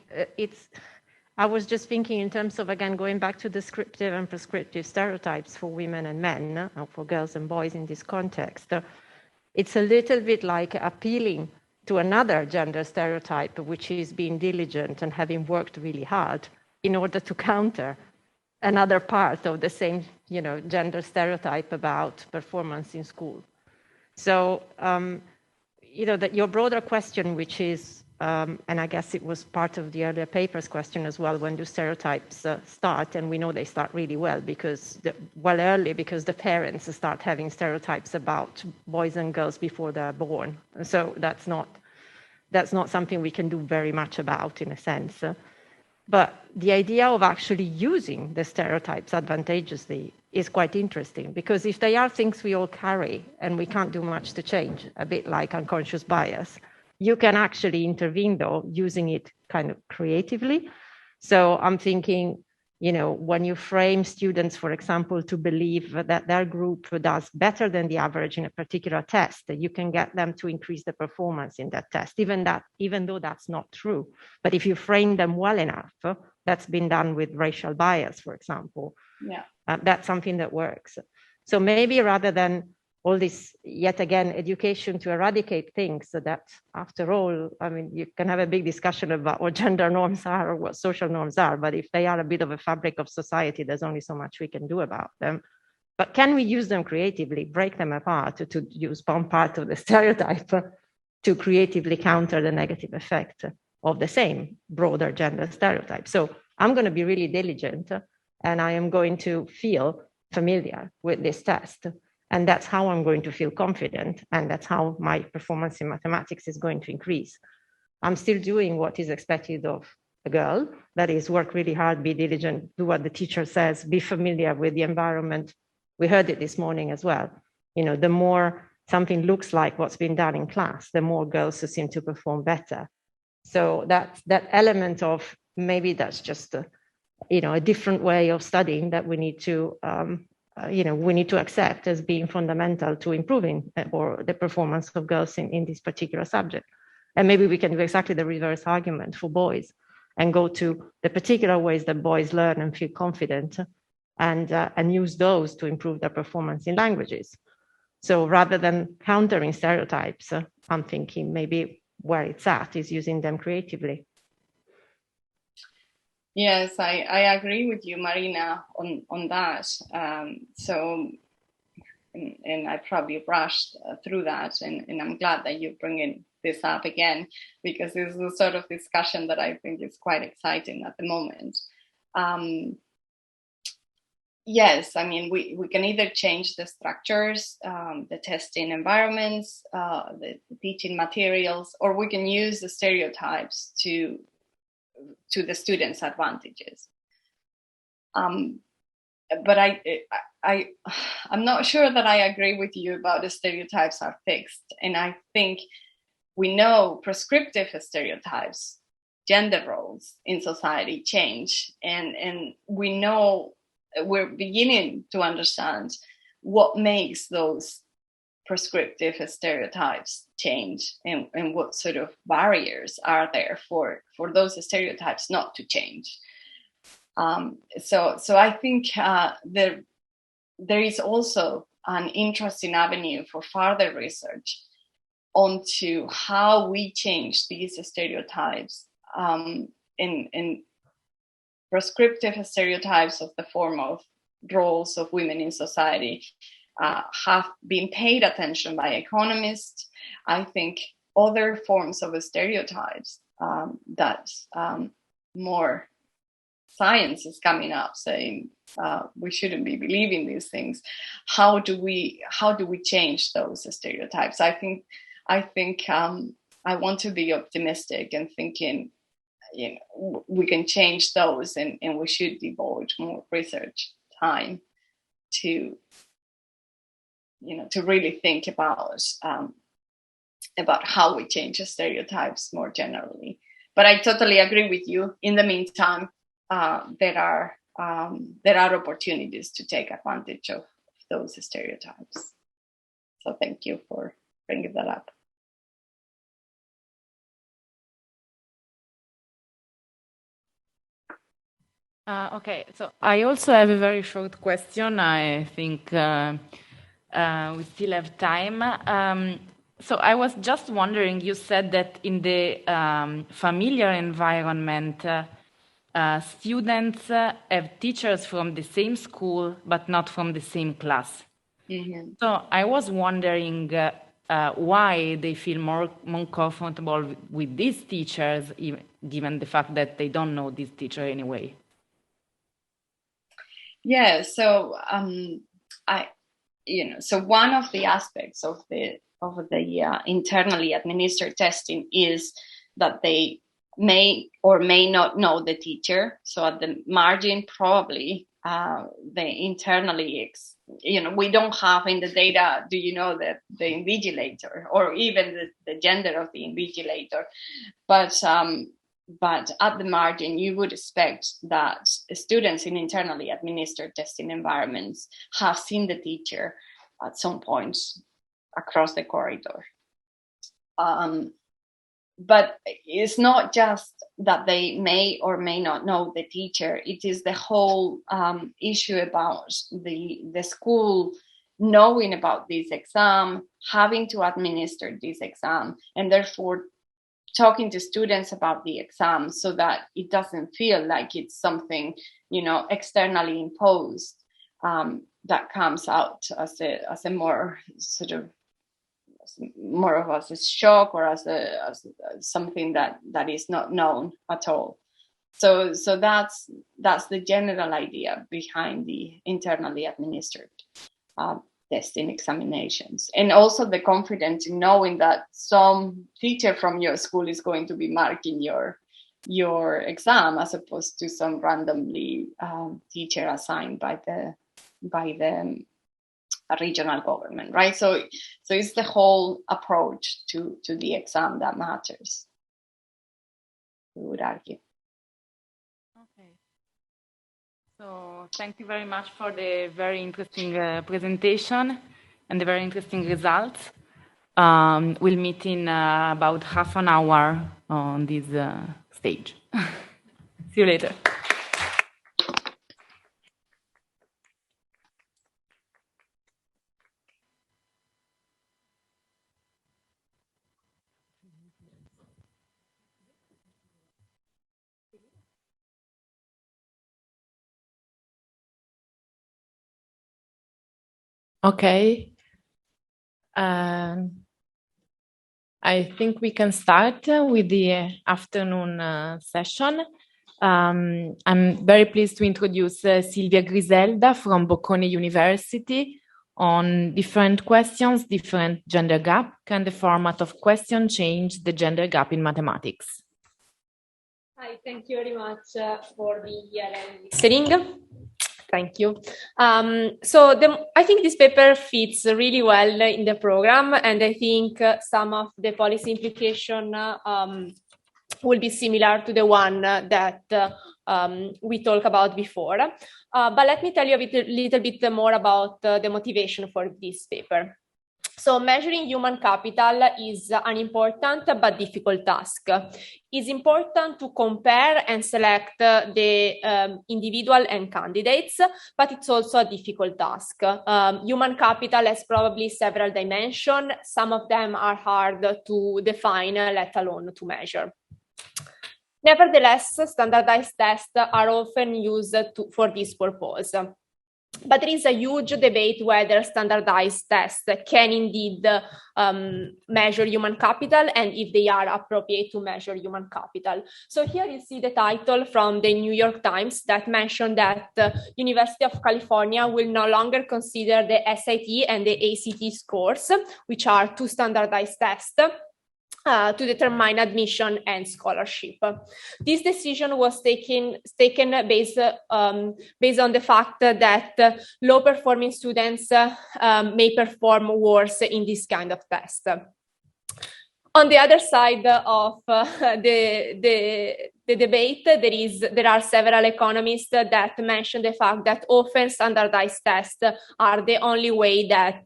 I was just thinking in terms of, again, going back to descriptive and prescriptive stereotypes for women and men, or for girls and boys in this context. It's a little bit like appealing to another gender stereotype, which is being diligent and having worked really hard in order to counter another part of the same, gender stereotype about performance in school. So, that your broader question, which is, and I guess it was part of the earlier paper's question as well, when do stereotypes start? And we know they start really well because the parents start having stereotypes about boys and girls before they're born. And so that's not something we can do very much about, in a sense. But the idea of actually using the stereotypes advantageously is quite interesting, because if they are things we all carry and we can't do much to change, a bit like unconscious bias, you can actually intervene, though, using it kind of creatively. So I'm thinking, when you frame students, for example, to believe that their group does better than the average in a particular test, you can get them to increase the performance in that test, even though that's not true. But if you frame them well enough, that's been done with racial bias, for example. Yeah, that's something that works. So maybe rather than all this, yet again, education to eradicate things, so that after all, you can have a big discussion about what gender norms are or what social norms are, but if they are a bit of a fabric of society, there's only so much we can do about them. But can we use them creatively, break them apart, to use one part of the stereotype to creatively counter the negative effect of the same broader gender stereotype? So I'm going to be really diligent, and I am going to feel familiar with this test. And that's how I'm going to feel confident. And that's how my performance in mathematics is going to increase. I'm still doing what is expected of a girl. That is, work really hard, be diligent, do what the teacher says, be familiar with the environment. We heard it this morning as well. The more something looks like what's been done in class, the more girls seem to perform better. So that element of maybe that's just a different way of studying that we need to accept as being fundamental to improving or the performance of girls in this particular subject. And maybe we can do exactly the reverse argument for boys. and go to the particular ways that boys learn and feel confident, and use those to improve their performance in languages. So rather than countering stereotypes, I'm thinking maybe where it's at is using them creatively. Yes, I agree with you, Marina, on that. And I probably rushed through that, and I'm glad that you're bringing this up again, because this is the sort of discussion that I think is quite exciting at the moment. Yes, I mean, we can either change the structures, the testing environments, the teaching materials, or we can use the stereotypes to the students' advantages. But I'm not sure that I agree with you about the stereotypes are fixed. And I think we know prescriptive stereotypes, gender roles in society change. And we know we're beginning to understand what makes those prescriptive stereotypes change, and what sort of barriers are there for those stereotypes not to change. So I think there is also an interesting avenue for further research onto how we change these stereotypes, in prescriptive stereotypes of the form of roles of women in society have been paid attention by economists. I think other forms of stereotypes that more science is coming up saying we shouldn't be believing these things. How do we change those stereotypes? I think I want to be optimistic and thinking, we can change those, and we should devote more research time to really think about how we change the stereotypes more generally. But I totally agree with you. In the meantime, there are opportunities to take advantage of those stereotypes. So thank you for bringing that up. Okay, so I also have a very short question. I think we still have time. So I was just wondering, you said that in the familiar environment, students have teachers from the same school, but not from the same class. Mm-hmm. So I was wondering why they feel more comfortable with these teachers, given the fact that they don't know this teacher anyway. Yeah, so so one of the aspects of the internally administered testing is that they may or may not know the teacher. So at the margin, probably they internally, we don't have in the data, do you know that the invigilator or even the gender of the invigilator, but at the margin, you would expect that students in internally administered testing environments have seen the teacher at some point across the corridor. But it's not just that they may or may not know the teacher. It is the whole issue about the school knowing about this exam, having to administer this exam, and therefore talking to students about the exam so that it doesn't feel like it's something, externally imposed, that comes out as a more sort of more of as a shock or as something that is not known at all. So that's the general idea behind the internally administered testing examinations, and also the confidence in knowing that some teacher from your school is going to be marking your exam as opposed to some randomly teacher assigned by the regional government, right? So it's the whole approach to the exam that matters, we would argue. Okay. So thank you very much for the very interesting presentation and the very interesting results. We'll meet in about half an hour on this stage. See you later. Okay. I think we can start with the afternoon session. I'm very pleased to introduce Silvia Griselda from Bocconi University on different questions, different gender gap. Can the format of question change the gender gap in mathematics? Hi, thank you very much for being here and listening. Thank you. I think this paper fits really well in the program, and I think some of the policy implication will be similar to the one that we talked about before. But let me tell you a little bit more about the motivation for this paper. So measuring human capital is an important but difficult task. It's important to compare and select the individual and candidates, but it's also a difficult task. Human capital has probably several dimensions. Some of them are hard to define, let alone to measure. Nevertheless, standardized tests are often used for this purpose. But there is a huge debate whether standardized tests can indeed measure human capital and if they are appropriate to measure human capital. So here you see the title from the New York Times that mentioned that the University of California will no longer consider the SAT and the ACT scores, which are two standardized tests, to determine admission and scholarship. This decision was taken based on the fact that low-performing students may perform worse in this kind of test. On the other side of the debate, there are several economists that mention the fact that often standardized tests are the only way that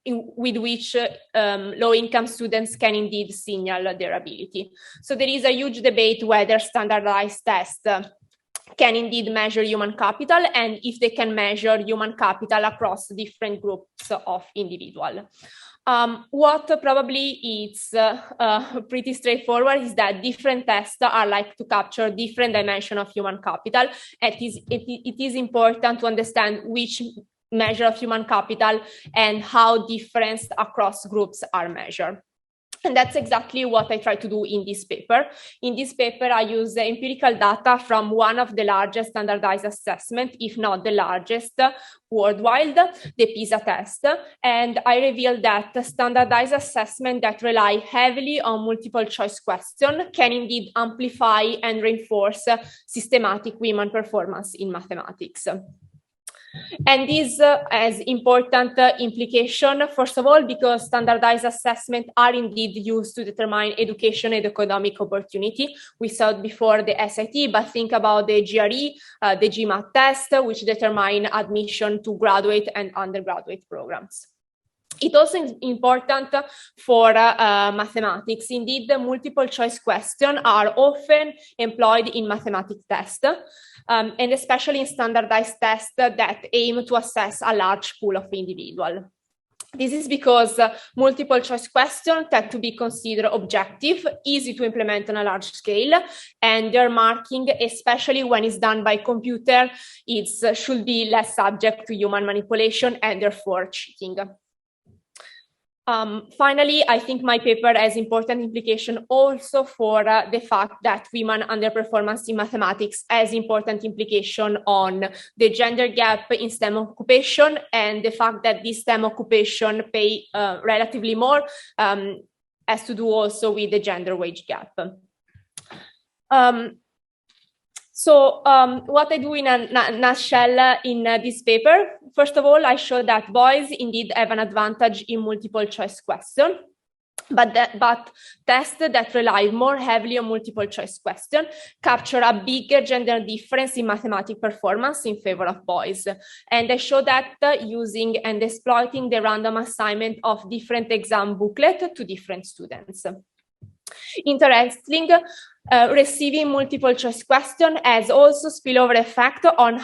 with which low-income students can indeed signal their ability. So there is a huge debate whether standardized tests can indeed measure human capital and if they can measure human capital across different groups of individuals. What probably is pretty straightforward is that different tests are like to capture different dimensions of human capital. It is important to understand which measure of human capital and how different across groups are measured. And that's exactly what I try to do in this paper. In this paper, I use empirical data from one of the largest standardized assessments, if not the largest worldwide, the PISA test. And I reveal that standardized assessments that rely heavily on multiple choice questions can indeed amplify and reinforce systematic women performance in mathematics. And this has important implication, first of all, because standardized assessments are indeed used to determine education and economic opportunity. We saw it before the SAT, but think about the GRE, the GMAT test, which determine admission to graduate and undergraduate programs. It's also important for mathematics. Indeed, the multiple choice questions are often employed in mathematics tests, and especially in standardized tests that aim to assess a large pool of individuals. This is because multiple choice questions tend to be considered objective, easy to implement on a large scale, and their marking, especially when it's done by computer, should be less subject to human manipulation and therefore cheating. Finally, I think my paper has important implication also for the fact that women underperformance in mathematics has important implication on the gender gap in STEM occupation and the fact that this STEM occupation pay relatively more has to do also with the gender wage gap. So what I do in a nutshell in this paper, first of all, I show that boys indeed have an advantage in multiple choice questions, but tests that rely more heavily on multiple choice questions capture a bigger gender difference in mathematics performance in favor of boys. And I show that using and exploiting the random assignment of different exam booklets to different students. Interesting, receiving multiple choice question has also spillover effect on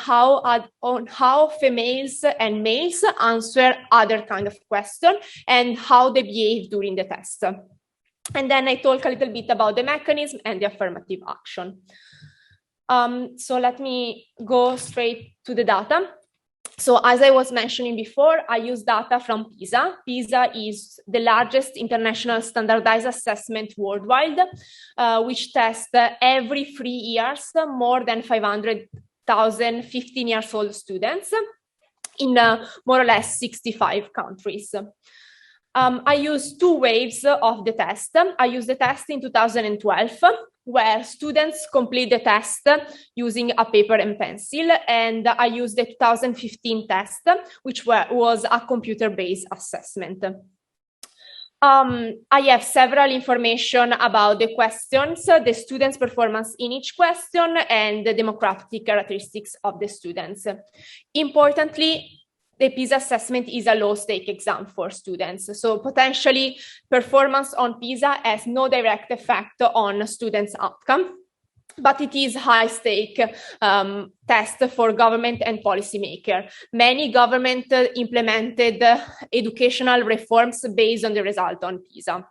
how females and males answer other kind of question and how they behave during the test. And then I talk a little bit about the mechanism and the affirmative action. So let me go straight to the data. So as I was mentioning before, I use data from PISA. PISA is the largest international standardized assessment worldwide, which tests every 3 years more than 500,000 15-year-old students in more or less 65 countries. I used 2 waves of the test. I used the test in 2012, where students complete the test using a paper and pencil, and I used the 2015 test, which was a computer-based assessment. I have several information about the questions, the students' performance in each question, and the demographic characteristics of the students. Importantly, the PISA assessment is a low-stake exam for students. So potentially performance on PISA has no direct effect on students' outcome, but it is high-stake test for government and policymakers. Many governments implemented educational reforms based on the result on PISA.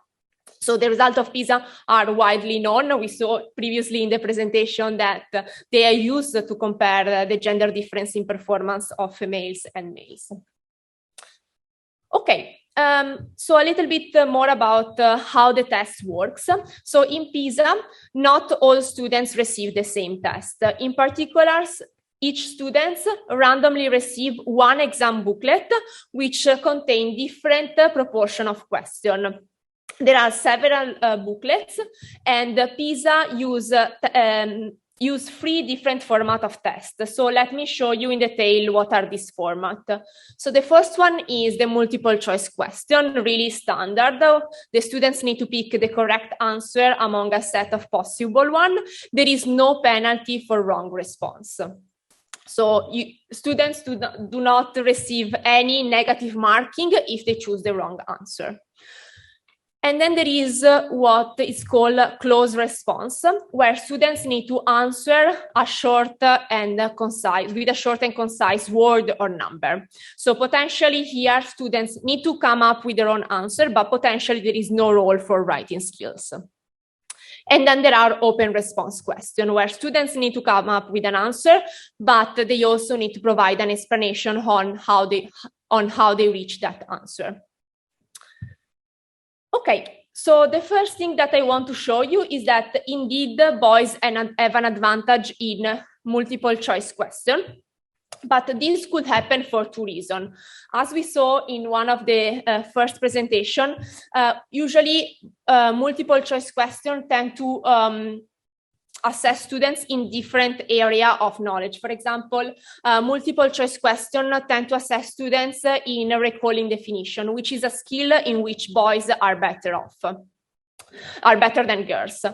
So the results of PISA are widely known. We saw previously in the presentation that they are used to compare the gender difference in performance of females and males. Okay, so a little bit more about how the test works. So in PISA, not all students receive the same test. In particular, each student randomly receive one exam booklet, which contain different proportion of questions. There are several booklets, and PISA use 3 different formats of tests. So let me show you in detail what are these formats. So the first one is the multiple choice question, really standard. The students need to pick the correct answer among a set of possible ones. There is no penalty for wrong response. So students do not receive any negative marking if they choose the wrong answer. And then there is what is called close response, where students need to answer a short and concise, with a short and concise word or number. So potentially here students need to come up with their own answer, but potentially there is no role for writing skills. And then there are open response questions, where students need to come up with an answer, but they also need to provide an explanation on how they reach that answer. Okay, so the first thing that I want to show you is that indeed boys have an advantage in multiple choice question, but this could happen for 2 reasons. As we saw in one of the first presentation, usually multiple choice questions tend to assess students in different area of knowledge. For example, multiple choice questions tend to assess students in recalling definition, which is a skill in which boys are better than girls.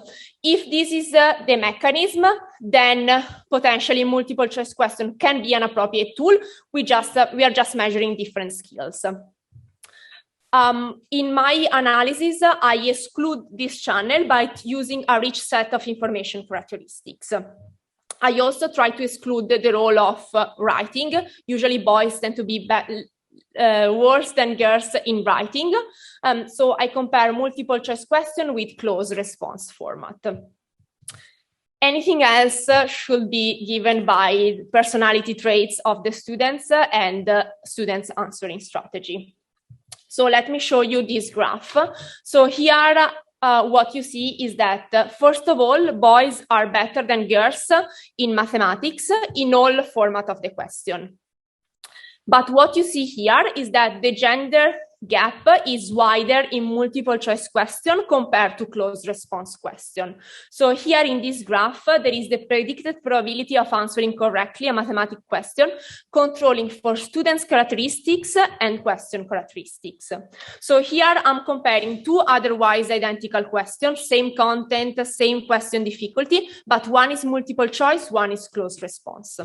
If this is the mechanism, then potentially multiple choice question can be an appropriate tool. We are just measuring different skills. In my analysis, I exclude this channel by using a rich set of information characteristics. I also try to exclude the role of writing. Usually boys tend to be worse than girls in writing. So I compare multiple choice question with close response format. Anything else should be given by personality traits of the students and students' answering strategy. So let me show you this graph. So here, what you see is that, first of all, boys are better than girls in mathematics in all format of the question. But what you see here is that the gender gap is wider in multiple choice question compared to closed response question. So here in this graph, there is the predicted probability of answering correctly a mathematical question, controlling for students' characteristics and question characteristics. So here I'm comparing 2 otherwise identical questions, same content, same question difficulty, but one is multiple choice, one is closed response.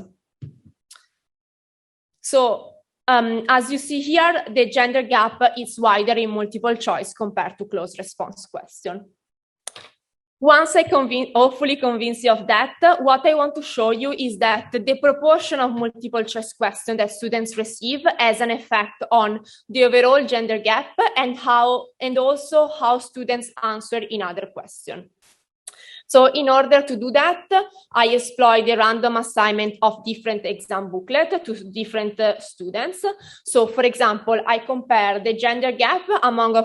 So as you see here, the gender gap is wider in multiple choice compared to closed response question. Once I hopefully convince you of that, what I want to show you is that the proportion of multiple choice questions that students receive has an effect on the overall gender gap and also how students answer in other questions. So in order to do that, I exploit the random assignment of different exam booklets to different students. So for example, I compare the gender gap among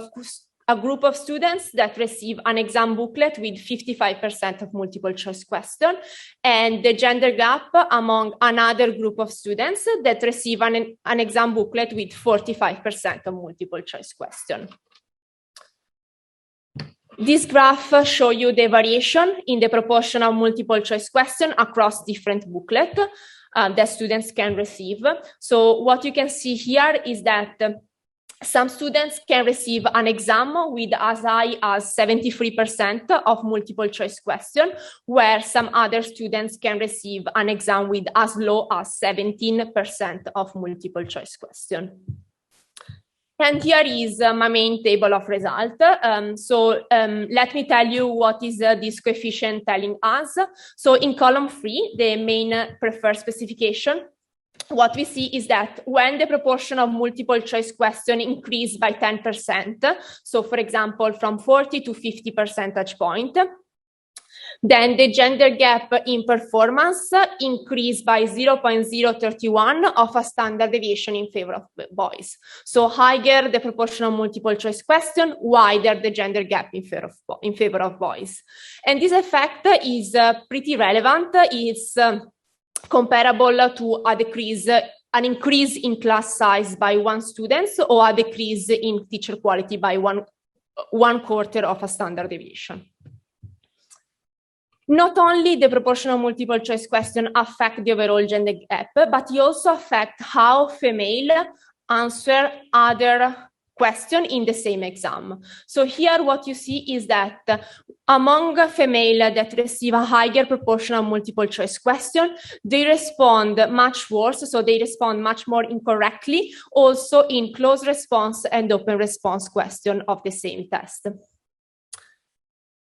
a group of students that receive an exam booklet with 55% of multiple choice question and the gender gap among another group of students that receive an exam booklet with 45% of multiple choice question. This graph shows you the variation in the proportion of multiple choice question across different booklets that students can receive. So what you can see here is that some students can receive an exam with as high as 73% of multiple choice question, where some other students can receive an exam with as low as 17% of multiple choice question. And here is my main table of results. Let me tell you what is this coefficient telling us. So in column 3, the main preferred specification, what we see is that when the proportion of multiple choice question increase by 10%, so for example, from 40 to 50 percentage point, then the gender gap in performance increased by 0.031 of a standard deviation in favor of boys. So higher the proportion of multiple choice question, wider the gender gap in favor of boys. And this effect is pretty relevant. It's comparable to an increase in class size by 1 student or a decrease in teacher quality by one quarter of a standard deviation. Not only the proportion of multiple choice question affect the overall gender gap, but it also affect how female answer other questions in the same exam. So here what you see is that among female that receive a higher proportion of multiple choice question, they respond much worse, so they respond much more incorrectly, also in close response and open response question of the same test.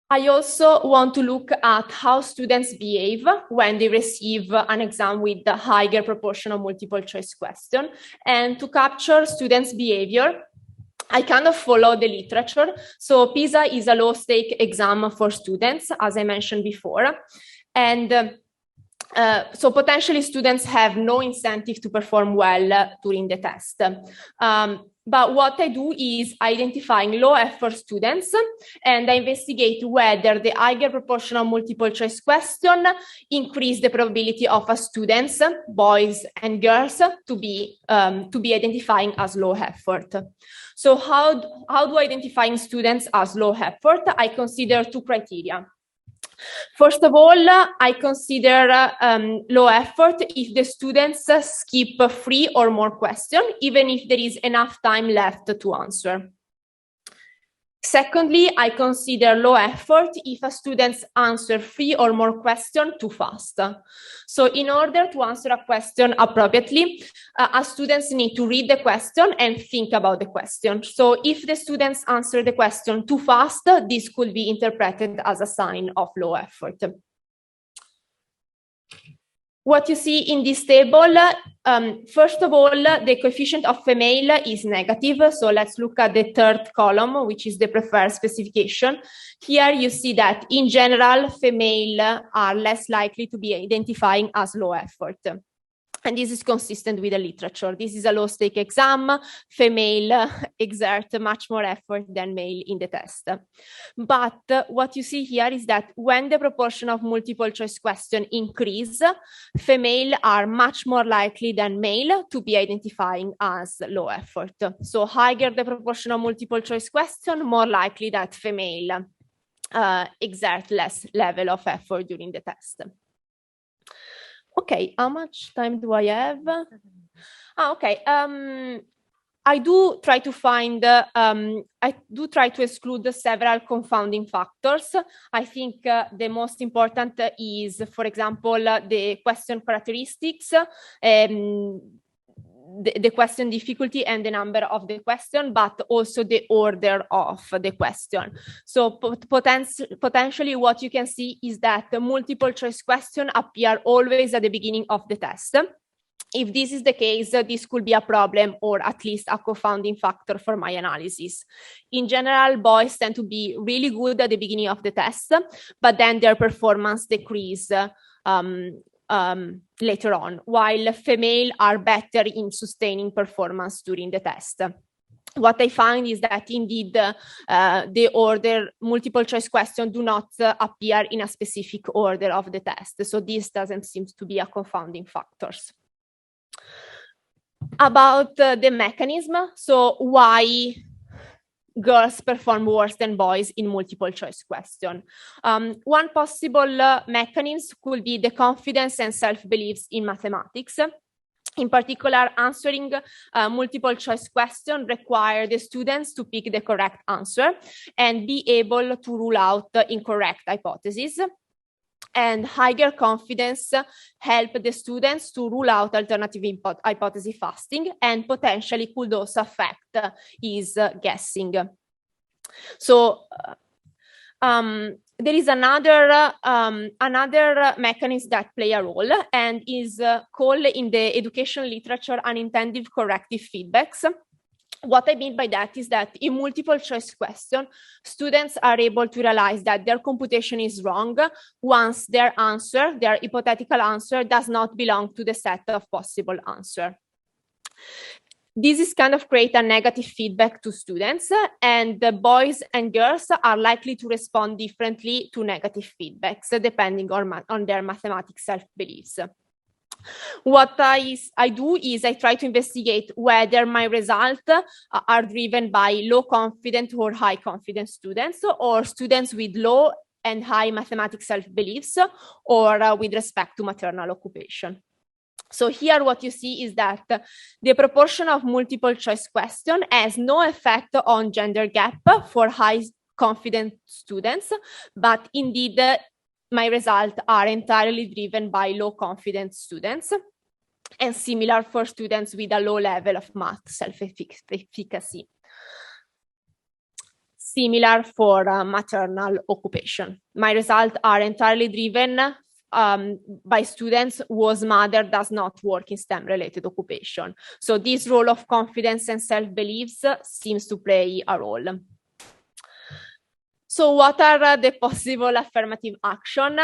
I also want to look at how students behave when they receive an exam with a higher proportion of multiple choice question. And to capture students' behavior, I kind of follow the literature. So PISA is a low-stake exam for students, as I mentioned before. And so potentially students have no incentive to perform well during the test. But what I do is identifying low effort students and I investigate whether the higher proportion of multiple choice question increase the probability of a students, boys and girls, to be identifying as low effort. So how do I identify students as low effort? I consider 2 criteria. First of all, I consider low effort if the students skip 3 or more questions, even if there is enough time left to answer. Secondly, I consider low effort if a student answers 3 or more questions too fast. So in order to answer a question appropriately, a students need to read the question and think about the question. So if the students answer the question too fast, this could be interpreted as a sign of low effort. What you see in this table, first of all, the coefficient of female is negative. So let's look at the 3rd column, which is the preferred specification. Here you see that in general, female are less likely to be identifying as low effort. And this is consistent with the literature. This is a low-stake exam. Female exert much more effort than male in the test. But what you see here is that when the proportion of multiple choice questions increase, female are much more likely than male to be identifying as low effort. So higher the proportion of multiple choice questions, more likely that female exert less level of effort during the test. Okay, how much time do I have? Okay. I do try to find, I do try to exclude several confounding factors. I think the most important is, for example, the question characteristics. the question difficulty and the number of the question, but also the order of the question. So potentially what you can see is that the multiple choice question appear always at the beginning of the test. If this is the case, this could be a problem or at least a confounding factor for my analysis. In general, boys tend to be really good at the beginning of the test, but then their performance decrease later on, while female are better in sustaining performance during the test. What I find is that indeed the order multiple choice questions do not appear in a specific order of the test. So this doesn't seem to be a confounding factor. About the mechanism, so why girls perform worse than boys in multiple choice question. One possible mechanism could be the confidence and self-beliefs in mathematics. In particular, answering multiple choice question require the students to pick the correct answer and be able to rule out incorrect hypotheses. And higher confidence help the students to rule out alternative hypothesis fasting and potentially could also affect his guessing. So there is another mechanism that play a role and is called in the education literature unintended corrective feedbacks. What I mean by that is that in multiple choice question, students are able to realize that their computation is wrong once their answer, their hypothetical answer, does not belong to the set of possible answers. This is kind of create a negative feedback to students, and the boys and girls are likely to respond differently to negative feedbacks depending on their mathematics self-beliefs. What I do is I try to investigate whether my results are driven by low confident or high confidence students or students with low and high mathematics self-beliefs or with respect to maternal occupation. So here what you see is that the proportion of multiple choice question has no effect on gender gap for high confident students, but indeed my results are entirely driven by low confidence students and similar for students with a low level of math self-efficacy. Similar for maternal occupation. My results are entirely driven by students whose mother does not work in STEM-related occupation. So this role of confidence and self-beliefs seems to play a role. So what are the possible affirmative action?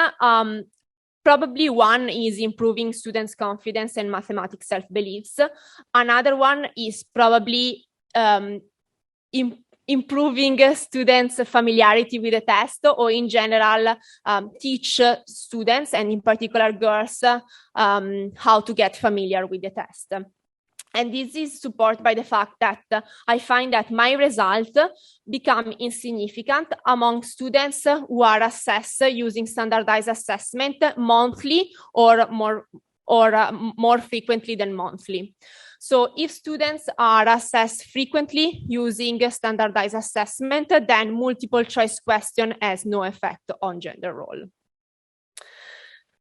Probably one is improving students' confidence and mathematics self-beliefs. Another one is probably improving students' familiarity with the test, or in general, teach students, and in particular girls, how to get familiar with the test. And this is supported by the fact that I find that my results become insignificant among students who are assessed using standardized assessment monthly or more frequently than monthly. So if students are assessed frequently using standardized assessment, then multiple choice question has no effect on gender role.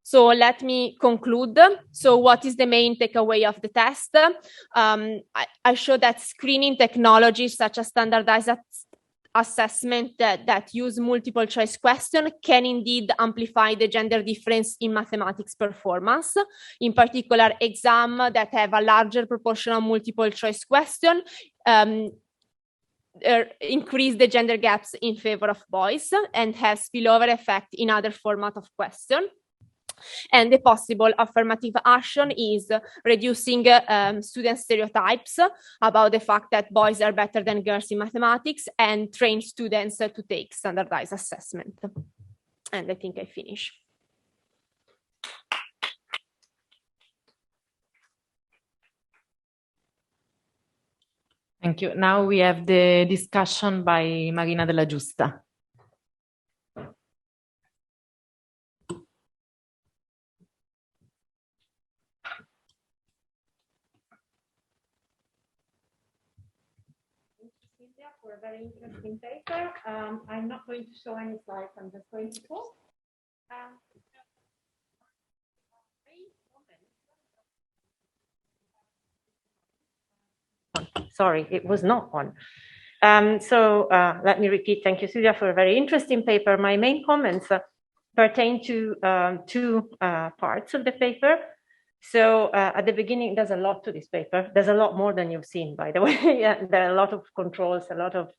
So let me conclude. So what is the main takeaway of the test? I show that screening technologies such as standardized assessment that use multiple choice question can indeed amplify the gender difference in mathematics performance. In particular, exams that have a larger proportion of multiple choice question increase the gender gaps in favor of boys and have spillover effect in other format of question. And the possible affirmative action is reducing student stereotypes about the fact that boys are better than girls in mathematics and train students to take standardized assessment. And I think I finish. Thank you. Now we have the discussion by Marina Della Giusta. For a very interesting paper. I'm not going to show any slides, I'm just going to talk. Sorry, it was not on. So let me repeat. Thank you, Cecilia, for a very interesting paper. My main comments pertain to two parts of the paper. So at the beginning, there's a lot to this paper. There's a lot more than you've seen, by the way. Yeah, there are a lot of controls, a lot of,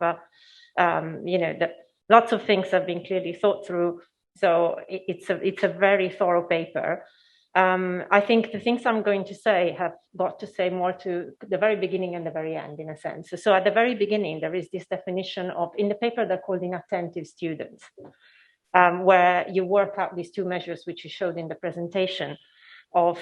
lots of things have been clearly thought through. So it's a very thorough paper. I think the things I'm going to say have got to say more to the very beginning and the very end, in a sense. So at the very beginning, there is this definition of, in the paper, they're called inattentive students, where you work out these two measures, which you showed in the presentation, of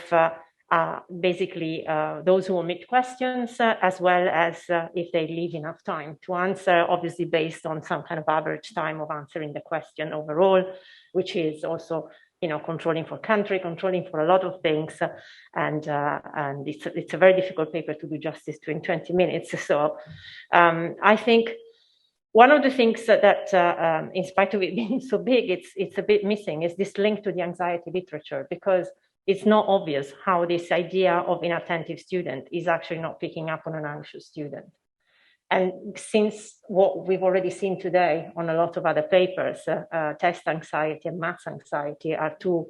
basically those who omit questions, as well as if they leave enough time to answer, obviously based on some kind of average time of answering the question overall, which is also, controlling for country, controlling for a lot of things, and it's a very difficult paper to do justice to in 20 minutes. So I think one of the things that in spite of it being so big, it's a bit missing is this link to the anxiety literature, because it's not obvious how this idea of inattentive student is actually not picking up on an anxious student. And since what we've already seen today on a lot of other papers, test anxiety and maths anxiety are two,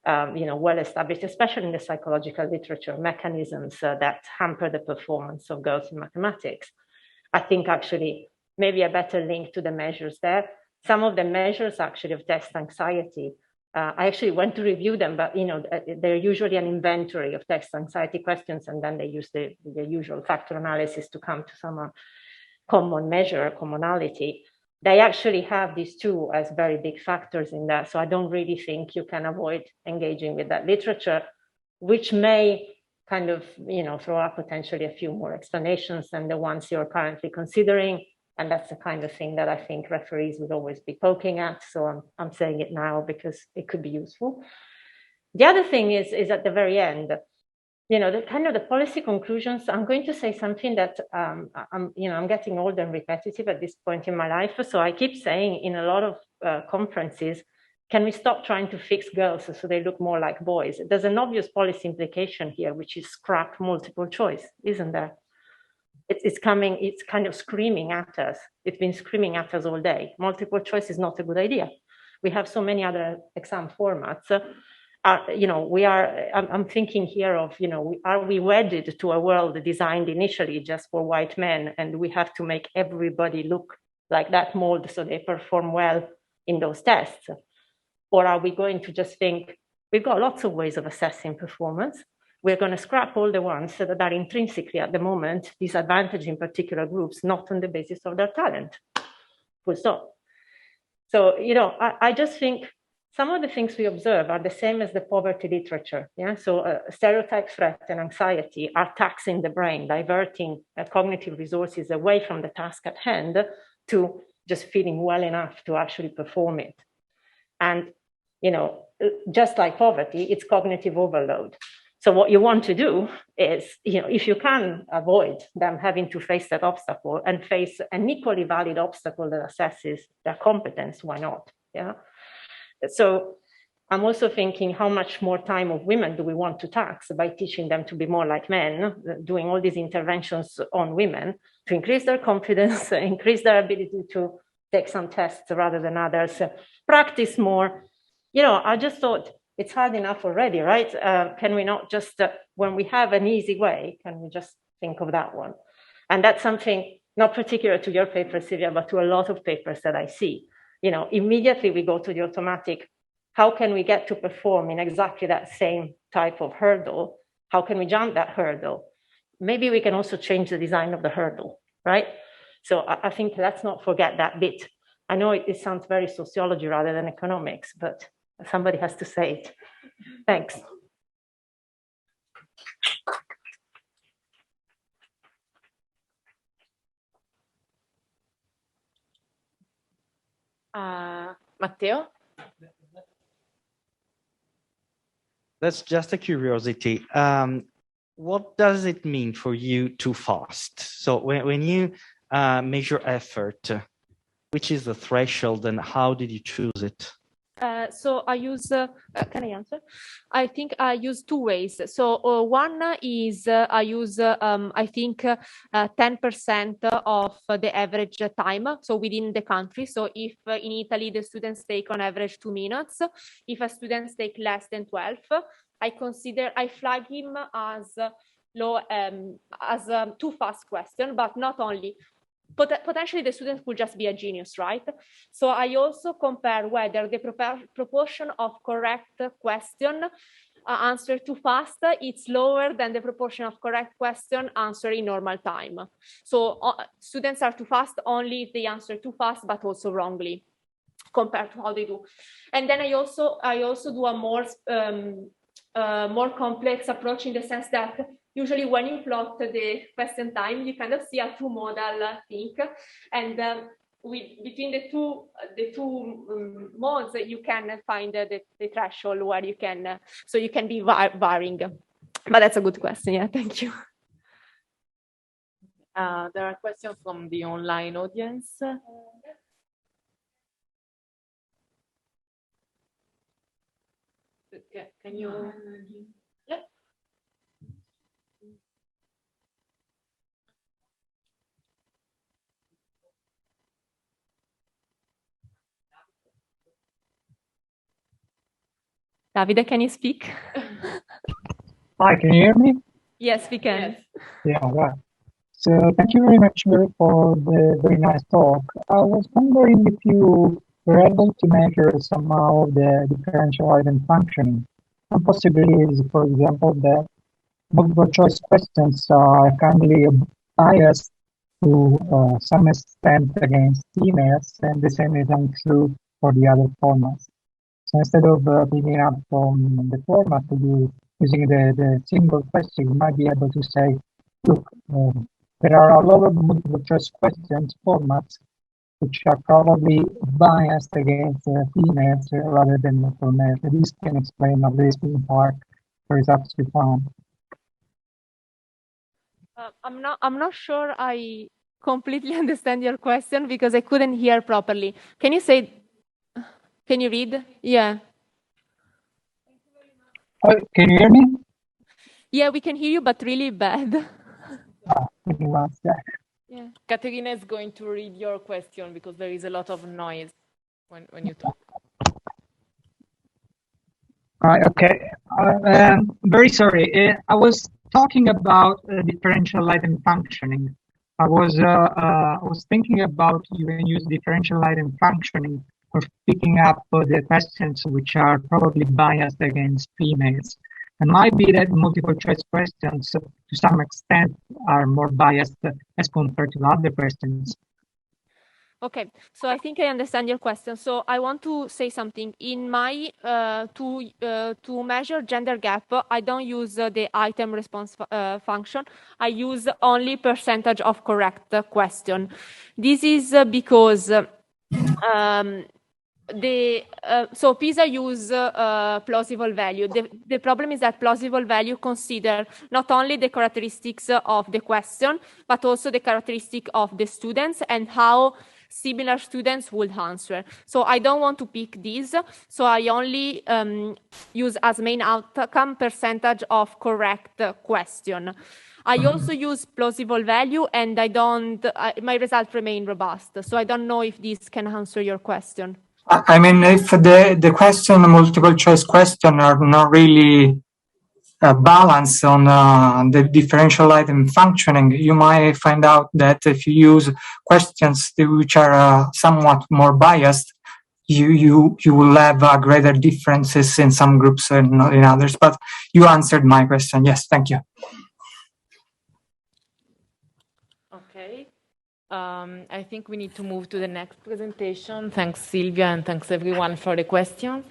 well established, especially in the psychological literature, mechanisms that hamper the performance of girls in mathematics. I think actually maybe a better link to the measures there. Some of the measures actually of test anxiety, I actually went to review them, but they're usually an inventory of test anxiety questions, and then they use the usual factor analysis to come to some common measure, commonality. They actually have these two as very big factors in that. So I don't really think you can avoid engaging with that literature, which may kind of, throw up potentially a few more explanations than the ones you're currently considering. And that's the kind of thing that I think referees would always be poking at. So I'm saying it now because it could be useful. The other thing is at the very end, the kind of the policy conclusions. I'm going to say something that I'm getting old and repetitive at this point in my life. So I keep saying in a lot of conferences, can we stop trying to fix girls so they look more like boys? There's an obvious policy implication here, which is scrap multiple choice, isn't there? It's kind of screaming at us. It's been screaming at us all day. Multiple choice is not a good idea. We have so many other exam formats. I'm thinking here of, are we wedded to a world designed initially just for white men, and we have to make everybody look like that mold so they perform well in those tests? Or are we going to just think, we've got lots of ways of assessing performance. We're going to scrap all the ones that are intrinsically at the moment disadvantaging particular groups, not on the basis of their talent. Full stop. So, I just think some of the things we observe are the same as the poverty literature. Yeah. So stereotype, threat, and anxiety are taxing the brain, diverting cognitive resources away from the task at hand to just feeling well enough to actually perform it. And, just like poverty, it's cognitive overload. So what you want to do is, if you can avoid them having to face that obstacle and face an equally valid obstacle that assesses their competence, why not? Yeah. So I'm also thinking, how much more time of women do we want to tax by teaching them to be more like men, doing all these interventions on women to increase their confidence, increase their ability to take some tests rather than others, practice more. I just thought it's hard enough already, right? Can we not just, when we have an easy way, can we just think of that one? And that's something not particular to your paper, Silvia, but to a lot of papers that I see. Immediately we go to the automatic. How can we get to perform in exactly that same type of hurdle? How can we jump that hurdle? Maybe we can also change the design of the hurdle, right? So I think let's not forget that bit. I know it sounds very sociology rather than economics, but somebody has to say it. Thanks. Matteo? That's just a curiosity. What does it mean for you too fast? So when you measure effort, which is the threshold and how did you choose it? So I use, can I answer? I think I use two ways. So one is I use, I think, 10% of the average time, so within the country. So if in Italy, the students take on average 2 minutes, if a student take less than 12, I flag him as low, as a too fast question, but not only. Potentially the student could just be a genius, right? So I also compare whether the proportion of correct question answered too fast, it's lower than the proportion of correct question answered in normal time. So students are too fast only if they answer too fast, but also wrongly compared to how they do. And then I also do a more complex approach in the sense that usually when you plot the question time, you kind of see a two-modal thing, and between the two modes, you can find the threshold where you can, so you can be varying. But that's a good question. Yeah, thank you. There are questions from the online audience. Can you? Yeah. Davide, can you speak? Hi, can you hear me? Yes, we can. Yeah, right. So thank you very much for the very nice talk. I was wondering if you were able to measure somehow the differential item functioning. One possibility is, for example, that multiple choice questions are kindly biased to some extent against females, and the same is untrue for the other formats. So instead of picking up from the format to be using the single question, you might be able to say, look, there are a lot of multiple choice questions formats which are probably biased against females rather than for males. This can explain at least in part the results we found. I'm not sure I completely understand your question because I couldn't hear properly. Can you say? Can you read? Yeah. Can you hear me? Yeah, we can hear you, but really bad. Yeah. Caterina is going to read your question because there is a lot of noise when you talk. Right, okay. Very sorry. I was talking about differential item functioning. I was thinking about you can use differential item functioning for picking up the questions which are probably biased against females. It might be that multiple choice questions to some extent are more biased as compared to other questions. Okay, so I think I understand your question. So I want to say something. In my to measure gender gap, I don't use the item response function. I use only percentage of correct question. This is because so PISA use plausible value. The problem is that plausible value consider not only the characteristics of the question, but also the characteristic of the students and how similar students would answer. So I don't want to pick these. So I only use as main outcome percentage of correct question. I also use plausible value and my results remain robust. So I don't know if this can answer your question. I mean, if the question, multiple choice question are not really balanced on the differential item functioning, you might find out that if you use questions which are somewhat more biased, you will have greater differences in some groups and not in others. But you answered my question. Yes, thank you. Okay. I think we need to move to the next presentation. Thanks, Silvia, and thanks everyone for the questions.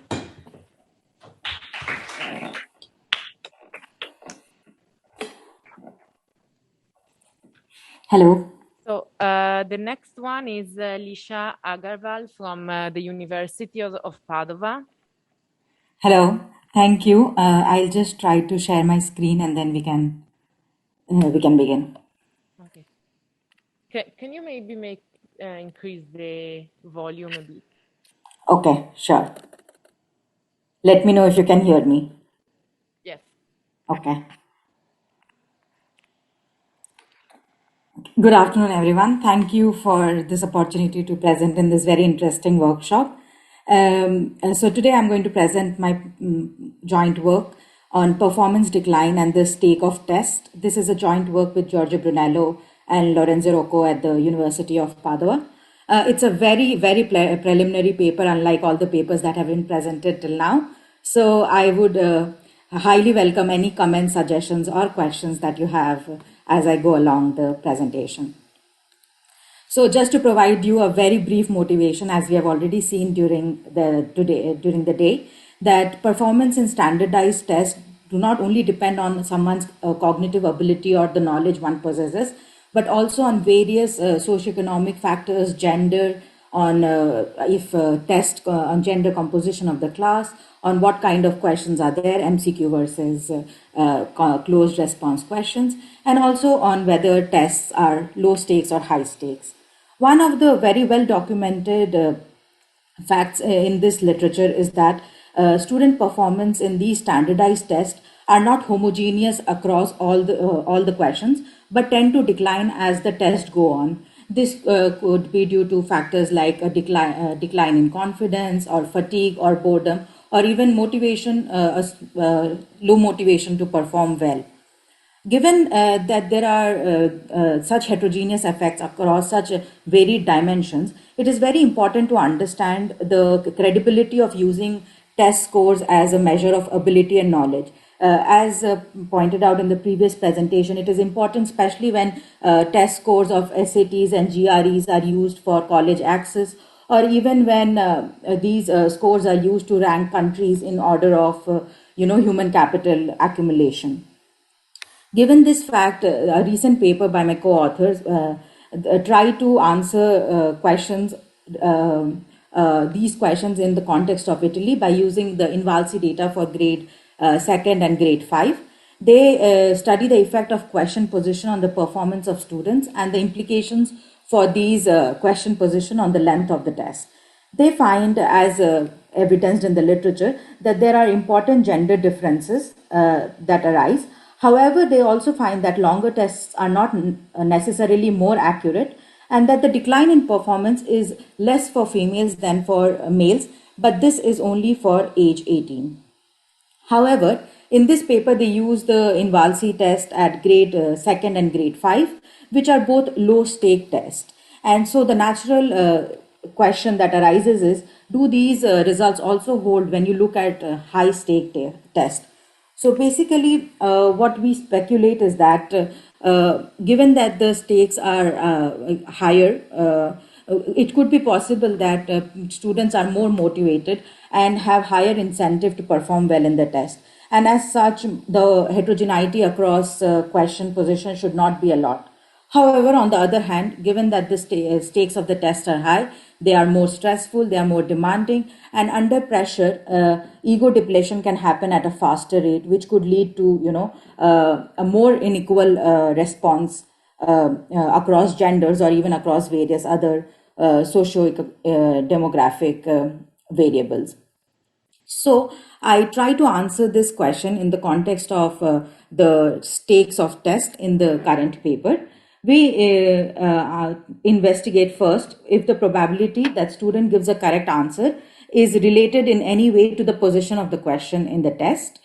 Hello. So the next one is Lisha Agarwal from the University of Padova. Hello. Thank you. I'll just try to share my screen and then we can begin. Okay. Can you maybe increase the volume a bit? Okay, sure. Let me know if you can hear me. Yes. Okay. Good afternoon, everyone. Thank you for this opportunity to present in this very interesting workshop. So today I'm going to present my joint work on performance decline and the stake of test. This is a joint work with Giorgio Brunello and Lorenzo Rocco at the University of Padua. It's a very, very preliminary paper, unlike all the papers that have been presented till now. So I would highly welcome any comments, suggestions, or questions that you have as I go along the presentation. So just to provide you a very brief motivation, as we have already seen during the day, that performance in standardized tests do not only depend on someone's cognitive ability or the knowledge one possesses, but also on various socioeconomic factors, gender, on on gender composition of the class, on what kind of questions are there, MCQ versus closed response questions, and also on whether tests are low stakes or high stakes. One of the very well documented facts in this literature is that student performance in these standardized tests are not homogeneous across all the questions, but tend to decline as the test go on. This could be due to factors like a decline in confidence or fatigue or boredom, or even motivation, low motivation to perform well. Given that there are such heterogeneous effects across such varied dimensions, it is very important to understand the credibility of using test scores as a measure of ability and knowledge. As pointed out in the previous presentation, it is important, especially when test scores of SATs and GREs are used for college access, or even when these scores are used to rank countries in order of human capital accumulation. Given this fact, a recent paper by my co-authors tried to answer these questions in the context of Italy by using the INVALSI data for grade 2nd and grade 5. They study the effect of question position on the performance of students and the implications for these question position on the length of the test. They find, as evidenced in the literature, that there are important gender differences that arise. However, they also find that longer tests are not necessarily more accurate, and that the decline in performance is less for females than for males, but this is only for age 18. However, in this paper, they use the INVALSI test at grade 2nd and grade 5, which are both low stake tests. And so the natural question that arises is, do these results also hold when you look at high stake test? So basically, what we speculate is that given that the stakes are higher, it could be possible that students are more motivated and have higher incentive to perform well in the test. And as such, the heterogeneity across question position should not be a lot. However, on the other hand, given that the stakes of the test are high, they are more stressful, they are more demanding, and under pressure, ego depletion can happen at a faster rate, which could lead to, a more unequal response across genders or even across various other socio-demographic variables. So I try to answer this question in the context of the stakes of test in the current paper. We investigate first if the probability that student gives a correct answer is related in any way to the position of the question in the test.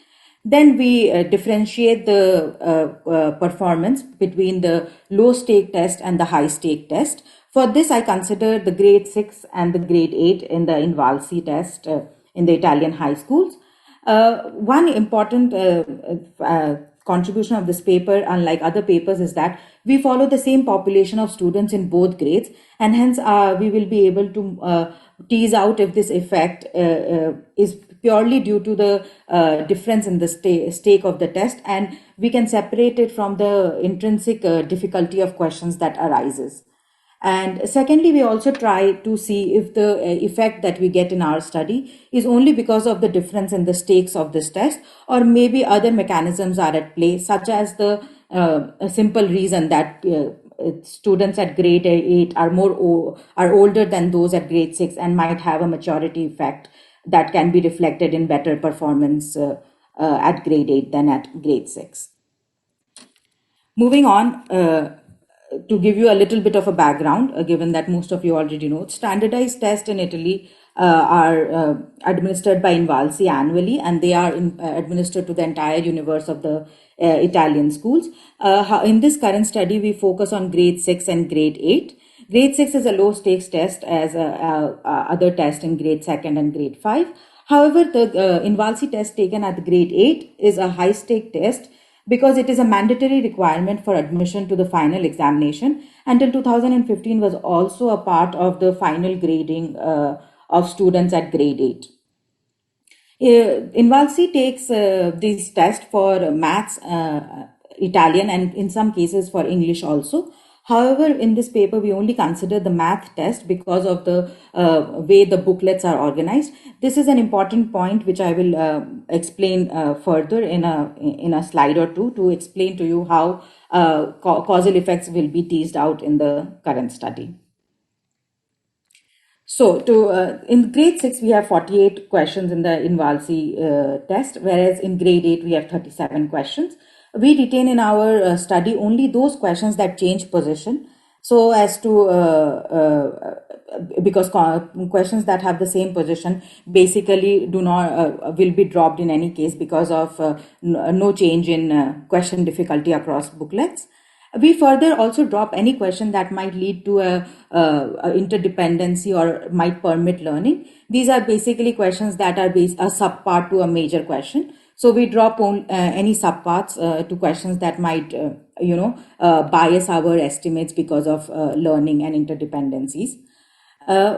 Then we differentiate the performance between the low stake test and the high stake test. For this, I consider the grade 6 and the grade 8 in the INVALSI test in the Italian high schools. One important contribution of this paper, unlike other papers, is that we follow the same population of students in both grades, and hence we will be able to tease out if this effect is purely due to the difference in the stake of the test, and we can separate it from the intrinsic difficulty of questions that arises. And secondly, we also try to see if the effect that we get in our study is only because of the difference in the stakes of this test, or maybe other mechanisms are at play, such as the simple reason that students at grade 8 are older than those at grade 6 and might have a maturity effect that can be reflected in better performance at grade 8 than at grade 6. Moving on, to give you a little bit of a background, given that most of you already know, standardized tests in Italy are administered by INVALSI annually, and they are administered to the entire universe of the Italian schools. In this current study, we focus on grade 6 and grade 8. Grade 6 is a low stakes test as other tests in grade 2nd and grade 5. However, the INVALSI test taken at grade 8 is a high stake test because it is a mandatory requirement for admission to the final examination. Until 2015 was also a part of the final grading of students at grade 8. INVALSI takes these tests for maths, Italian, and in some cases for English also. However, in this paper, we only consider the math test because of the way the booklets are organized. This is an important point which I will explain further in a slide or two to explain to you how causal effects will be teased out in the current study. So in grade 6, we have 48 questions in the INVALSI test, whereas in grade 8, we have 37 questions. We retain in our study only those questions that change position, so as to because questions that have the same position basically do not will be dropped in any case because of no change in question difficulty across booklets. We further also drop any question that might lead to a interdependency or might permit learning. These are basically questions that are a subpart to a major question. So we drop any subparts to questions that might, bias our estimates because of learning and interdependencies.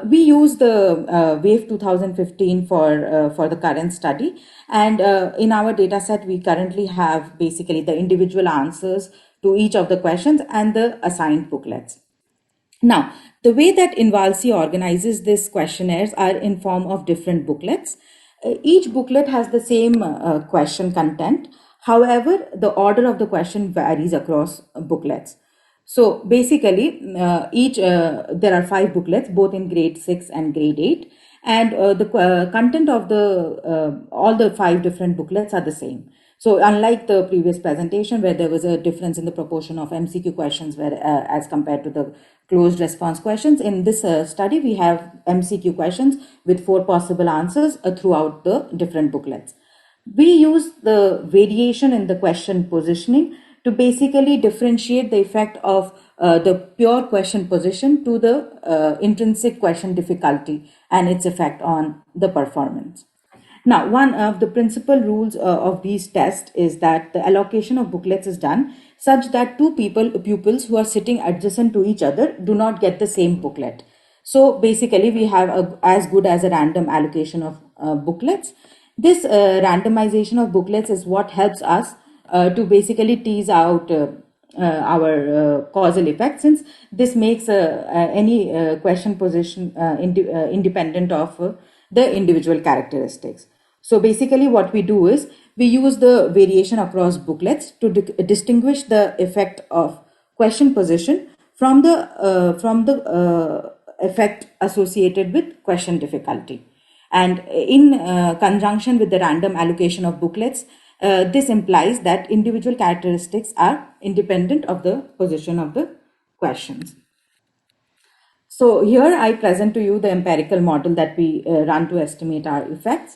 We use the WAVE 2015 for the current study, and in our data set we currently have basically the individual answers to each of the questions and the assigned booklets. Now, the way that INVALSI organizes these questionnaires are in form of different booklets. Each booklet has the same question content. However, the order of the question varies across booklets. So basically, there are 5 booklets, both in grade 6 and grade 8, and the content of all the 5 different booklets are the same. So unlike the previous presentation where there was a difference in the proportion of MCQ questions as compared to the closed response questions, in this study we have MCQ questions with 4 possible answers throughout the different booklets. We use the variation in the question positioning to basically differentiate the effect of the pure question position to the intrinsic question difficulty and its effect on the performance. Now, one of the principal rules of these tests is that the allocation of booklets is done such that 2 pupils who are sitting adjacent to each other do not get the same booklet. So basically, we have as good as a random allocation of booklets. This randomization of booklets is what helps us to basically tease out our causal effect, since this makes any question position independent of the individual characteristics. So basically what we do is we use the variation across booklets to distinguish the effect of question position from the effect associated with question difficulty. And in conjunction with the random allocation of booklets, this implies that individual characteristics are independent of the position of the questions. So here I present to you the empirical model that we run to estimate our effects.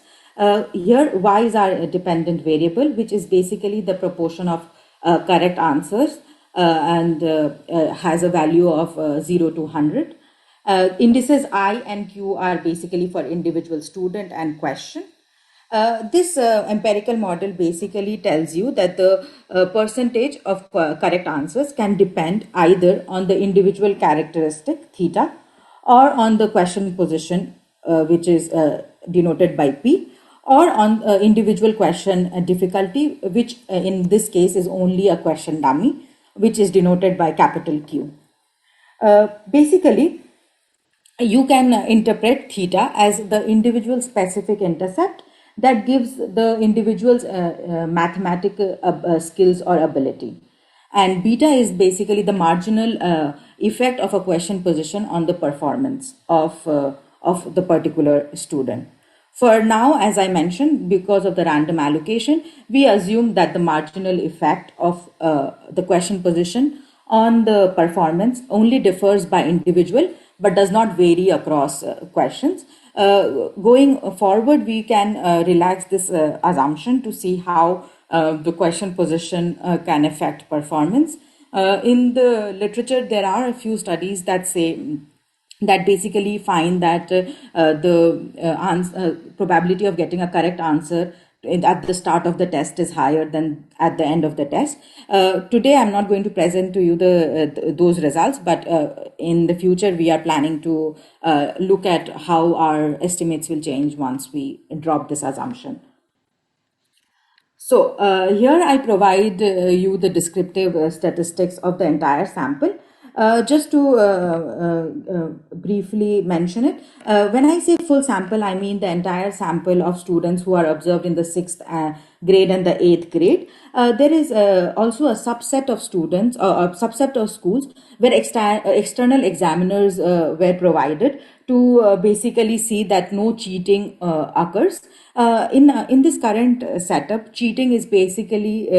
Here y is our dependent variable, which is basically the proportion of correct answers and has a value of 0 to 100. Indices I and Q are basically for individual student and question. This empirical model basically tells you that the percentage of correct answers can depend either on the individual characteristic theta or on the question position, which is denoted by P, or on individual question difficulty, which in this case is only a question dummy, which is denoted by capital Q. Basically, you can interpret theta as the individual specific intercept that gives the individual's mathematical skills or ability. And beta is basically the marginal effect of a question position on the performance of the particular student. For now, as I mentioned, because of the random allocation, we assume that the marginal effect of the question position on the performance only differs by individual, but does not vary across questions. Going forward, we can relax this assumption to see how the question position can affect performance. In the literature, there are a few studies that say that basically find that the probability of getting a correct answer at the start of the test is higher than at the end of the test. Today, I'm not going to present to you those results, but in the future, we are planning to look at how our estimates will change once we drop this assumption. So here I provide you the descriptive statistics of the entire sample. Just to briefly mention it, when I say full sample, I mean the entire sample of students who are observed in the 6th grade and the 8th grade. There is also a subset of students or a subset of schools where external examiners were provided to basically see that no cheating occurs. In this current setup, cheating is basically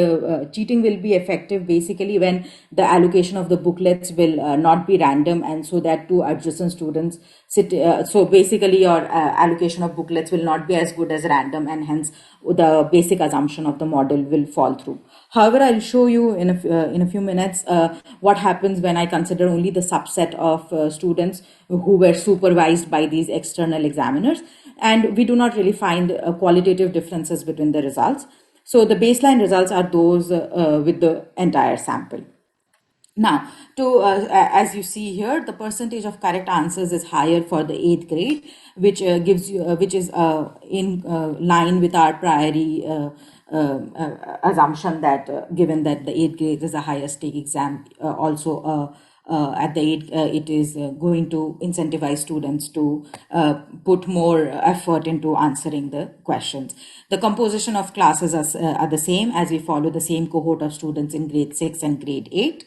cheating will be effective basically when the allocation of the booklets will not be random, and so that two adjacent students sit. So basically, your allocation of booklets will not be as good as random, and hence the basic assumption of the model will fall through. However, I'll show you in a few minutes what happens when I consider only the subset of students who were supervised by these external examiners. And we do not really find qualitative differences between the results. So the baseline results are those with the entire sample. Now, as you see here, the percentage of correct answers is higher for the 8th grade, which gives you, which is in line with our priori assumption that given that the 8th grade is a higher stake exam, also at the 8th, it is going to incentivize students to put more effort into answering the questions. The composition of classes are the same, as we follow the same cohort of students in grade 6 and grade 8.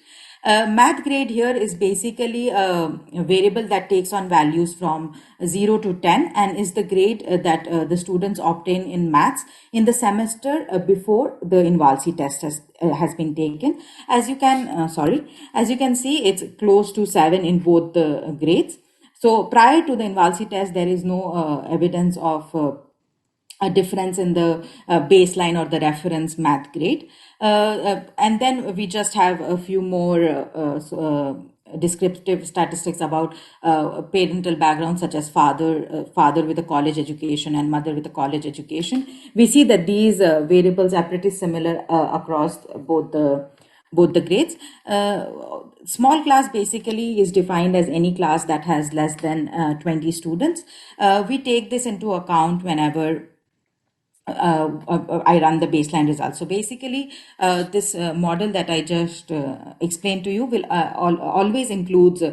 Math grade here is basically a variable that takes on values from 0 to 10 and is the grade that the students obtain in maths in the semester before the INVALSI test has been taken. As you can see, it's close to 7 in both the grades. So prior to the INVALSI test, there is no evidence of a difference in the baseline or the reference math grade. And then we just have a few more descriptive statistics about parental background, such as father with a college education and mother with a college education. We see that these variables are pretty similar across both the grades. Small class basically is defined as any class that has less than 20 students. We take this into account whenever I run the baseline results. So basically, this model that I just explained to you will always includes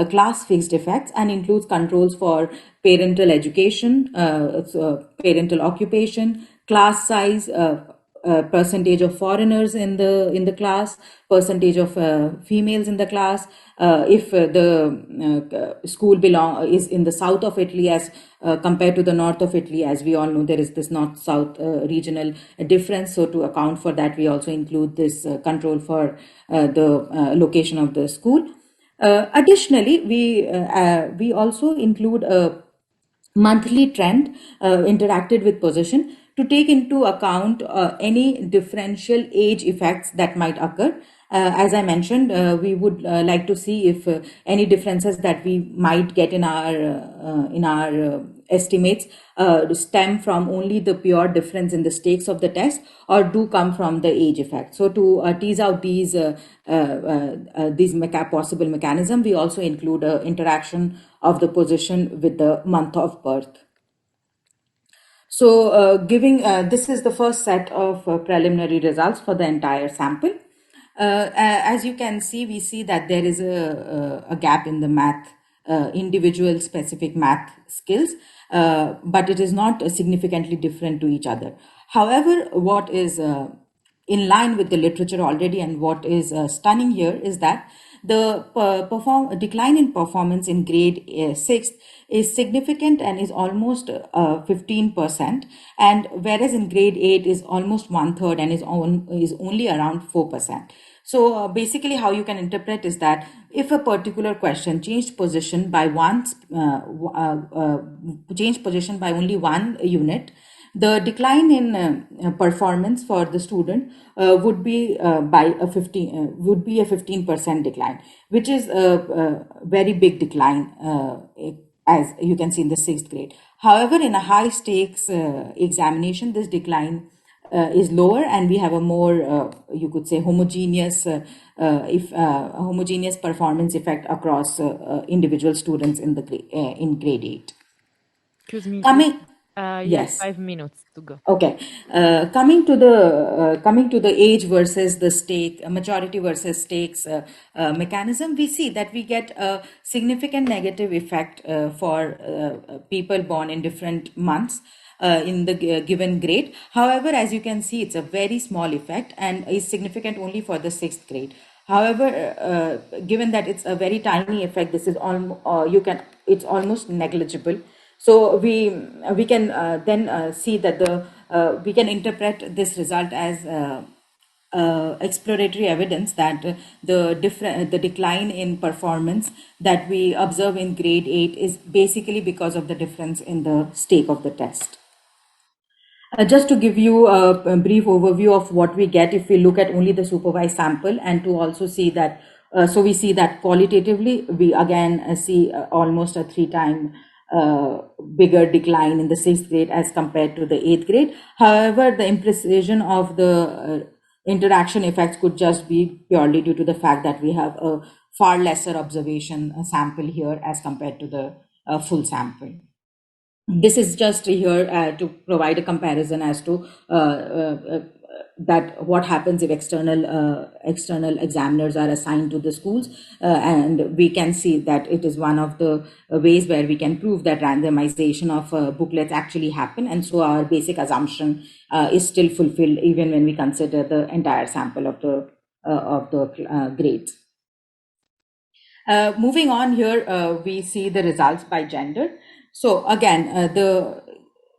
class fixed effects and includes controls for parental education, parental occupation, class size, percentage of foreigners in the class, percentage of females in the class, if the school is in the south of Italy as compared to the north of Italy. As we all know, there is this north-south regional difference. So to account for that, we also include this control for the location of the school. Additionally, we also include a monthly trend interacted with position to take into account any differential age effects that might occur. As I mentioned, we would like to see if any differences that we might get in our estimates stem from only the pure difference in the stakes of the test or do come from the age effect. So to tease out these possible mechanisms, we also include interaction of the position with the month of birth. So this is the first set of preliminary results for the entire sample. As you can see, we see that there is a gap in the math, individual specific math skills, but it is not significantly different to each other. However, what is in line with the literature already and what is stunning here is that the decline in performance in grade 6 is significant and is almost 15%, and whereas in grade 8 is almost 1/3 and is only around 4%. So basically how you can interpret is that if a particular question changed position by only one unit, the decline in performance for the student would be a 15% decline, which is a very big decline, as you can see in the 6th grade. However, in a high stakes examination, this decline is lower, and we have a more you could say homogeneous homogeneous performance effect across individual students in grade 8. Excuse me. Yes, 5 minutes to go. Okay, coming to the age versus the stake, majority versus stakes mechanism, we see that we get a significant negative effect for people born in different months in the given grade. However, as you can see, it's a very small effect and is significant only for the 6th grade. However, given that it's a very tiny effect, this is it's almost negligible. So we can then see that we can interpret this result as exploratory evidence that the decline in performance that we observe in grade 8 is basically because of the difference in the stake of the test. Just to give you a brief overview of what we get if we look at only the supervised sample, and to also see that, so we see that qualitatively, we again see almost a 3-time bigger decline in the 6th grade as compared to the 8th grade. However, the imprecision of the interaction effects could just be purely due to the fact that we have a far lesser observation sample here as compared to the full sample. This is just here to provide a comparison as to that what happens if external examiners are assigned to the schools, and we can see that it is one of the ways where we can prove that randomization of booklets actually happen, and so our basic assumption is still fulfilled even when we consider the entire sample of the grades. Moving on here, we see the results by gender. So again, the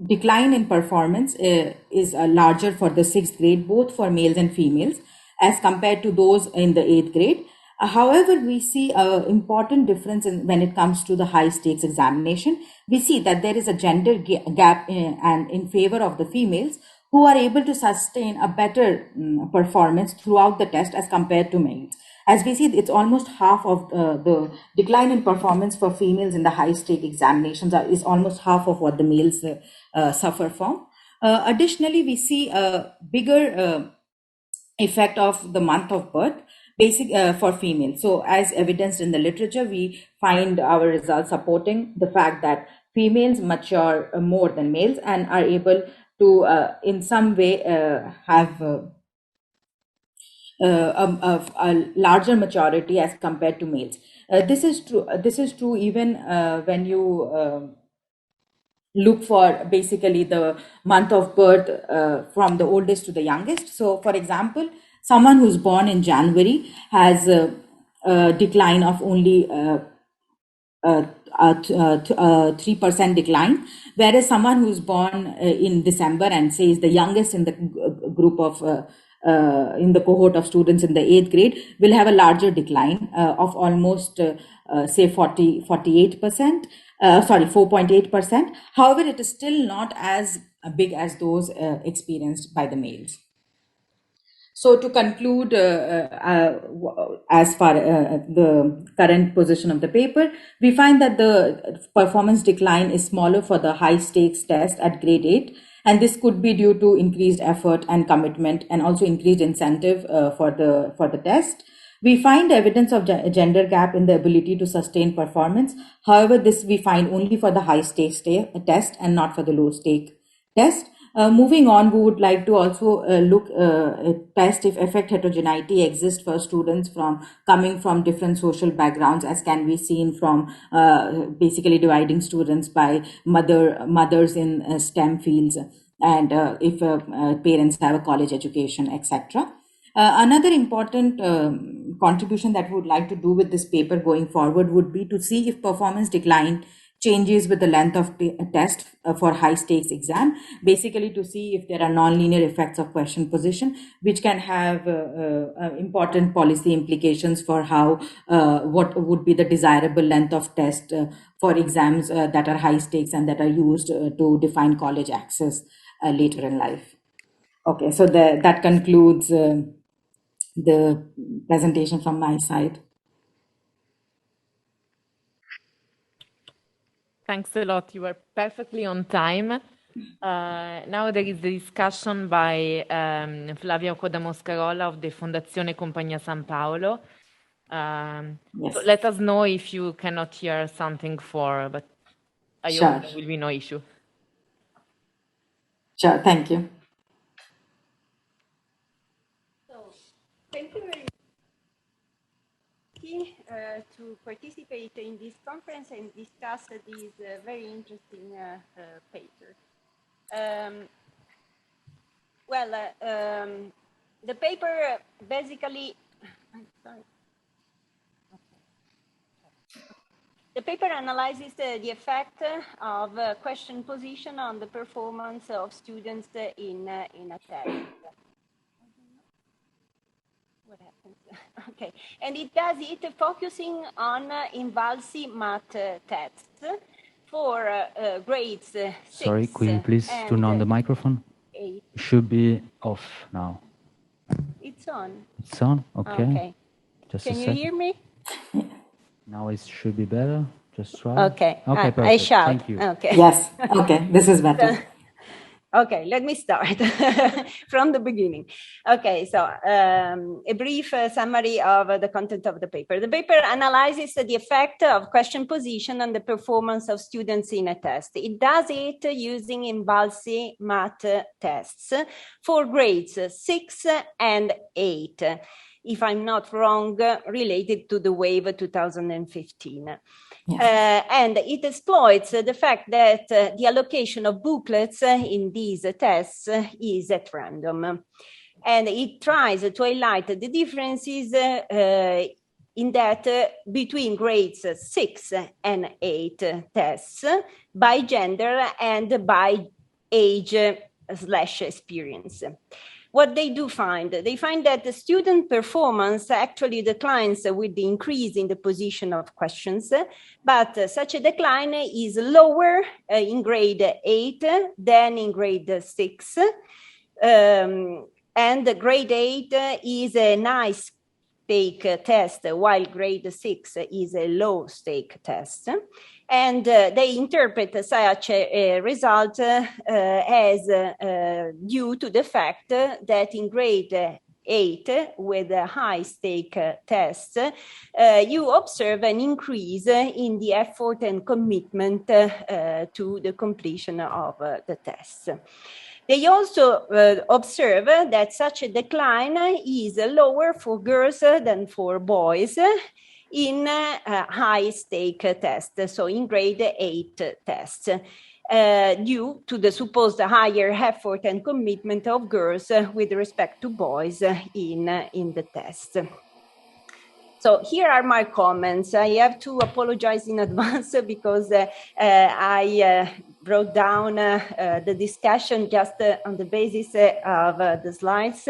decline in performance is larger for the 6th grade, both for males and females, as compared to those in the 8th grade. However, we see an important difference when it comes to the high stakes examination. We see that there is a gender gap in favor of the females, who are able to sustain a better performance throughout the test as compared to males. As we see, it's almost half of the decline in performance for females in the high stake examinations is almost half of what the males suffer from. Additionally, we see a bigger effect of the month of birth for females. So as evidenced in the literature, we find our results supporting the fact that females mature more than males and are able to in some way have a larger maturity as compared to males. This is true even when you look for basically the month of birth from the oldest to the youngest. So for example, someone who's born in January has a decline of only 3% decline, whereas someone who's born in December and say is the youngest in the group of in the cohort of students in the 8th grade will have a larger decline of almost say 4.8%. However, it is still not as big as those experienced by the males. So to conclude, as far the current position of the paper, we find that the performance decline is smaller for the high stakes test at grade 8. And this could be due to increased effort and commitment, and also increased incentive for the test. We find evidence of gender gap in the ability to sustain performance. However, this we find only for the high stakes test and not for the low stake test. Moving on, we would like to also test if effect heterogeneity exists for students coming from different social backgrounds, as can be seen from basically dividing students by mothers in STEM fields, and if parents have a college education, etc. Another important contribution that we would like to do with this paper going forward would be to see if performance decline changes with the length of test for high stakes exam, basically to see if there are nonlinear effects of question position, which can have important policy implications for how what would be the desirable length of test for exams that are high stakes and that are used to define college access later in life. Okay, so that concludes the presentation from my side. Thanks a lot. You were perfectly on time. Now there is the discussion by Flavia Coda Moscarola of the Fondazione Compagnia San Paolo. Yes. So let us know if you cannot hear something but I Sure. hope there will be no issue. Sure, thank you. So, thank you very much to participate in this conference and discuss this very interesting paper. The paper basically, the paper analyzes the effect of question position on the performance of students in a test. What happens? Okay, and it does it focusing on INVALSI math tests for grades 6. Sorry, could you please turn on the microphone? 8. It should be off now. It's on. It's on? Okay. Okay. Just Can a you second. hear me? Now it should be better. Just try. Okay. Okay, perfect. I shout. Thank you. Okay. Yes. Okay, this is better. Okay, let me start from the beginning. Okay, so a brief summary of the content of the paper. The paper analyzes the effect of question position on the performance of students in a test. It does it using INVALSI math tests for grades 6 and 8, if I'm not wrong, related to the wave 2015. Yes. And it exploits the fact that the allocation of booklets in these tests is at random. And it tries to highlight the differences in that between grades 6 and 8 tests by gender and by age/experience. What they do find, they find that the student performance actually declines with the increase in the position of questions, but such a decline is lower in grade 8 than in grade 6. And grade 8 is a nice stake test, while grade 6 is a low stake test. And they interpret such a result as due to the fact that in grade 8, with a high stake test, you observe an increase in the effort and commitment to the completion of the test. They also observe that such a decline is lower for girls than for boys in high stake tests, so in grade 8 tests, due to the supposed higher effort and commitment of girls with respect to boys in the test. So here are my comments. I have to apologize in advance because I wrote down the discussion just on the basis of the slides.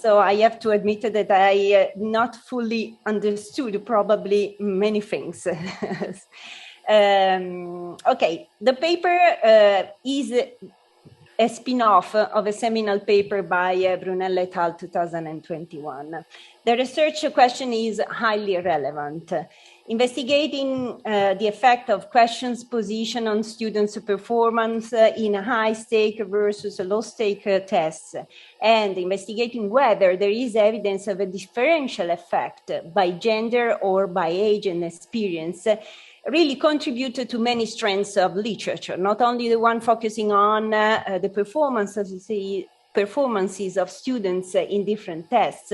So I have to admit that I not fully understood probably many things. Okay, the paper is a spin-off of a seminal paper by Brunel et al. 2021. The research question is highly relevant. Investigating the effect of questions position on students' performance in high-stake versus low-stake tests, and investigating whether there is evidence of a differential effect by gender or by age and experience, really contributed to many strands of literature, not only the one focusing on the performances of students in different tests,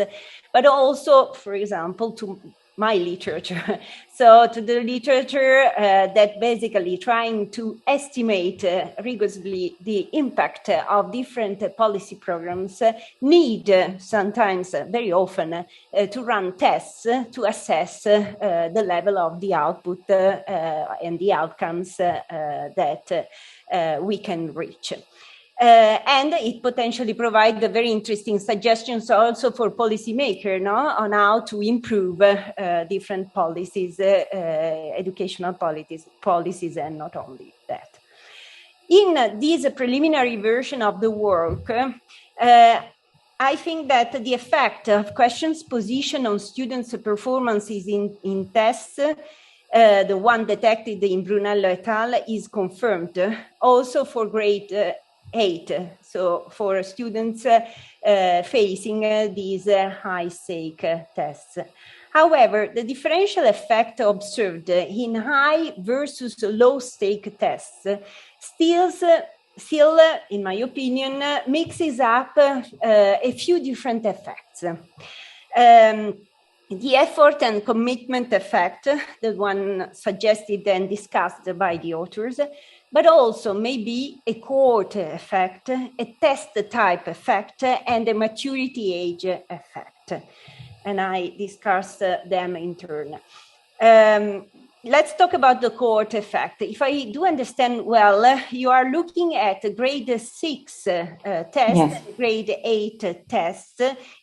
but also, for example, to my literature. So to the literature that basically trying to estimate rigorously the impact of different policy programs need sometimes, very often, to run tests to assess the level of the output and the outcomes that we can reach. And it potentially provides very interesting suggestions also for policymakers, no? On how to improve different policies, educational policies, and not only that. In this preliminary version of the work, I think that the effect of questions position on students' performances in tests, the one detected in Brunello et al., is confirmed also for grade 8, so for students facing these high-stake tests. However, the differential effect observed in high versus low-stake tests still, in my opinion, mixes up a few different effects. The effort and commitment effect, the one suggested and discussed by the authors, but also maybe a cohort effect, a test type effect, and a maturity age effect. And I discussed them in turn. Let's talk about the cohort effect. If I do understand well, you are looking at grade 6 test, yes, grade 8 tests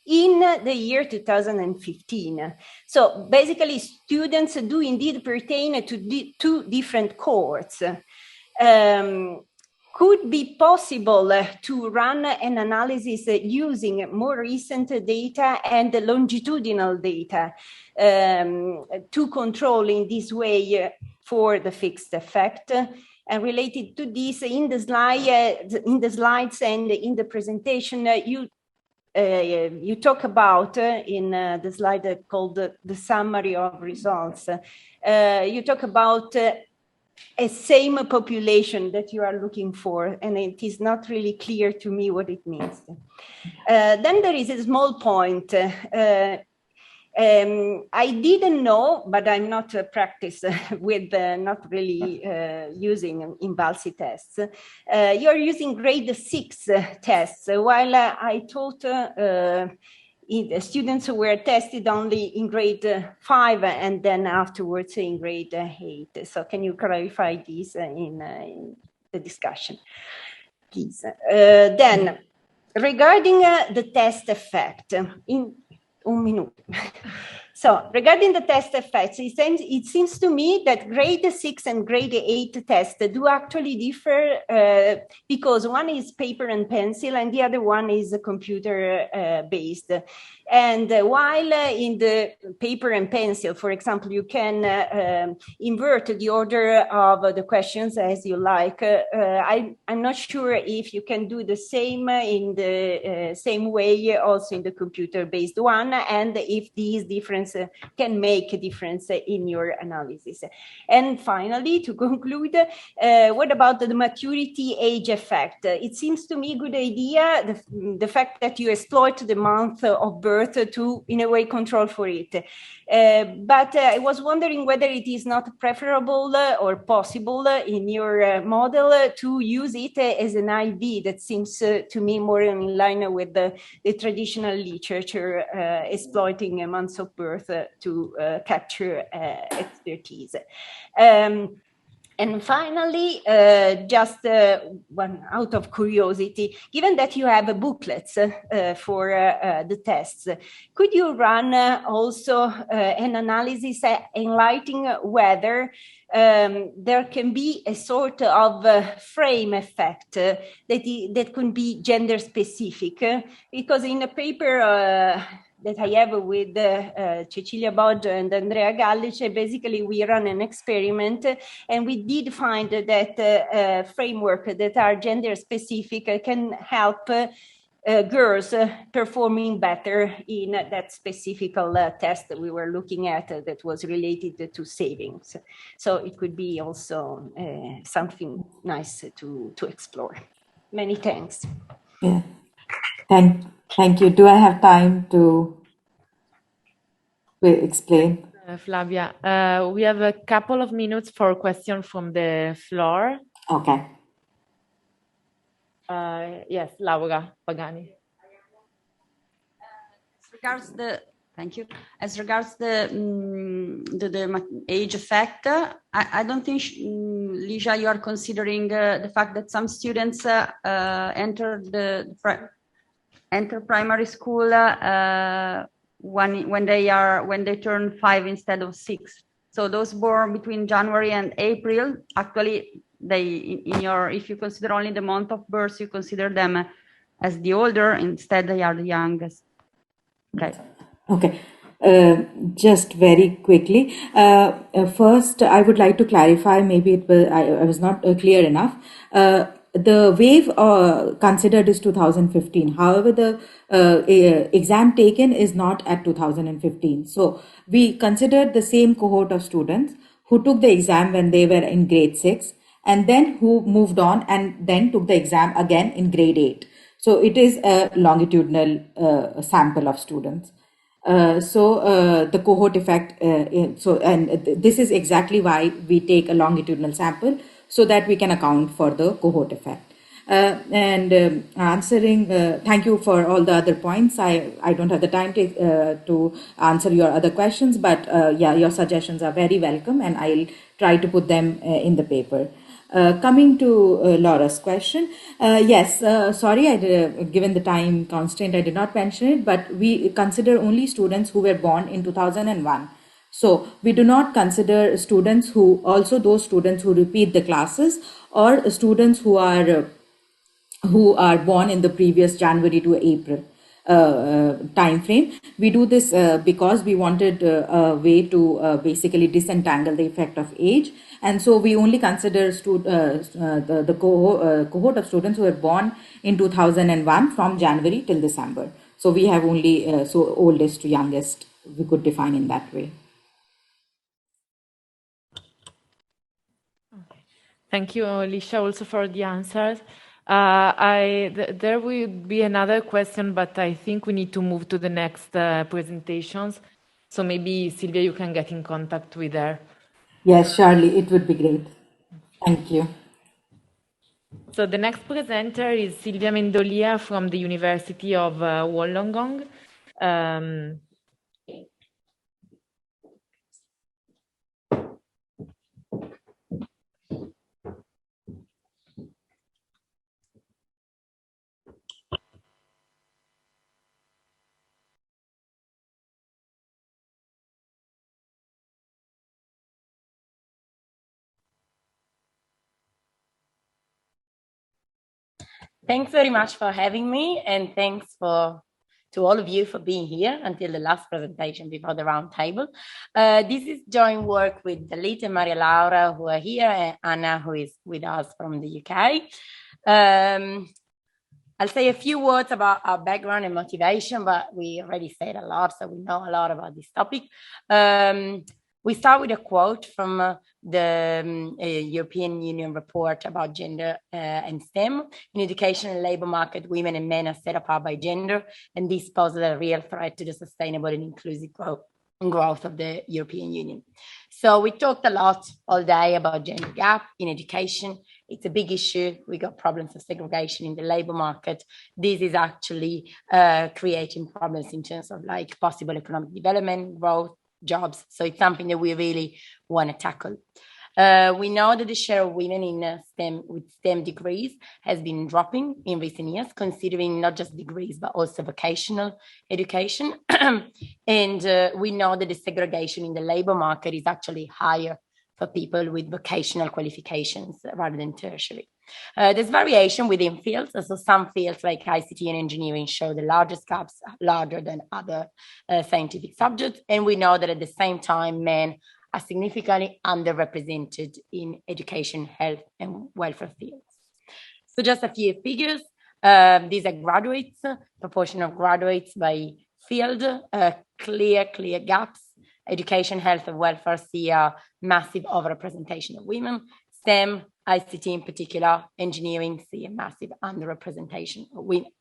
in the year 2015. So basically, students do indeed pertain to two different cohorts. Could be possible to run an analysis using more recent data and longitudinal data to control in this way for the fixed effect. And related to this, in the slides and in the presentation, you talk about in the slide called the summary of results. You talk about a same population that you are looking for, and it is not really clear to me what it means. Then there is a small point. I didn't know, but I'm not practiced with not really using INVALSI tests. You're using grade 6 tests, while I thought students were tested only in grade 5 and then afterwards in grade 8. So can you clarify this in the discussion, please? Then, regarding the test effect, in 1 minute. So regarding the test effects, it seems to me that grade 6 and grade 8 tests do actually differ because one is paper and pencil and the other one is computer based. And while in the paper and pencil, for example, you can invert the order of the questions as you like. I'm not sure if you can do the same in the same way also in the computer-based one, and if these differences can make a difference in your analysis. And finally, to conclude, what about the maturity age effect? It seems to me a good idea, the fact that you exploit the month of birth to, in a way, control for it. But I was wondering whether it is not preferable or possible in your model to use it as an IV that seems to me more in line with the traditional literature exploiting months of birth to capture expertise. And finally, just one out of curiosity, given that you have booklets for the tests, could you run also an analysis enlightening whether there can be a sort of frame effect that could be gender specific? Because in a paper that I have with Cecilia and Andrea Gallice, basically we run an experiment and we did find that framework that are gender specific can help girls performing better in that specific test that we were looking at that was related to savings. So it could be also something nice to explore. Many thanks. Yeah. Thank you. Do I have time to explain? Flavia, we have a couple of minutes for questions from the floor. Okay. Yes, Laura Pagani. Thank you. As regards the age effect, I don't think, Ligia, you are considering the fact that some students enter primary school when they turn 5 instead of 6. So those born between January and April, actually, if you consider only the month of birth, you consider them as the older. Instead, they are the youngest. Okay. Okay. Just very quickly. First, I would like to clarify, maybe I was not clear enough. The wave considered is 2015. However, the exam taken is not at 2015. So we considered the same cohort of students who took the exam when they were in grade 6 and then who moved on and then took the exam again in grade 8. So it is a longitudinal sample of students. The cohort effect, this is exactly why we take a longitudinal sample so that we can account for the cohort effect. Answering, thank you for all the other points. I don't have the time to answer your other questions, but yeah, your suggestions are very welcome and I'll try to put them in the paper. Coming to Laura's question, yes, sorry, given the time constraint, I did not mention it, but we consider only students who were born in 2001. So we do not consider students those students who repeat the classes or students who are born in the previous January to April time frame. We do this because we wanted a way to basically disentangle the effect of age. And so we only consider the cohort of students who were born in 2001 from January till December. So we have only oldest to youngest we could define in that way. Thank you, Alicia, also for the answers. There will be another question, but I think we need to move to the next presentations. So maybe, Silvia, you can get in contact with her. Yes, Charlie, it would be great. Thank you. So the next presenter is Silvia Mendolia from the University of Wollongong. Thanks very much for having me, and thanks to all of you for being here until the last presentation before the round table. This is joint work with Dalit and Maria Laura, who are here, and Anna, who is with us from the UK. I'll say a few words about our background and motivation, but we already said a lot, so we know a lot about this topic. We start with a quote from the European Union report about gender and STEM. In education and labor market, women and men are set apart by gender, and this poses a real threat to the sustainable and inclusive growth of the European Union. So we talked a lot all day about gender gap in education. It's a big issue. We got problems of segregation in the labor market. This is actually creating problems in terms of like possible economic development, growth, jobs. So it's something that we really want to tackle. We know that the share of women in STEM with STEM degrees has been dropping in recent years, considering not just degrees, but also vocational education. And we know that the segregation in the labor market is actually higher for people with vocational qualifications rather than tertiary. There's variation within fields. So some fields like ICT and engineering show the largest gaps, larger than other scientific subjects. And we know that at the same time, men are significantly underrepresented in education, health, and welfare fields. So just a few figures. These are graduates, proportion of graduates by field, clear gaps. Education, health, and welfare see a massive overrepresentation of women. STEM, ICT in particular, engineering see a massive underrepresentation of women.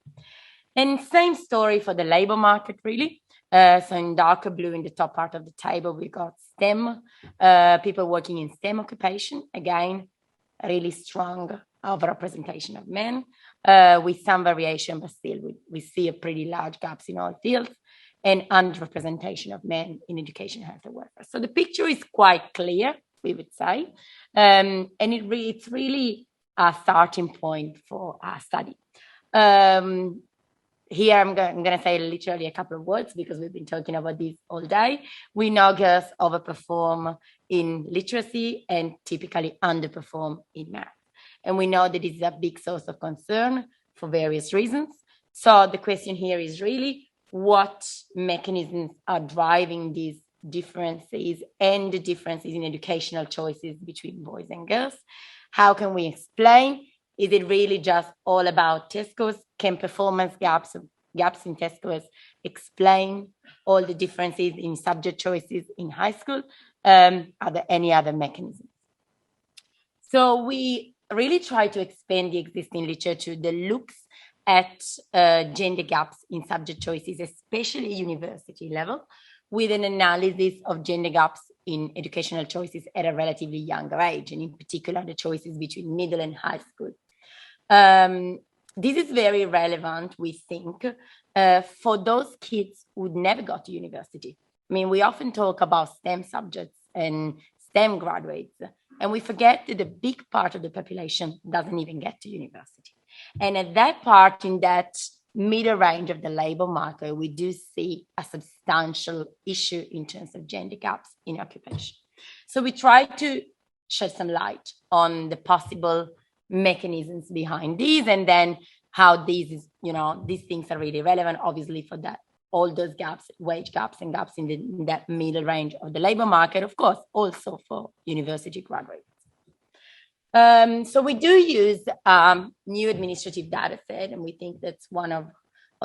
And same story for the labor market, really. So in darker blue in the top part of the table, we got STEM, people working in STEM occupation. Again, a really strong overrepresentation of men, with some variation, but still we see a pretty large gaps in all fields, and underrepresentation of men in education, health, and welfare. So the picture is quite clear, we would say, and it's really a starting point for our study. Here I'm going to say literally a couple of words because we've been talking about this all day. We know girls overperform in literacy and typically underperform in math. And we know that this is a big source of concern for various reasons. So the question here is really what mechanisms are driving these differences and the differences in educational choices between boys and girls? How can we explain? Is it really just all about test scores? Can performance gaps in test scores explain all the differences in subject choices in high school? Are there any other mechanisms? So we really try to expand the existing literature that looks at gender gaps in subject choices, especially university level, with an analysis of gender gaps in educational choices at a relatively younger age, and in particular the choices between middle and high school. This is very relevant, we think, for those kids who never got to university. I mean, we often talk about STEM subjects and STEM graduates, and we forget that a big part of the population doesn't even get to university. And at that part, in that middle range of the labor market, we do see a substantial issue in terms of gender gaps in occupation. So we try to shed some light on the possible mechanisms behind these, and then how these things are really relevant, obviously, for that, all those gaps, wage gaps and gaps in that middle range of the labor market, of course, also for university graduates. So we do use new administrative data set, and we think that's one of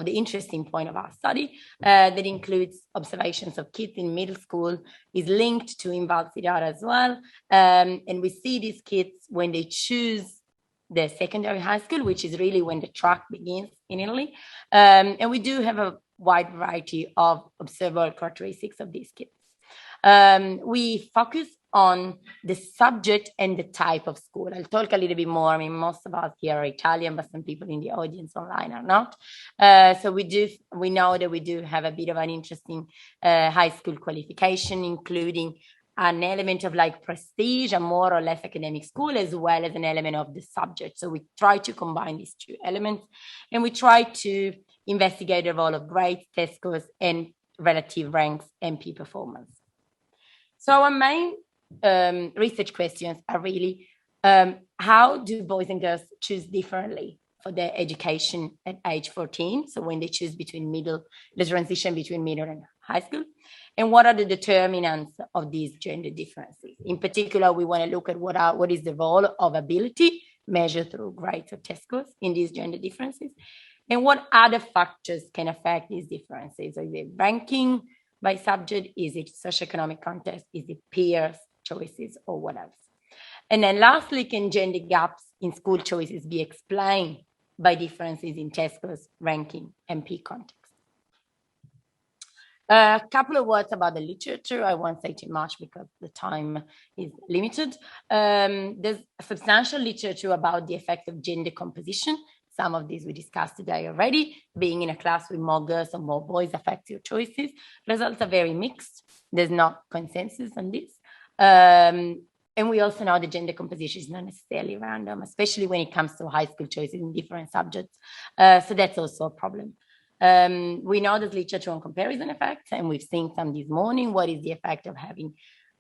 the interesting point of our study that includes observations of kids in middle school, is linked to INVALSI data as well. And we see these kids when they choose the secondary high school, which is really when the track begins in Italy. And we do have a wide variety of observable characteristics of these kids. We focus on the subject and the type of school. I'll talk a little bit more. I mean, most of us here are Italian, but some people in the audience online are not. So we know that we do have a bit of an interesting high school qualification, including an element of like prestige, a more or less academic school, as well as an element of the subject. So we try to combine these two elements, and we try to investigate the role of grades, test scores, and relative ranks MP performance. So our main research questions are really, how do boys and girls choose differently for their education at age 14? So when they choose the transition between middle and high school. And what are the determinants of these gender differences? In particular, we want to look at what is the role of ability measured through grades or test scores in these gender differences, and what other factors can affect these differences. So is it ranking by subject? Is it socioeconomic context? Is it peers' choices, or what else? And then lastly, can gender gaps in school choices be explained by differences in test scores, ranking, and peer context? A couple of words about the literature. I won't say too much because the time is limited. There's a substantial literature about the effect of gender composition. Some of these we discussed today already. Being in a class with more girls or more boys affects your choices. Results are very mixed. There's not consensus on this. And we also know the gender composition is not necessarily random, especially when it comes to high school choices in different subjects. So that's also a problem. We know there's literature on comparison effects, and we've seen some this morning. What is the effect of having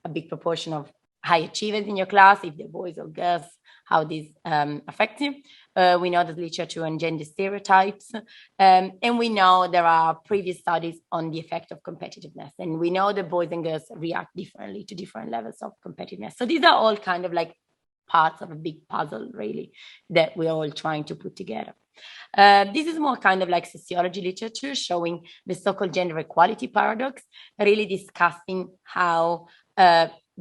a big proportion of high achievers in your class, if they're boys or girls, how this affects you? We know there's literature on gender stereotypes, and we know there are previous studies on the effect of competitiveness, and we know that boys and girls react differently to different levels of competitiveness. So these are all kind of like parts of a big puzzle, really, that we're all trying to put together. This is more kind of like sociology literature showing the so-called gender equality paradox, really discussing how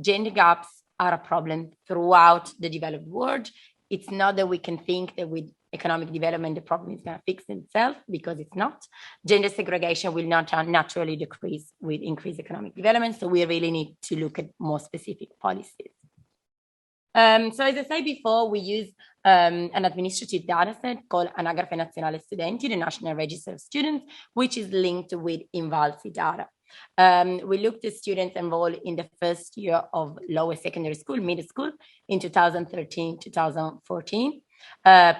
gender gaps are a problem throughout the developed world. It's not that we can think that with economic development, the problem is going to fix itself, because it's not. Gender segregation will not naturally decrease with increased economic development, so we really need to look at more specific policies. So as I said before, we use an administrative data set called Anagrafe Nazionale Studenti, the National Register of Students, which is linked with INVALSI data. We looked at students enrolled in the first year of lower secondary school, middle school, in 2013-2014,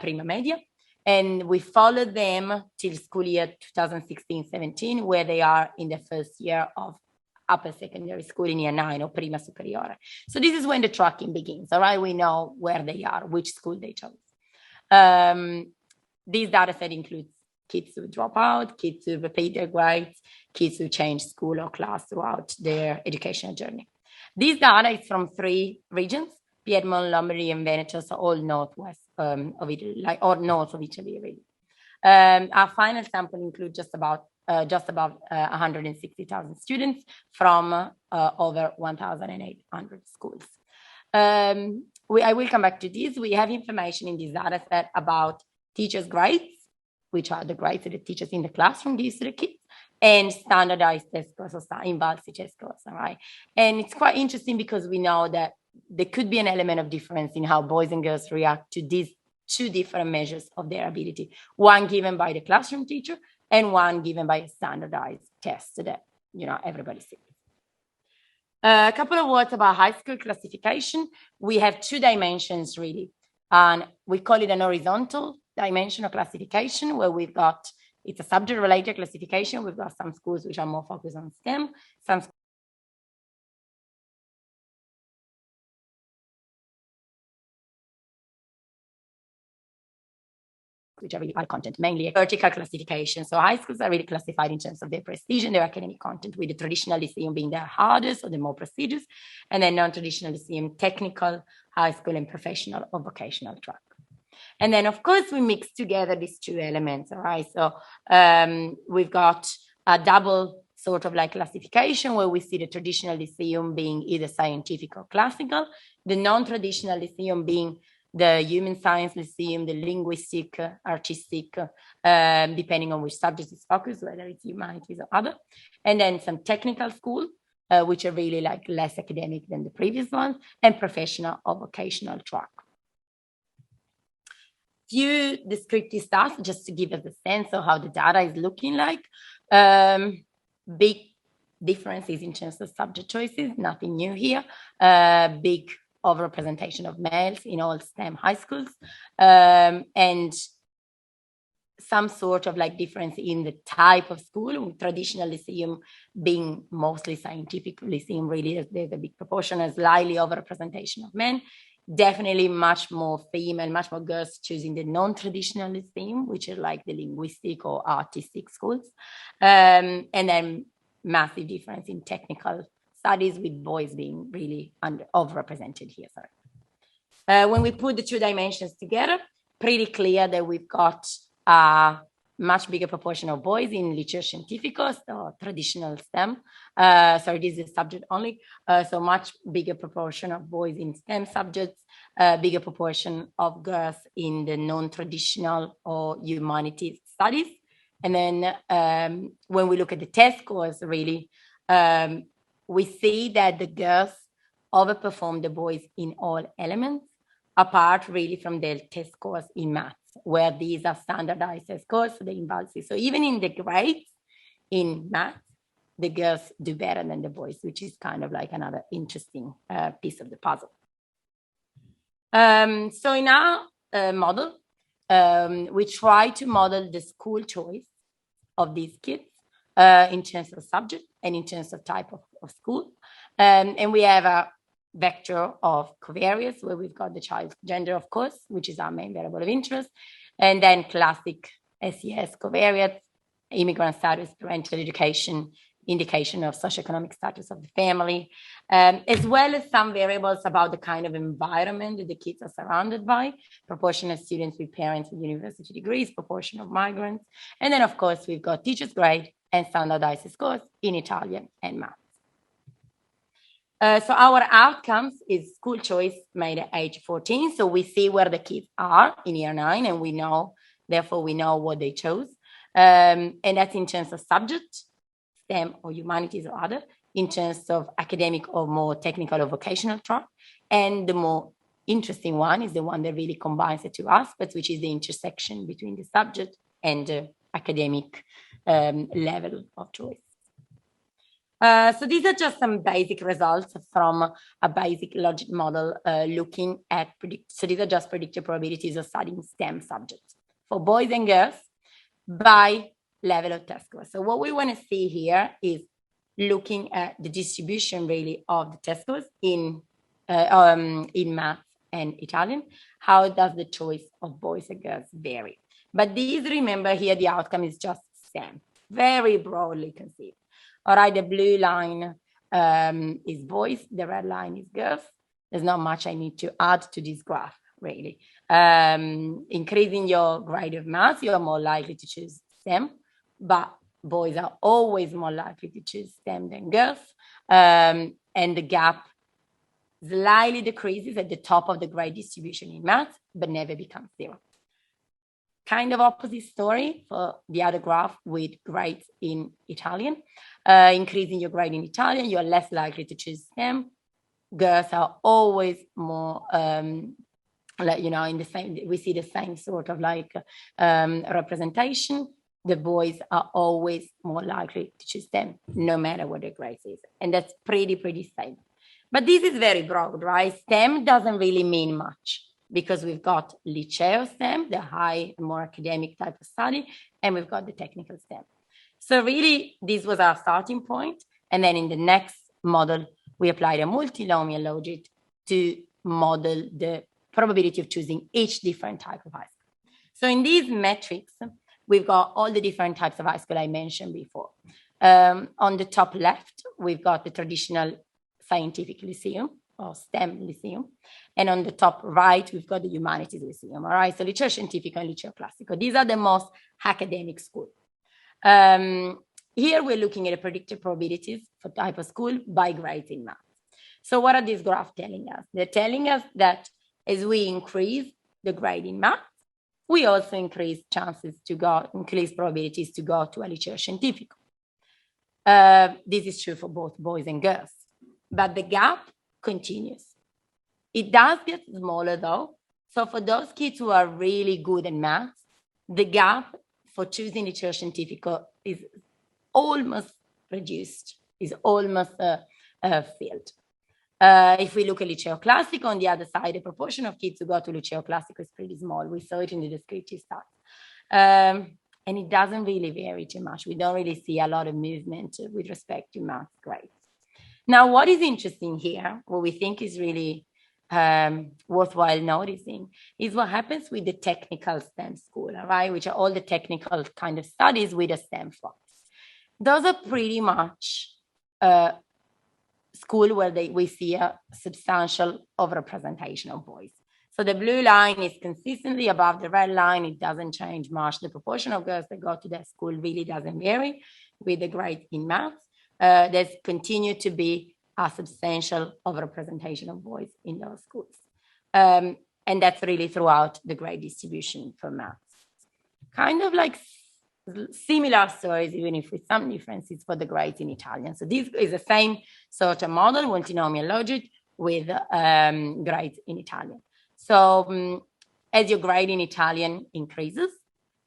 prima media, and we followed them till school year 2016-17, where they are in the first year of upper secondary school in year 9 or prima superiore. So this is when the tracking begins, all right? We know where they are, which school they chose. This data set includes kids who drop out, kids who repeat their grades, kids who change school or class throughout their educational journey. This data is from 3 regions, Piedmont, Lombardy, and Veneto, so all northwest of Italy, or north of Italy, really. Our final sample includes just above 160,000 students from over 1,800 schools. I will come back to this. We have information in this data set about teachers' grades, which are the grades that the teachers in the classroom give to the kids, and standardized test scores, or INVALSI test scores, all right? And it's quite interesting because we know that there could be an element of difference in how boys and girls react to these 2 different measures of their ability, one given by the classroom teacher and one given by a standardized test that, you know, everybody sees. A couple of words about high school classification. We have 2 dimensions, really, and we call it an horizontal dimension of classification, where we've got, it's a subject-related classification. We've got some schools which are more focused on STEM, some which are really high content, mainly a vertical classification. So high schools are really classified in terms of their prestige and their academic content, with the traditional lyceum being the hardest or the more prestigious, and then non-traditional lyceum, technical, high school, and professional or vocational track. And then, of course, we mix together these 2 elements, all right? So we've got a double sort of like classification, where we see the traditional lyceum being either scientific or classical, the non-traditional lyceum being the human science lyceum, the linguistic, artistic, depending on which subject is focused, whether it's humanities or other, and then some technical school, which are really like less academic than the previous ones, and professional or vocational track. Few descriptive stats just to give us a sense of how the data is looking like. Big differences in terms of subject choices, nothing new here. Big overrepresentation of males in all STEM high schools, and some sort of like difference in the type of school, with traditional lyceum being mostly scientific lyceum. Really, there's a big proportion, a slightly overrepresentation of men. Definitely much more female, much more girls choosing the non-traditional lyceum, which are like the linguistic or artistic schools. And then massive difference in technical studies, with boys being really overrepresented here. Sorry. When we put the 2 dimensions together, pretty clear that we've got a much bigger proportion of boys in liceo scientifico, or traditional STEM. Sorry, this is subject only. So much bigger proportion of boys in STEM subjects, bigger proportion of girls in the non-traditional or humanities studies. And then when we look at the test scores, really, we see that the girls overperform the boys in all elements, apart really from their test scores in maths, where these are standardized test scores for the INVALSI. So even in the grades in maths, the girls do better than the boys, which is kind of like another interesting piece of the puzzle. So in our model, we try to model the school choice of these kids in terms of subject and in terms of type of school. And we have a vector of covariates, where we've got the child's gender, of course, which is our main variable of interest, and then classic SES covariates, immigrant status, parental education, indication of socioeconomic status of the family, as well as some variables about the kind of environment that the kids are surrounded by, proportion of students with parents with university degrees, proportion of migrants, and then, of course, we've got teachers' grade and standardized scores in Italian and math. So our outcomes is school choice made at age 14. So we see where the kids are in year 9, and therefore we know what they chose. And that's in terms of subject, STEM or humanities or other, in terms of academic or more technical or vocational track. And the more interesting one is the one that really combines the two aspects, which is the intersection between the subject and the academic level of choice. So these are just some basic results from a basic logic model looking at so these are just predicted probabilities of studying STEM subjects for boys and girls by level of test score. So what we want to see here is looking at the distribution really of the test scores in math and Italian. How does the choice of boys and girls vary? But these, remember here, the outcome is just STEM, very broadly conceived. All right, the blue line is boys, the red line is girls. There's not much I need to add to this graph, really. Increasing your grade of math, you are more likely to choose STEM, but boys are always more likely to choose STEM than girls. And the gap slightly decreases at the top of the grade distribution in math, but never becomes 0. Kind of opposite story for the other graph with grades in Italian. Increasing your grade in Italian, you're less likely to choose STEM. Girls are always more, in the same, we see the same sort of representation. The boys are always more likely to choose STEM, no matter what their grade is. And that's pretty stable. But this is very broad, right? STEM doesn't really mean much, because we've got liceo STEM, the high, more academic type of study, and we've got the technical STEM. So really, this was our starting point. And then in the next model, we applied a multinomial logic to model the probability of choosing each different type of high school. So in these metrics, we've got all the different types of high school I mentioned before. On the top left, we've got the traditional scientific lyceum, or STEM lyceum. And on the top right, we've got the humanities lyceum, all right? So Liceo Scientifico and Liceo Classico. These are the most academic schools. Here we're looking at the predicted probabilities for type of school by grades in math. So what are these graphs telling us? They're telling us that as we increase the grade in math, we also increase probabilities to go to a Liceo Scientifico. This is true for both boys and girls, but the gap continues. It does get smaller though. So for those kids who are really good at math, the gap for choosing Liceo Scientifico is almost reduced, is almost filled. If we look at Liceo Classico, on the other side, the proportion of kids who go to Liceo Classico is pretty small. We saw it in the descriptive stats. And it doesn't really vary too much. We don't really see a lot of movement with respect to math grades. Now, what is interesting here, what we think is really worthwhile noticing, is what happens with the technical STEM school, all right, which are all the technical kind of studies with a STEM focus. Those are pretty much school where we see a substantial overrepresentation of boys. So the blue line is consistently above the red line. It doesn't change much. The proportion of girls that go to that school really doesn't vary with the grade in math. There's continued to be a substantial overrepresentation of boys in those schools. And that's really throughout the grade distribution for math. Kind of like similar stories, even if with some differences for the grades in Italian. So this is the same sort of model, multinomial logic, with grades in Italian. So as your grade in Italian increases,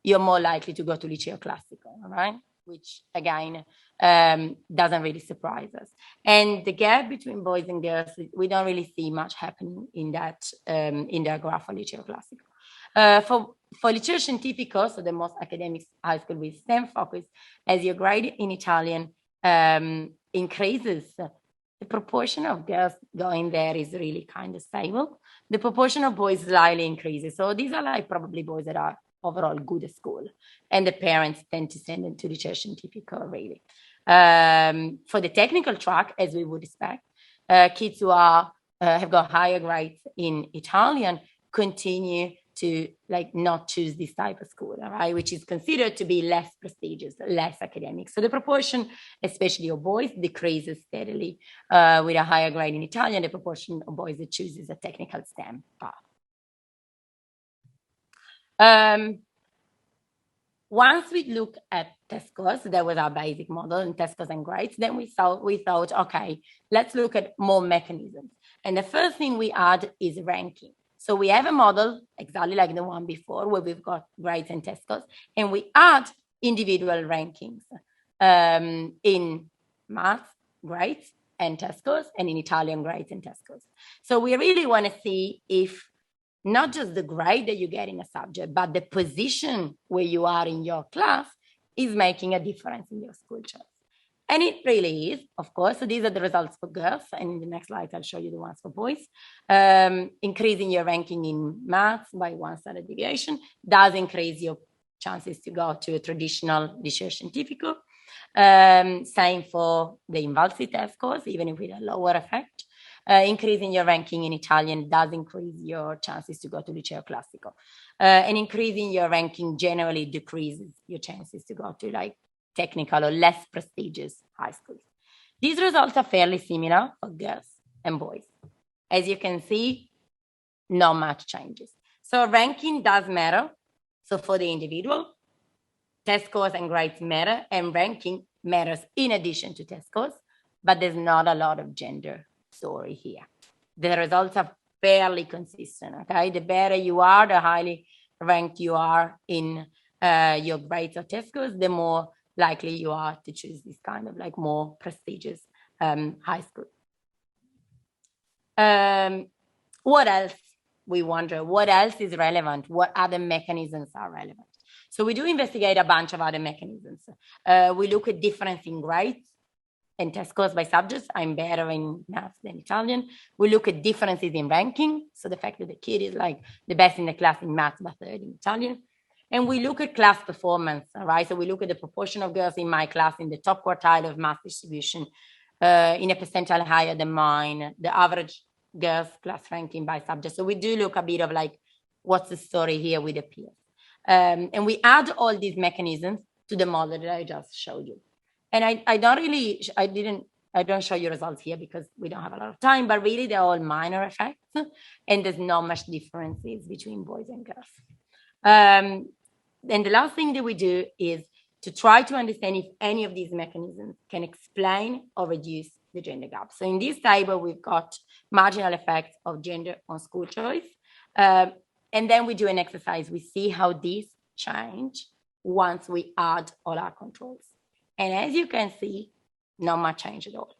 you're more likely to go to Liceo Classico, all right? Which again, doesn't really surprise us. And the gap between boys and girls, we don't really see much happening in that graph for Liceo Classico. For Liceo Scientifico, so the most academic high school with STEM focus, as your grade in Italian increases, the proportion of girls going there is really kind of stable. The proportion of boys slightly increases. So these are like probably boys that are overall good at school, and the parents tend to send them to Liceo Scientifico, really. For the technical track, as we would expect, kids who have got higher grades in Italian continue to like not choose this type of school, all right, which is considered to be less prestigious, less academic. So the proportion, especially of boys, decreases steadily. With a higher grade in Italian, the proportion of boys that chooses a technical STEM path. Once we look at test scores, that was our basic model in test scores and grades, then we thought, okay, let's look at more mechanisms. And the first thing we add is ranking. So we have a model exactly like the one before where we've got grades and test scores, and we add individual rankings in math, grades and test scores, and in Italian grades and test scores. So we really want to see if not just the grade that you get in a subject, but the position where you are in your class is making a difference in your school choice. And it really is, of course. So these are the results for girls. And in the next slide, I'll show you the ones for boys. Increasing your ranking in maths by 1 standard deviation does increase your chances to go to a traditional liceo scientifico. Same for the INVALSI test scores, even if with a lower effect. Increasing your ranking in Italian does increase your chances to go to Liceo Classico. And increasing your ranking generally decreases your chances to go to like technical or less prestigious high schools. These results are fairly similar for girls and boys. As you can see, not much changes. So ranking does matter. So for the individual, test scores and grades matter, and ranking matters in addition to test scores, but there's not a lot of gender story here. The results are fairly consistent, okay? The better you are, the highly ranked you are in your grades or test scores, the more likely you are to choose this kind of like more prestigious high school. What else? We wonder, what else is relevant? What other mechanisms are relevant? So we do investigate a bunch of other mechanisms. We look at difference in grades and test scores by subjects. I'm better in maths than Italian. We look at differences in ranking. So the fact that the kid is like the best in the class in maths, but third in Italian. And we look at class performance, all right? So we look at the proportion of girls in my class in the top quartile of math distribution, in a percentile higher than mine, the average girls class ranking by subject. So we do look a bit of like, what's the story here with the peers? And we add all these mechanisms to the model that I just showed you. And I don't show you results here because we don't have a lot of time, but really they're all minor effects and there's not much differences between boys and girls. And the last thing that we do is to try to understand if any of these mechanisms can explain or reduce the gender gap. So in this table, we've got marginal effects of gender on school choice. And then we do an exercise. We see how these change once we add all our controls. And as you can see, not much change at all.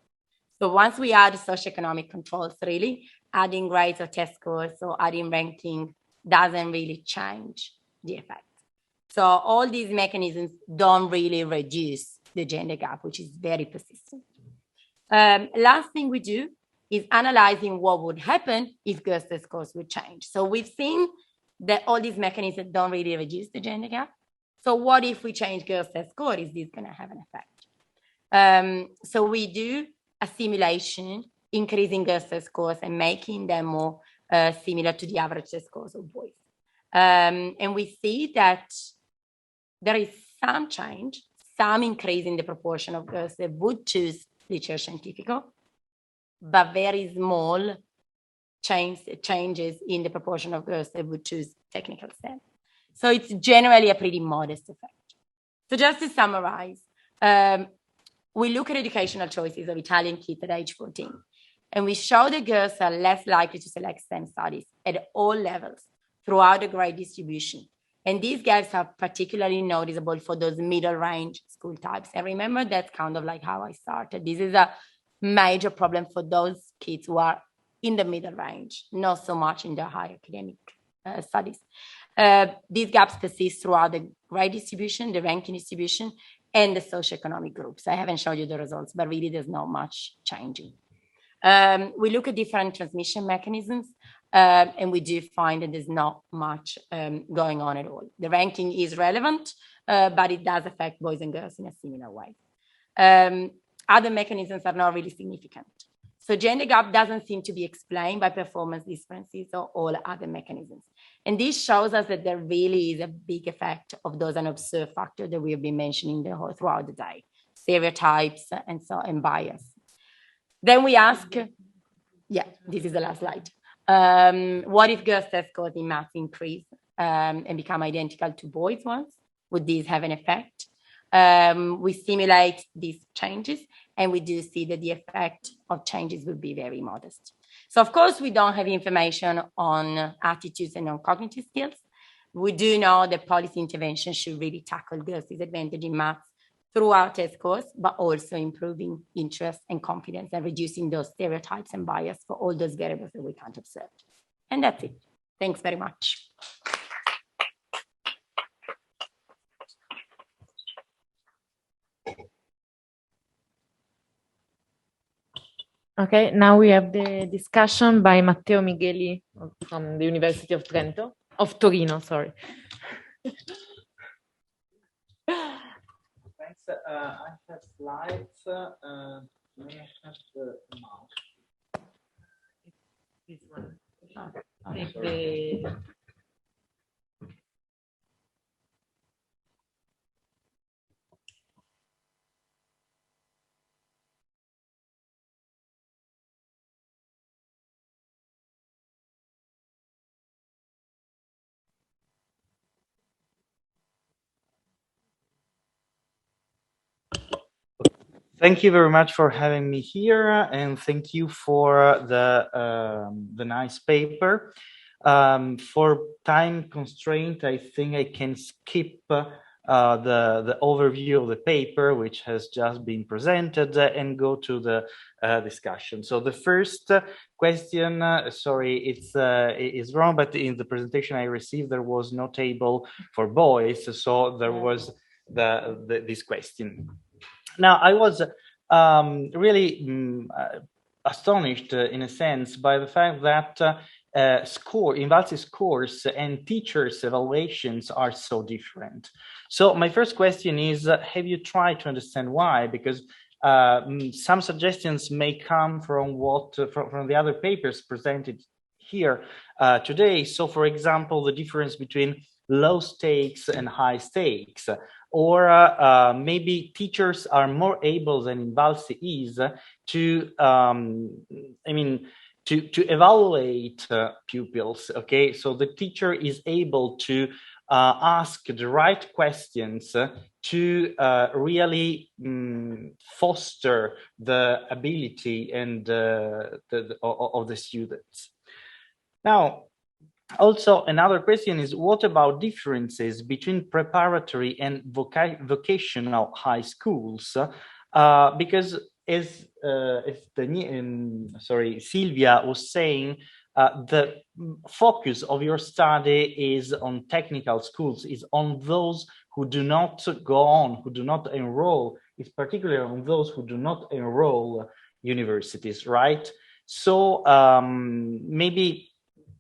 So once we add socioeconomic controls, really, adding grades or test scores or adding ranking doesn't really change the effect. So all these mechanisms don't really reduce the gender gap, which is very persistent. Last thing we do is analyzing what would happen if girls' test scores would change. So we've seen that all these mechanisms don't really reduce the gender gap. So what if we change girls' test score? Is this going to have an effect? So we do a simulation, increasing girls' test scores and making them more similar to the average test scores of boys. And we see that there is some change, some increase in the proportion of girls that would choose Liceo Scientifico, but very small changes in the proportion of girls that would choose technical STEM. So it's generally a pretty modest effect. So just to summarize, we look at educational choices of Italian kids at age 14, and we show that girls are less likely to select STEM studies at all levels throughout the grade distribution. And these gaps are particularly noticeable for those middle range school types. And remember, that's kind of like how I started. This is a major problem for those kids who are in the middle range, not so much in the higher academic studies. These gaps persist throughout the grade distribution, the ranking distribution, and the socioeconomic groups. I haven't shown you the results, but really there's not much changing. We look at different transmission mechanisms, and we do find that there's not much going on at all. The ranking is relevant, but it does affect boys and girls in a similar way. Other mechanisms are not really significant. So gender gap doesn't seem to be explained by performance differences or all other mechanisms. And this shows us that there really is a big effect of those unobserved factors that we have been mentioning throughout the day, stereotypes and bias. Then we ask, yeah, this is the last slide. What if girls' test scores in maths increase and become identical to boys' ones? Would these have an effect? We simulate these changes, and we do see that the effect of changes would be very modest. So, of course, we don't have information on attitudes and on cognitive skills. We do know that policy intervention should really tackle girls' disadvantage in maths throughout test scores, but also improving interest and confidence and reducing those stereotypes and bias for all those variables that we can't observe. And that's it. Thanks very much. Okay, now we have the discussion by Matteo Migheli from the University of Torino, sorry. Thanks. I have slides. May I have the mouse? This one. Thank you very much for having me here, and thank you for the nice paper. For time constraint, I think I can skip the overview of the paper, which has just been presented, and go to the discussion. So the first question, sorry, it's wrong, but in the presentation I received, there was no table for boys, so there was this question. Now, I was really astonished, in a sense, by the fact that INVALSI scores and teachers' evaluations are so different. So my first question is, have you tried to understand why? Because some suggestions may come from from the other papers presented here today. So, for example, the difference between low stakes and high stakes. Or maybe teachers are more able than INVALSI is to, to evaluate pupils. Okay, so the teacher is able to ask the right questions to really foster the ability and of the students. Now, also, another question is, what about differences between preparatory and vocational high schools? Because as Silvia was saying, the focus of your study is on technical schools, is on those who do not go on, who do not enroll, is particularly on those who do not enroll universities, right? So maybe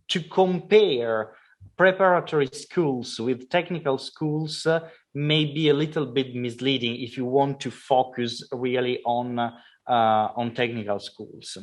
to compare preparatory schools with technical schools may be a little bit misleading if you want to focus really on technical schools.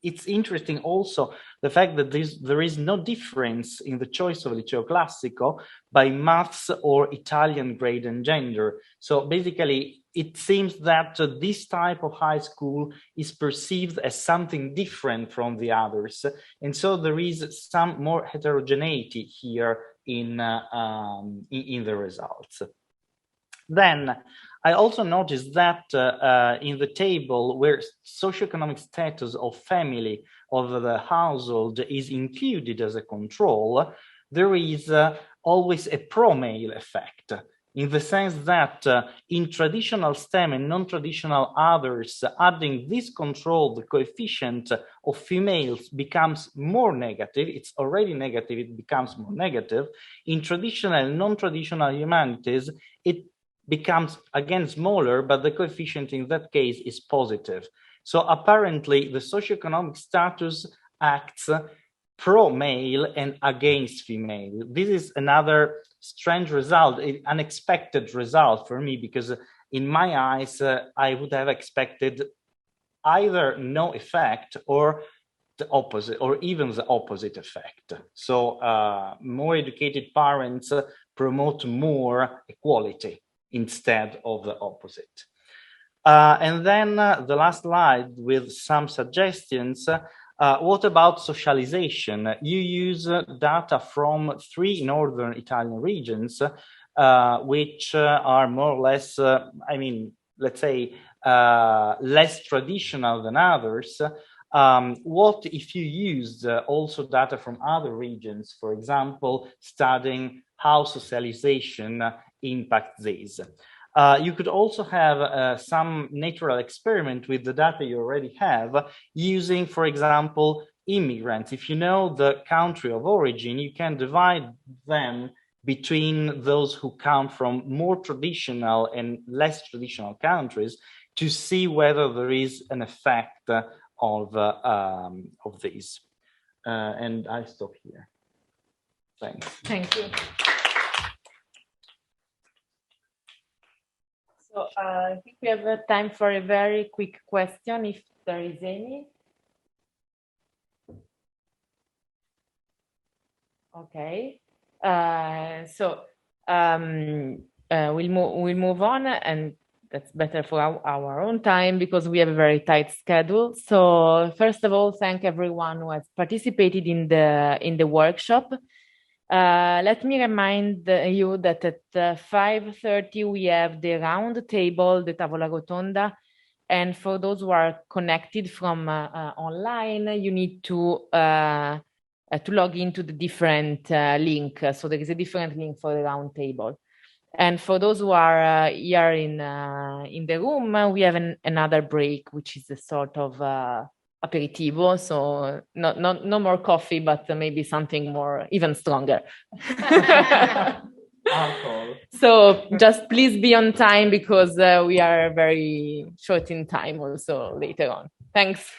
It's interesting also the fact that there is no difference in the choice of Liceo Classico by maths or Italian grade and gender. So basically, it seems that this type of high school is perceived as something different from the others. And so there is some more heterogeneity here in the results. Then I also noticed that in the table where socioeconomic status of family of the household is included as a control, there is always a pro-male effect, in the sense that in traditional STEM and non-traditional others, adding this control, the coefficient of females becomes more negative. It's already negative, it becomes more negative. In traditional and non-traditional humanities, it becomes again smaller, but the coefficient in that case is positive. So apparently the socioeconomic status acts pro-male and against female. This is another strange result, an unexpected result for me, because in my eyes, I would have expected either no effect or the opposite, or even the opposite effect. So more educated parents promote more equality instead of the opposite. And then the last slide with some suggestions. What about socialization? You use data from 3 northern Italian regions, which are more or less, I mean, let's say, less traditional than others. What if you used also data from other regions, for example, studying how socialization impacts these? You could also have some natural experiment with the data you already have, using, for example, immigrants. If you know the country of origin, you can divide them between those who come from more traditional and less traditional countries to see whether there is an effect of these. And I stop here. Thanks. Thank you. So I think we have time for a very quick question, if there is any. Okay. We'll move on, and that's better for our own time because we have a very tight schedule. So first of all, thank everyone who has participated in the workshop. Let me remind you that at 5:30 we have the round table, the tavola rotonda, and for those who are connected from online, you need to log into the different link. So there is a different link for the round table. And for those who are here in the room, we have another break, which is a sort of aperitivo. So no more coffee, but maybe something more, even stronger. Alcohol. So just please be on time because we are very short in time also later on. Thanks.